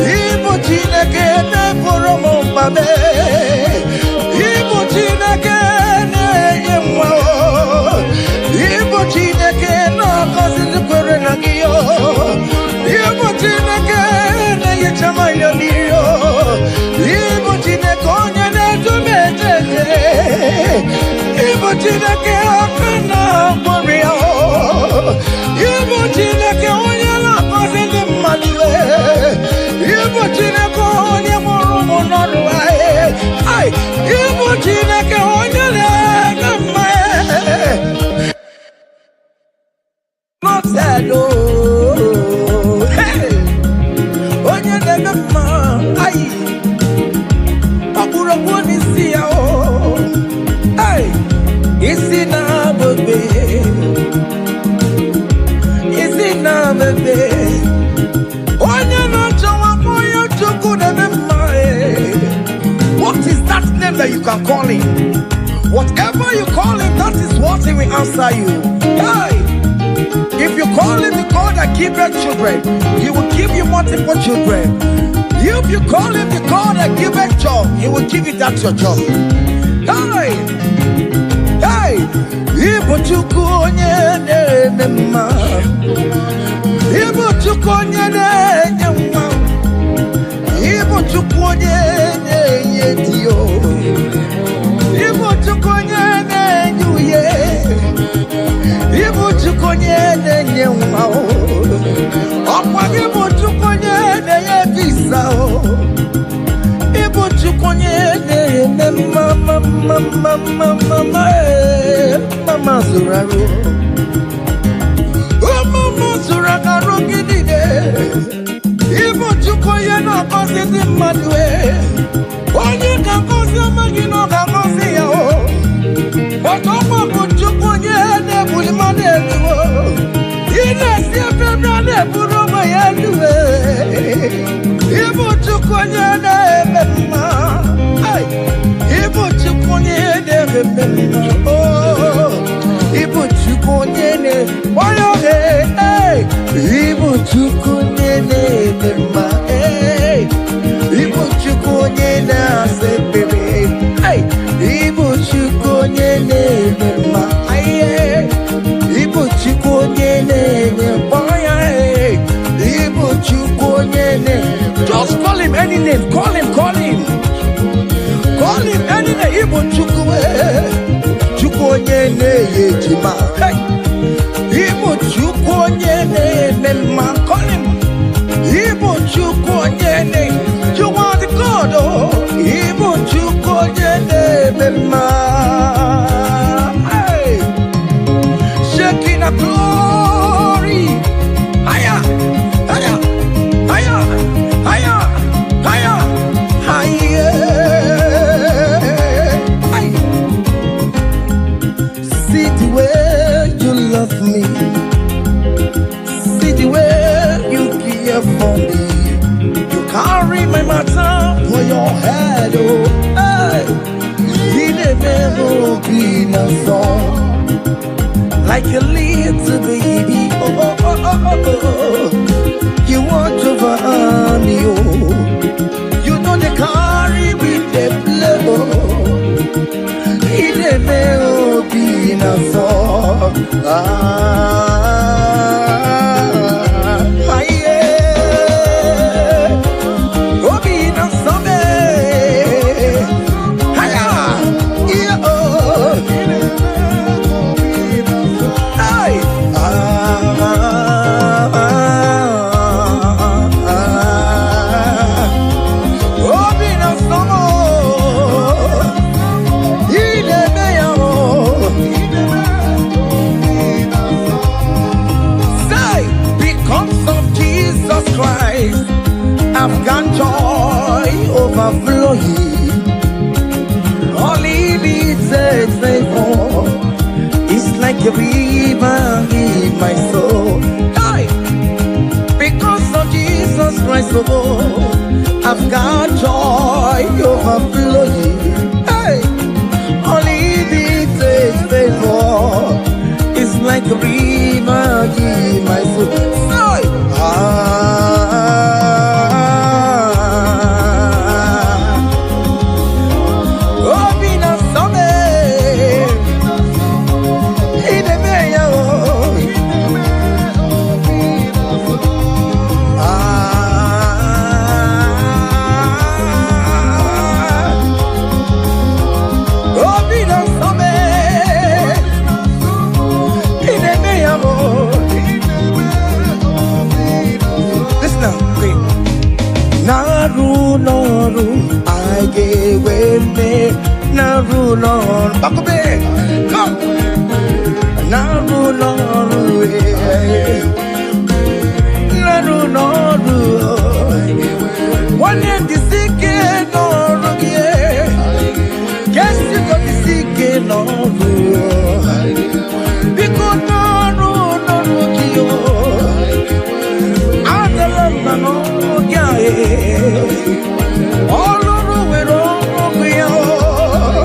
Ibu Chineke na-eburu m mbabe, Ibu Chineke na-enye nwa, Ibu Chineke na-agọzi ndị kwere na gị, Ibu Chineke na-enyecha m ya mmiri, Ibu Chineke onye na-edu m eje, Ibu Chineke aka na-agbọrọ ya, Ibu Chineke onye na-agọzi ndị mmadụ, Ibu Chineke onye mụrụ ụmụ n'ọrụ anyị, Ibu Chineke onye na-eme mma, not that, oh, onye na-eme mma, ọ bụrụ n'isi ya, oh, isi na you can call him. Whatever you call him, that is what he will answer you. Hey! If you call him the God that giveth children, he will give you multiple children. If you call him the God that giveth job, he will give you that your job. Hey! Hey! Ibu chukwu onye na-eme mma. Ibu chukwu onye na-enye nwa. Ibu chukwu onye na-enye dio. Ibu chukwu onye na-enye uye. Ibu chukwu onye na-enye nwa. Ọkwa ibu chukwu onye na-enye visa. Ibu chukwu onye na-eme mama zuraro. Mama zuraro gidide. Ibu chukwu onye na-akọzi ndị mmadụ. Onye ga-akọzi amaghị na ọ ga-akọzi ya. Ọtọkwa bụ chukwu onye na-ebuli mmadụ elu. Ị na-esi ebe na-eburu ụmụ ya elu. Ibu chukwu onye na-eme mma. Ibu chukwu onye na-eme mma. Ibu chukwu onye na-eme. Ibu chukwu onye na-eme mma. Ibu chukwu onye na-asa ekpere. Ibu chukwu onye na-eme mma. Ibu chukwu onye na-enye mkpọya. Ibu chukwu onye na-eme. Just call him any name. Call him, call him. Call him any name. Ibu chukwu chukwu onye na-enye ejima. Ibu chukwu onye na-eme mma. Call him. Ibu chukwu onye na-enye. You are the God. Ibu chukwu onye na-eme mma. Shaking a glory. Higher, higher, higher, higher, higher, higher. See the way you love me. See the way you care for me. You carry my matter for your head, oh. Hey. You never be no song. Like a little baby, oh, oh, oh, oh, oh, oh. You watch over me, oh. You know they carry with the blood. It may be no song. Yeah. Oh, be no song. Hiya, yeah, oh. I've got joy overflowing. All it needs is favor. It's like a river in my soul. Hey! Because of Jesus Christ, oh, I've got joy overflowing. Hey! All it needs is favor. It's like a river in my soul. Hey! Noru, I gave me Naru Lord. Back up here, come. Naru Noru, Naru Noru. One day the sick Noru, guess you got the sick Noru. Because Noru Noru, I don't know. All over we are.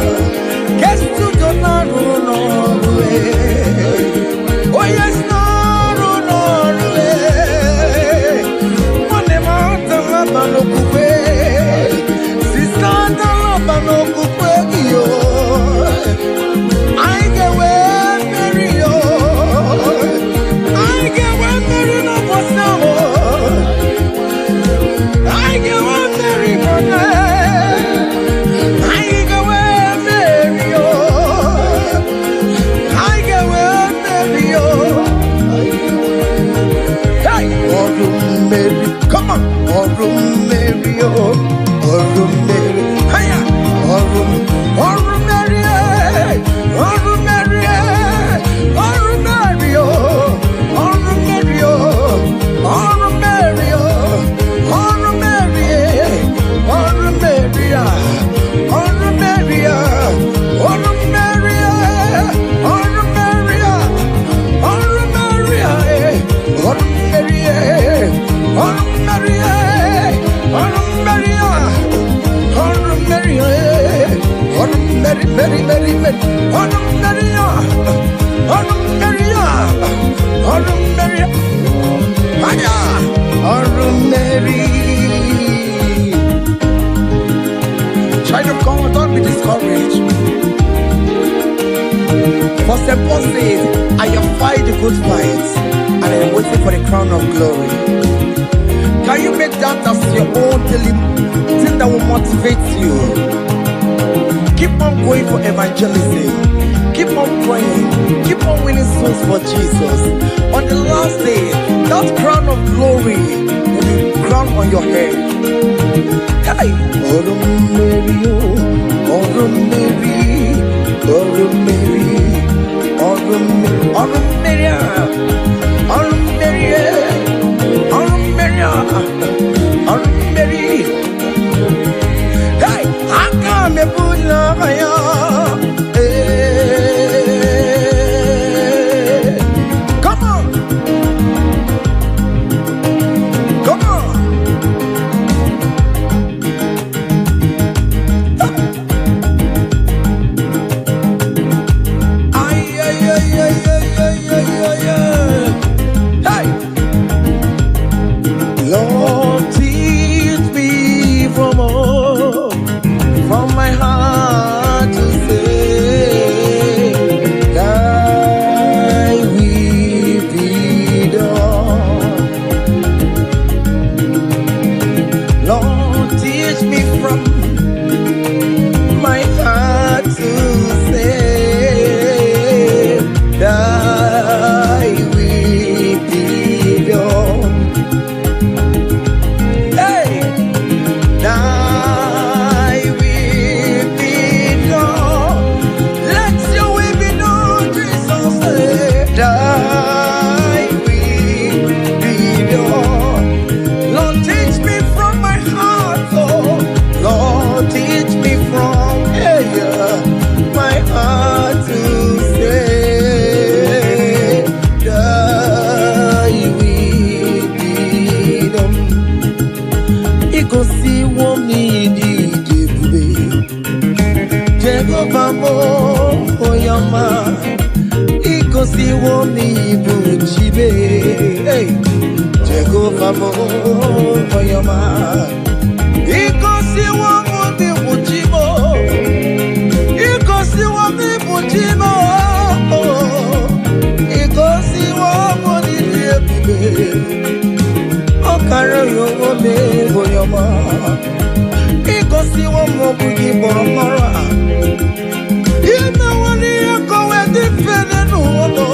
Mary, Mary, Mary, Autumn Maria, Autumn Maria, Autumn Maria, Autumn Mary. Child of God, don't be discouraged. For St. Paul says, I have fight the good fight, and I am waiting for the crown of glory. Can you make that as your own daily thing that will motivate you? Keep on going for evangelism. Keep on praying. Keep on winning souls for Jesus. On the last day, that crown of glory will be crowned on your head. Hey, Autumn Mary, Autumn Mary, Autumn Mary, Autumn Mary, Autumn Mary, Autumn Mary, Autumn Mary, Autumn Mary. Hey, I come and put love on you. Come on, come on. Hey, Lord, teach me from all, from my heart to say, thy will be done. Lord, teach me from my heart to say, thy will be done. Hey, thy will be done. Let your will be done, Jesus. Thy will be done. Lord, teach me from my heart, Lord. Lord, teach me from my heart to say, thy will be done. Ikosi womi di debube, Jehovah mo oyama. Ikosi womi buchibe, Jehovah mo oyama. Ikosi womi buchibo, Ikosi womi buchibo, Ikosi womi debube. Okara yowo me oyama. Ikosi womi buchibo mara. Ina wani yako wedi fene nuolo.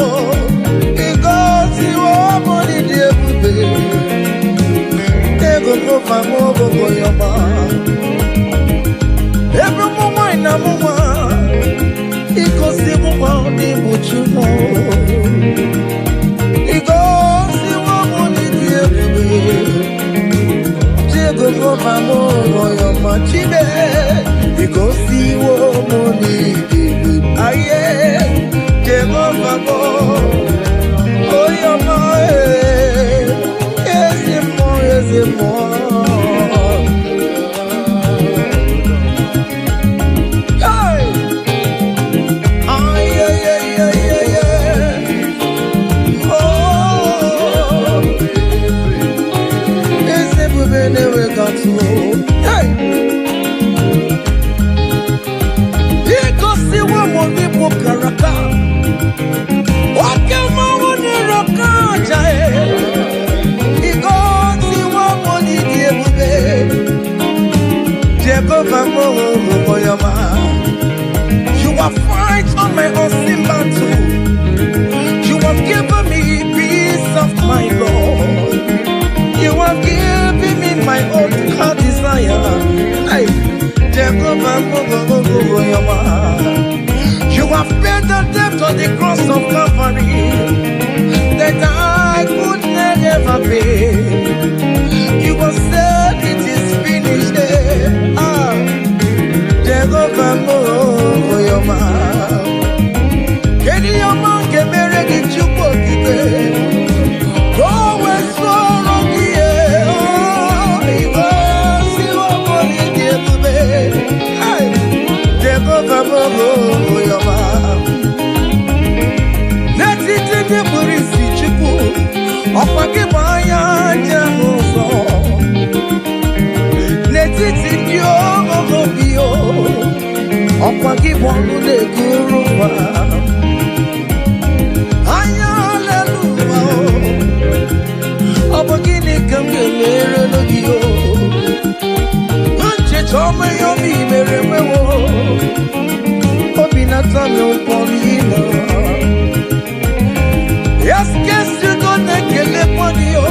Ikosi womi debube. Ego kofa mo oyama. Every moment na mama, ikosi mama ni buchumo, ikosi mama ni diebe, jego mama mo yo machibe, ikosi mama ni diebe, aye, jego mama, oyo ma, ezimo. You have fight on my unseen battle. You have given me peace of my Lord. You have given me my own heart desire. Hey, you have paid the debt on the cross of Calvary that I could never pay. You have said it is finished. Jehovah mo yoma, kedi yoma kemere di chupo kite, go west for okie, igo si wo mo ni diebube, Jehovah mo Guruwa. Hallelujah. Abagini kamere logio. Anche tome yo mi merewo. Obinata me uponina. Yes, guess you gonna kill it for you.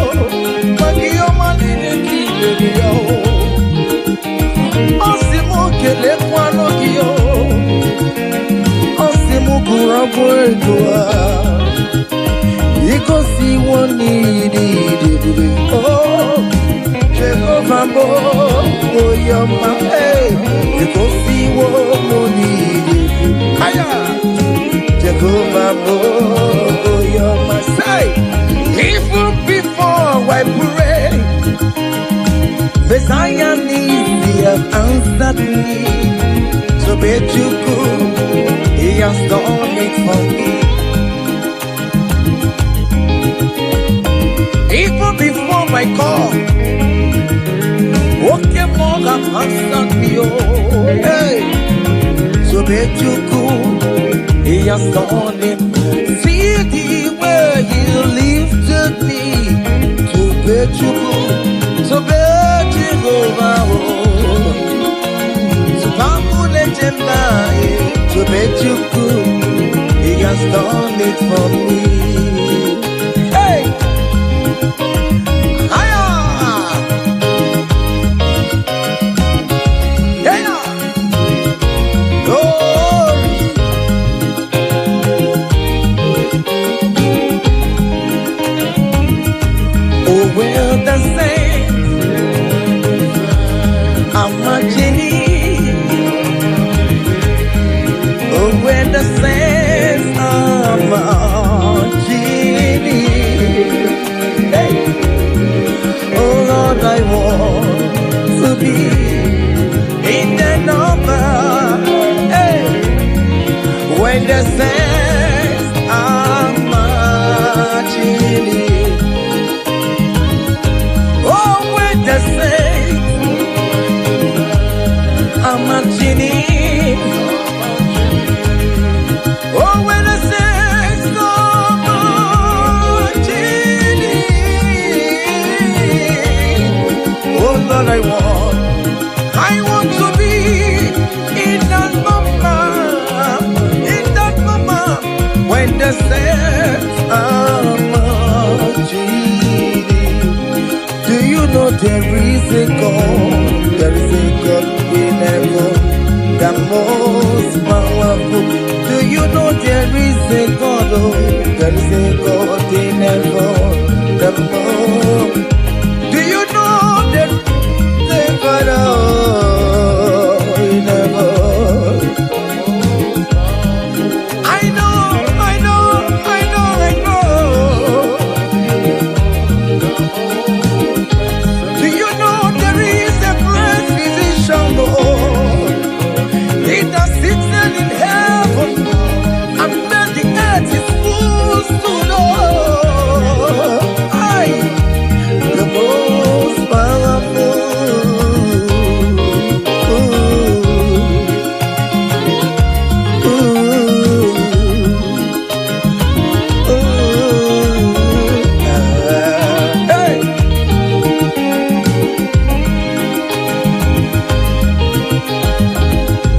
Magio manine kill Osimo kele kwano kiyo. Osimo kurabo edua. Iko si woni di. Oh, Jehovah mo oyoma. Hey, iko si woni di. Aya, Jehovah mo oyoma. Say, even before I pray, Messiah needs have answered me. So bet you could, he has done it for me. Even before my call, okay, more have answered me. Oh, hey. So bet you could, he has done it. See the way he lifted me. So bet you could, so bet you over. So bet you could, he has done it for me. Hey! Hiya! Yeah! Glory! Oh, well, the saints are marching in. When the saints are marching in, hey. Oh Lord, I want to be in the number, hey. When the saints are marching in, oh, when the saints are marching in. Oh, when I say so much in it. Oh, Lord, I want to be in that moment when the saints are marching in. Do you know there is a God? There is a God in heaven, the most powerful. Do you know there is a God? Oh, there is a God in heaven, the most. Do you know there is a God in heaven? I know. Do you know there is a great physician, Lord? He that sits in heaven. It's full to know the most powerful. Hey.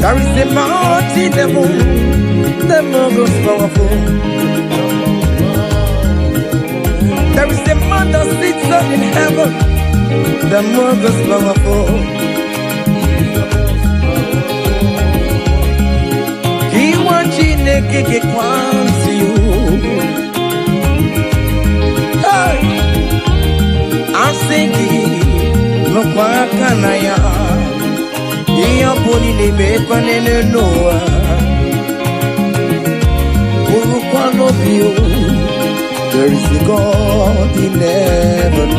There is a mighty devil. The most powerful. There is a man that sits up in heaven, the most powerful. He wants you to get to you. Hey, I'm singing, look what can I am. You're putting the bacon in the Noah. There is a God in heaven.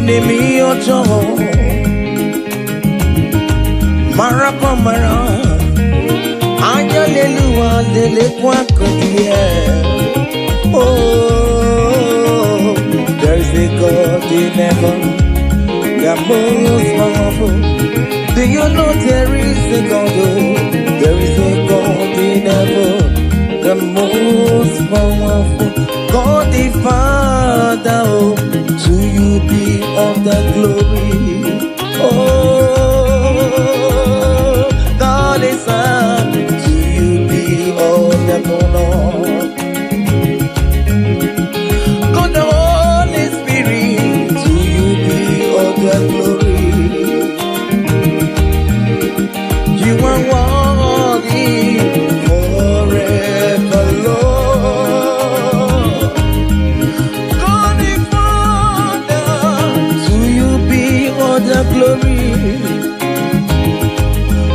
Nimi ojo Marapa mara Anya leluwa lele kwa kodie Oh most powerful. Do you know there is a God? Oh, there is a God in heaven, the most powerful. God the Father, oh, to you be all the glory. Oh, God the Son, to you be all the honor. God the Holy Spirit, to you be all the glory. You are worthy forever, Lord. God the Father, to you be all the glory.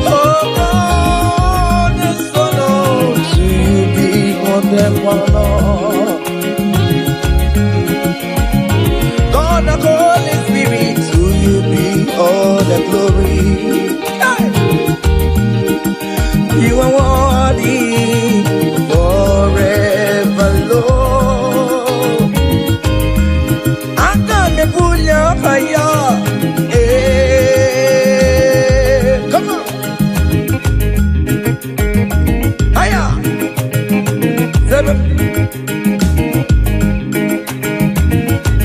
Oh God the Son, to you be all the honor. God the Holy Spirit, to you be all the glory. You are worthy forever, Lord. I can't pull your fire. Come on. Hiya. Seven.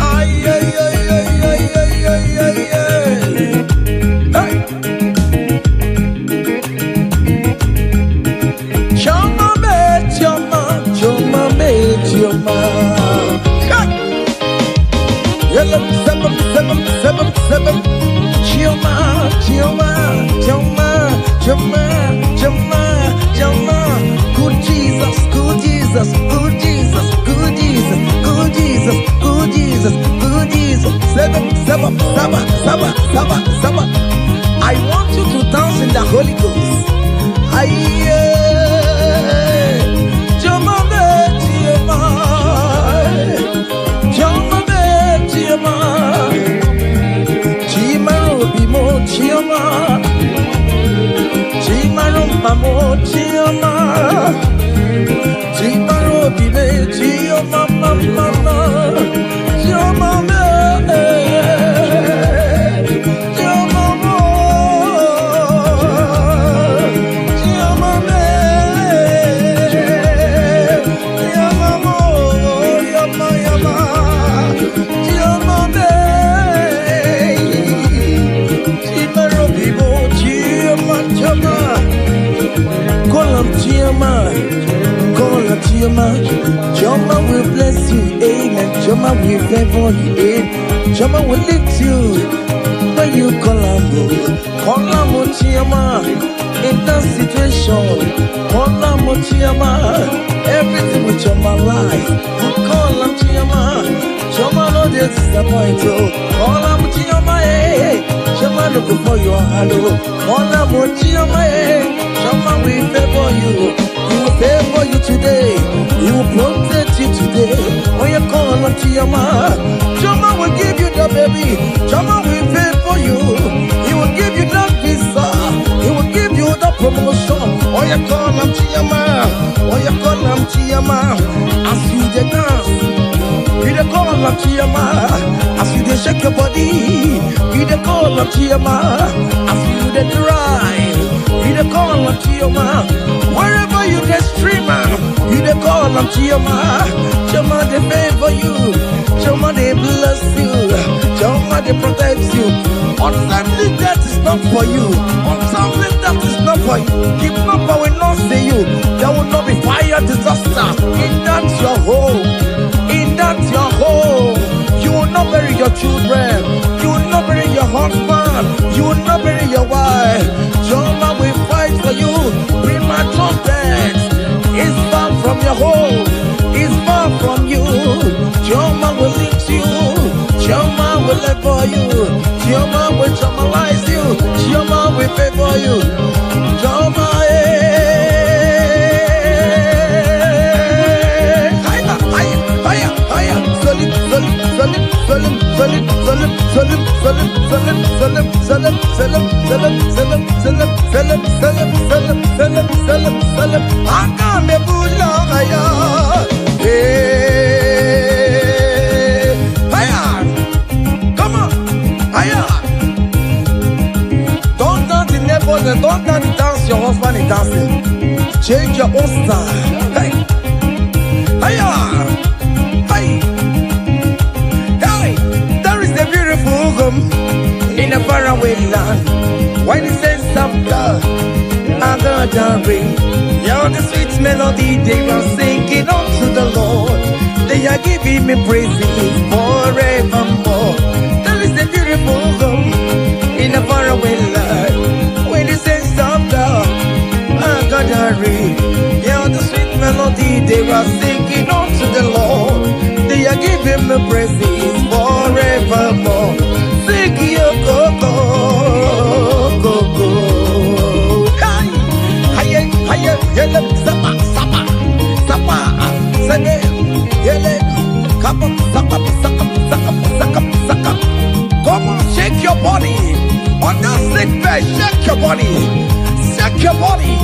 Ay, ay, ay, ay, ay, ay, ay, ay, ay. Hey. Choma me, choma, choma me, choma. Yellow, seven, seven, seven, seven. Choma, choma, choma, choma, choma, choma. Good Jesus, good Jesus, good Jesus, good Jesus, good Jesus, good Jesus, good Jesus. Seven, seven, seven, seven, seven, seven. I want you to dance in the Holy Ghost. Aye. Choma me, choma, choma me, choma, chima robi mo choma, chima rompa mo choma, chima robi me choma mama, choma me, choma mo, choma me. Choma will bless you, amen. Choma will favor you, amen. Choma will lift you when you call him, Chioma. In that situation, call him, Chioma. Everything with Choma life, call him, Chioma. Choma no disappoint you, call him, Chioma. Choma look for your hello, call him, Chioma. Choma will favor you. He will favor you today. He will protect you today. When you call on Chioma, Chioma will give you the baby. Chioma will favor you. He will give you that visa. He will give you the promotion. When you call on Chioma, when you call on Chioma, as you dey dance, you dey call on Chioma. As you dey shake your body, you dey call on Chioma. As you dey drive, you dey call on Chioma. Wherever you dey streamer, you dey call on Chioma. Chioma dey favor you. Chioma dey bless you. Chioma dey protect you. Untimely death is not for you. Untimely death is not for you. Kidnapper will not see you. There will not be fire disaster in that your home. In that your home, you will not bury your children. You will not bury your husband. You will not bury your wife. Chioma will fight for you. Premature death is far from your home. Is far from you. Chioma will lift you. Chioma will live for you. Chioma will traumatize you. Chioma will favor you. Chioma, Come on, change your own style. Hey, hiya, hey, hey. There is a beautiful home in a faraway land. When the sense of love, I got a ring. You're the sweet melody they are singing unto the Lord. They are giving me praises forevermore. There is a beautiful home in a faraway land. When the sense of love, I got a ring. You're the sweet melody they are singing unto the Lord. They are giving me praises forevermore. Sing your go-go. Yele, sapa, sapa, sapa, sene, yele, come on, sapa, sapa, sapa, sapa, sapa. Come on, shake your body. On that sick bed, shake your body. Shake your body.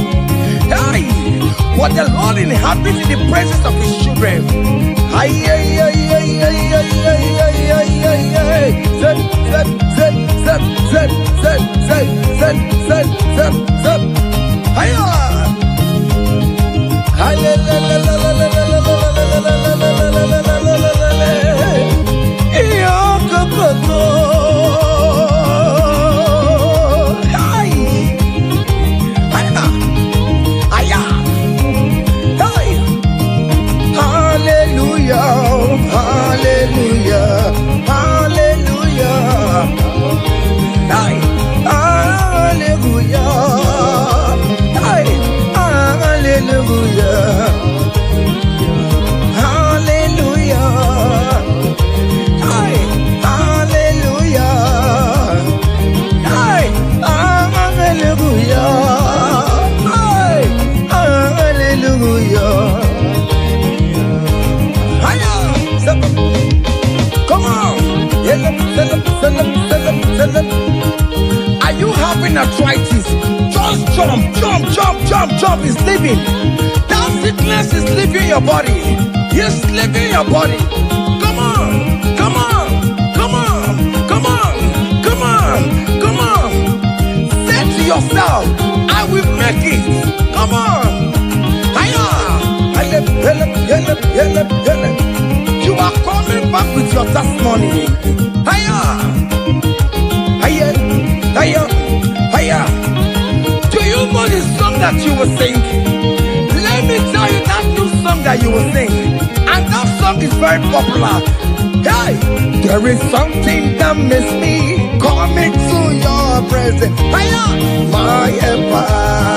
Hey, what the Lord inhabits in the presence of his children. Hey, hey, hey, hey, hey, hey, hey, hey, hey, hey. Zed, zed, zed, zed, zed, zed, zed, zed, zed, zed, zed. Hiya! Are you having arthritis? Just jump, jump, jump, jump, jump. It's leaving. That sickness is leaving your body. It's leaving your body. Come on, come on, come on, come on, come on, come on. Say to yourself, I will make it. Come on. Hiya. You are coming back with your testimony. Hiya. Hiya, hiya, hiya. Do you know the song that you will sing? Let me tell you that new song that you will sing. And that song is very popular. Hey, there is something that makes me coming to your presence. Hiya, my empire.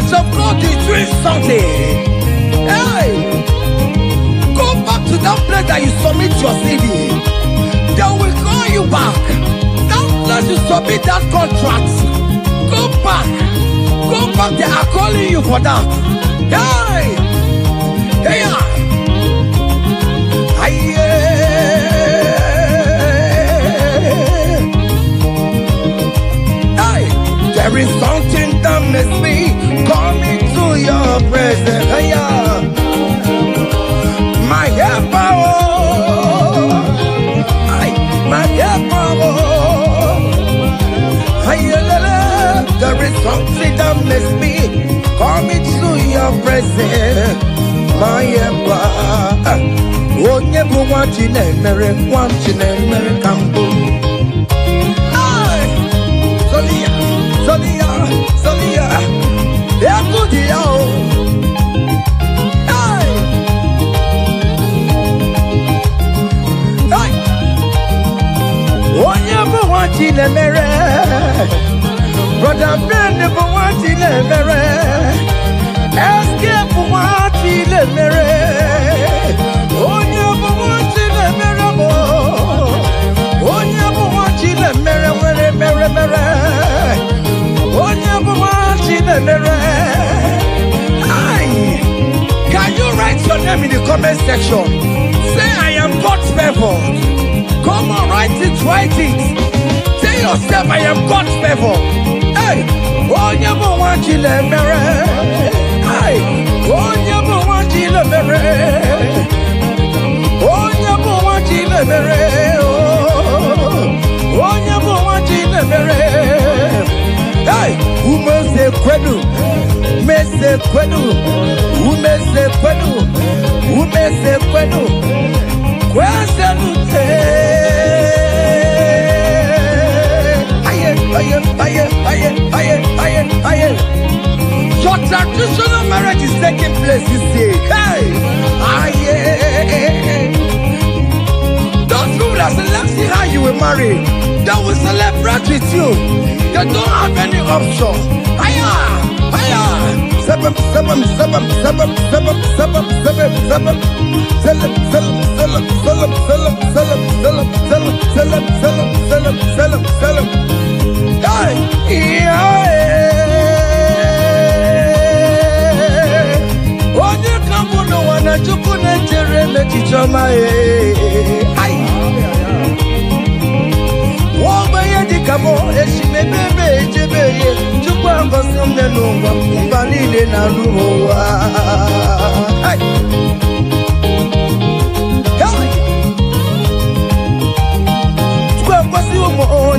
Of God is doing something. Hey, go back to that place that you submit your CV. They will call you back. That place you submit that contract. Go back. Go back. They are calling you for that. Hey, hey, hey, there is something that makes me coming to your presence. Hey, my helper, my helper. There is something that makes me coming to your presence. My helper. Oh, never want you, never want you, never come home. Sonia, yeah, good yo. Hey, hey. Oh, never want you, never. Brother, friend, never want you, never. Escape, want you, never. Oh, never want you, never. Oh, never want you, never. Can you write your name in the comment section? Say I am God's favor. Come on, write it, write it. Tell yourself I am God's favor. Hey, oh, never want you to marry. Hey, oh, never want you to marry. onye bụ nwa Chinemere, onye bụ nwa Chinemere. Hey, umeze kwenu, umeze kwenu, umeze kwenu, umeze kwenu, kweze lute. Aye. Your traditional marriage is taking place this day. Hey, aye. Those people that select see how you will marry, they will celebrate with you. They don't have any option. Aya. Seven. Onye kambu no wana chuku netere mechichoma Wogbe dikamo eshime bebe ejebeye chukwu angosi mnenungwa mba niile na ruwa.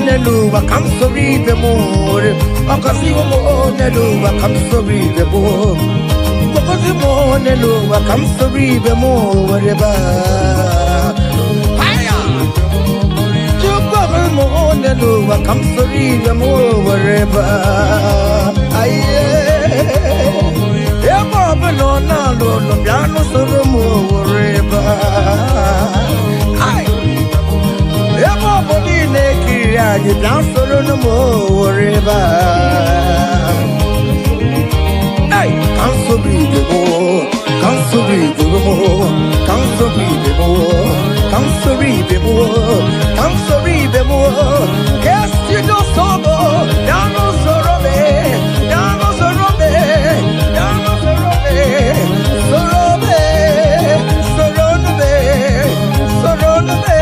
Neluba, come sorry the more. Ocasio more, Neluba, come sorry the more. Ocasio Neluba, come sorry the more, whatever. Hiya! Chupa more, Neluba, come sorry the more, wherever. Aye. Ever no, piano solo more, wherever. Aye. Everybody naked, you dance for no more, wherever. Hey, come so breathe the more, come so breathe the more, come so breathe the more, come so breathe the more, come so breathe the more. Guess you don't sober, down on Sorobe, down on Sorobe, down on Sorobe, Sorobe, Sorobe, Sorobe.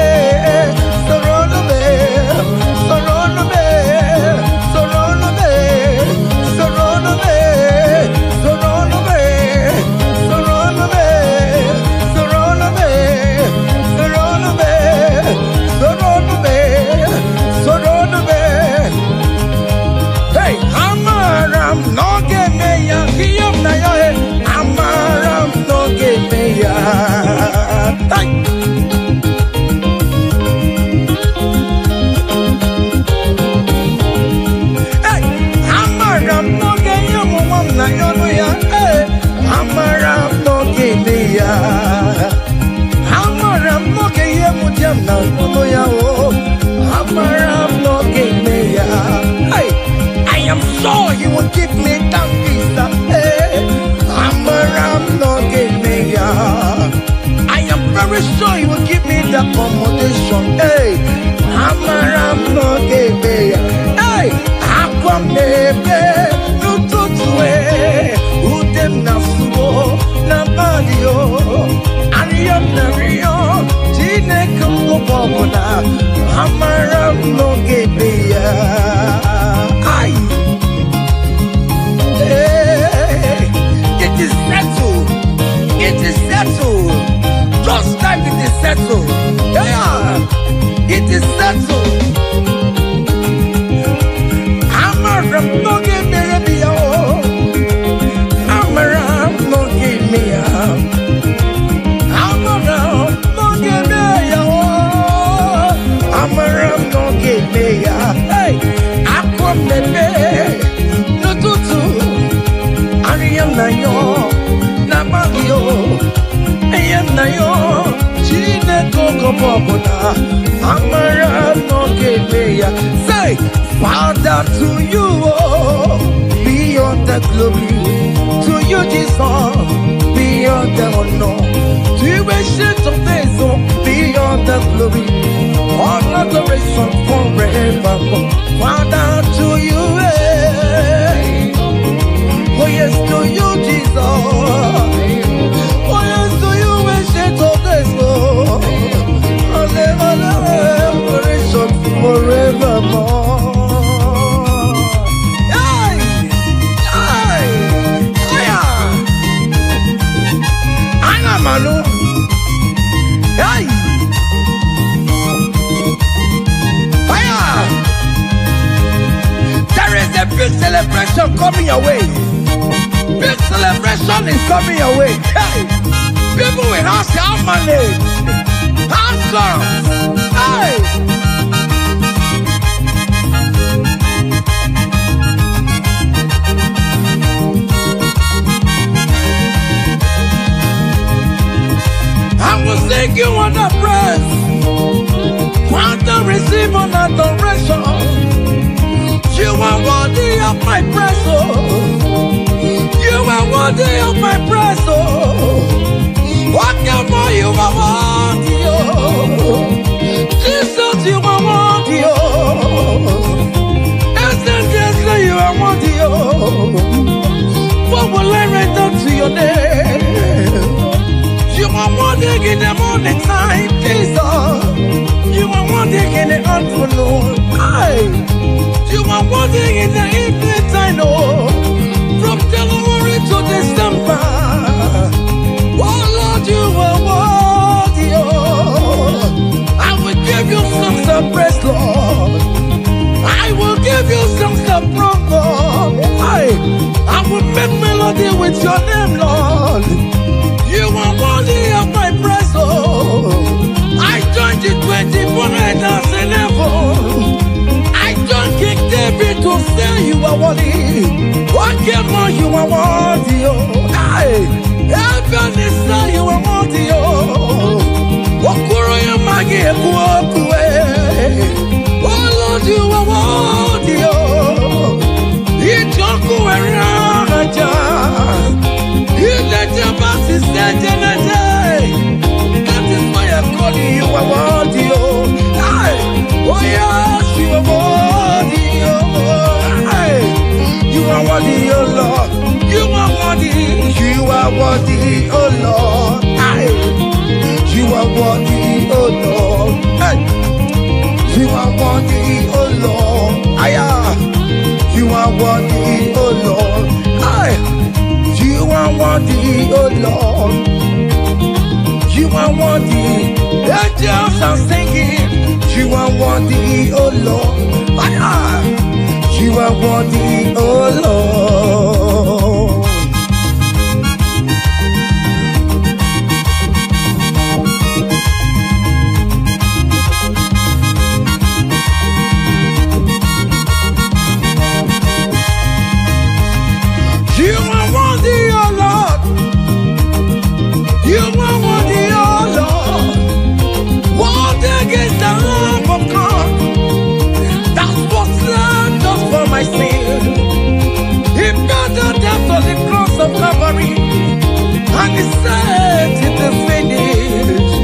I am sure you will give me that visa. I am very sure you will give me the accommodation. Hey, hey, Aquamebe, Nututue, Udem Nasuo, Nabadio, Ariam Nario, Tine Kumobona, Amaram no Gebea. Aye. It is settled. It is settled. Just like it is settled. Yeah. It is settled. Amaram no Gebea. Amaram no Gebea. Amaram no Gebea. Amaram no Gebea. Hey. Aquamebe. Nututu. Ariam na yo. Nabagio. Ayam na yo. Chine koko popona. Amaram no Gebea. Say, Father, to you, beyond the glory. To you, Jesus, beyond the honor. To you, ancient of days, beyond the glory. All adoration forevermore. Father, to you, oh yes, to you, Jesus. Oh yes, to you, ancient of days, all adoration forevermore. Manu, hey, big celebration coming your way. Big celebration is coming your way. Hey, people will ask you how money, how come? Hey. I will sing you on the praise, want to receive on adoration. You are worthy of my praise, oh. You are worthy of my praise, oh. What more you are worthy, oh. Jesus, you are worthy, oh. Yes, you are worthy, oh. What will I render to your name? You are morning in the morning time, Jesus. You are morning in the afternoon. You are morning in the evening time, oh. From January to December. Oh Lord, you are worthy, oh. I will give you songs of praise, Lord. I will give you songs of praise, I will make melody with your name, Lord. You are worthy of my praise, oh. I joined the 24 elders in heaven. I joined King David to say you are worthy. What more you are worthy, oh. Heaven is say you are worthy, oh. Okuro ya magi ekuokwe. Oh Lord, you are worthy, oh. Ijoku eraja. That is why I'm calling you a worthy, oh. Oh yes, you are worthy, oh. You are worthy, oh Lord. You are worthy. You are worthy, oh Lord. You are worthy, oh Lord. You are worthy, oh Lord. You are worthy, oh Lord. You are worthy, oh Lord. You are worthy. Angels are singing. You are worthy, oh Lord. You are worthy, oh Lord. My sin, he paid the death on the cross of Calvary, and he said it is finished.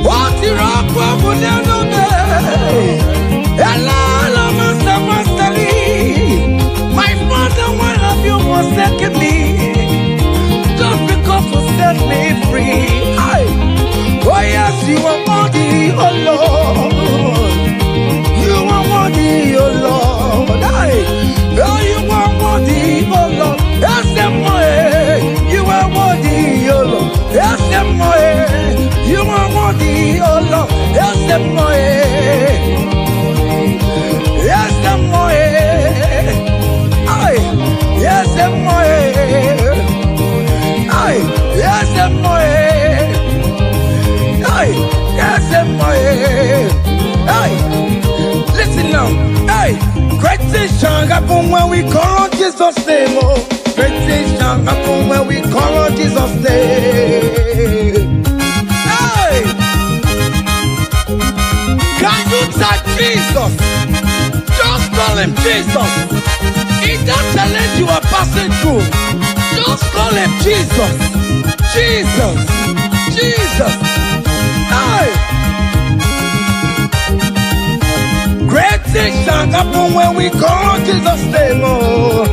What the rock will never be. Hello, Master, Master Lee. My Father, why have you forsaken me? Just because you set me free. Oh yes, you are worthy, oh Lord. You are worthy, oh Lord. Oh, you are worthy, oh Lord. Yes, you are worthy, oh Lord. Yes, you are worthy, oh Lord. Yes, yes, yes, yes, listen now. Hey, great things shall happen when we call on Jesus' name. Oh, great things shall happen when we call on Jesus' name. Hey, can you touch Jesus? Just call him Jesus. In that challenge you are passing through, just call him Jesus. Jesus, Jesus. Hey. Great things shall happen when we call Jesus' name, oh.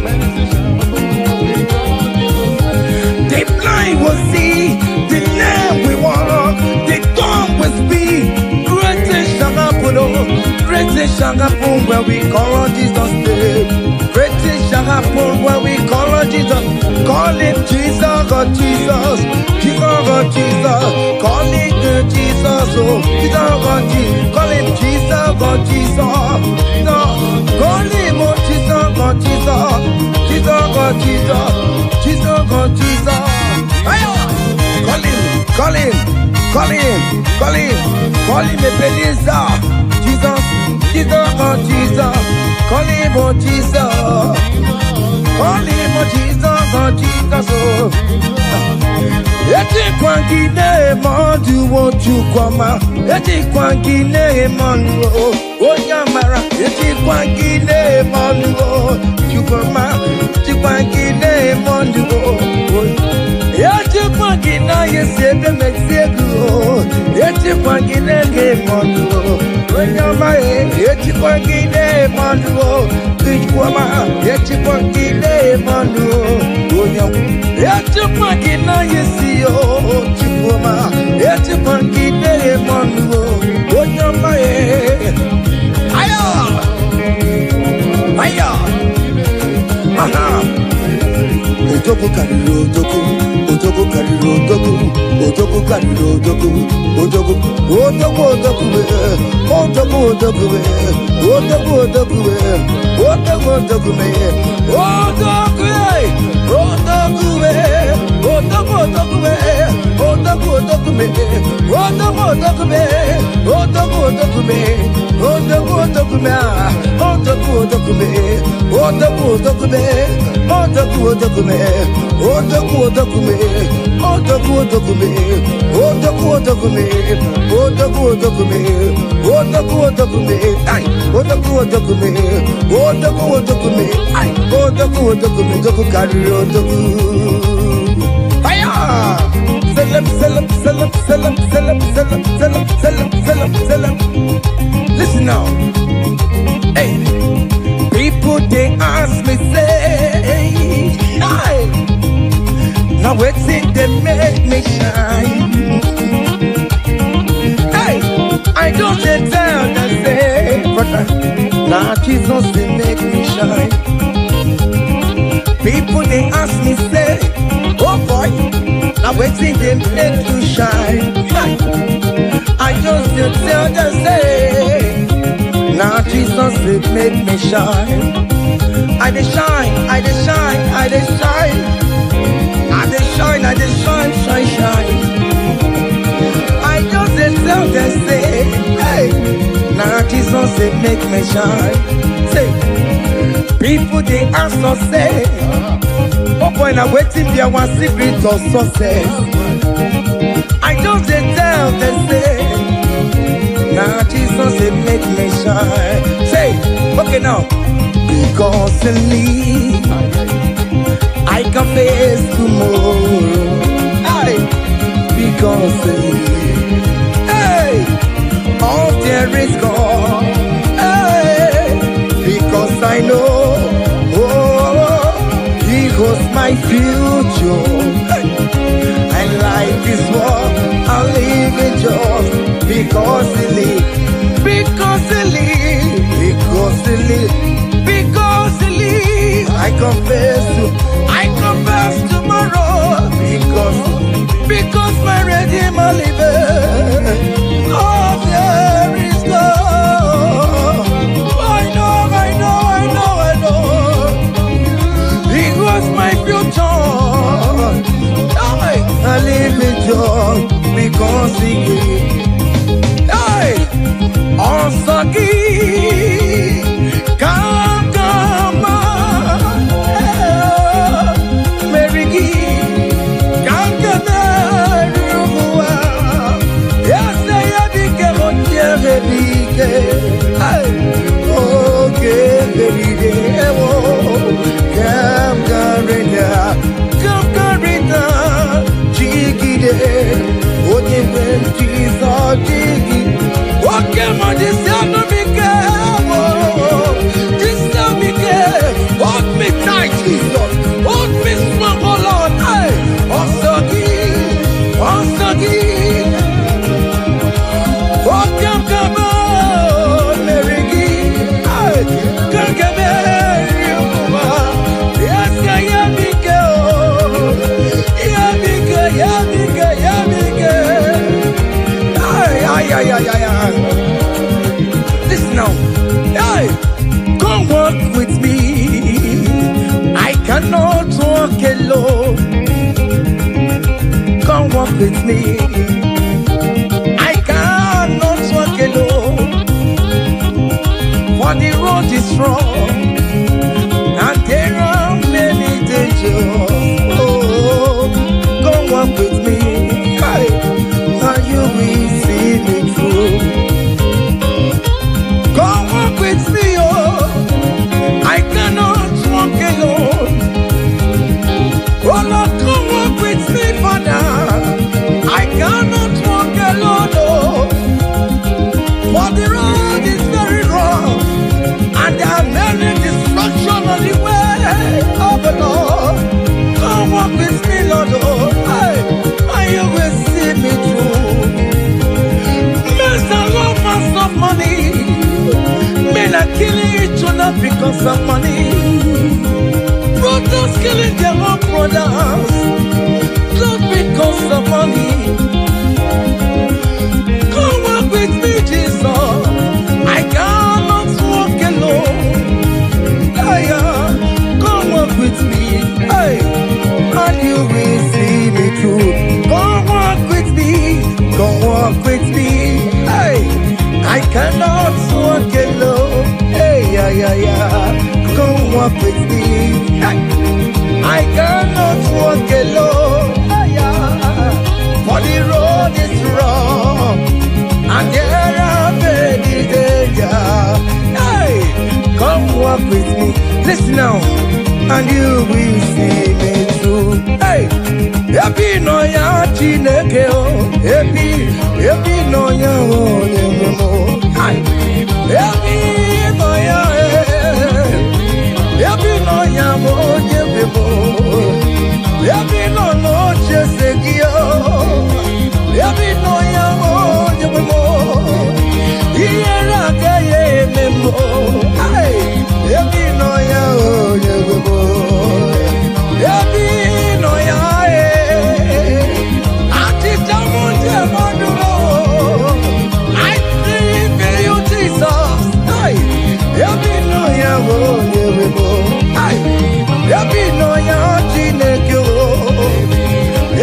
The blind will see, the lame will walk, the dumb will speak. Great things shall happen, oh. Great things shall happen when we call Jesus' name. Great things shall happen when we call on Jesus. Call him Jesus, oh Jesus. Jesus, oh Jesus. Call him Jesus, oh Jesus, oh Jesus. Call him Jesus, oh Jesus. Call him, oh Jesus, oh Jesus. Call him Ebenezer. Jesus, Jesus, oh Jesus. Call him, oh Jesus. Call him, oh Jesus, oh Jesus, oh. Eti kwangine mondu wotu kwama. Eti kwangine mondu onyamara. Eti kwangine mondu chukwama. Eti kwangine mondu eti kwangina yesebe mexiego. Eti kwangine mondu onyama. Eti kwangine mondu chukwama. Eti kwangine mondu onyama. Eti kwangina yesi Chukuma, eti kwangine mondu onyama aya aya aha otoku kariro otoku otoku kariro otoku otoku kariro otoku otoku otoku otoku otoku otoku otoku otoku otoku otoku otoku Listen now. Hey, people they ask me say, hey, now what's it they make me shine? Hey, I don't tell them say, but now Jesus they make me shine. People they ask me say, oh boy, now waiting they make you shine. I just tell them say, now Jesus they make me shine. I dey shine, I dey shine, I dey shine, I dey shine, I dey shine, shine, shine. I just tell them say, hey, now Jesus they make me shine. Say, people they ask us say, oh boy, now waiting there one secret of success. I just tell them say, now Jesus they make me shine. Say, okay now, because in me I can face tomorrow. Hey, because in me, hey, all there is gone. Hey, because I know, oh, He was my future. And life is what I live in just because He lives, because He lives, because He lives, because He lives. I confess tomorrow because my Redeemer lives. Oh, there is God. I know. He was my future. I live in joy because He gave. Hey, Osaki, come, Mary, come, yes, I became on your okay, baby, come, Garina, Jiggy, only when Jesus, Jiggy, okay, my disciple, this time me care, hold me tight, Jesus, hold me strong, oh Lord, hey, Osagi, oh, come on, Mary, hey, come yes, I am listen now, hey, come walk with me. I cannot walk alone. Come walk with me. I for the road is wrong, and there are many dangers. Oh, come walk with me, and you will see me through. Come walk with me, oh, I cannot walk alone. Oh Lord, come walk with me, Father, I cannot walk alone, oh, for the road is very rough, and there are many destruction on the way of the Lord. Come walk with me, Lord, oh, and you will see me through. Men that love lots of money, men are killing each other because of money. Brothers killing their own brothers, not because of money. Come walk with me, Jesus, I cannot walk alone. Come walk with me, and you will see me through. Come walk with me, come walk with me, I cannot walk alone. Come walk with me, I cannot walk alone. For the road is wrong, and there are many dangers. Come walk with me. Listen now, and you will see me through. Ebi no ya Chineke o, ebi no ya onye mo. Ebi no ya mo onye mo. Ebi no chesegio, ebi no ya onye mo. Iyera kaye memo, ebi no ya onye mo. Ebi no ya I believe in you, Jesus. Ebi no ya onye mo. Ebi no ya Chineke o.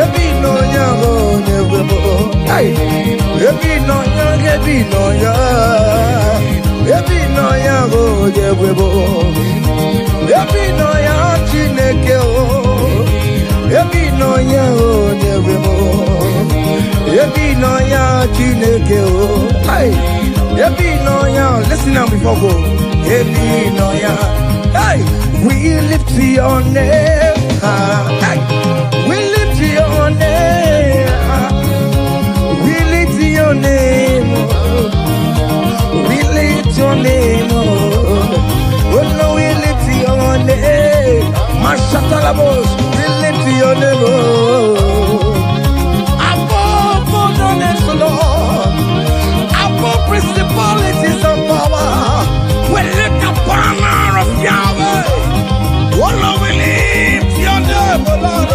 Ebi no ya onye mo. Ebi no ya onye mo. Ebi no ya Chineke o. Ebi no ya onye mo. Ebi no ya Chineke o. Ebi no ya. Listen now before go. Ebi no ya. We lift your name. We lift your name. We lift your name. We lift your name. Oh no, we lift your name. Mashatalabos, we lift your name. Above all the names, Lord. Above principalities and power. We lift the banner of Yahweh. Oh Lord, we lift your name, oh Lord.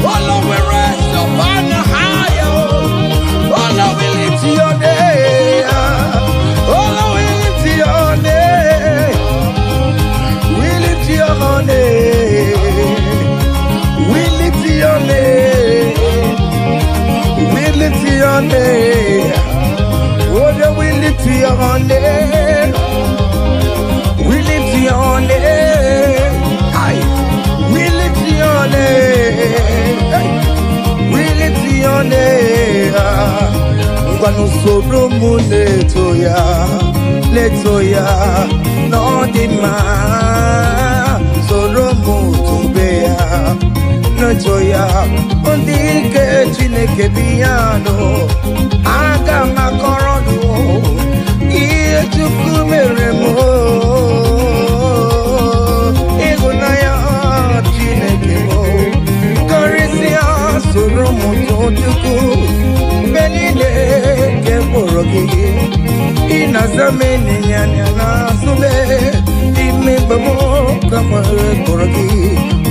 Oh Lord, we raise your banner higher. Oh Lord, we lift your name. Oh Lord, we lift your name. We lift your name. We lift your name. We lift your name. Oh Lord, we lift your name. We lift your name. We lift your name. We lift your name. Ngwanu soro mu letoya, no dima. Soro mu tubeya, no joya. Ondike Chineke biyano, aga makorodu. Iye chukwu mere mo. Soro muto tuku benile ke porogi ina zamene nyanya na sube ime bamo kamare porogi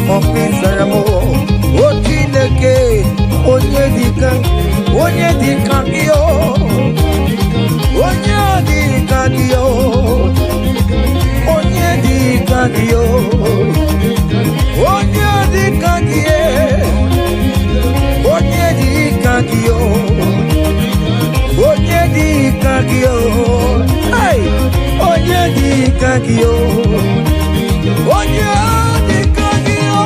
mopinzaramo otineke onye dika kio onye kagio. Onye di kagio.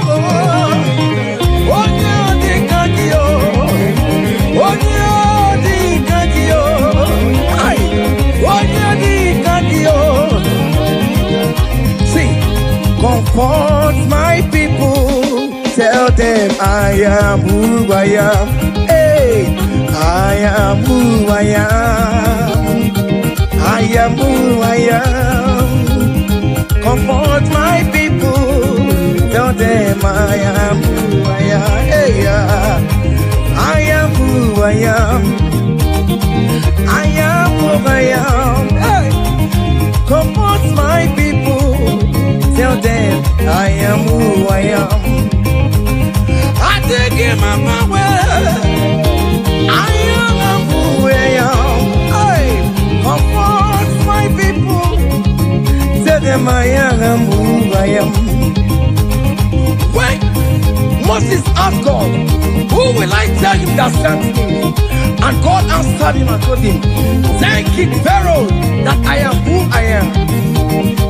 Onye di kagio. Onye di kagio. Ay, onye di kagio. See, comfort my people. Tell them I am who I am. Hey, I am who I am. I am who I am. Comfort my people. Tell them I am who I am. Hey, I am who I am. I am who I am. Hey, comfort my people. Tell them I am who I am. I take him my way. I am who I am. Hey, comfort my people. Tell them I am who I am. When Moses asked God, who will I tell him that sent me? And God answered him and told him, thank King Pharaoh that I am who I am.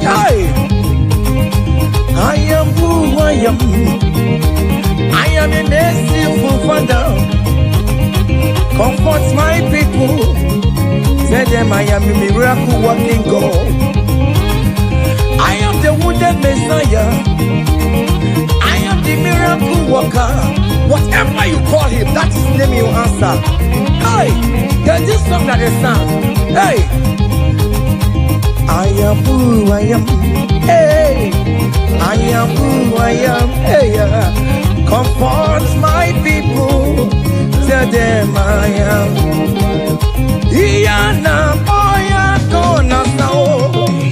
Hey, I am who I am. I am a merciful Father. Comfort my people. Tell them I am a miracle working God. I am the wounded Messiah. I am the miracle worker. Whatever you call him, that is the name you answer. Hey, there's this song that is sang. Hey, I am who I am. Hey, I am who I am. Hey, comfort my people. Tell them I am. Iyana oya kona sao.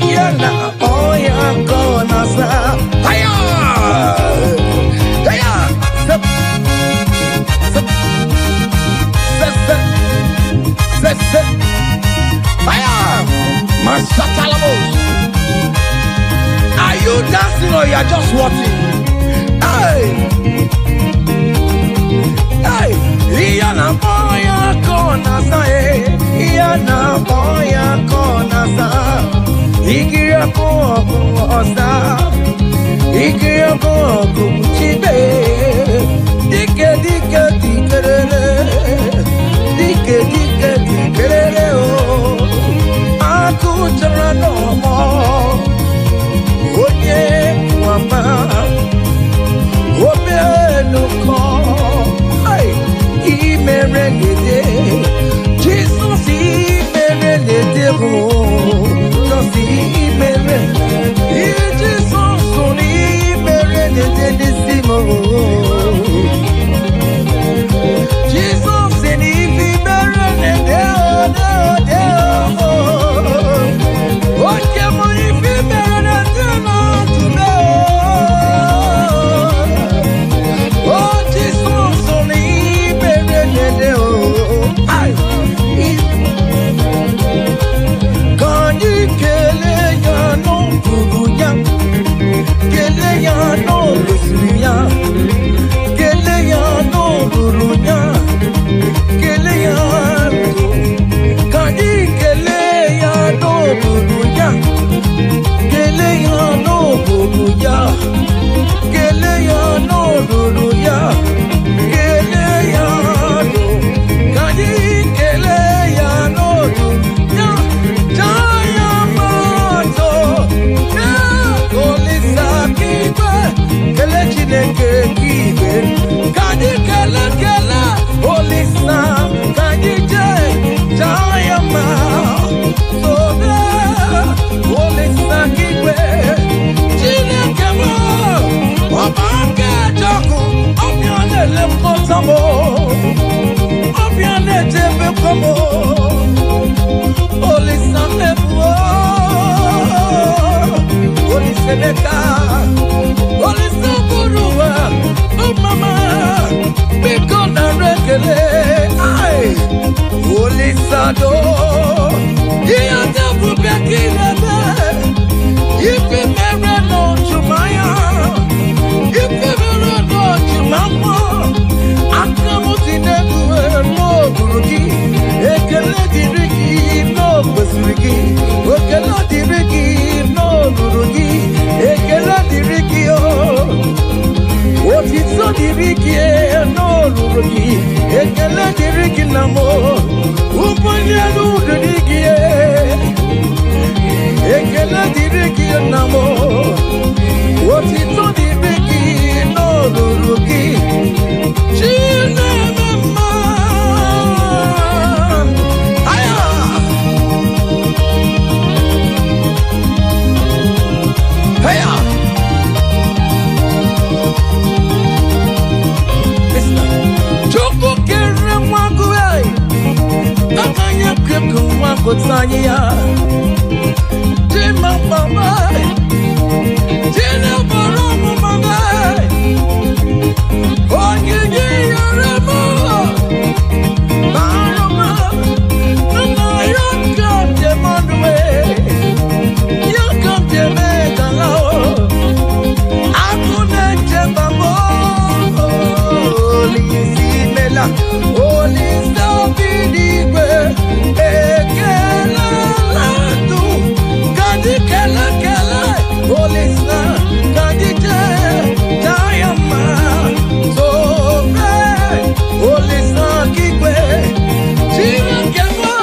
Iyana oya kona sao. Hiya, hiya. Zip, zip, zip, zip, zip. Hiya, Mashatalamos. Are you dancing or you are just watching? Hey. Hey, Iyana boya kona sa, Iyana boya kona sa, Ikiya ko osa, Ikiya ko chibe, dike dike dikerere, dike dike dikerere o, aku jara no mo, onye wama, obe no ko. Jesus, he made it. Jesus, he made it. Jesus, he made it. Jesus, and he made it. What can we be made it? Oh, Jesus, only made it. Rogi, Ekele Diriki Namo, Upanyanu Diriki, Ekele Diriki Namo, Wotito Diriki, no Rogi, China Mama, Aya. Heya! Chukwu kere mwagu ai, akanya keku mwagu tanya. Jima mama, jina baro mama, onyinyi yaremo, baroma, nana yakam jemanwe, yakam jemegalao, akune jebamo. Holy Sabinigwe, Ekela Landu, Gadi Kela Kela, Holy Sa, Gadi Jayama, Sobe, Holy Sa Kigwe, Jira Kema,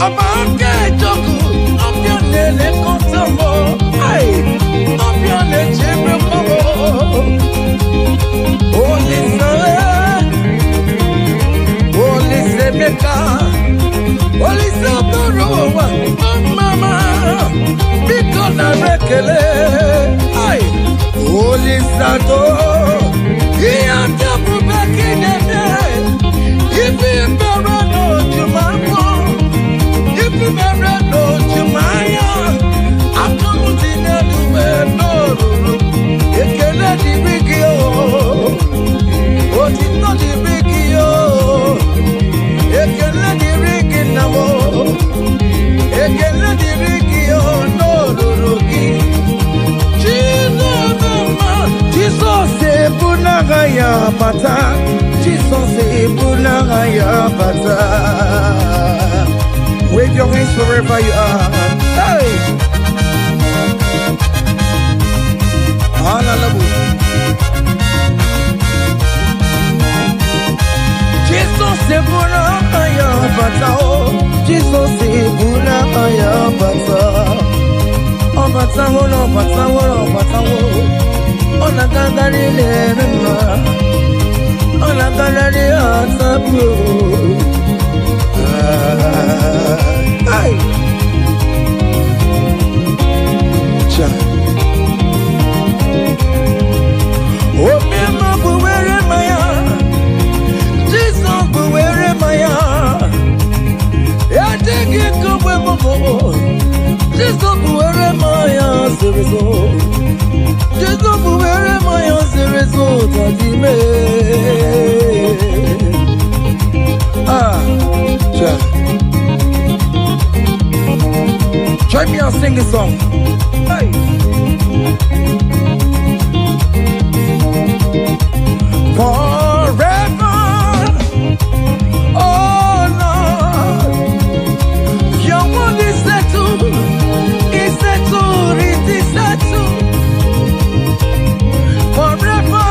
Amake Joku, Ampianele Kontamo, Ay, Ampiane Chebre Mamo, Holy Sa. Meka, Holy Saboro, Mama, because I rekele, ay, Holy Sato, he had to be back in the day. If you never know to my phone, if you never know to my young, I'm coming to the way, no, it cannot be big, what is not the big, Ekele diriki namo, ekele diriki ono lorogi. Jesus ebunagaya bata, Jesus ebunagaya bata. Wave your hands wherever you are. Hey, hallelujah. Jesus ebunagaya bata, Jesus ebunagaya bata. Bata, ona kagari lerema, ona kagari asabu. Ay, cha. Oh, mama, buwere maya, Jesus buwere maya. Ya teki kubwe momo, Jesus buwere maya serezo. Jesus buwere maya serezo tajime. Ah, cha. Join me and sing this song. Hey. Forever, oh Lord, your word is settled, it is settled. Forever,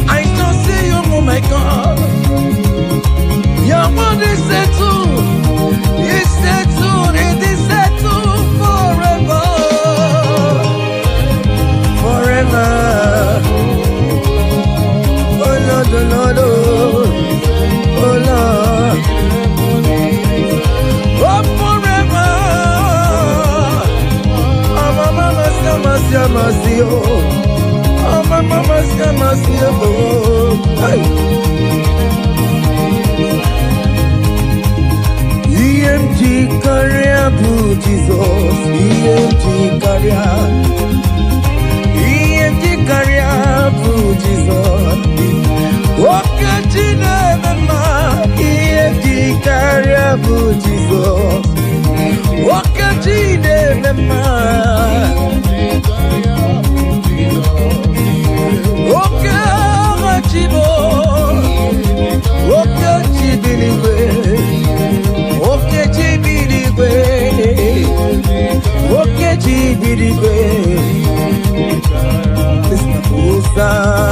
I shall see you, oh my God. Your word is settled, it's settled, it is settled forever, forever. The Lord, oh Lord, oh forever. Oh my mama, mercy, oh my mama, mercy, oh. Hey. EMG career, Jesus, EMG career, EMG career, Jesus. Oke Chineme, EMG career, Jesus. Oke Chineme, Oke Rachibo, Oke Chibiliwe, Oke Chibiliwe, Oke Chibiliwe. Listen, Hosanna.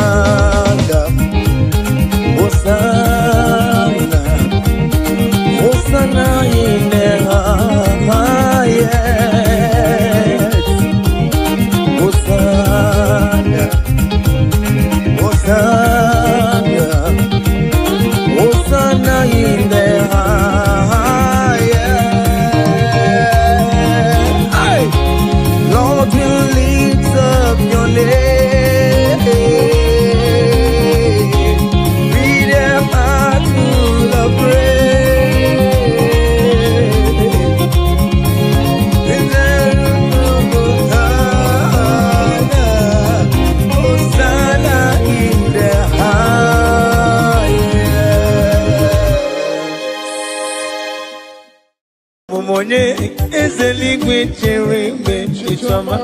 Abumonye ezeligwe chere chichoma.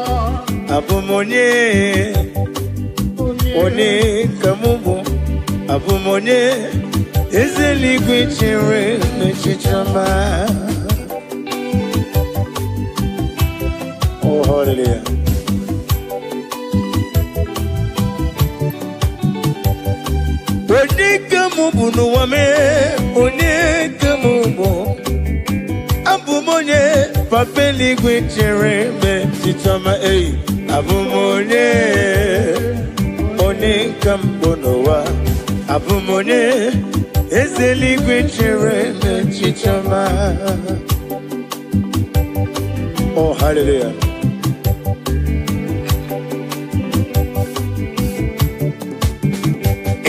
Abumonye one kamubu. Abumonye ezeligwe chere chichoma. Oh, hallelujah. One kamubu no wame. One kamubu. Abumonye papeli gwechere me chichama Abumonye one kambonowa Abumonye ezeli gwechere me chichama. Oh, hallelujah.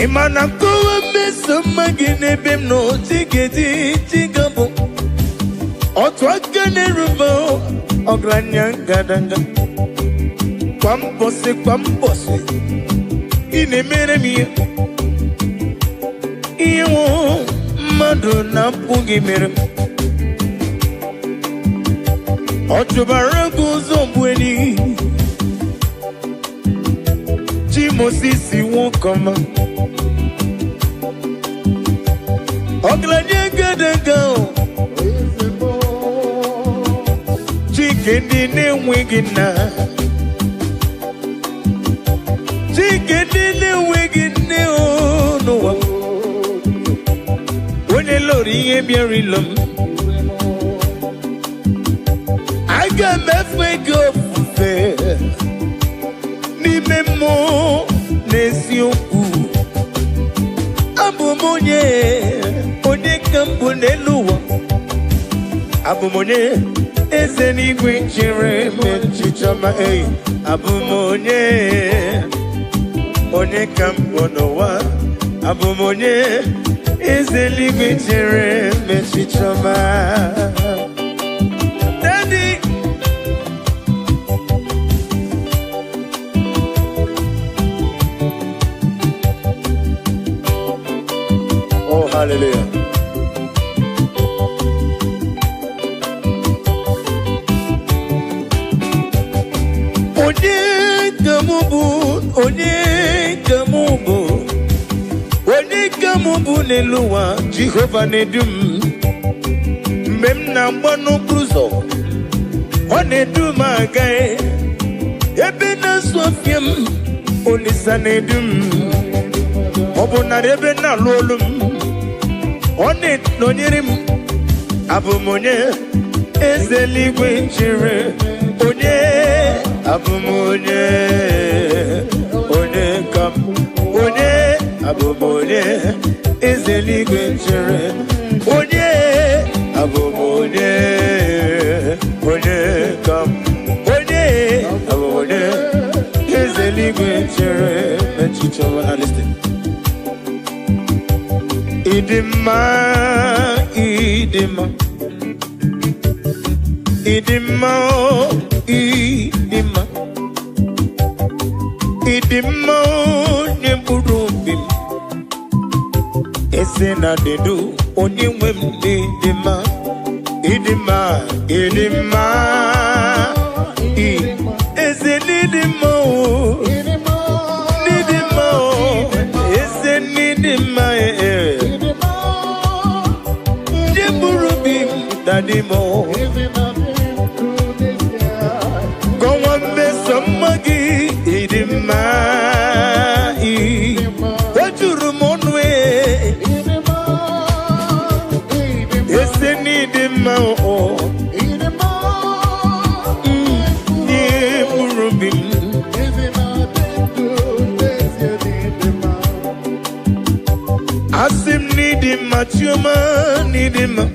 Imana kowa meso magine bimno tigedi tigabo Otwagane rumo ogranyanga kwambose ine meremi iyo madu na pugi mere otubaragu zombweni Jimosisi won koma ogranyanga danga Chikedi ne wigina Chikedi ne wigina oh no When the Lord ye be rilum I got me fake up fair Ni memo nesioku Abumonye Ode kampune luwa Abumonye Ezenigwe chere me chichama Abumonye One kambonowa Abumonye Ezenigwe chere me chichama. Daddy Oh, hallelujah. Onye kamubu neluwa Jehovah nedum Mem na mbano bruzo Onedum agaye Ebe na swafiem Onisa nedum Obuna ebe na lolum One nonyerim Abumonye Ezeligwe chere Onye Abumonye One kam Onye Abumonye Ezeligwe chere Onye Abumonye One kam Onye Abumonye Ezeligwe chere Mechichoma. Listen. Idima Idima Idima Idima Idima Nyemburubim Esena dedu Onyemwem Idima Idima Idima Esenidima Nidima Esenidima Nyemburubim Dadimo Somagi idima Wajurumonwe Eseni dima o Nye murubim Asim nidima Chuma nidima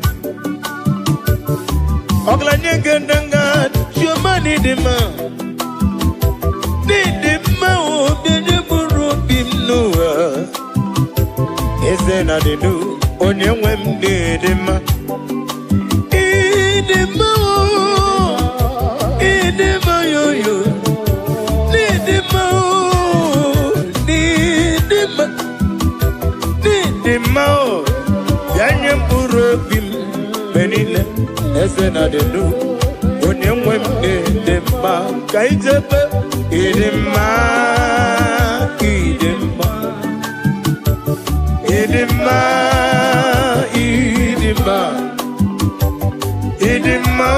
Oglanye gendanga Chuma nidima Nidima o Dejemurubim noa Esena dedu Onyemwem nidima Idima o Idima yoyo Nidima o Nidima Nidima o Yanyemurubim Benile eze na dị ndụ onye nwe m dị mma ka ijebe ịdị mma ịdị mma ịdị mma ịdị mma ịdị mma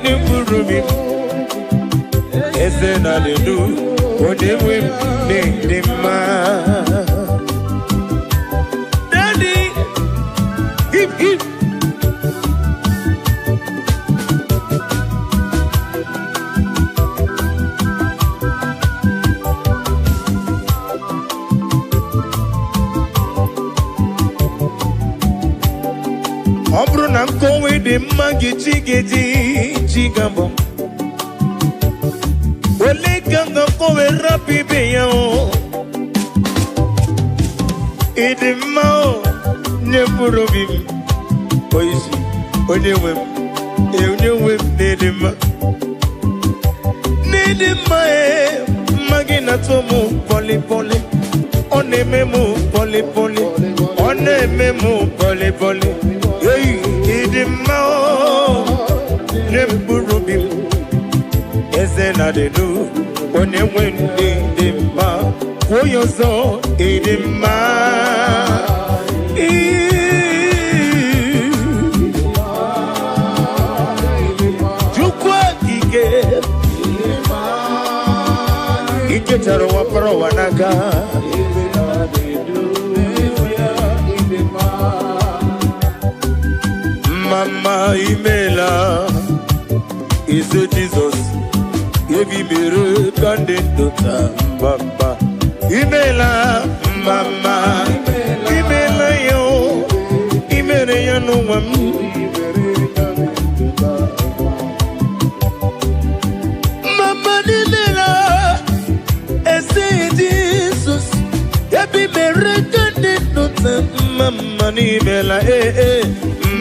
n'ikpuru m eze na dị ndụ onye nwe m dị mma. Daddy, hip hip. Ọ bụrụ na nkọwa dị mma gị chi gabọ ole ka nkọwa rapụ ibe ya o ịdị mma o nye mkpụrụ obi m oisi onye nwe m n'ịdị mma mma gị na-atụ m pọlịpọlị ọ na-eme m pọlịpọlị ọ na-eme m pọlịpọlị ịdị mma o nye mkpụrụ obi m eze na dị ndụ onye nwe ndị dị mma kwuo ya ọzọ ịdị mma Chukwu okike ike chara ụwa kpọrọ ụwa n'aka Mama imela ise Jesus ebi mere kande ndota mbamba imela mama imela yo imere ya n'ụwa m mama imela ese Jesus ebi mere kande ndota mama imela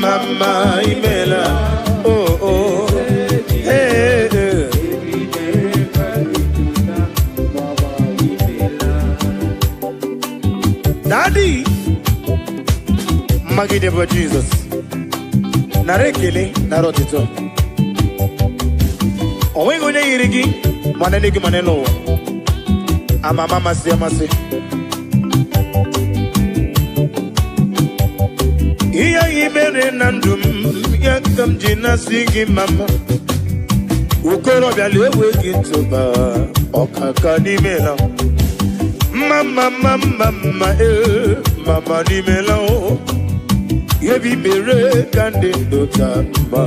Mama imela oh hey Daddy Magide for Jesus Narekele narotito Owe ngonya yirigi manenegi maneno Amama masi Iya imere na ndụ m ya ka m ji na-asị gị mama okorobịa lewe gị ntụba ọkaka n'imela mama mama n'imela o yebi mere ka ndị ndụta mba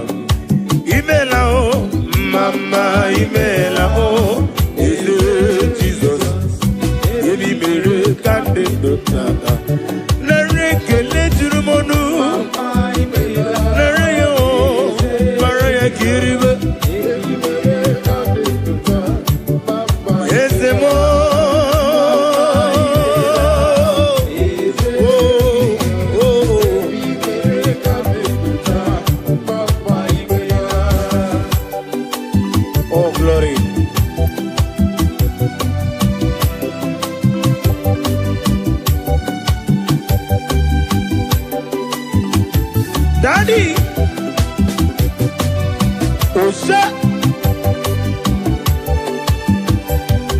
imela o mama imela o ele Jesus yebi mere ka ndị ndụta narekele juru monu nareyo maraya kiribe ezemo oh glory Daddy Osa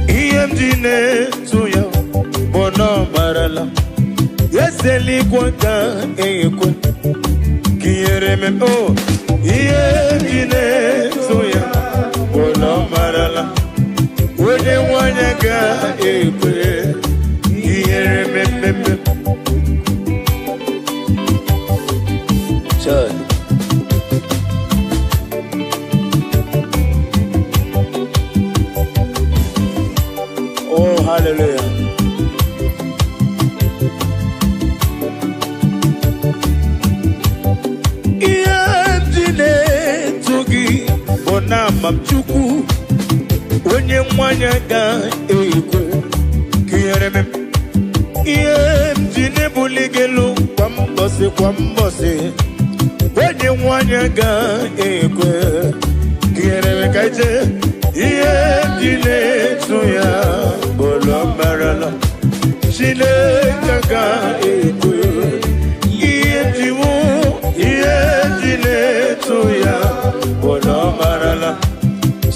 EMDine tuya Bono marala Yeseli kwaka ekwe Kiyere mem oh EMDine tuya Bono marala Wene wanyaga ekwe Kiyere mem Church Oh, hallelujah. Iyadine togi bona mamchuku onye mwanya ga ekwe kiyereme iyadine buligelu kwa mbose onye mwanya ga ekwe kiyereme kaije iyadine tuya bolo marala chile kaka ekwe iyadiwo iyadine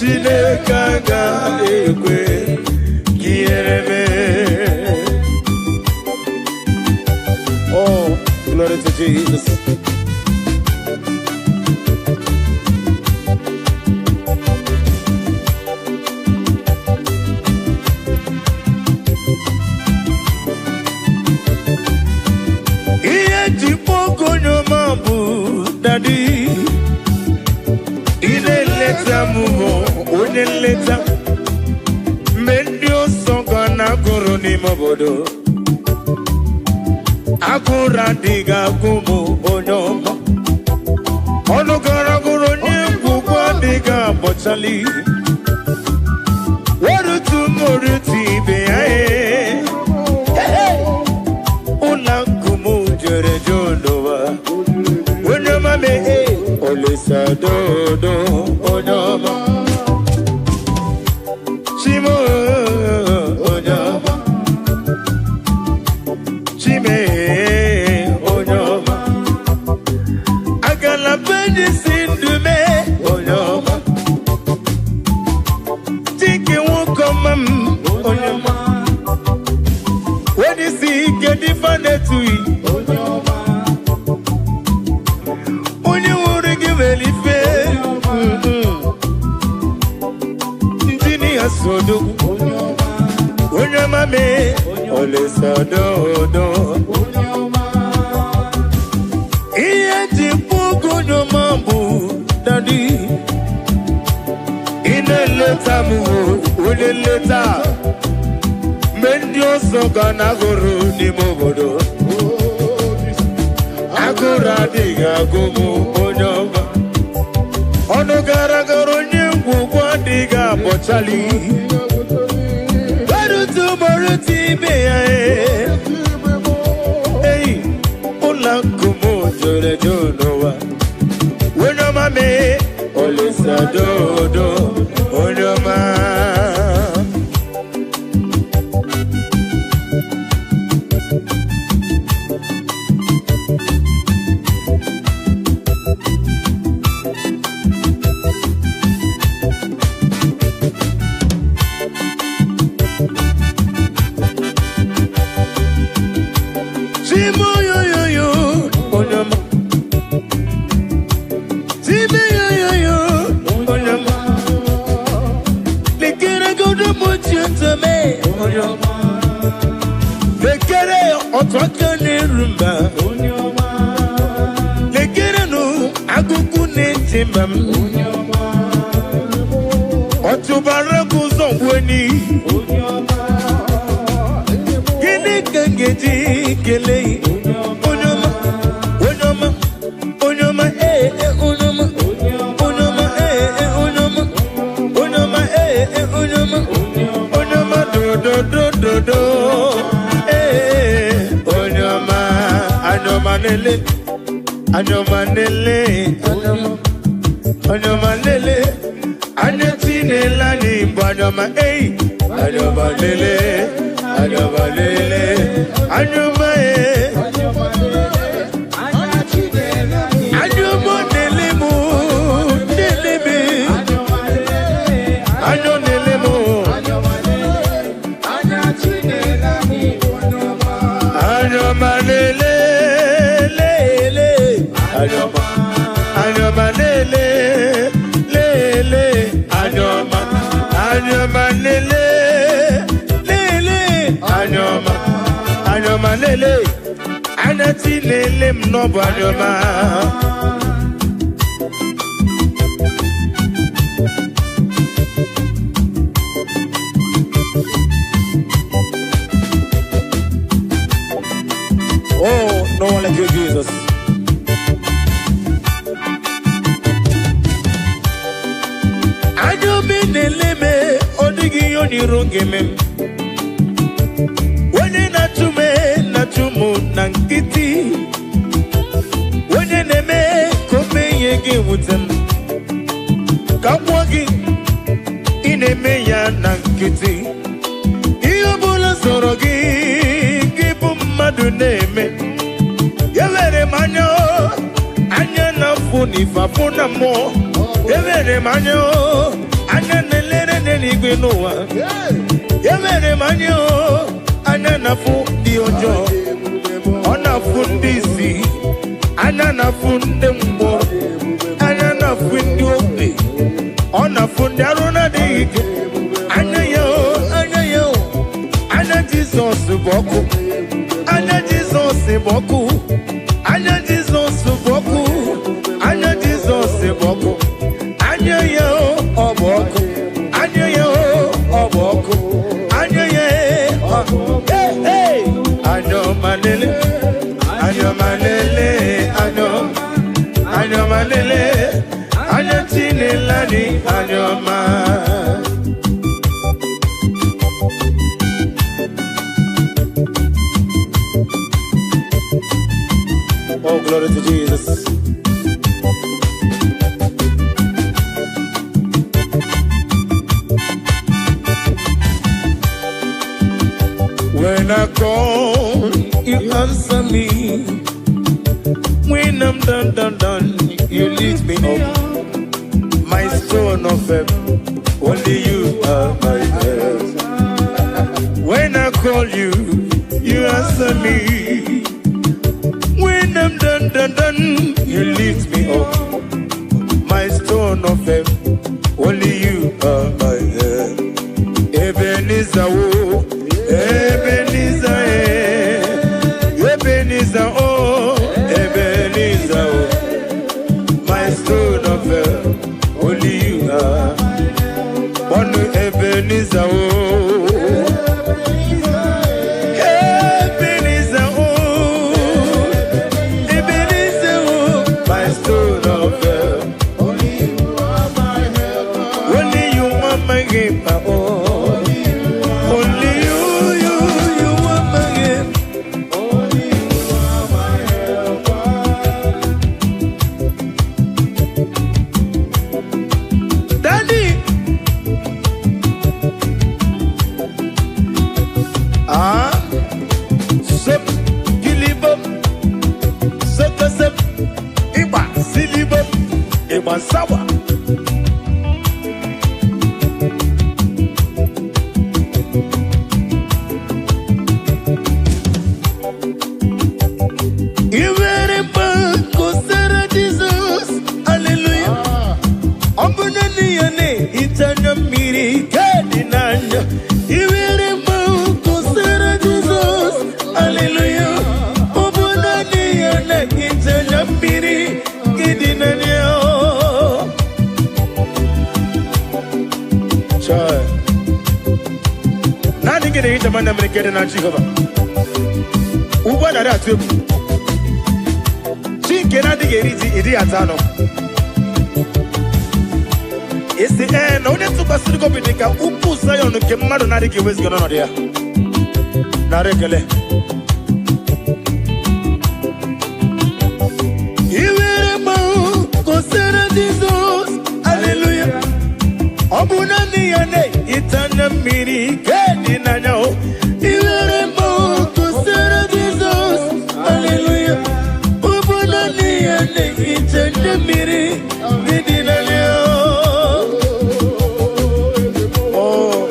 Chineke ga-ekwe ka ihere mee. Oh, glory to Jesus. Daddy, onye nleta mendio songa na goro ni mobodo akura diga gumu onyoma onu gara goro ni gugwa diga bochali waru tu moruti be ae una gumu jere jodowa onyoma me olisa dodo onyoma Chimo onyoma Chime onyoma Agala bendi sindume onyoma Tiki wukomam onyoma Wadi si gedi fanetui onyoma Onye wuri givelife Sodo onyoma me ole sodo onyoma iye ti pugo nyoma bu daddy ine leta mu ole leta mendio soga na goro ni mobodo agora diga gumu onyoma ono gara goro nyungu kwa diga bochali Baru tu moruti beya Hey, ula kumu jore jonowa Onyoma me, olisa dodo Onyoma Oh, no one like you, Jesus. I don't mean the limit, or the Gioni Rungim. When you're not to me, not to moon, Nankiti. When you're the man, come again with them. Come walking in a maya, Nankiti. You will sorogi, give madu name. Yevere manyo, anya na funi fa funa mo. Yevere manyo, anya n'igwe n'ụwa ya mere m anya anya na-afụ ndị ọjọọ ọ na-afụ ndị isi anya na-afụ ndị mgbọrọ anya na-afụ ndị ogbe ọ na-afụ ndị arụ na-adịghị ike anya ya anya Jizọs bụ ọkụ anya Jizọs bụ ọkụ anya Jizọs bụ ọkụ anya Jizọs bụ ọkụ anya ya ọ bụ ọkụ anya ya ọ bụ ọkụ anya ya anya ọmalele anya ọmalele anya ọmalele anya Chinelani anya ọma. Oh, glory to Jesus. When I call, you answer me. When I'm done, you lift me up. My stone of heaven, only you are my help. When I call you, you answer me. When I'm done, you lift me up. My stone of heaven, only you are my help. Ebenezer, oh, Ebenezer, Ebenezer, oh, Ebenezer, oh. My stone of heaven, only you are. One Ebenezer, oh. Sawa. Jesus, hallelujah. Ombunani yane itanya miri kadinanya. Ivere kusera Jesus, hallelujah. Ombunani yane itanya miri kadinanya. Nani gede hita manda mrekede na Jehova. Uba na ratu. Chinke na digeriti idi atano. Esi na onye tukasiri ko bidika upu sayo no ke mmadu na digi wezi gono no dia. Na rekele. Iwere mo kosera Jesus. Hallelujah. Obuna ni yane itana miri kedi na nyao. Iwere mo kusera Jesus. Hallelujah. Obuna ni yane itana miri kedi na nyao. Oh.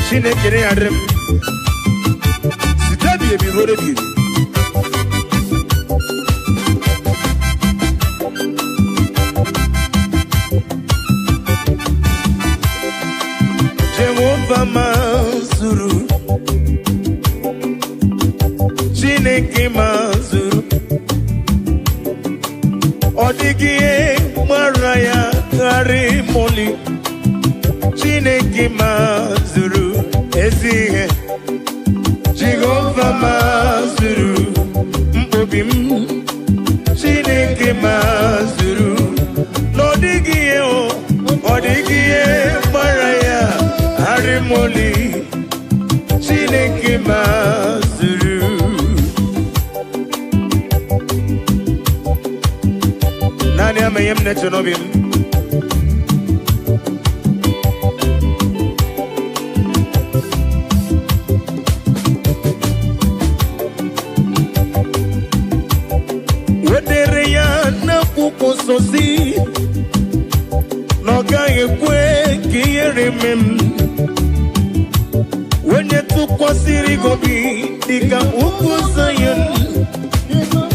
Chinekere adrem sitabi ebi rore bi Jehovah Mazuru Chineke Mazuru Odigie Maraya Kari Moli Chineke mazuru ezi ihe Jehova mazuru mkpobi m Chineke mazuru n'ọdịghị ihe ọ dịghị ihe gbara ya harimoli Chineke mazuru naanị amaghị m na-eche n'obi m wedere ya n'akwụkwọ nsọ si na ọ gaghị ekwe ka ihere mee m onye tụkwasịrị gị obi dịka ugwu Zion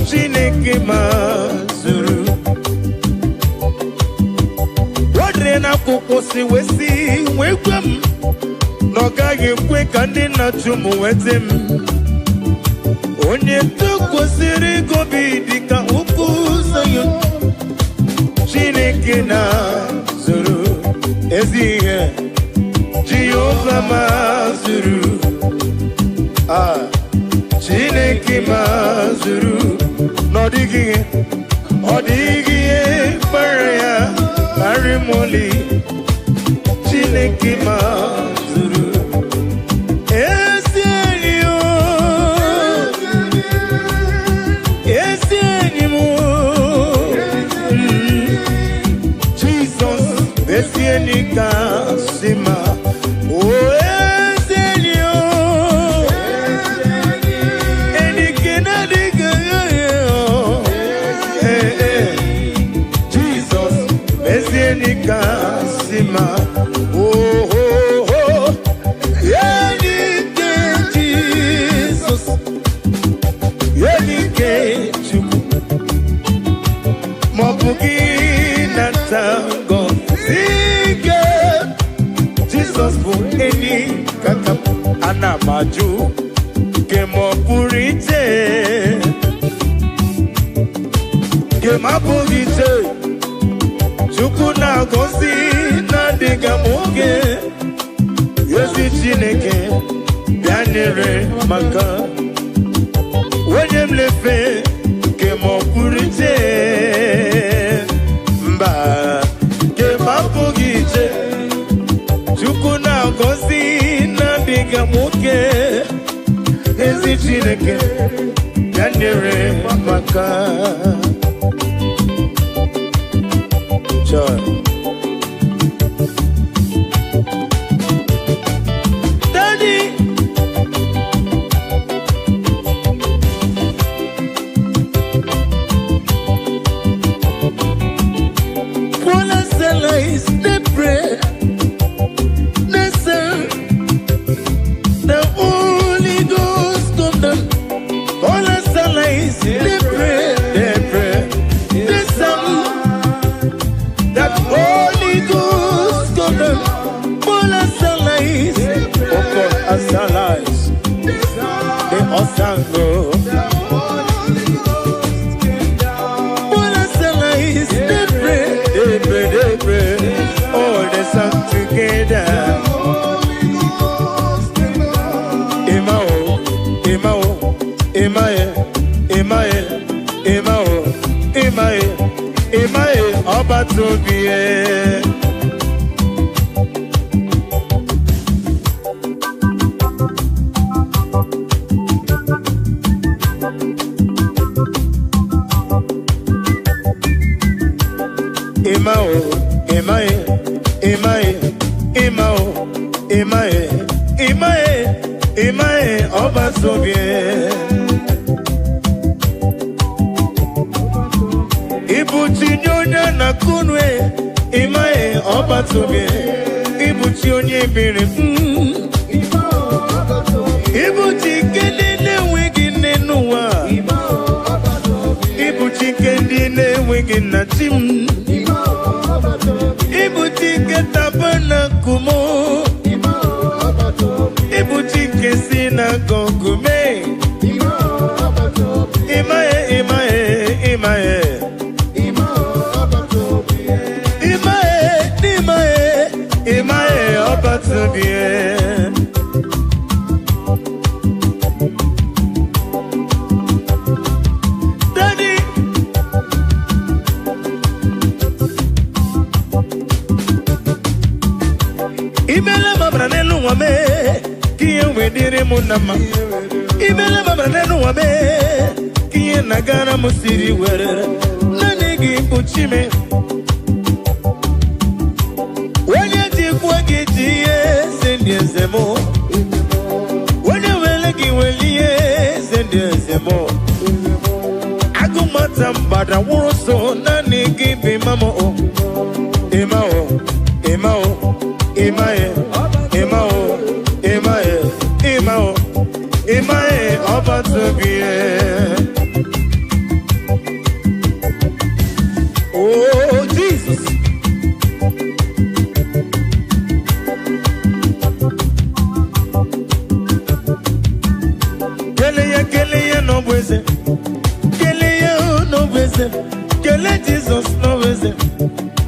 Chineke mazuru wedere n'akwụkwọ si wee gwa m na ọ gaghị ekwe ka ndị nna-achụ m weta m onye tụkwasịrị gị obi dịka ugwu Zion Chineke na-zuru ezi ihe Jehova mazuru Chineke mazuru n'ọdịghị ihe gbara ya harimoli Chineke mazuru ezi enyi m Jesus ezi enyi kasị mma Kasima, oh, oh, oh, Yenike Jesus, Yenike Chuku, Mobuki Natango, Zike, Jesus for any kakap, Anamaju, Kemopurite, Kemapurite. Chukuna gosi na diga moge Yesi Chineke Bianere maka Wenye mlefe Kemo purite Mba Kema pogite Chukuna gosi na diga moge Yesi Chineke Bianere maka Joy. Daddy, all I sell is the bread, the sun, the Holy Ghost come down. All I sell is the bread, the sun. That Holy Ghost come down, all us allies, oh God, us allies, the Osango. All us allies, they pray, all the song together. Imae, Oba Tobie. Imae, Oba Tobie. Ibuchi nyonya na kunwe Imae Oba Tobie Ibuchi onye bere Ibuchi kendi na-enweghị nne n'ụwa Ibuchi kendi na-enweghị nna chi m Ibuchi ketaba na kumo Ibuchi kesi na gongume Imae Imae Wazobia. Daddy, Imela Mabranelu Wame, Kia Wedire Munama. Imela Mabranelu Wame, Kia Nagara Musiri Were, Nanigi Puchime. When you take what it is, and yes, the more. When you will like well, yes, and yes, the more. I go matam, but I want so Nanigi be Mamo. Emao, Emao. Imae, Imao, Imae, Imao, Imae, Wazobia. Oh, Jesus. Keleya, no bweze. Keleya, no bweze. Kele Jesus, no bweze.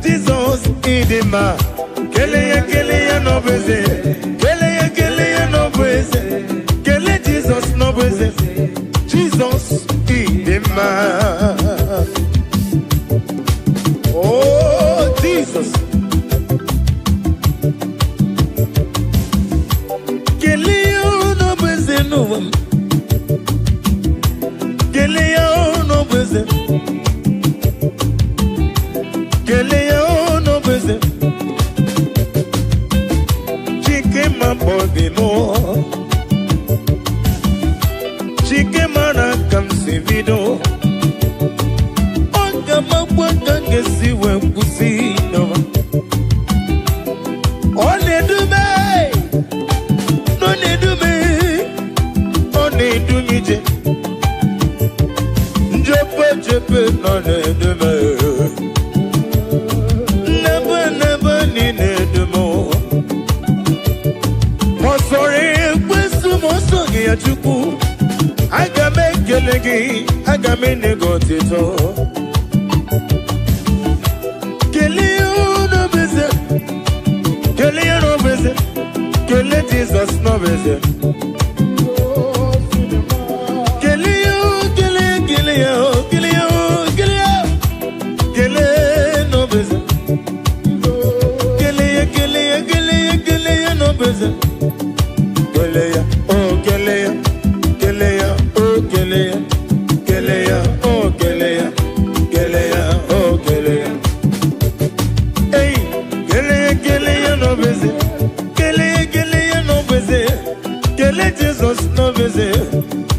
Jesus, idima. Keleya no bweze, Keleya no bweze, Kele Jesus no bweze, Jesus idema. Oh Jesus, Keleya no bweze no, Keleya no bweze, Keleya no bweze. Body more. Chicken mana come see video. On the map, can see when we see no. Only do me, no need do me, only do me. Jepe, no need do me. Never need do more. I can make a leggy, I can make a gotito. Kelly no visit, Kelly no visit, Kelly Jesus no visit. Kelly no visit. Kelly no visit. Keleya, oh Keleya, Keleya, oh Keleya, Keleya, oh Keleya, Keleya, oh Keleya. Hey, Keleya no beze, Keleya no beze, Kele Jesus no beze,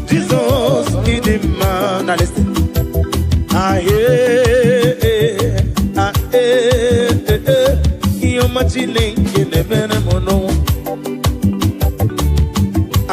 Jesus is the man. Now listen. You're my chilling in the venom. I